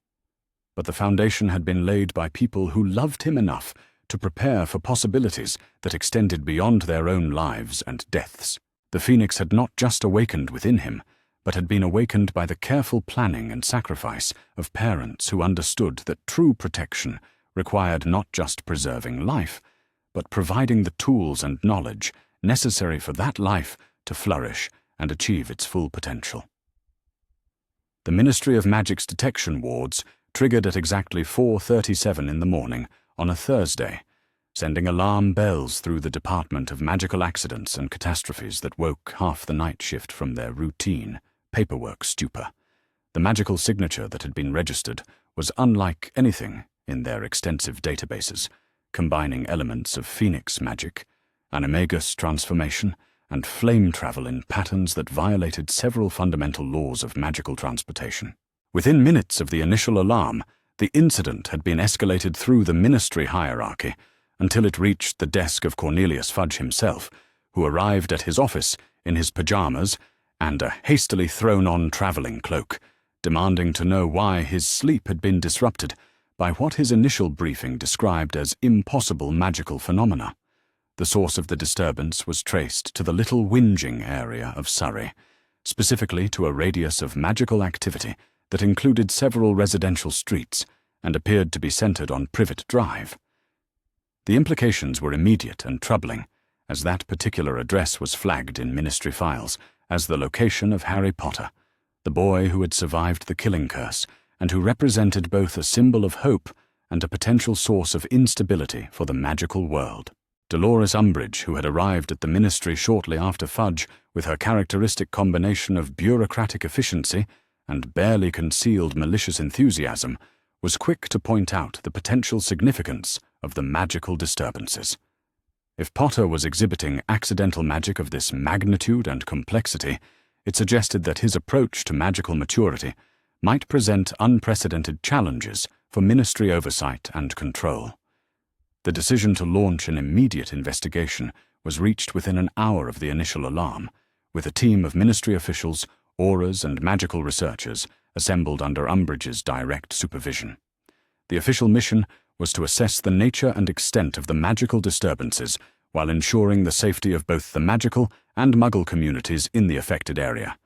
But the foundation had been laid by people who loved him enough to prepare for possibilities that extended beyond their own lives and deaths. The Phoenix had not just awakened within him, but had been awakened by the careful planning and sacrifice of parents who understood that true protection required not just preserving life, but providing the tools and knowledge necessary for that life to flourish and achieve its full potential. The Ministry of Magic's detection wards triggered at exactly 4:37 in the morning on a Thursday, sending alarm bells through the Department of Magical Accidents and Catastrophes that woke half the night shift from their routine, paperwork stupor. The magical signature that had been registered was unlike anything in their extensive databases, combining elements of Phoenix magic, Animagus transformation, and flame travel in patterns that violated several fundamental laws of magical transportation. Within minutes of the initial alarm, the incident had been escalated through the ministry hierarchy until it reached the desk of Cornelius Fudge himself, who arrived at his office in his pajamas and a hastily thrown-on traveling cloak, demanding to know why his sleep had been disrupted by what his initial briefing described as impossible magical phenomena. The source of the disturbance was traced to the Little Whinging area of Surrey, specifically to a radius of magical activity that included several residential streets and appeared to be centered on Privet Drive. The implications were immediate and troubling, as that particular address was flagged in ministry files as the location of Harry Potter, the boy who had survived the killing curse and who represented both a symbol of hope and a potential source of instability for the magical world. Dolores Umbridge, who had arrived at the ministry shortly after Fudge with her characteristic combination of bureaucratic efficiency and barely concealed malicious enthusiasm, was quick to point out the potential significance of the magical disturbances. If Potter was exhibiting accidental magic of this magnitude and complexity, it suggested that his approach to magical maturity might present unprecedented challenges for ministry oversight and control. The decision to launch an immediate investigation was reached within an hour of the initial alarm, with a team of ministry officials, auras, and magical researchers assembled under Umbridge's direct supervision. The official mission was to assess the nature and extent of the magical disturbances while ensuring the safety of both the magical and Muggle communities in the affected area.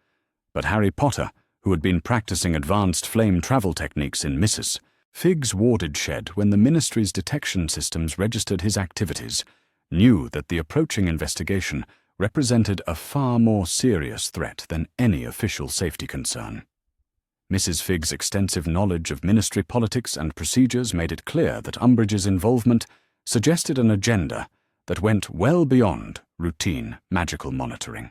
But Harry Potter, who had been practicing advanced flame travel techniques in Mrs. Fig's warded shed when the ministry's detection systems registered his activities, knew that the approaching investigation represented a far more serious threat than any official safety concern. Mrs. Fig's extensive knowledge of ministry politics and procedures made it clear that Umbridge's involvement suggested an agenda that went well beyond routine magical monitoring.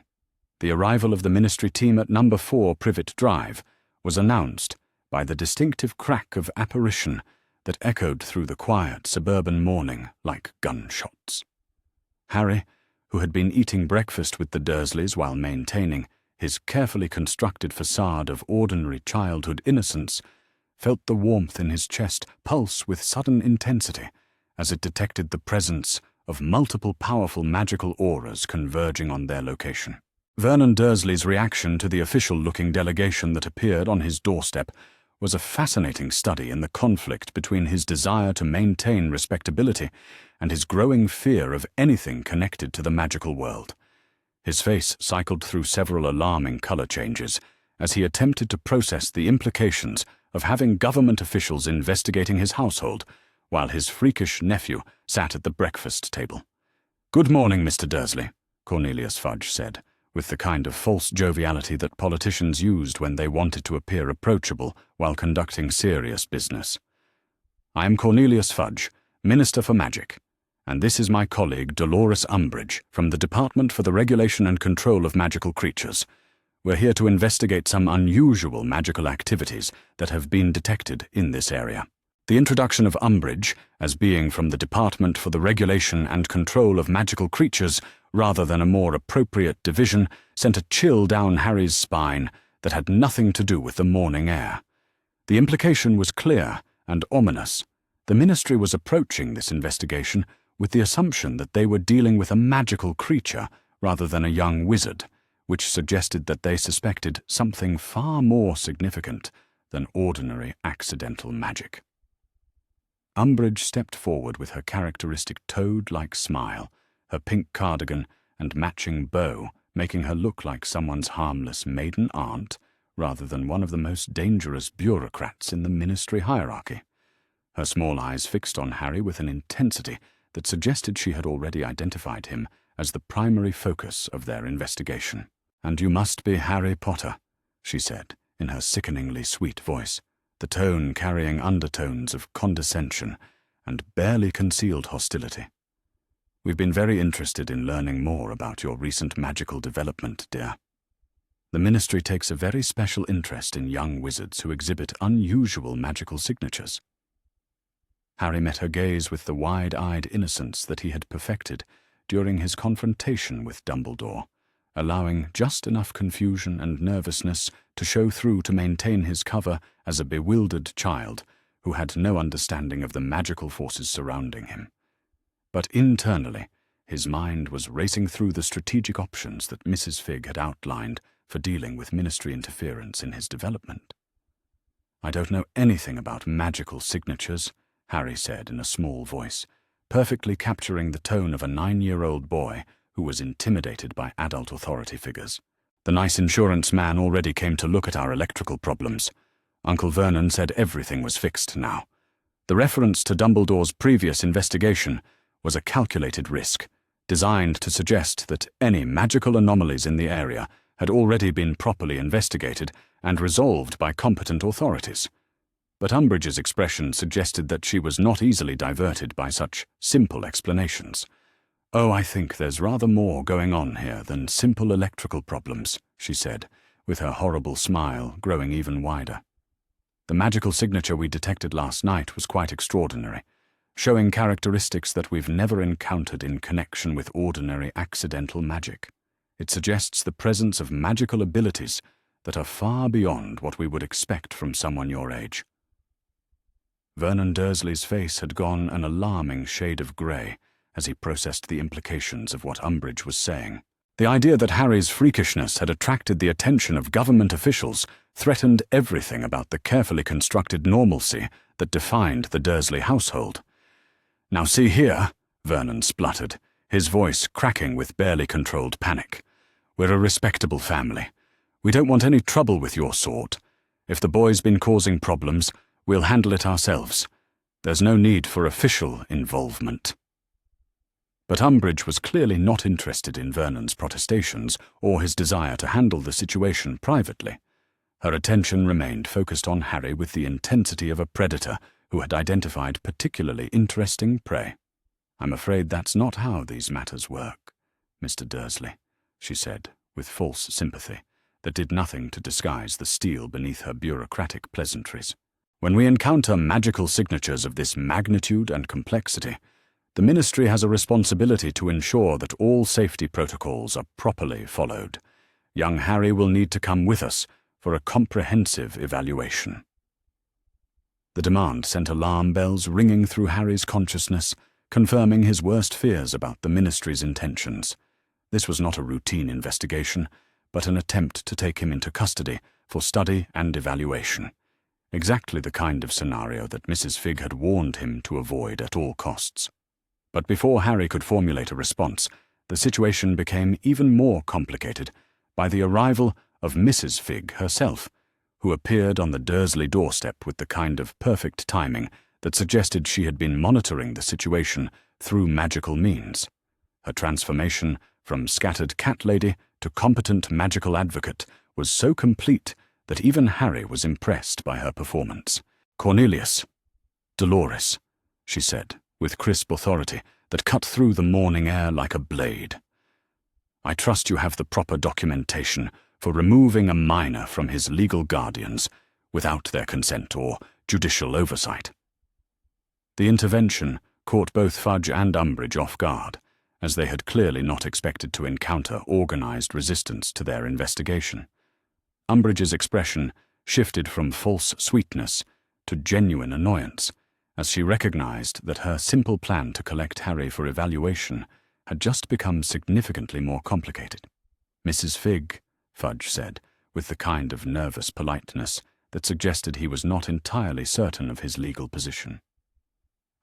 The arrival of the ministry team at No. 4 Privet Drive was announced by the distinctive crack of apparition that echoed through the quiet suburban morning like gunshots. Harry, who had been eating breakfast with the Dursleys while maintaining his carefully constructed facade of ordinary childhood innocence, felt the warmth in his chest pulse with sudden intensity as it detected the presence of multiple powerful magical auras converging on their location. Vernon Dursley's reaction to the official-looking delegation that appeared on his doorstep was a fascinating study in the conflict between his desire to maintain respectability and his growing fear of anything connected to the magical world. His face cycled through several alarming color changes as he attempted to process the implications of having government officials investigating his household while his freakish nephew sat at the breakfast table. "Good morning, Mr. Dursley," Cornelius Fudge said, with the kind of false joviality that politicians used when they wanted to appear approachable while conducting serious business. "I am Cornelius Fudge, Minister for Magic, and this is my colleague Dolores Umbridge from the Department for the Regulation and Control of Magical Creatures. We're here to investigate some unusual magical activities that have been detected in this area. The introduction of Umbridge, as being from the Department for the Regulation and Control of Magical Creatures, rather than a more appropriate division, sent a chill down Harry's spine that had nothing to do with the morning air. The implication was clear and ominous. The Ministry was approaching this investigation with the assumption that they were dealing with a magical creature rather than a young wizard, which suggested that they suspected something far more significant than ordinary accidental magic. Umbridge stepped forward with her characteristic toad-like smile, her pink cardigan and matching bow making her look like someone's harmless maiden aunt rather than one of the most dangerous bureaucrats in the Ministry hierarchy. Her small eyes fixed on Harry with an intensity that suggested she had already identified him as the primary focus of their investigation. "And you must be Harry Potter," she said, in her sickeningly sweet voice, the tone carrying undertones of condescension and barely concealed hostility. "We've been very interested in learning more about your recent magical development, dear. The Ministry takes a very special interest in young wizards who exhibit unusual magical signatures." Harry met her gaze with the wide-eyed innocence that he had perfected during his confrontation with Dumbledore, allowing just enough confusion and nervousness to show through to maintain his cover as a bewildered child who had no understanding of the magical forces surrounding him. But internally, his mind was racing through the strategic options that Mrs. Figg had outlined for dealing with Ministry interference in his development. "I don't know anything about magical signatures," Harry said in a small voice, perfectly capturing the tone of a 9-year-old boy who was intimidated by adult authority figures. "The nice insurance man already came to look at our electrical problems. Uncle Vernon said everything was fixed now. The reference to Dumbledore's previous investigation was a calculated risk, designed to suggest that any magical anomalies in the area had already been properly investigated and resolved by competent authorities. But Umbridge's expression suggested that she was not easily diverted by such simple explanations. "Oh, I think there's rather more going on here than simple electrical problems," she said, with her horrible smile growing even wider. "The magical signature we detected last night was quite extraordinary, showing characteristics that we've never encountered in connection with ordinary accidental magic. It suggests the presence of magical abilities that are far beyond what we would expect from someone your age." Vernon Dursley's face had gone an alarming shade of grey as he processed the implications of what Umbridge was saying. The idea that Harry's freakishness had attracted the attention of government officials threatened everything about the carefully constructed normalcy that defined the Dursley household. "Now see here," Vernon spluttered, his voice cracking with barely controlled panic. "We're a respectable family. We don't want any trouble with your sort. If the boy's been causing problems, we'll handle it ourselves. There's no need for official involvement." But Umbridge was clearly not interested in Vernon's protestations or his desire to handle the situation privately. Her attention remained focused on Harry with the intensity of a predator who had identified particularly interesting prey. "I'm afraid that's not how these matters work, Mr. Dursley," she said, with false sympathy that did nothing to disguise the steel beneath her bureaucratic pleasantries. "When we encounter magical signatures of this magnitude and complexity, the Ministry has a responsibility to ensure that all safety protocols are properly followed. Young Harry will need to come with us for a comprehensive evaluation." The demand sent alarm bells ringing through Harry's consciousness, confirming his worst fears about the Ministry's intentions. This was not a routine investigation, but an attempt to take him into custody for study and evaluation. Exactly the kind of scenario that Mrs. Figg had warned him to avoid at all costs. But before Harry could formulate a response, the situation became even more complicated by the arrival of Mrs. Figg herself, who appeared on the Dursley doorstep with the kind of perfect timing that suggested she had been monitoring the situation through magical means. Her transformation from scattered cat lady to competent magical advocate was so complete that even Harry was impressed by her performance. "Cornelius, Dolores," she said, with crisp authority that cut through the morning air like a blade. "I trust you have the proper documentation for removing a minor from his legal guardians without their consent or judicial oversight. The intervention caught both Fudge and Umbridge off guard, as they had clearly not expected to encounter organized resistance to their investigation. Umbridge's expression shifted from false sweetness to genuine annoyance, as she recognized that her simple plan to collect Harry for evaluation had just become significantly more complicated. "Mrs. Figg," Fudge said, with the kind of nervous politeness that suggested he was not entirely certain of his legal position,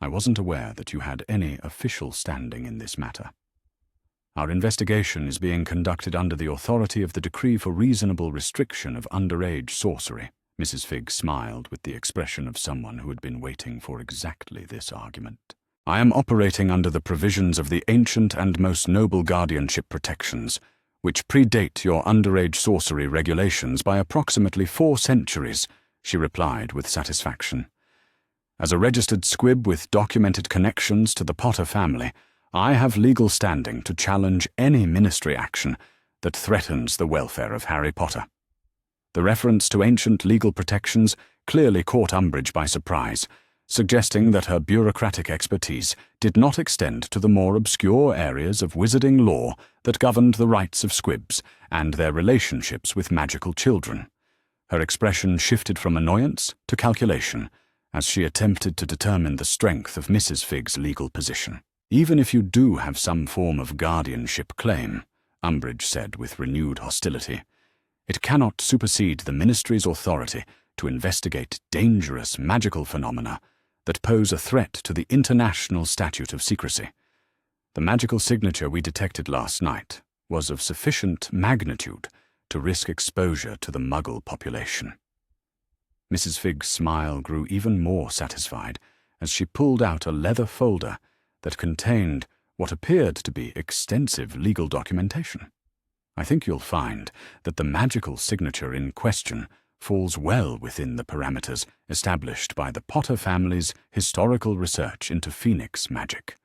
"I wasn't aware that you had any official standing in this matter. Our investigation is being conducted under the authority of the Decree for Reasonable Restriction of Underage Sorcery." Mrs. Figg smiled with the expression of someone who had been waiting for exactly this argument. "I am operating under the provisions of the ancient and most noble guardianship protections, which predate your underage sorcery regulations by approximately 4 centuries, she replied with satisfaction. "As a registered squib with documented connections to the Potter family, I have legal standing to challenge any ministry action that threatens the welfare of Harry Potter." The reference to ancient legal protections clearly caught Umbridge by surprise, suggesting that her bureaucratic expertise did not extend to the more obscure areas of wizarding law that governed the rights of squibs and their relationships with magical children. Her expression shifted from annoyance to calculation as she attempted to determine the strength of Mrs. Figg's legal position. "Even if you do have some form of guardianship claim," Umbridge said with renewed hostility, "it cannot supersede the Ministry's authority to investigate dangerous magical phenomena that pose a threat to the International Statute of Secrecy. The magical signature we detected last night was of sufficient magnitude to risk exposure to the Muggle population." Mrs. Figg's smile grew even more satisfied as she pulled out a leather folder that contained what appeared to be extensive legal documentation. "I think you'll find that the magical signature in question falls well within the parameters established by the Potter family's historical research into Phoenix magic,"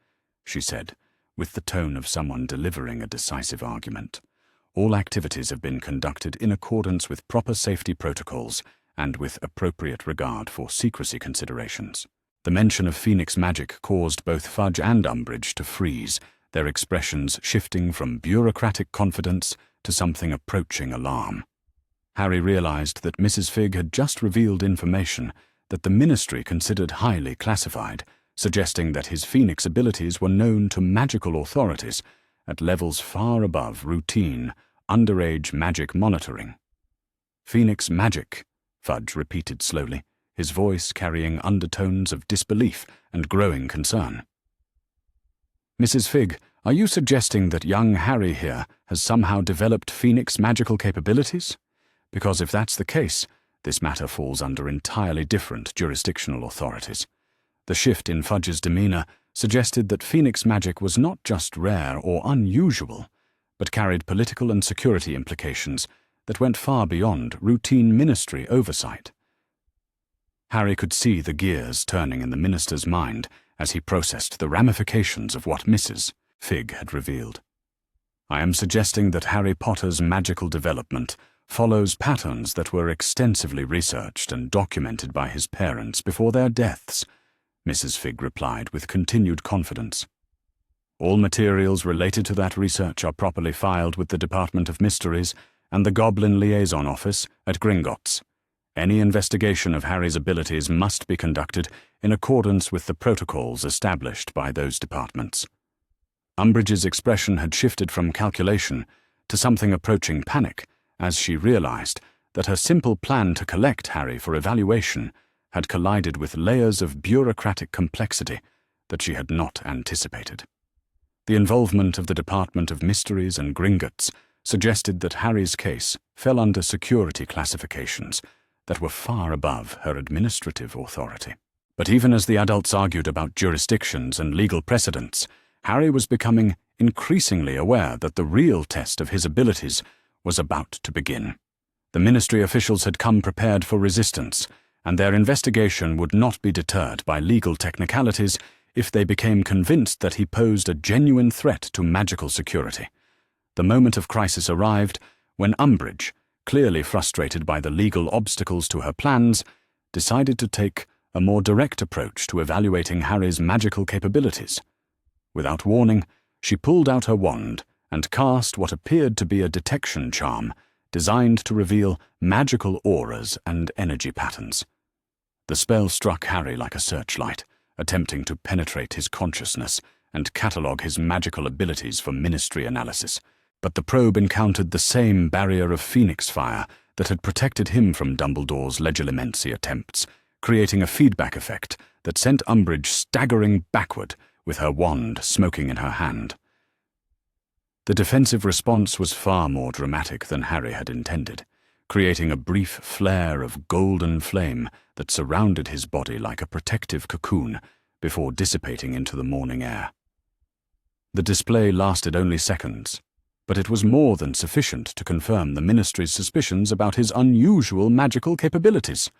she said, with the tone of someone delivering a decisive argument. "All activities have been conducted in accordance with proper safety protocols and with appropriate regard for secrecy considerations." The mention of Phoenix magic caused both Fudge and Umbridge to freeze, their expressions shifting from bureaucratic confidence to something approaching alarm. Harry realized that Mrs. Figg had just revealed information that the Ministry considered highly classified, suggesting that his Phoenix abilities were known to magical authorities at levels far above routine, underage magic monitoring. "Phoenix magic," Fudge repeated slowly, his voice carrying undertones of disbelief and growing concern. "Mrs. Figg, are you suggesting that young Harry here has somehow developed Phoenix magical capabilities? Because if that's the case, this matter falls under entirely different jurisdictional authorities." The shift in Fudge's demeanor suggested that Phoenix magic was not just rare or unusual, but carried political and security implications that went far beyond routine ministry oversight. Harry could see the gears turning in the minister's mind as he processed the ramifications of what Mrs. Figg had revealed. "I am suggesting that Harry Potter's magical development follows patterns that were extensively researched and documented by his parents before their deaths," Mrs. Figg replied with continued confidence. "All materials related to that research are properly filed with the Department of Mysteries and the Goblin Liaison Office at Gringotts. Any investigation of Harry's abilities must be conducted in accordance with the protocols established by those departments." Umbridge's expression had shifted from calculation to something approaching panic as she realized that her simple plan to collect Harry for evaluation had collided with layers of bureaucratic complexity that she had not anticipated. The involvement of the Department of Mysteries and Gringotts suggested that Harry's case fell under security classifications that were far above her administrative authority. But even as the adults argued about jurisdictions and legal precedents, Harry was becoming increasingly aware that the real test of his abilities was about to begin. The ministry officials had come prepared for resistance, and their investigation would not be deterred by legal technicalities if they became convinced that he posed a genuine threat to magical security. The moment of crisis arrived when Umbridge, clearly frustrated by the legal obstacles to her plans, decided to take a more direct approach to evaluating Harry's magical capabilities. Without warning, she pulled out her wand and cast what appeared to be a detection charm designed to reveal magical auras and energy patterns. The spell struck Harry like a searchlight, attempting to penetrate his consciousness and catalogue his magical abilities for ministry analysis. But the probe encountered the same barrier of phoenix fire that had protected him from Dumbledore's legilimency attempts, creating a feedback effect that sent Umbridge staggering backward with her wand smoking in her hand. The defensive response was far more dramatic than Harry had intended, creating a brief flare of golden flame that surrounded his body like a protective cocoon before dissipating into the morning air. The display lasted only seconds, but it was more than sufficient to confirm the Ministry's suspicions about his unusual magical capabilities.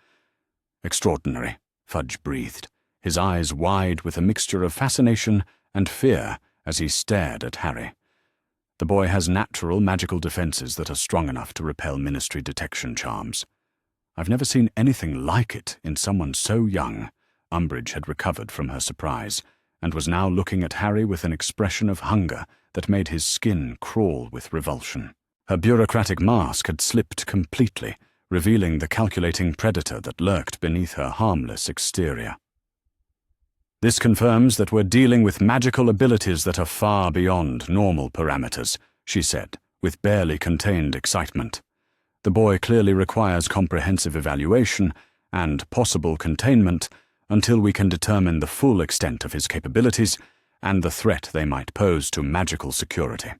"Extraordinary," Fudge breathed, his eyes wide with a mixture of fascination and fear as he stared at Harry. "The boy has natural magical defenses that are strong enough to repel Ministry detection charms. I've never seen anything like it in someone so young." Umbridge had recovered from her surprise and was now looking at Harry with an expression of hunger that made his skin crawl with revulsion. Her bureaucratic mask had slipped completely, revealing the calculating predator that lurked beneath her harmless exterior. "This confirms that we're dealing with magical abilities that are far beyond normal parameters," she said, with barely contained excitement. "The boy clearly requires comprehensive evaluation and possible containment until we can determine the full extent of his capabilities and the threat they might pose to magical security."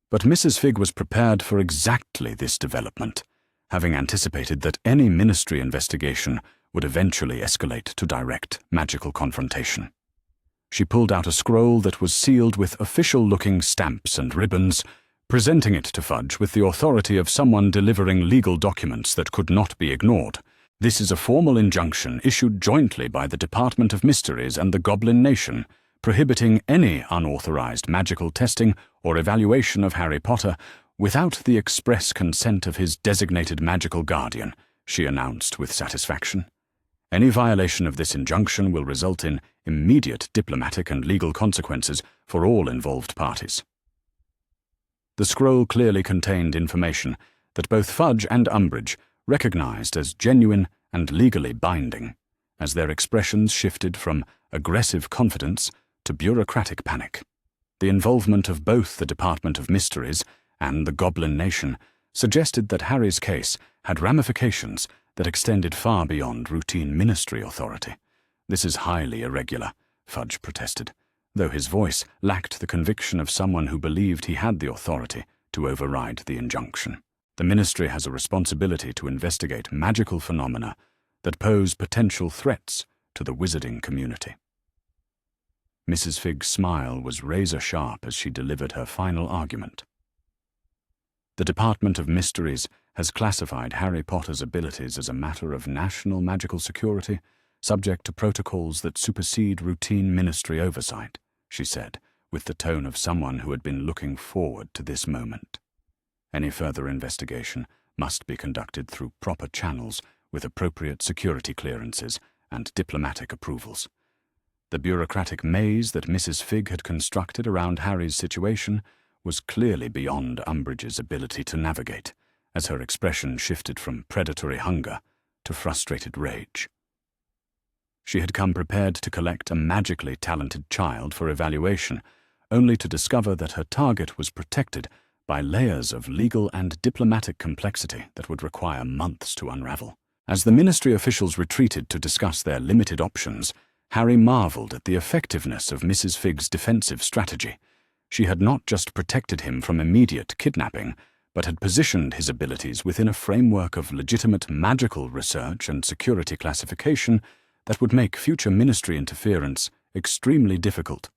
But Mrs. Figg was prepared for exactly this development, having anticipated that any Ministry investigation would eventually escalate to direct magical confrontation. She pulled out a scroll that was sealed with official-looking stamps and ribbons, presenting it to Fudge with the authority of someone delivering legal documents that could not be ignored. "This is a formal injunction issued jointly by the Department of Mysteries and the Goblin Nation, prohibiting any unauthorized magical testing or evaluation of Harry Potter without the express consent of his designated magical guardian," she announced with satisfaction. "Any violation of this injunction will result in immediate diplomatic and legal consequences for all involved parties." The scroll clearly contained information that both Fudge and Umbridge recognized as genuine and legally binding, as their expressions shifted from aggressive confidence to bureaucratic panic. The involvement of both the Department of Mysteries and the Goblin Nation suggested that Harry's case had ramifications that extended far beyond routine ministry authority. "This is highly irregular," Fudge protested, though his voice lacked the conviction of someone who believed he had the authority to override the injunction. "The Ministry has a responsibility to investigate magical phenomena that pose potential threats to the wizarding community." Mrs. Figg's smile was razor-sharp as she delivered her final argument. "The Department of Mysteries has classified Harry Potter's abilities as a matter of national magical security, subject to protocols that supersede routine ministry oversight," she said, with the tone of someone who had been looking forward to this moment. "Any further investigation must be conducted through proper channels with appropriate security clearances and diplomatic approvals." The bureaucratic maze that Mrs. Figg had constructed around Harry's situation was clearly beyond Umbridge's ability to navigate, as her expression shifted from predatory hunger to frustrated rage. She had come prepared to collect a magically talented child for evaluation, only to discover that her target was protected by layers of legal and diplomatic complexity that would require months to unravel. As the ministry officials retreated to discuss their limited options, Harry marveled at the effectiveness of Mrs. Figg's defensive strategy. She had not just protected him from immediate kidnapping, but had positioned his abilities within a framework of legitimate magical research and security classification that would make future ministry interference extremely difficult.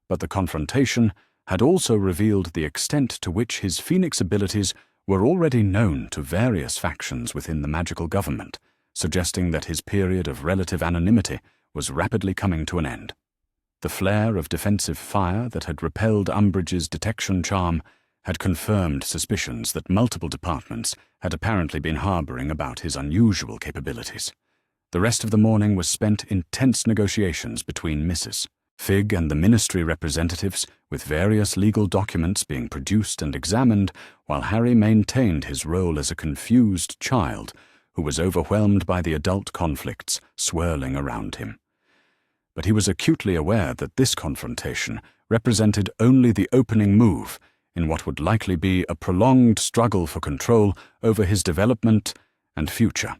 But the confrontation had also revealed the extent to which his Phoenix abilities were already known to various factions within the magical government, suggesting that his period of relative anonymity was rapidly coming to an end. The flare of defensive fire that had repelled Umbridge's detection charm had confirmed suspicions that multiple departments had apparently been harboring about his unusual capabilities. The rest of the morning was spent in tense negotiations between Mrs. Fig and the ministry representatives, with various legal documents being produced and examined, while Harry maintained his role as a confused child who was overwhelmed by the adult conflicts swirling around him. But he was acutely aware that this confrontation represented only the opening move in what would likely be a prolonged struggle for control over his development and future.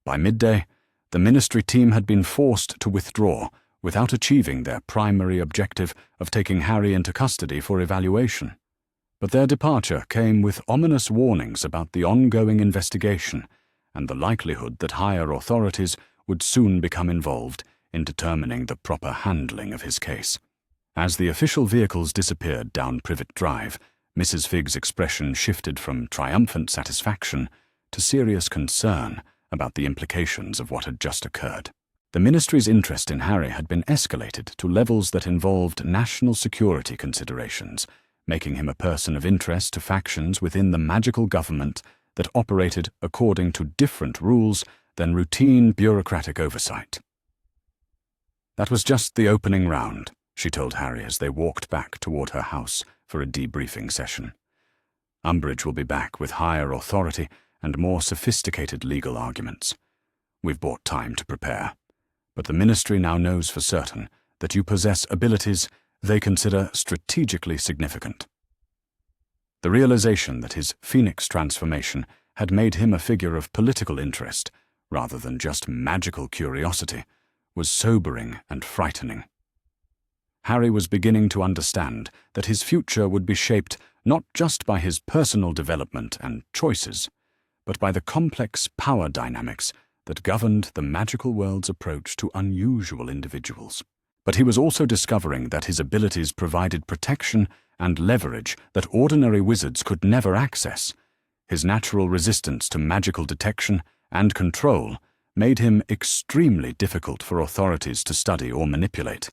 By midday, the ministry team had been forced to withdraw without achieving their primary objective of taking Harry into custody for evaluation. But their departure came with ominous warnings about the ongoing investigation and the likelihood that higher authorities would soon become involved in determining the proper handling of his case. As the official vehicles disappeared down Privet Drive, Mrs. Fig's expression shifted from triumphant satisfaction to serious concern about the implications of what had just occurred. The ministry's interest in Harry had been escalated to levels that involved national security considerations, making him a person of interest to factions within the magical government that operated according to different rules than routine bureaucratic oversight. That was just the opening round, she told Harry as they walked back toward her house for a debriefing session. Umbridge will be back with higher authority and more sophisticated legal arguments. We've bought time to prepare, but the ministry now knows for certain that you possess abilities they consider strategically significant. The realization that his Phoenix transformation had made him a figure of political interest rather than just magical curiosity was sobering and frightening. Harry was beginning to understand that his future would be shaped not just by his personal development and choices, but by the complex power dynamics that governed the magical world's approach to unusual individuals. But he was also discovering that his abilities provided protection and leverage that ordinary wizards could never access. His natural resistance to magical detection and control made him extremely difficult for authorities to study or manipulate,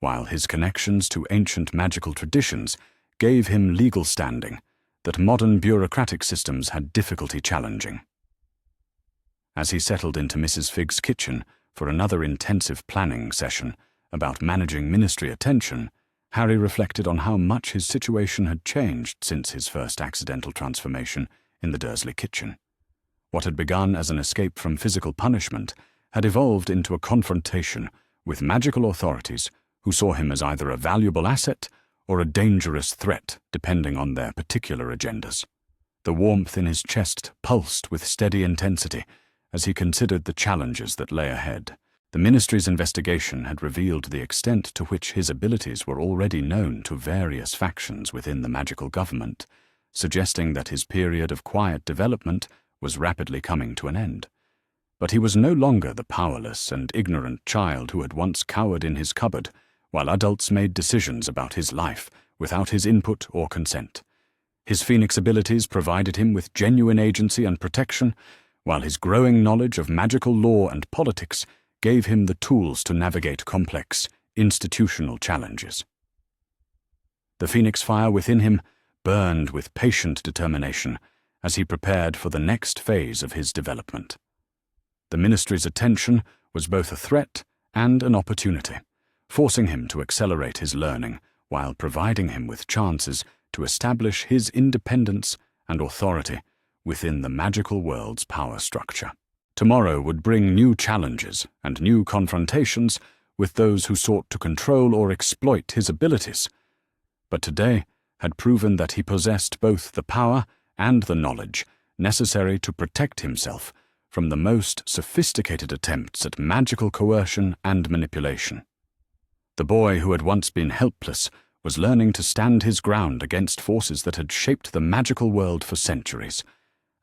while his connections to ancient magical traditions gave him legal standing that modern bureaucratic systems had difficulty challenging. As he settled into Mrs. Fig's kitchen for another intensive planning session about managing ministry attention, Harry reflected on how much his situation had changed since his first accidental transformation in the Dursley kitchen. What had begun as an escape from physical punishment had evolved into a confrontation with magical authorities who saw him as either a valuable asset or a dangerous threat depending on their particular agendas. The warmth in his chest pulsed with steady intensity as he considered the challenges that lay ahead. The ministry's investigation had revealed the extent to which his abilities were already known to various factions within the magical government, suggesting that his period of quiet development was rapidly coming to an end. But he was no longer the powerless and ignorant child who had once cowered in his cupboard while adults made decisions about his life without his input or consent. His Phoenix abilities provided him with genuine agency and protection, while his growing knowledge of magical law and politics gave him the tools to navigate complex, institutional challenges. The Phoenix fire within him burned with patient determination as he prepared for the next phase of his development. The ministry's attention was both a threat and an opportunity, forcing him to accelerate his learning while providing him with chances to establish his independence and authority within the magical world's power structure. Tomorrow would bring new challenges and new confrontations with those who sought to control or exploit his abilities, but today had proven that he possessed both the power and the knowledge necessary to protect himself from the most sophisticated attempts at magical coercion and manipulation. The boy who had once been helpless was learning to stand his ground against forces that had shaped the magical world for centuries,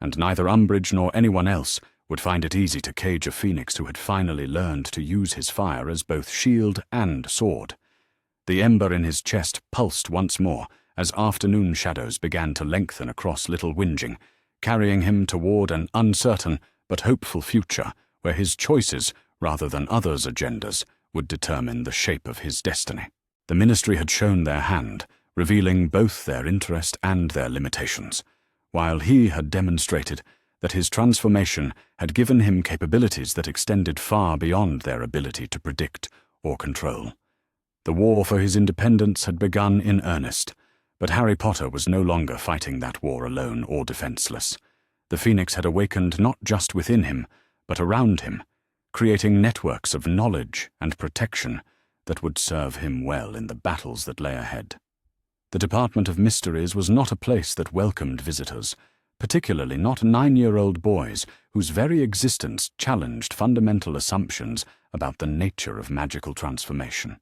and neither Umbridge nor anyone else would find it easy to cage a Phoenix who had finally learned to use his fire as both shield and sword. The ember in his chest pulsed once more as afternoon shadows began to lengthen across Little Whinging, carrying him toward an uncertain but hopeful future where his choices, rather than others' agendas, would determine the shape of his destiny. The ministry had shown their hand revealing both their interest and their limitations, while he had demonstrated that his transformation had given him capabilities that extended far beyond their ability to predict or control. The war for his independence had begun in earnest, but Harry Potter was no longer fighting that war alone or defenseless. The Phoenix had awakened not just within him, but around him, creating networks of knowledge and protection that would serve him well in the battles that lay ahead. The Department of Mysteries was not a place that welcomed visitors, particularly not 9-year-old boys whose very existence challenged fundamental assumptions about the nature of magical transformation.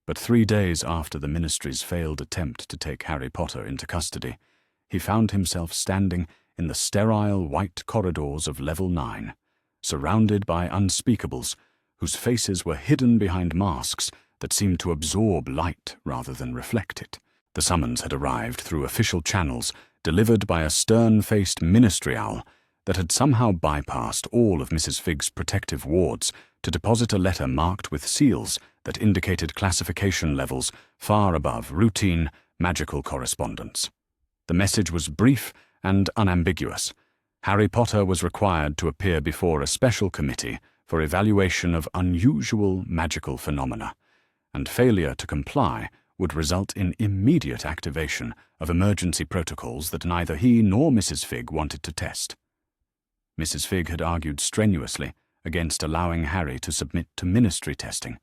But 3 days after the Ministry's failed attempt to take Harry Potter into custody, he found himself standing in the sterile white corridors of Level 9, surrounded by unspeakables whose faces were hidden behind masks that seemed to absorb light rather than reflect it. The summons had arrived through official channels, delivered by a stern-faced ministry owl that had somehow bypassed all of Mrs. Fig's protective wards to deposit a letter marked with seals that indicated classification levels far above routine magical correspondence. The message was brief and unambiguous. Harry Potter was required to appear before a special committee for evaluation of unusual magical phenomena, and failure to comply would result in immediate activation of emergency protocols that neither he nor Mrs. Fig wanted to test. Mrs. Fig had argued strenuously against allowing Harry to submit to ministry testing,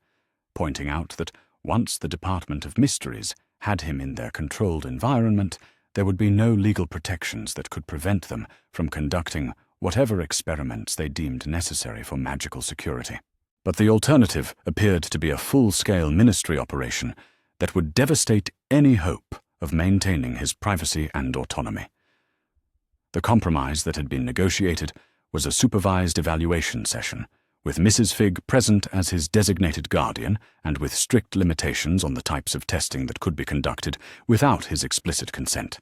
pointing out that once the Department of Mysteries had him in their controlled environment, there would be no legal protections that could prevent them from conducting whatever experiments they deemed necessary for magical security. But the alternative appeared to be a full-scale ministry operation that would devastate any hope of maintaining his privacy and autonomy. The compromise that had been negotiated was a supervised evaluation session, with Mrs. Fig present as his designated guardian and with strict limitations on the types of testing that could be conducted without his explicit consent.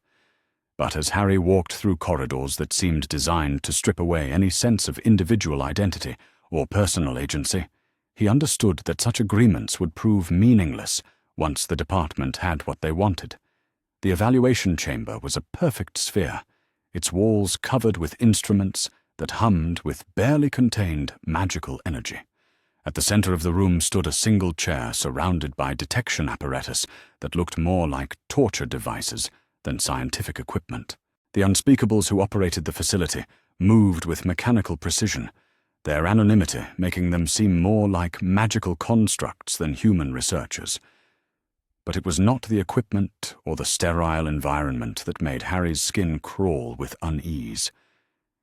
But as Harry walked through corridors that seemed designed to strip away any sense of individual identity or personal agency, he understood that such agreements would prove meaningless once the department had what they wanted. The evaluation chamber was a perfect sphere, its walls covered with instruments that hummed with barely contained magical energy. At the center of the room stood a single chair surrounded by detection apparatus that looked more like torture devices than scientific equipment. The unspeakables who operated the facility moved with mechanical precision, their anonymity making them seem more like magical constructs than human researchers. But it was not the equipment or the sterile environment that made Harry's skin crawl with unease.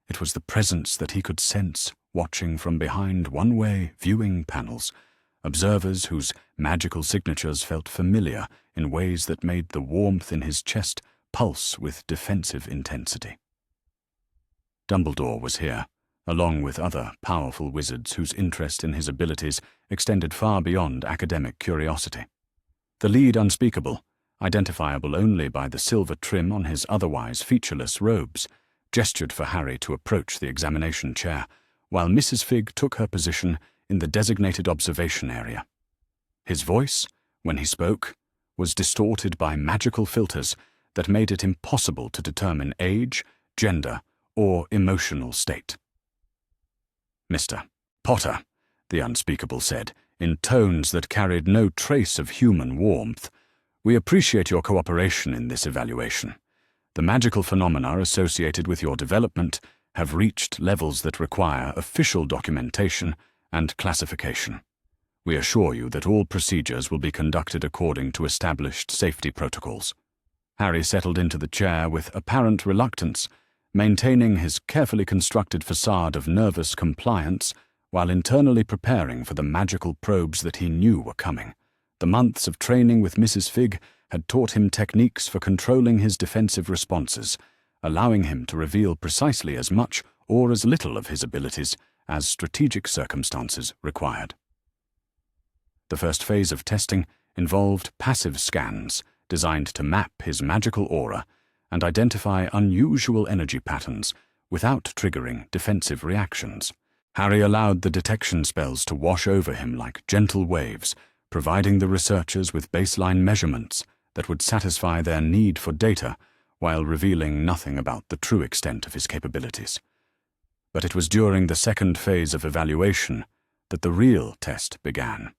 It was the presence that he could sense watching from behind one-way viewing panels, observers whose magical signatures felt familiar in ways that made the warmth in his chest pulse with defensive intensity. Dumbledore was here, along with other powerful wizards whose interest in his abilities extended far beyond academic curiosity. The lead unspeakable, identifiable only by the silver trim on his otherwise featureless robes, gestured for Harry to approach the examination chair, while Mrs. Fig took her position in the designated observation area. His voice, when he spoke, was distorted by magical filters that made it impossible to determine age, gender, or emotional state. "Mr. Potter," the unspeakable said, in tones that carried no trace of human warmth, "we appreciate your cooperation in this evaluation. The magical phenomena associated with your development have reached levels that require official documentation and classification. We assure you that all procedures will be conducted according to established safety protocols." Harry settled into the chair with apparent reluctance, maintaining his carefully constructed facade of nervous compliance while internally preparing for the magical probes that he knew were coming. The months of training with Mrs. Fig had taught him techniques for controlling his defensive responses, allowing him to reveal precisely as much or as little of his abilities as strategic circumstances required. The first phase of testing involved passive scans designed to map his magical aura and identify unusual energy patterns without triggering defensive reactions. Harry allowed the detection spells to wash over him like gentle waves, providing the researchers with baseline measurements that would satisfy their need for data while revealing nothing about the true extent of his capabilities. But it was during the second phase of evaluation that the real test began.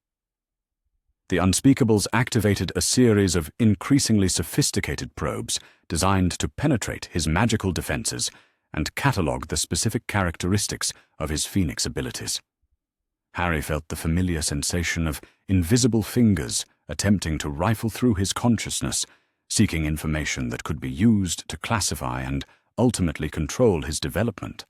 The Unspeakables activated a series of increasingly sophisticated probes designed to penetrate his magical defenses and catalogue the specific characteristics of his Phoenix abilities. Harry felt the familiar sensation of invisible fingers attempting to rifle through his consciousness, seeking information that could be used to classify and ultimately control his development.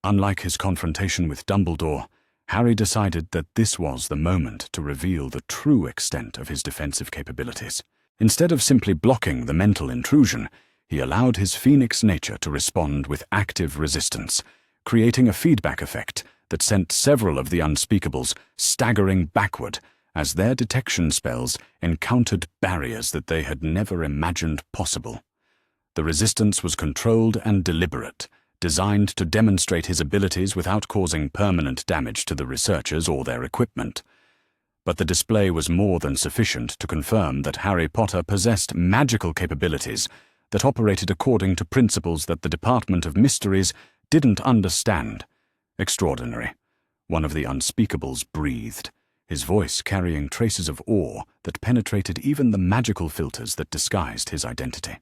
Unlike his confrontation with Dumbledore, Harry decided that this was the moment to reveal the true extent of his defensive capabilities. Instead of simply blocking the mental intrusion, he allowed his Phoenix nature to respond with active resistance, creating a feedback effect that sent several of the Unspeakables staggering backward as their detection spells encountered barriers that they had never imagined possible. The resistance was controlled and deliberate, designed to demonstrate his abilities without causing permanent damage to the researchers or their equipment. But the display was more than sufficient to confirm that Harry Potter possessed magical capabilities that operated according to principles that the Department of Mysteries didn't understand. Extraordinary. One of the Unspeakables breathed, his voice carrying traces of awe that penetrated even the magical filters that disguised his identity.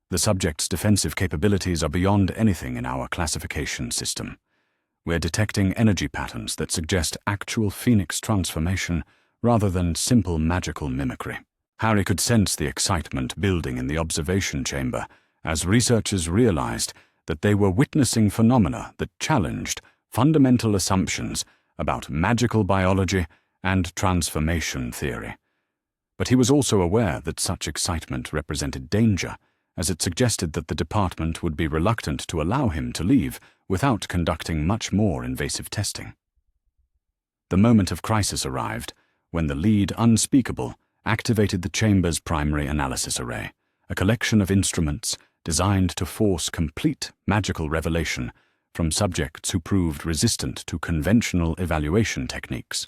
The subject's defensive capabilities are beyond anything in our classification system. We're detecting energy patterns that suggest actual Phoenix transformation rather than simple magical mimicry. Harry could sense the excitement building in the observation chamber as researchers realized that they were witnessing phenomena that challenged fundamental assumptions about magical biology and transformation theory. But he was also aware that such excitement represented danger, as it suggested that the department would be reluctant to allow him to leave without conducting much more invasive testing. The moment of crisis arrived when the lead Unspeakable activated the chamber's primary analysis array, a collection of instruments designed to force complete magical revelation from subjects who proved resistant to conventional evaluation techniques.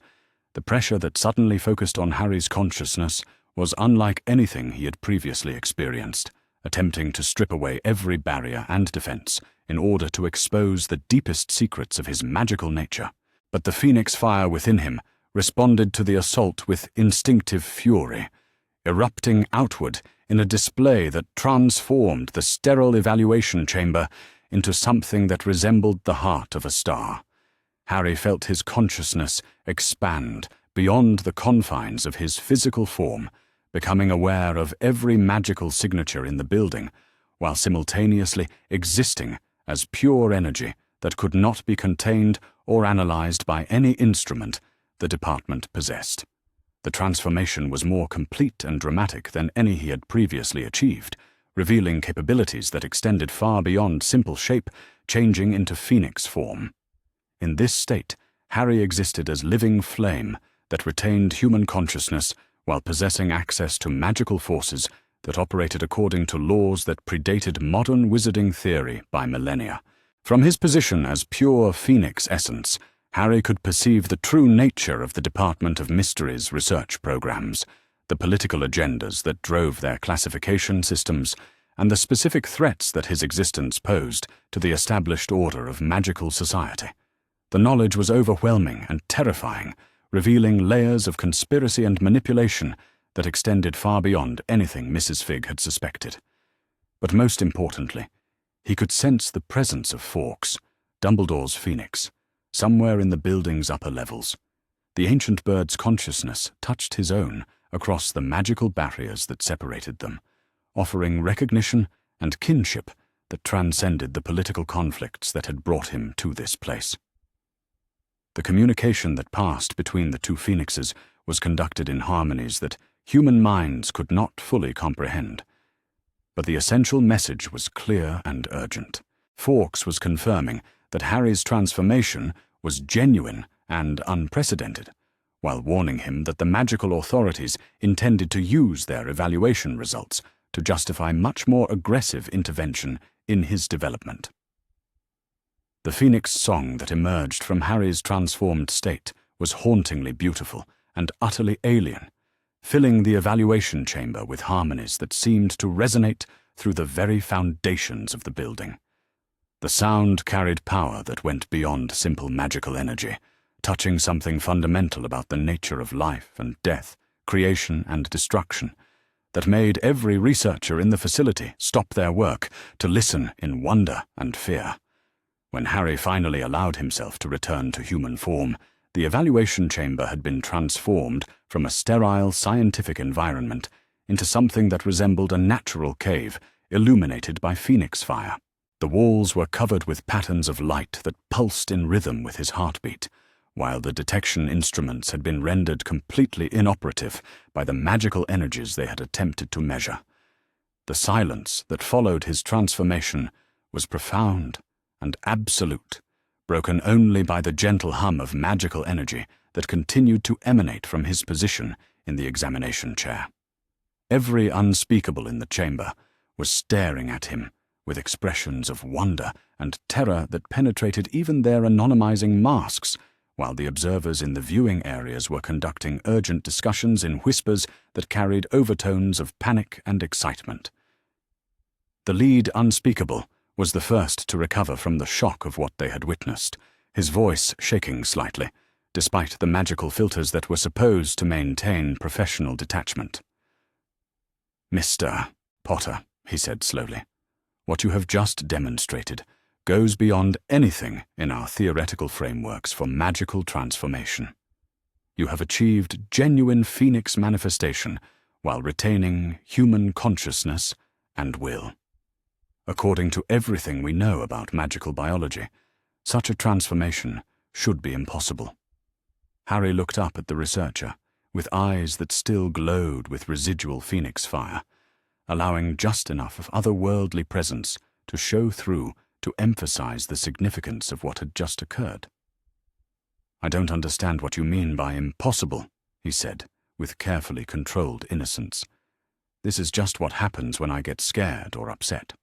The pressure that suddenly focused on Harry's consciousness was unlike anything he had previously experienced, attempting to strip away every barrier and defense in order to expose the deepest secrets of his magical nature. But the Phoenix fire within him responded to the assault with instinctive fury, erupting outward in a display that transformed the sterile evaluation chamber into something that resembled the heart of a star. Harry felt his consciousness expand beyond the confines of his physical form, becoming aware of every magical signature in the building, while simultaneously existing as pure energy that could not be contained or analyzed by any instrument the department possessed. The transformation was more complete and dramatic than any he had previously achieved, revealing capabilities that extended far beyond simple shape, changing into Phoenix form. In this state, Harry existed as living flame that retained human consciousness while possessing access to magical forces that operated according to laws that predated modern wizarding theory by millennia. From his position as pure Phoenix essence, Harry could perceive the true nature of the Department of Mysteries research programs, the political agendas that drove their classification systems, and the specific threats that his existence posed to the established order of magical society. The knowledge was overwhelming and terrifying, revealing layers of conspiracy and manipulation that extended far beyond anything Mrs. Figg had suspected. But most importantly, he could sense the presence of Fawkes, Dumbledore's Phoenix, somewhere in the building's upper levels. The ancient bird's consciousness touched his own across the magical barriers that separated them, offering recognition and kinship that transcended the political conflicts that had brought him to this place. The communication that passed between the two Phoenixes was conducted in harmonies that human minds could not fully comprehend. But the essential message was clear and urgent. Fawkes was confirming that Harry's transformation was genuine and unprecedented, while warning him that the magical authorities intended to use their evaluation results to justify much more aggressive intervention in his development. The Phoenix song that emerged from Harry's transformed state was hauntingly beautiful and utterly alien, filling the evaluation chamber with harmonies that seemed to resonate through the very foundations of the building. The sound carried power that went beyond simple magical energy, touching something fundamental about the nature of life and death, creation and destruction, that made every researcher in the facility stop their work to listen in wonder and fear. When Harry finally allowed himself to return to human form, the evaluation chamber had been transformed from a sterile scientific environment into something that resembled a natural cave illuminated by phoenix fire. The walls were covered with patterns of light that pulsed in rhythm with his heartbeat, while the detection instruments had been rendered completely inoperative by the magical energies they had attempted to measure. The silence that followed his transformation was profound and absolute, broken only by the gentle hum of magical energy that continued to emanate from his position in the examination chair. Every unspeakable in the chamber was staring at him with expressions of wonder and terror that penetrated even their anonymizing masks, while the observers in the viewing areas were conducting urgent discussions in whispers that carried overtones of panic and excitement. The lead unspeakable was the first to recover from the shock of what they had witnessed, his voice shaking slightly, despite the magical filters that were supposed to maintain professional detachment. "Mr. Potter," he said slowly, "what you have just demonstrated goes beyond anything in our theoretical frameworks for magical transformation. You have achieved genuine phoenix manifestation while retaining human consciousness and will. According to everything we know about magical biology, such a transformation should be impossible." Harry looked up at the researcher, with eyes that still glowed with residual phoenix fire, allowing just enough of otherworldly presence to show through to emphasize the significance of what had just occurred. "I don't understand what you mean by impossible," he said, with carefully controlled innocence. "This is just what happens when I get scared or upset.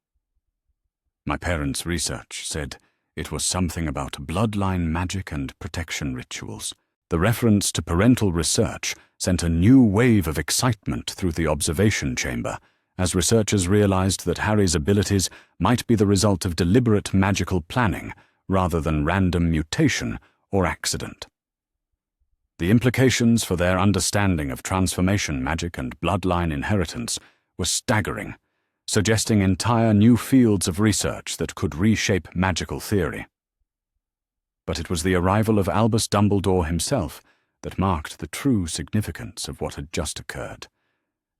My parents' research said it was something about bloodline magic and protection rituals. The reference to parental research sent a new wave of excitement through the observation chamber, as researchers realized that Harry's abilities might be the result of deliberate magical planning rather than random mutation or accident. The implications for their understanding of transformation magic and bloodline inheritance were staggering, suggesting entire new fields of research that could reshape magical theory. But it was the arrival of Albus Dumbledore himself that marked the true significance of what had just occurred.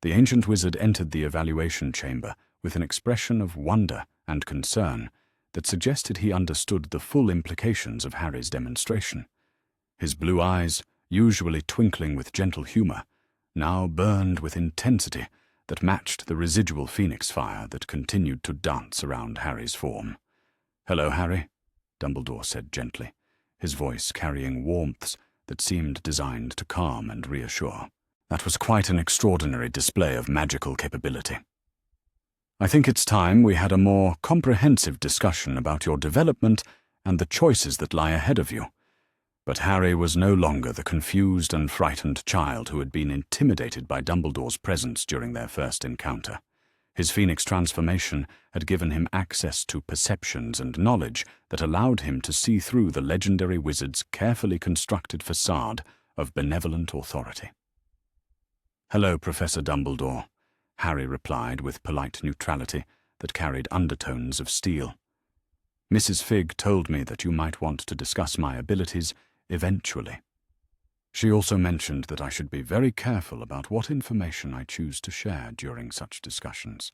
The ancient wizard entered the evaluation chamber with an expression of wonder and concern that suggested he understood the full implications of Harry's demonstration. His blue eyes, usually twinkling with gentle humor, now burned with intensity that matched the residual phoenix fire that continued to dance around Harry's form. "Hello, Harry," Dumbledore said gently, his voice carrying warmths that seemed designed to calm and reassure. "That was quite an extraordinary display of magical capability. I think it's time we had a more comprehensive discussion about your development and the choices that lie ahead of you." But Harry was no longer the confused and frightened child who had been intimidated by Dumbledore's presence during their first encounter. His phoenix transformation had given him access to perceptions and knowledge that allowed him to see through the legendary wizard's carefully constructed facade of benevolent authority. "Hello, Professor Dumbledore," Harry replied with polite neutrality that carried undertones of steel. "Mrs. Fig told me that you might want to discuss my abilities eventually. She also mentioned that I should be very careful about what information I choose to share during such discussions."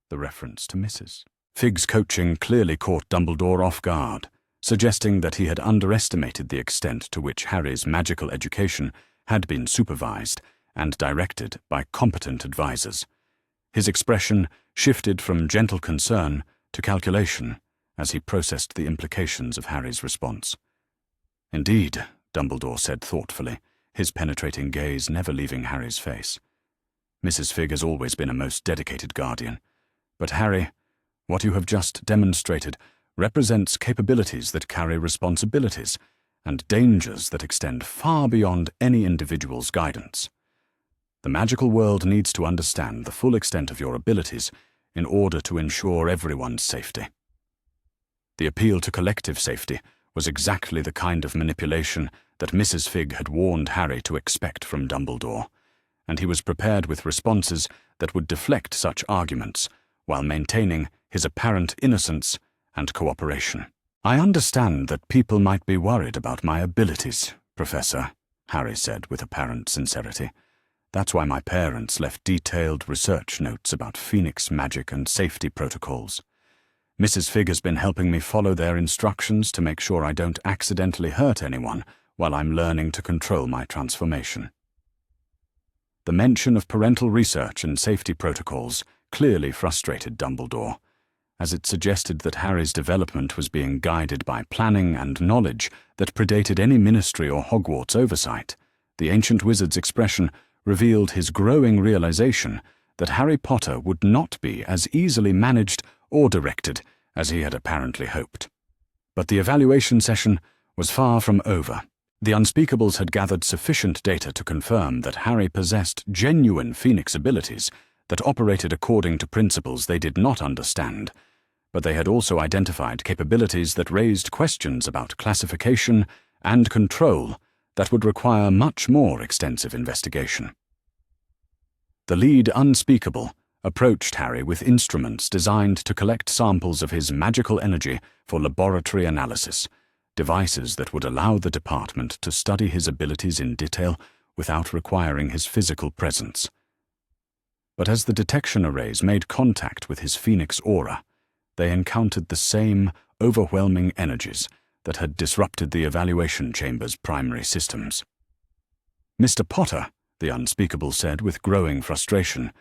The reference to Mrs. Fig's coaching clearly caught Dumbledore off guard, suggesting that he had underestimated the extent to which Harry's magical education had been supervised and directed by competent advisors. His expression shifted from gentle concern to calculation as he processed the implications of Harry's response. "Indeed," Dumbledore said thoughtfully, his penetrating gaze never leaving Harry's face. "Mrs. Fig has always been a most dedicated guardian. But Harry, what you have just demonstrated represents capabilities that carry responsibilities and dangers that extend far beyond any individual's guidance. The magical world needs to understand the full extent of your abilities in order to ensure everyone's safety. The appeal to collective safety was exactly the kind of manipulation that Mrs. Fig had warned Harry to expect from Dumbledore, and he was prepared with responses that would deflect such arguments while maintaining his apparent innocence and cooperation. "I understand that people might be worried about my abilities, Professor," Harry said with apparent sincerity. "That's why my parents left detailed research notes about Phoenix magic and safety protocols. Mrs. Fig has been helping me follow their instructions to make sure I don't accidentally hurt anyone while I'm learning to control my transformation." The mention of parental research and safety protocols clearly frustrated Dumbledore, as it suggested that Harry's development was being guided by planning and knowledge that predated any ministry or Hogwarts oversight. The ancient wizard's expression revealed his growing realization that Harry Potter would not be as easily managed or directed as he had apparently hoped. But the evaluation session was far from over. The Unspeakables had gathered sufficient data to confirm that Harry possessed genuine Phoenix abilities that operated according to principles they did not understand, but they had also identified capabilities that raised questions about classification and control that would require much more extensive investigation. The lead Unspeakable approached Harry with instruments designed to collect samples of his magical energy for laboratory analysis, devices that would allow the department to study his abilities in detail without requiring his physical presence. But as the detection arrays made contact with his Phoenix aura, they encountered the same overwhelming energies that had disrupted the evaluation chamber's primary systems. "Mr. Potter," the Unspeakable said with growing frustration,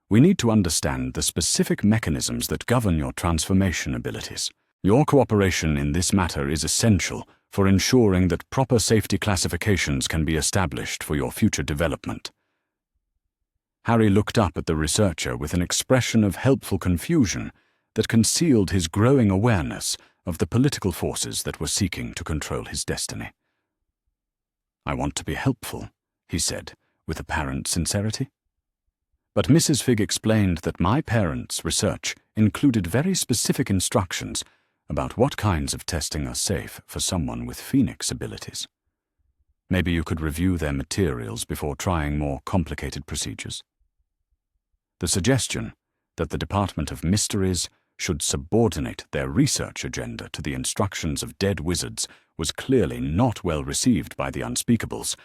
"we need to understand the specific mechanisms that govern your transformation abilities. Your cooperation in this matter is essential for ensuring that proper safety classifications can be established for your future development." Harry looked up at the researcher with an expression of helpful confusion that concealed his growing awareness of the political forces that were seeking to control his destiny. "I want to be helpful," he said, with apparent sincerity. But Mrs. Fig explained that my parents' research included very specific instructions about what kinds of testing are safe for someone with Phoenix abilities. Maybe you could review their materials before trying more complicated procedures. The suggestion that the Department of Mysteries should subordinate their research agenda to the instructions of dead wizards was clearly not well received by the Unspeakables,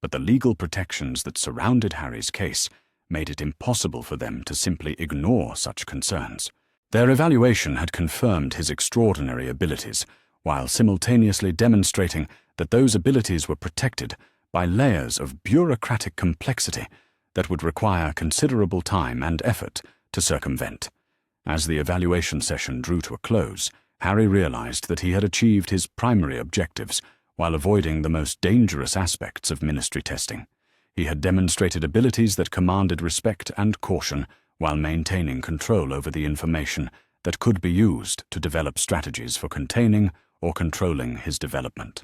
but the legal protections that surrounded Harry's case made it impossible for them to simply ignore such concerns. Their evaluation had confirmed his extraordinary abilities, while simultaneously demonstrating that those abilities were protected by layers of bureaucratic complexity that would require considerable time and effort to circumvent. As the evaluation session drew to a close, Harry realized that he had achieved his primary objectives while avoiding the most dangerous aspects of ministry testing. He had demonstrated abilities that commanded respect and caution while maintaining control over the information that could be used to develop strategies for containing or controlling his development.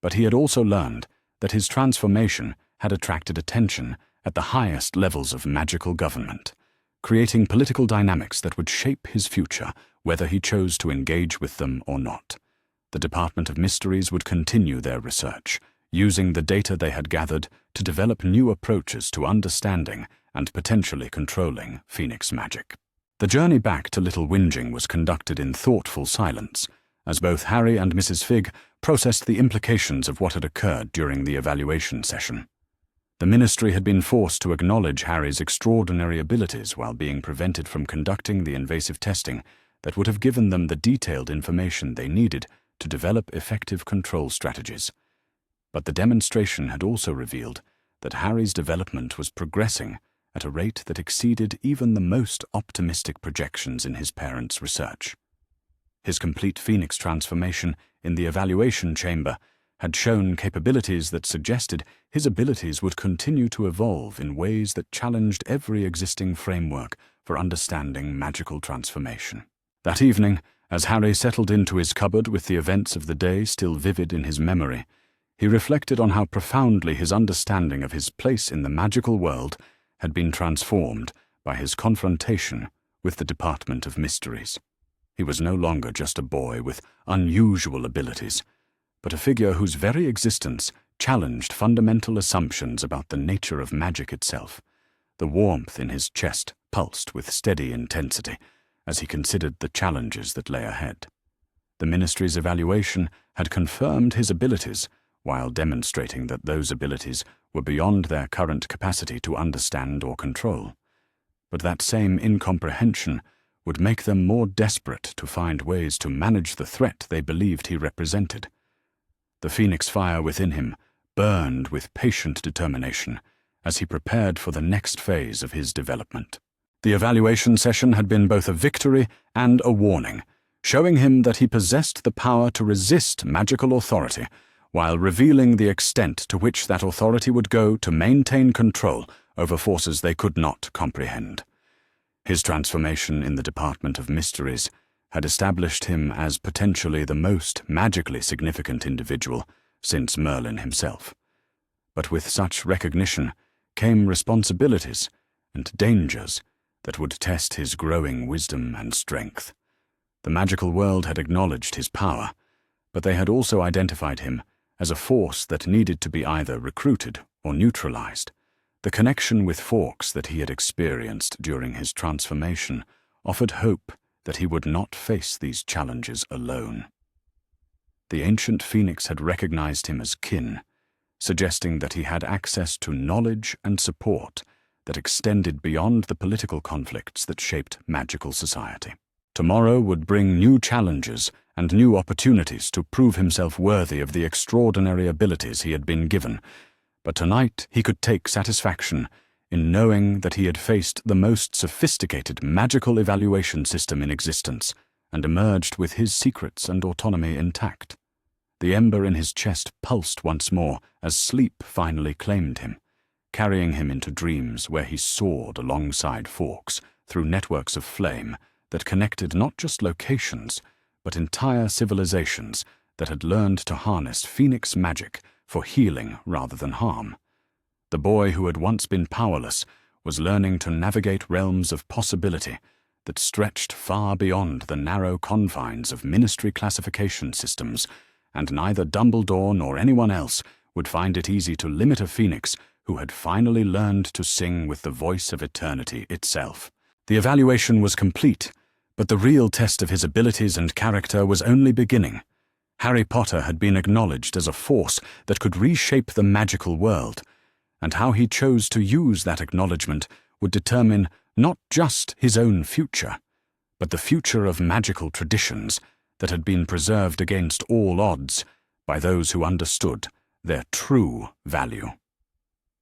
But he had also learned that his transformation had attracted attention at the highest levels of magical government, creating political dynamics that would shape his future, whether he chose to engage with them or not. The Department of Mysteries would continue their research, using the data they had gathered to develop new approaches to understanding and potentially controlling Phoenix magic. The journey back to Little Whinging was conducted in thoughtful silence, as both Harry and Mrs. Fig processed the implications of what had occurred during the evaluation session. The ministry had been forced to acknowledge Harry's extraordinary abilities while being prevented from conducting the invasive testing that would have given them the detailed information they needed to develop effective control strategies. But the demonstration had also revealed that Harry's development was progressing at a rate that exceeded even the most optimistic projections in his parents' research. His complete Phoenix transformation in the evaluation chamber had shown capabilities that suggested his abilities would continue to evolve in ways that challenged every existing framework for understanding magical transformation. That evening, as Harry settled into his cupboard with the events of the day still vivid in his memory, he reflected on how profoundly his understanding of his place in the magical world had been transformed by his confrontation with the Department of Mysteries. He was no longer just a boy with unusual abilities, but a figure whose very existence challenged fundamental assumptions about the nature of magic itself. The warmth in his chest pulsed with steady intensity as he considered the challenges that lay ahead. The Ministry's evaluation had confirmed his abilities, while demonstrating that those abilities were beyond their current capacity to understand or control. But that same incomprehension would make them more desperate to find ways to manage the threat they believed he represented. The phoenix fire within him burned with patient determination as he prepared for the next phase of his development. The evaluation session had been both a victory and a warning, showing him that he possessed the power to resist magical authority, while revealing the extent to which that authority would go to maintain control over forces they could not comprehend. His transformation in the Department of Mysteries had established him as potentially the most magically significant individual since Merlin himself. But with such recognition came responsibilities and dangers that would test his growing wisdom and strength. The magical world had acknowledged his power, but they had also identified him as a force that needed to be either recruited or neutralized. The connection with Fawkes that he had experienced during his transformation offered hope that he would not face these challenges alone. The ancient phoenix had recognized him as kin, suggesting that he had access to knowledge and support that extended beyond the political conflicts that shaped magical society. Tomorrow would bring new challenges and new opportunities to prove himself worthy of the extraordinary abilities he had been given, but tonight he could take satisfaction in knowing that he had faced the most sophisticated magical evaluation system in existence and emerged with his secrets and autonomy intact. The ember in his chest pulsed once more as sleep finally claimed him, carrying him into dreams where he soared alongside Fawkes through networks of flame that connected not just locations, but entire civilizations that had learned to harness phoenix magic for healing rather than harm. The boy who had once been powerless was learning to navigate realms of possibility that stretched far beyond the narrow confines of ministry classification systems, and neither Dumbledore nor anyone else would find it easy to limit a phoenix who had finally learned to sing with the voice of eternity itself. The evaluation was complete, but the real test of his abilities and character was only beginning. Harry Potter had been acknowledged as a force that could reshape the magical world, and how he chose to use that acknowledgement would determine not just his own future, but the future of magical traditions that had been preserved against all odds by those who understood their true value.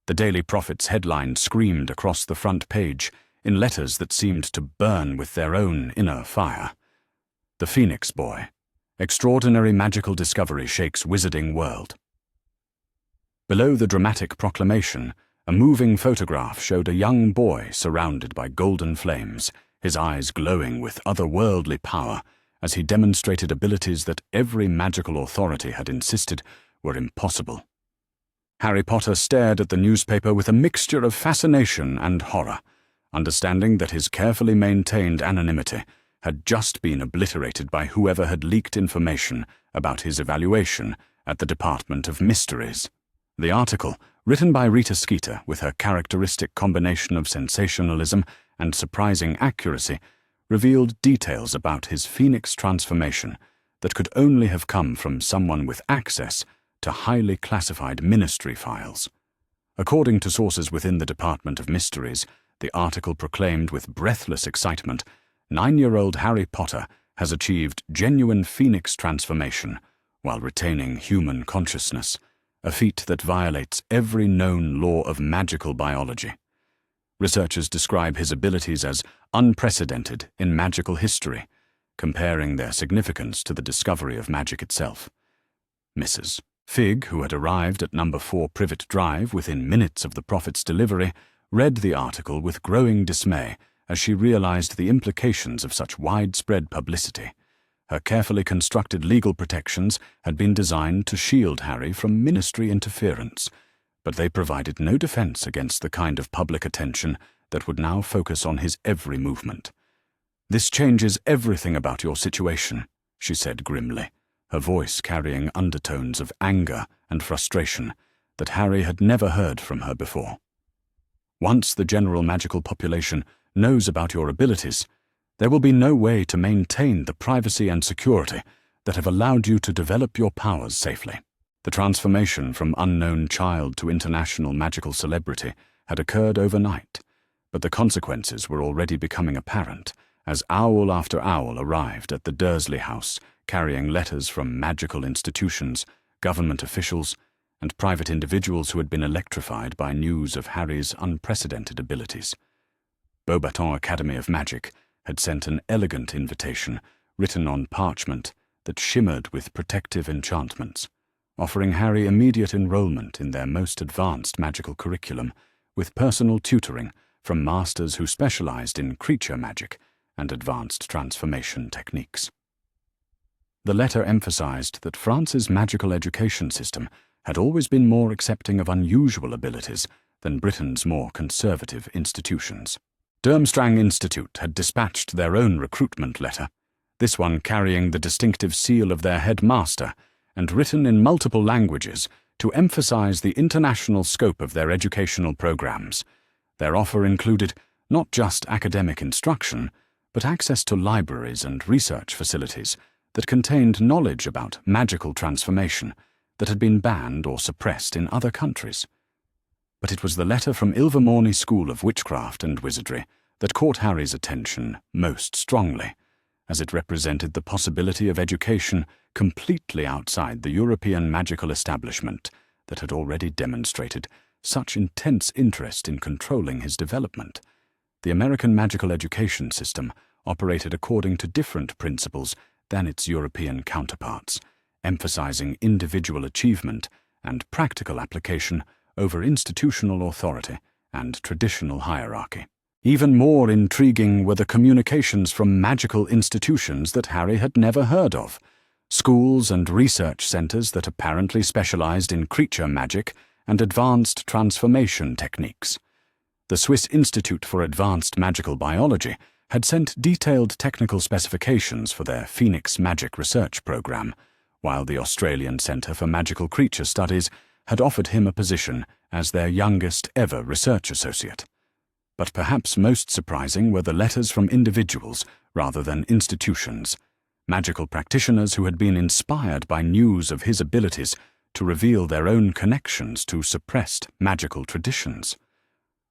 The Daily Prophet's headline screamed across the front page in letters that seemed to burn with their own inner fire. The Phoenix Boy. Extraordinary magical discovery shakes wizarding world. Below the dramatic proclamation, a moving photograph showed a young boy surrounded by golden flames, his eyes glowing with otherworldly power as he demonstrated abilities that every magical authority had insisted were impossible. Harry Potter stared at the newspaper with a mixture of fascination and horror, understanding that his carefully maintained anonymity had just been obliterated by whoever had leaked information about his evaluation at the Department of Mysteries. The article, written by Rita Skeeter with her characteristic combination of sensationalism and surprising accuracy, revealed details about his phoenix transformation that could only have come from someone with access to highly classified ministry files. According to sources within the Department of Mysteries, the article proclaimed with breathless excitement, 9-year-old Harry Potter has achieved genuine phoenix transformation while retaining human consciousness, a feat that violates every known law of magical biology. Researchers describe his abilities as unprecedented in magical history, comparing their significance to the discovery of magic itself. Mrs. Figg, who had arrived at number 4 Privet Drive within minutes of the Prophet's delivery, read the article with growing dismay as she realized the implications of such widespread publicity. Her carefully constructed legal protections had been designed to shield Harry from ministry interference, but they provided no defense against the kind of public attention that would now focus on his every movement. "This changes everything about your situation," she said grimly, her voice carrying undertones of anger and frustration that Harry had never heard from her before. "Once the general magical population knows about your abilities, there will be no way to maintain the privacy and security that have allowed you to develop your powers safely." The transformation from unknown child to international magical celebrity had occurred overnight, but the consequences were already becoming apparent as owl after owl arrived at the Dursley house carrying letters from magical institutions, government officials, and private individuals who had been electrified by news of Harry's unprecedented abilities. Beauxbatons Academy of Magic had sent an elegant invitation written on parchment that shimmered with protective enchantments, offering Harry immediate enrollment in their most advanced magical curriculum with personal tutoring from masters who specialized in creature magic and advanced transformation techniques. The letter emphasized that France's magical education system had always been more accepting of unusual abilities than Britain's more conservative institutions. Durmstrang Institute had dispatched their own recruitment letter, this one carrying the distinctive seal of their headmaster and written in multiple languages to emphasize the international scope of their educational programs. Their offer included not just academic instruction, but access to libraries and research facilities that contained knowledge about magical transformation that had been banned or suppressed in other countries. But it was the letter from Ilvermorny School of Witchcraft and Wizardry that caught Harry's attention most strongly, as it represented the possibility of education completely outside the European magical establishment that had already demonstrated such intense interest in controlling his development. The American magical education system operated according to different principles than its European counterparts, emphasizing individual achievement and practical application over institutional authority and traditional hierarchy. Even more intriguing were the communications from magical institutions that Harry had never heard of, schools and research centers that apparently specialized in creature magic and advanced transformation techniques. The Swiss Institute for Advanced Magical Biology had sent detailed technical specifications for their Phoenix Magic Research Program, while the Australian Centre for Magical Creature Studies had offered him a position as their youngest ever research associate. But perhaps most surprising were the letters from individuals rather than institutions, magical practitioners who had been inspired by news of his abilities to reveal their own connections to suppressed magical traditions.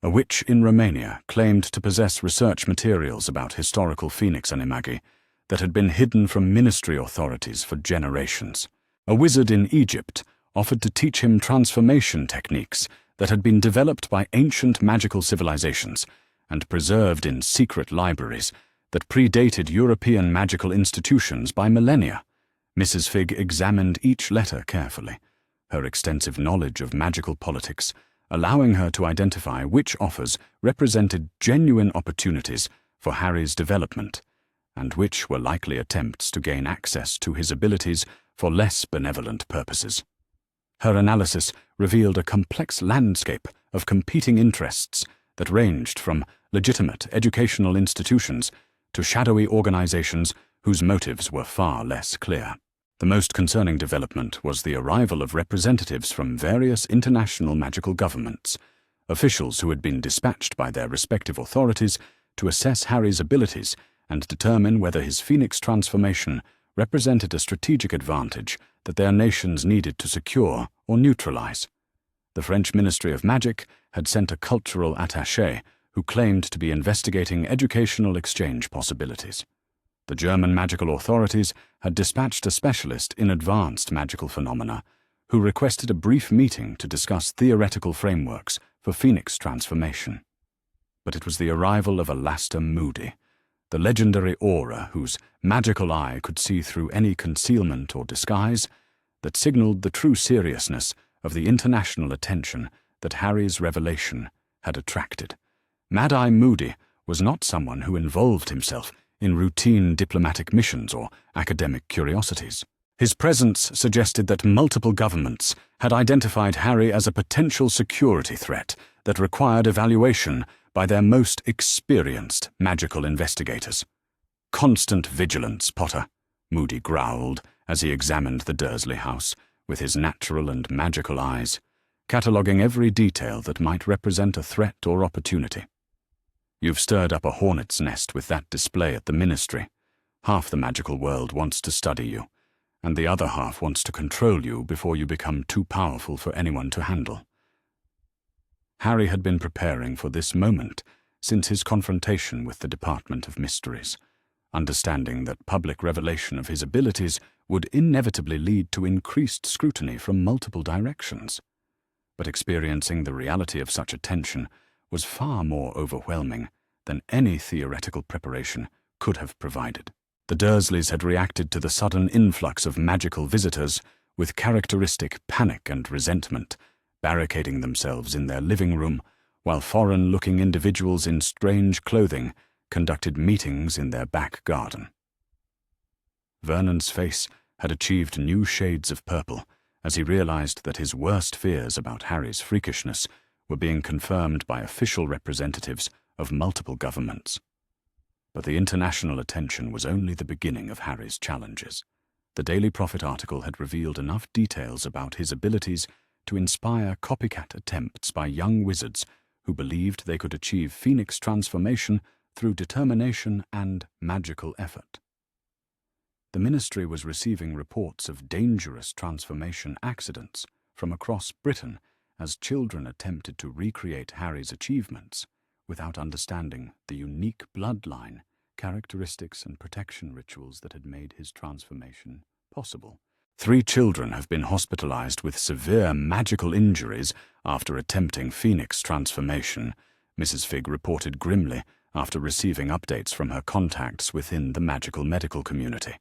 A witch in Romania claimed to possess research materials about historical Phoenix animagi that had been hidden from ministry authorities for generations. A wizard in Egypt offered to teach him transformation techniques that had been developed by ancient magical civilizations and preserved in secret libraries that predated European magical institutions by millennia. Mrs. Figg examined each letter carefully, her extensive knowledge of magical politics allowing her to identify which offers represented genuine opportunities for Harry's development, and which were likely attempts to gain access to his abilities for less benevolent purposes. Her analysis revealed a complex landscape of competing interests that ranged from legitimate educational institutions to shadowy organizations whose motives were far less clear. The most concerning development was the arrival of representatives from various international magical governments, officials who had been dispatched by their respective authorities to assess Harry's abilities and determine whether his Phoenix transformation represented a strategic advantage that their nations needed to secure or neutralize. The French Ministry of Magic had sent a cultural attaché who claimed to be investigating educational exchange possibilities. The German magical authorities had dispatched a specialist in advanced magical phenomena who requested a brief meeting to discuss theoretical frameworks for Phoenix transformation. But it was the arrival of Alastair Moody, the legendary aura whose magical eye could see through any concealment or disguise, that signaled the true seriousness of the international attention that Harry's revelation had attracted. Mad-Eye Moody was not someone who involved himself in routine diplomatic missions or academic curiosities. His presence suggested that multiple governments had identified Harry as a potential security threat that required evaluation by their most experienced magical investigators. "Constant vigilance, Potter," Moody growled as he examined the Dursley house with his natural and magical eyes, cataloguing every detail that might represent a threat or opportunity. "You've stirred up a hornet's nest with that display at the Ministry. Half the magical world wants to study you, and the other half wants to control you before you become too powerful for anyone to handle." Harry had been preparing for this moment since his confrontation with the Department of Mysteries, understanding that public revelation of his abilities would inevitably lead to increased scrutiny from multiple directions. But experiencing the reality of such attention was far more overwhelming than any theoretical preparation could have provided. The Dursleys had reacted to the sudden influx of magical visitors with characteristic panic and resentment, barricading themselves in their living room, while foreign-looking individuals in strange clothing conducted meetings in their back garden. Vernon's face had achieved new shades of purple as he realized that his worst fears about Harry's freakishness were being confirmed by official representatives of multiple governments. But the international attention was only the beginning of Harry's challenges. The Daily Prophet article had revealed enough details about his abilities to inspire copycat attempts by young wizards who believed they could achieve phoenix transformation through determination and magical effort. The Ministry was receiving reports of dangerous transformation accidents from across Britain as children attempted to recreate Harry's achievements without understanding the unique bloodline, characteristics and protection rituals that had made his transformation possible. 3 children have been hospitalized with severe magical injuries after attempting phoenix transformation, Mrs. Figg reported grimly after receiving updates from her contacts within the magical medical community.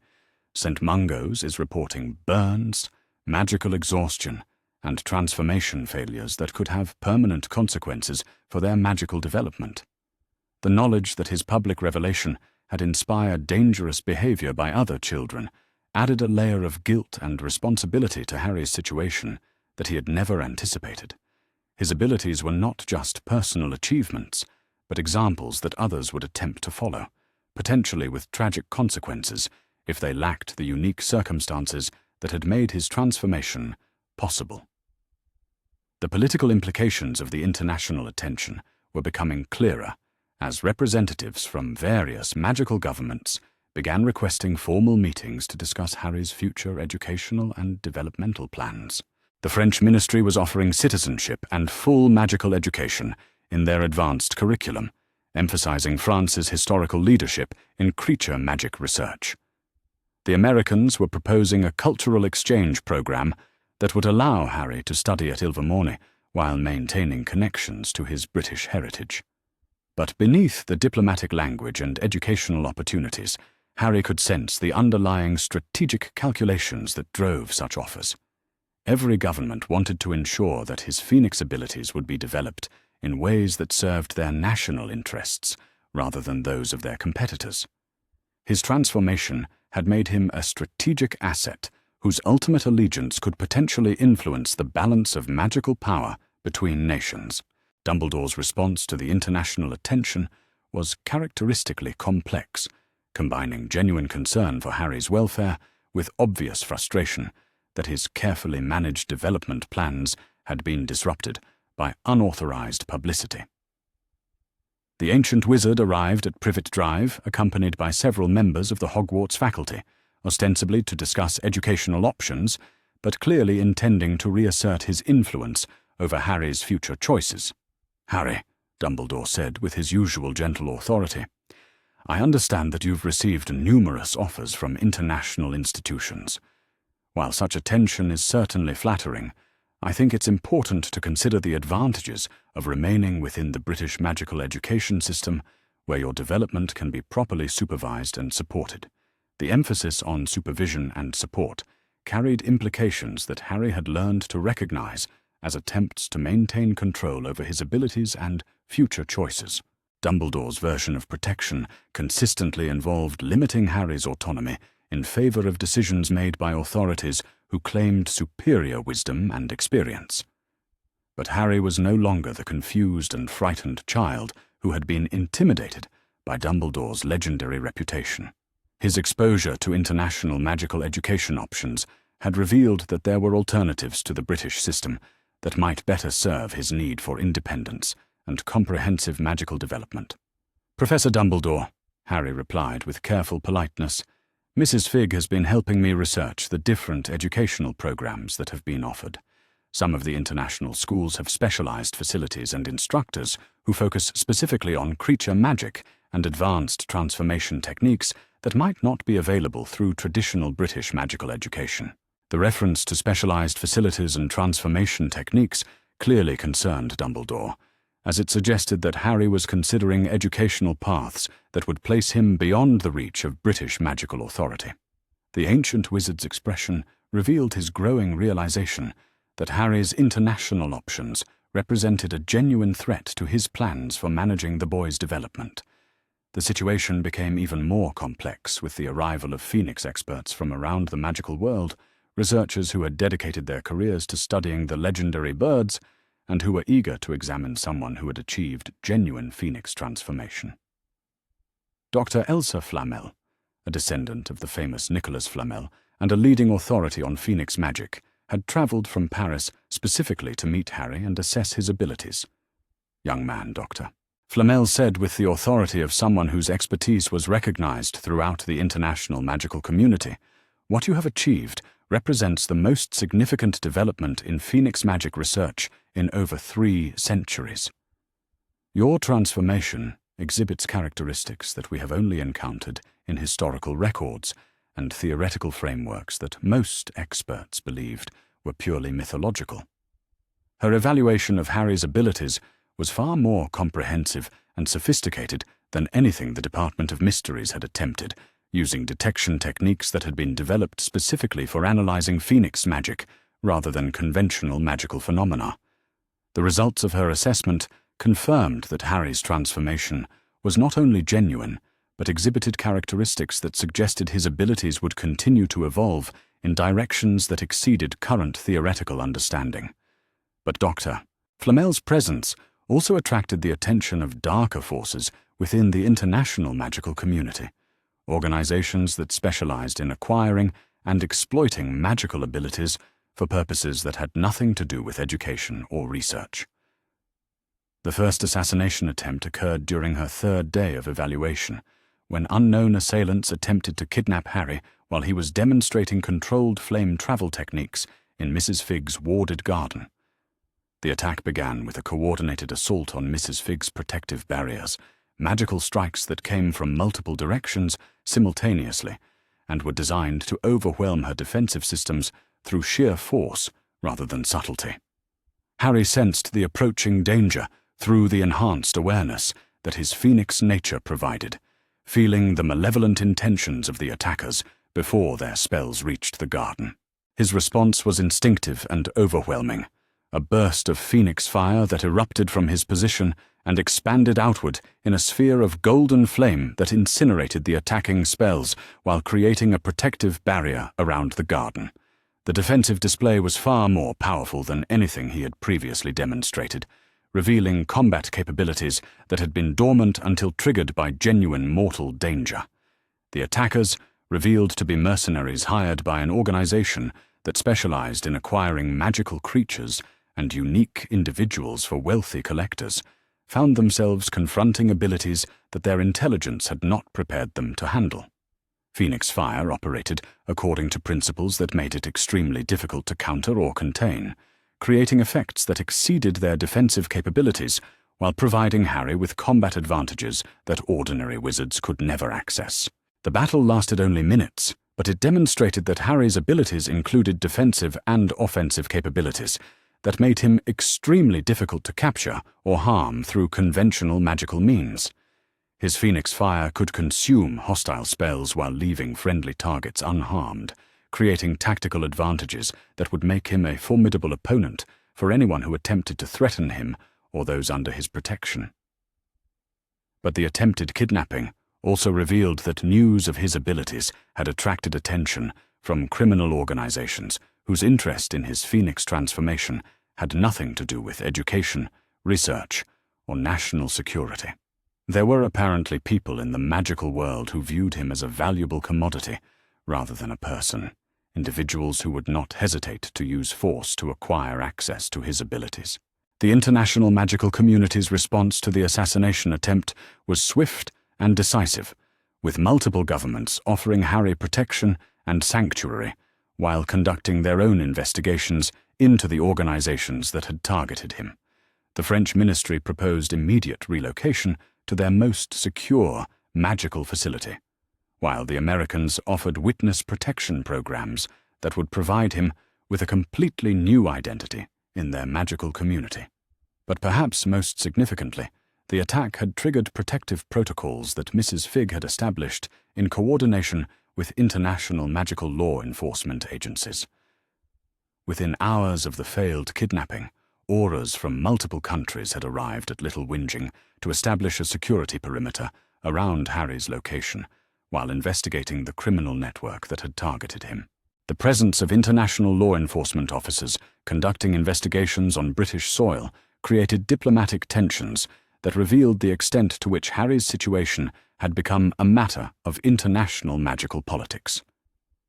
St. Mungo's is reporting burns, magical exhaustion, and transformation failures that could have permanent consequences for their magical development. The knowledge that his public revelation had inspired dangerous behavior by other children added a layer of guilt and responsibility to Harry's situation that he had never anticipated. His abilities were not just personal achievements, but examples that others would attempt to follow, potentially with tragic consequences if they lacked the unique circumstances that had made his transformation possible. The political implications of the international attention were becoming clearer as representatives from various magical governments began requesting formal meetings to discuss Harry's future educational and developmental plans. The French ministry was offering citizenship and full magical education in their advanced curriculum, emphasizing France's historical leadership in creature magic research. The Americans were proposing a cultural exchange program that would allow Harry to study at Ilvermorny while maintaining connections to his British heritage. But beneath the diplomatic language and educational opportunities, Harry could sense the underlying strategic calculations that drove such offers. Every government wanted to ensure that his phoenix abilities would be developed in ways that served their national interests rather than those of their competitors. His transformation had made him a strategic asset whose ultimate allegiance could potentially influence the balance of magical power between nations. Dumbledore's response to the international attention was characteristically complex, combining genuine concern for Harry's welfare with obvious frustration that his carefully managed development plans had been disrupted by unauthorized publicity. The ancient wizard arrived at Privet Drive, accompanied by several members of the Hogwarts faculty, ostensibly to discuss educational options, but clearly intending to reassert his influence over Harry's future choices. "Harry," Dumbledore said with his usual gentle authority, "I understand that you've received numerous offers from international institutions. While such attention is certainly flattering, I think it's important to consider the advantages of remaining within the British magical education system, where your development can be properly supervised and supported." The emphasis on supervision and support carried implications that Harry had learned to recognize as attempts to maintain control over his abilities and future choices. Dumbledore's version of protection consistently involved limiting Harry's autonomy in favor of decisions made by authorities who claimed superior wisdom and experience. But Harry was no longer the confused and frightened child who had been intimidated by Dumbledore's legendary reputation. His exposure to international magical education options had revealed that there were alternatives to the British system that might better serve his need for independence and comprehensive magical development. "Professor Dumbledore," Harry replied with careful politeness, "Mrs. Figg has been helping me research the different educational programs that have been offered. Some of the international schools have specialized facilities and instructors who focus specifically on creature magic and advanced transformation techniques that might not be available through traditional British magical education." The reference to specialized facilities and transformation techniques clearly concerned Dumbledore, as it suggested that Harry was considering educational paths that would place him beyond the reach of British magical authority. The ancient wizard's expression revealed his growing realization that Harry's international options represented a genuine threat to his plans for managing the boy's development. The situation became even more complex with the arrival of Phoenix experts from around the magical world, researchers who had dedicated their careers to studying the legendary birds and who were eager to examine someone who had achieved genuine Phoenix transformation. Dr. Elsa Flamel, a descendant of the famous Nicholas Flamel and a leading authority on Phoenix magic, had travelled from Paris specifically to meet Harry and assess his abilities. "Young man, Doctor," Flamel said with the authority of someone whose expertise was recognized throughout the international magical community, "what you have achieved represents the most significant development in Phoenix magic research in over 3 centuries. Your transformation exhibits characteristics that we have only encountered in historical records and theoretical frameworks that most experts believed were purely mythological." Her evaluation of Harry's abilities was far more comprehensive and sophisticated than anything the Department of Mysteries had attempted, using detection techniques that had been developed specifically for analyzing Phoenix magic rather than conventional magical phenomena. The results of her assessment confirmed that Harry's transformation was not only genuine, but exhibited characteristics that suggested his abilities would continue to evolve in directions that exceeded current theoretical understanding. But Dr. Flamel's presence also attracted the attention of darker forces within the international magical community, organizations that specialized in acquiring and exploiting magical abilities for purposes that had nothing to do with education or research. The first assassination attempt occurred during her 3rd day of evaluation, when unknown assailants attempted to kidnap Harry while he was demonstrating controlled flame travel techniques in Mrs. Figg's warded garden. The attack began with a coordinated assault on Mrs. Figg's protective barriers, magical strikes that came from multiple directions simultaneously and were designed to overwhelm her defensive systems through sheer force rather than subtlety. Harry sensed the approaching danger through the enhanced awareness that his Phoenix nature provided, feeling the malevolent intentions of the attackers before their spells reached the garden. His response was instinctive and overwhelming, a burst of Phoenix fire that erupted from his position and expanded outward in a sphere of golden flame that incinerated the attacking spells while creating a protective barrier around the garden. The defensive display was far more powerful than anything he had previously demonstrated, revealing combat capabilities that had been dormant until triggered by genuine mortal danger. The attackers, revealed to be mercenaries hired by an organization that specialized in acquiring magical creatures and unique individuals for wealthy collectors, found themselves confronting abilities that their intelligence had not prepared them to handle. Phoenix Fire operated according to principles that made it extremely difficult to counter or contain, creating effects that exceeded their defensive capabilities while providing Harry with combat advantages that ordinary wizards could never access. The battle lasted only minutes, but it demonstrated that Harry's abilities included defensive and offensive capabilities that made him extremely difficult to capture or harm through conventional magical means. His Phoenix Fire could consume hostile spells while leaving friendly targets unharmed, creating tactical advantages that would make him a formidable opponent for anyone who attempted to threaten him or those under his protection. But the attempted kidnapping also revealed that news of his abilities had attracted attention from criminal organizations whose interest in his phoenix transformation had nothing to do with education, research, or national security. There were apparently people in the magical world who viewed him as a valuable commodity rather than a person, individuals who would not hesitate to use force to acquire access to his abilities. The international magical community's response to the assassination attempt was swift and decisive, with multiple governments offering Harry protection and sanctuary while conducting their own investigations into the organizations that had targeted him. The French ministry proposed immediate relocation to their most secure magical facility, while the Americans offered witness protection programs that would provide him with a completely new identity in their magical community. But perhaps most significantly, the attack had triggered protective protocols that Mrs. Fig had established in coordination with international magical law enforcement agencies. Within hours of the failed kidnapping, auras from multiple countries had arrived at Little Whinging to establish a security perimeter around Harry's location, while investigating the criminal network that had targeted him. The presence of international law enforcement officers conducting investigations on British soil created diplomatic tensions that revealed the extent to which Harry's situation had become a matter of international magical politics.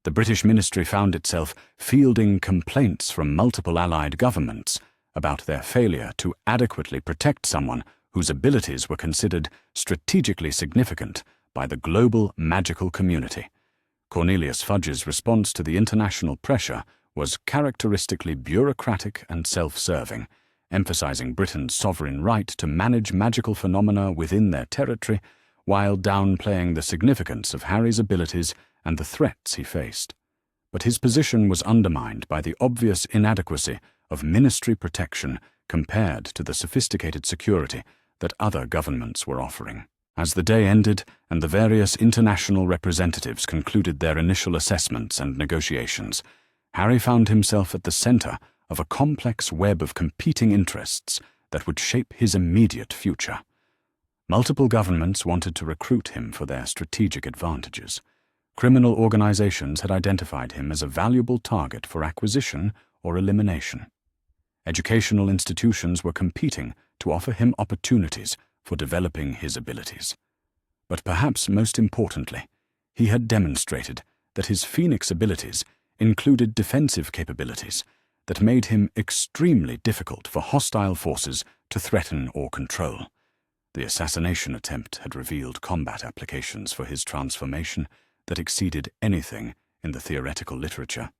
The British ministry found itself fielding complaints from multiple allied governments about their failure to adequately protect someone whose abilities were considered strategically significant by the global magical community. Cornelius Fudge's response to the international pressure was characteristically bureaucratic and self-serving, emphasizing Britain's sovereign right to manage magical phenomena within their territory while downplaying the significance of Harry's abilities and the threats he faced. But his position was undermined by the obvious inadequacy of ministry protection compared to the sophisticated security that other governments were offering. As the day ended and the various international representatives concluded their initial assessments and negotiations, Harry found himself at the center of a complex web of competing interests that would shape his immediate future. Multiple governments wanted to recruit him for their strategic advantages. Criminal organizations had identified him as a valuable target for acquisition or elimination. Educational institutions were competing to offer him opportunities for developing his abilities. But perhaps most importantly, he had demonstrated that his Phoenix abilities included defensive capabilities that made him extremely difficult for hostile forces to threaten or control. The assassination attempt had revealed combat applications for his transformation that exceeded anything in the theoretical literature,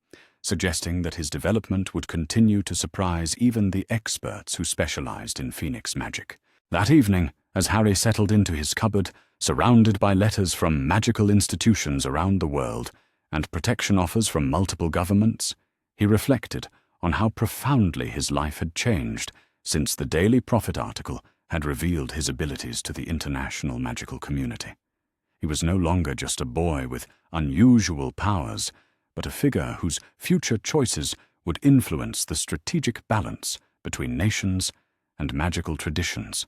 suggesting that his development would continue to surprise even the experts who specialized in Phoenix magic. That evening, as Harry settled into his cupboard, surrounded by letters from magical institutions around the world and protection offers from multiple governments, he reflected on how profoundly his life had changed since the Daily Prophet article had revealed his abilities to the international magical community. He was no longer just a boy with unusual powers, but a figure whose future choices would influence the strategic balance between nations and magical traditions.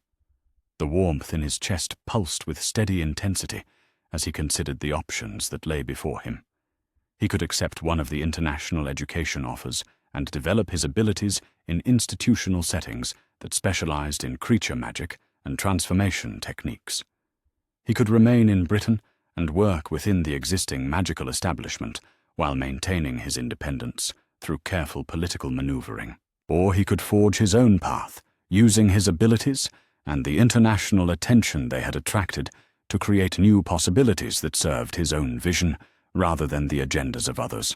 The warmth in his chest pulsed with steady intensity as he considered the options that lay before him. He could accept one of the international education offers and develop his abilities in institutional settings that specialized in creature magic and transformation techniques. He could remain in Britain and work within the existing magical establishment while maintaining his independence through careful political maneuvering. Or he could forge his own path, using his abilities and the international attention they had attracted to create new possibilities that served his own vision rather than the agendas of others.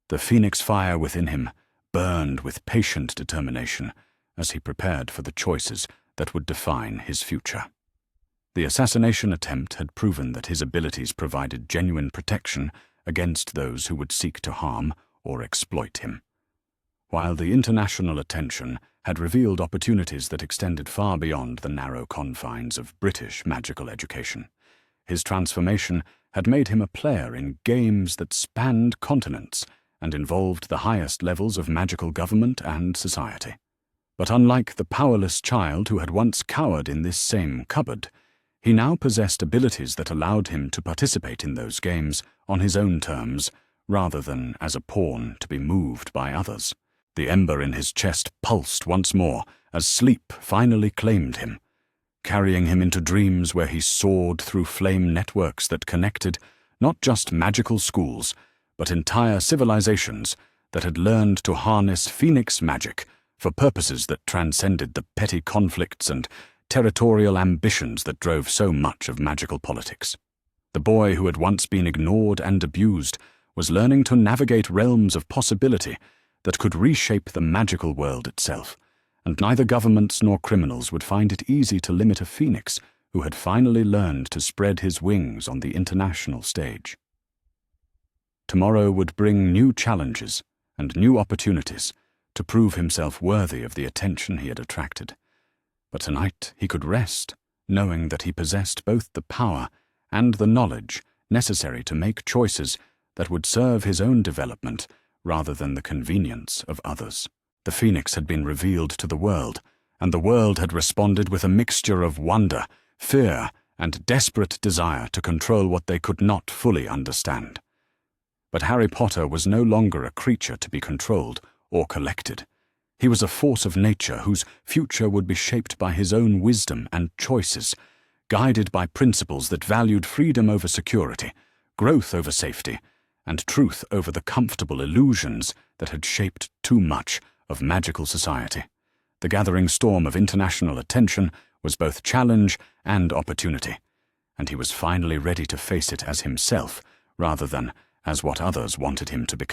The phoenix fire within him burned with patient determination as he prepared for the choices that would define his future. The assassination attempt had proven that his abilities provided genuine protection against those who would seek to harm or exploit him, while the international attention had revealed opportunities that extended far beyond the narrow confines of British magical education. His transformation had made him a player in games that spanned continents and involved the highest levels of magical government and society. But unlike the powerless child who had once cowered in this same cupboard, he now possessed abilities that allowed him to participate in those games on his own terms, rather than as a pawn to be moved by others. The ember in his chest pulsed once more as sleep finally claimed him, carrying him into dreams where he soared through flame networks that connected not just magical schools, but entire civilizations that had learned to harness phoenix magic for purposes that transcended the petty conflicts and territorial ambitions that drove so much of magical politics. The boy who had once been ignored and abused was learning to navigate realms of possibility that could reshape the magical world itself, and neither governments nor criminals would find it easy to limit a phoenix who had finally learned to spread his wings on the international stage. Tomorrow would bring new challenges and new opportunities to prove himself worthy of the attention he had attracted. But tonight he could rest, knowing that he possessed both the power and the knowledge necessary to make choices that would serve his own development rather than the convenience of others. The phoenix had been revealed to the world, and the world had responded with a mixture of wonder, fear, and desperate desire to control what they could not fully understand. But Harry Potter was no longer a creature to be controlled or collected. He was a force of nature whose future would be shaped by his own wisdom and choices, guided by principles that valued freedom over security, growth over safety, and truth over the comfortable illusions that had shaped too much of magical society. The gathering storm of international attention was both challenge and opportunity, and he was finally ready to face it as himself rather than as what others wanted him to become.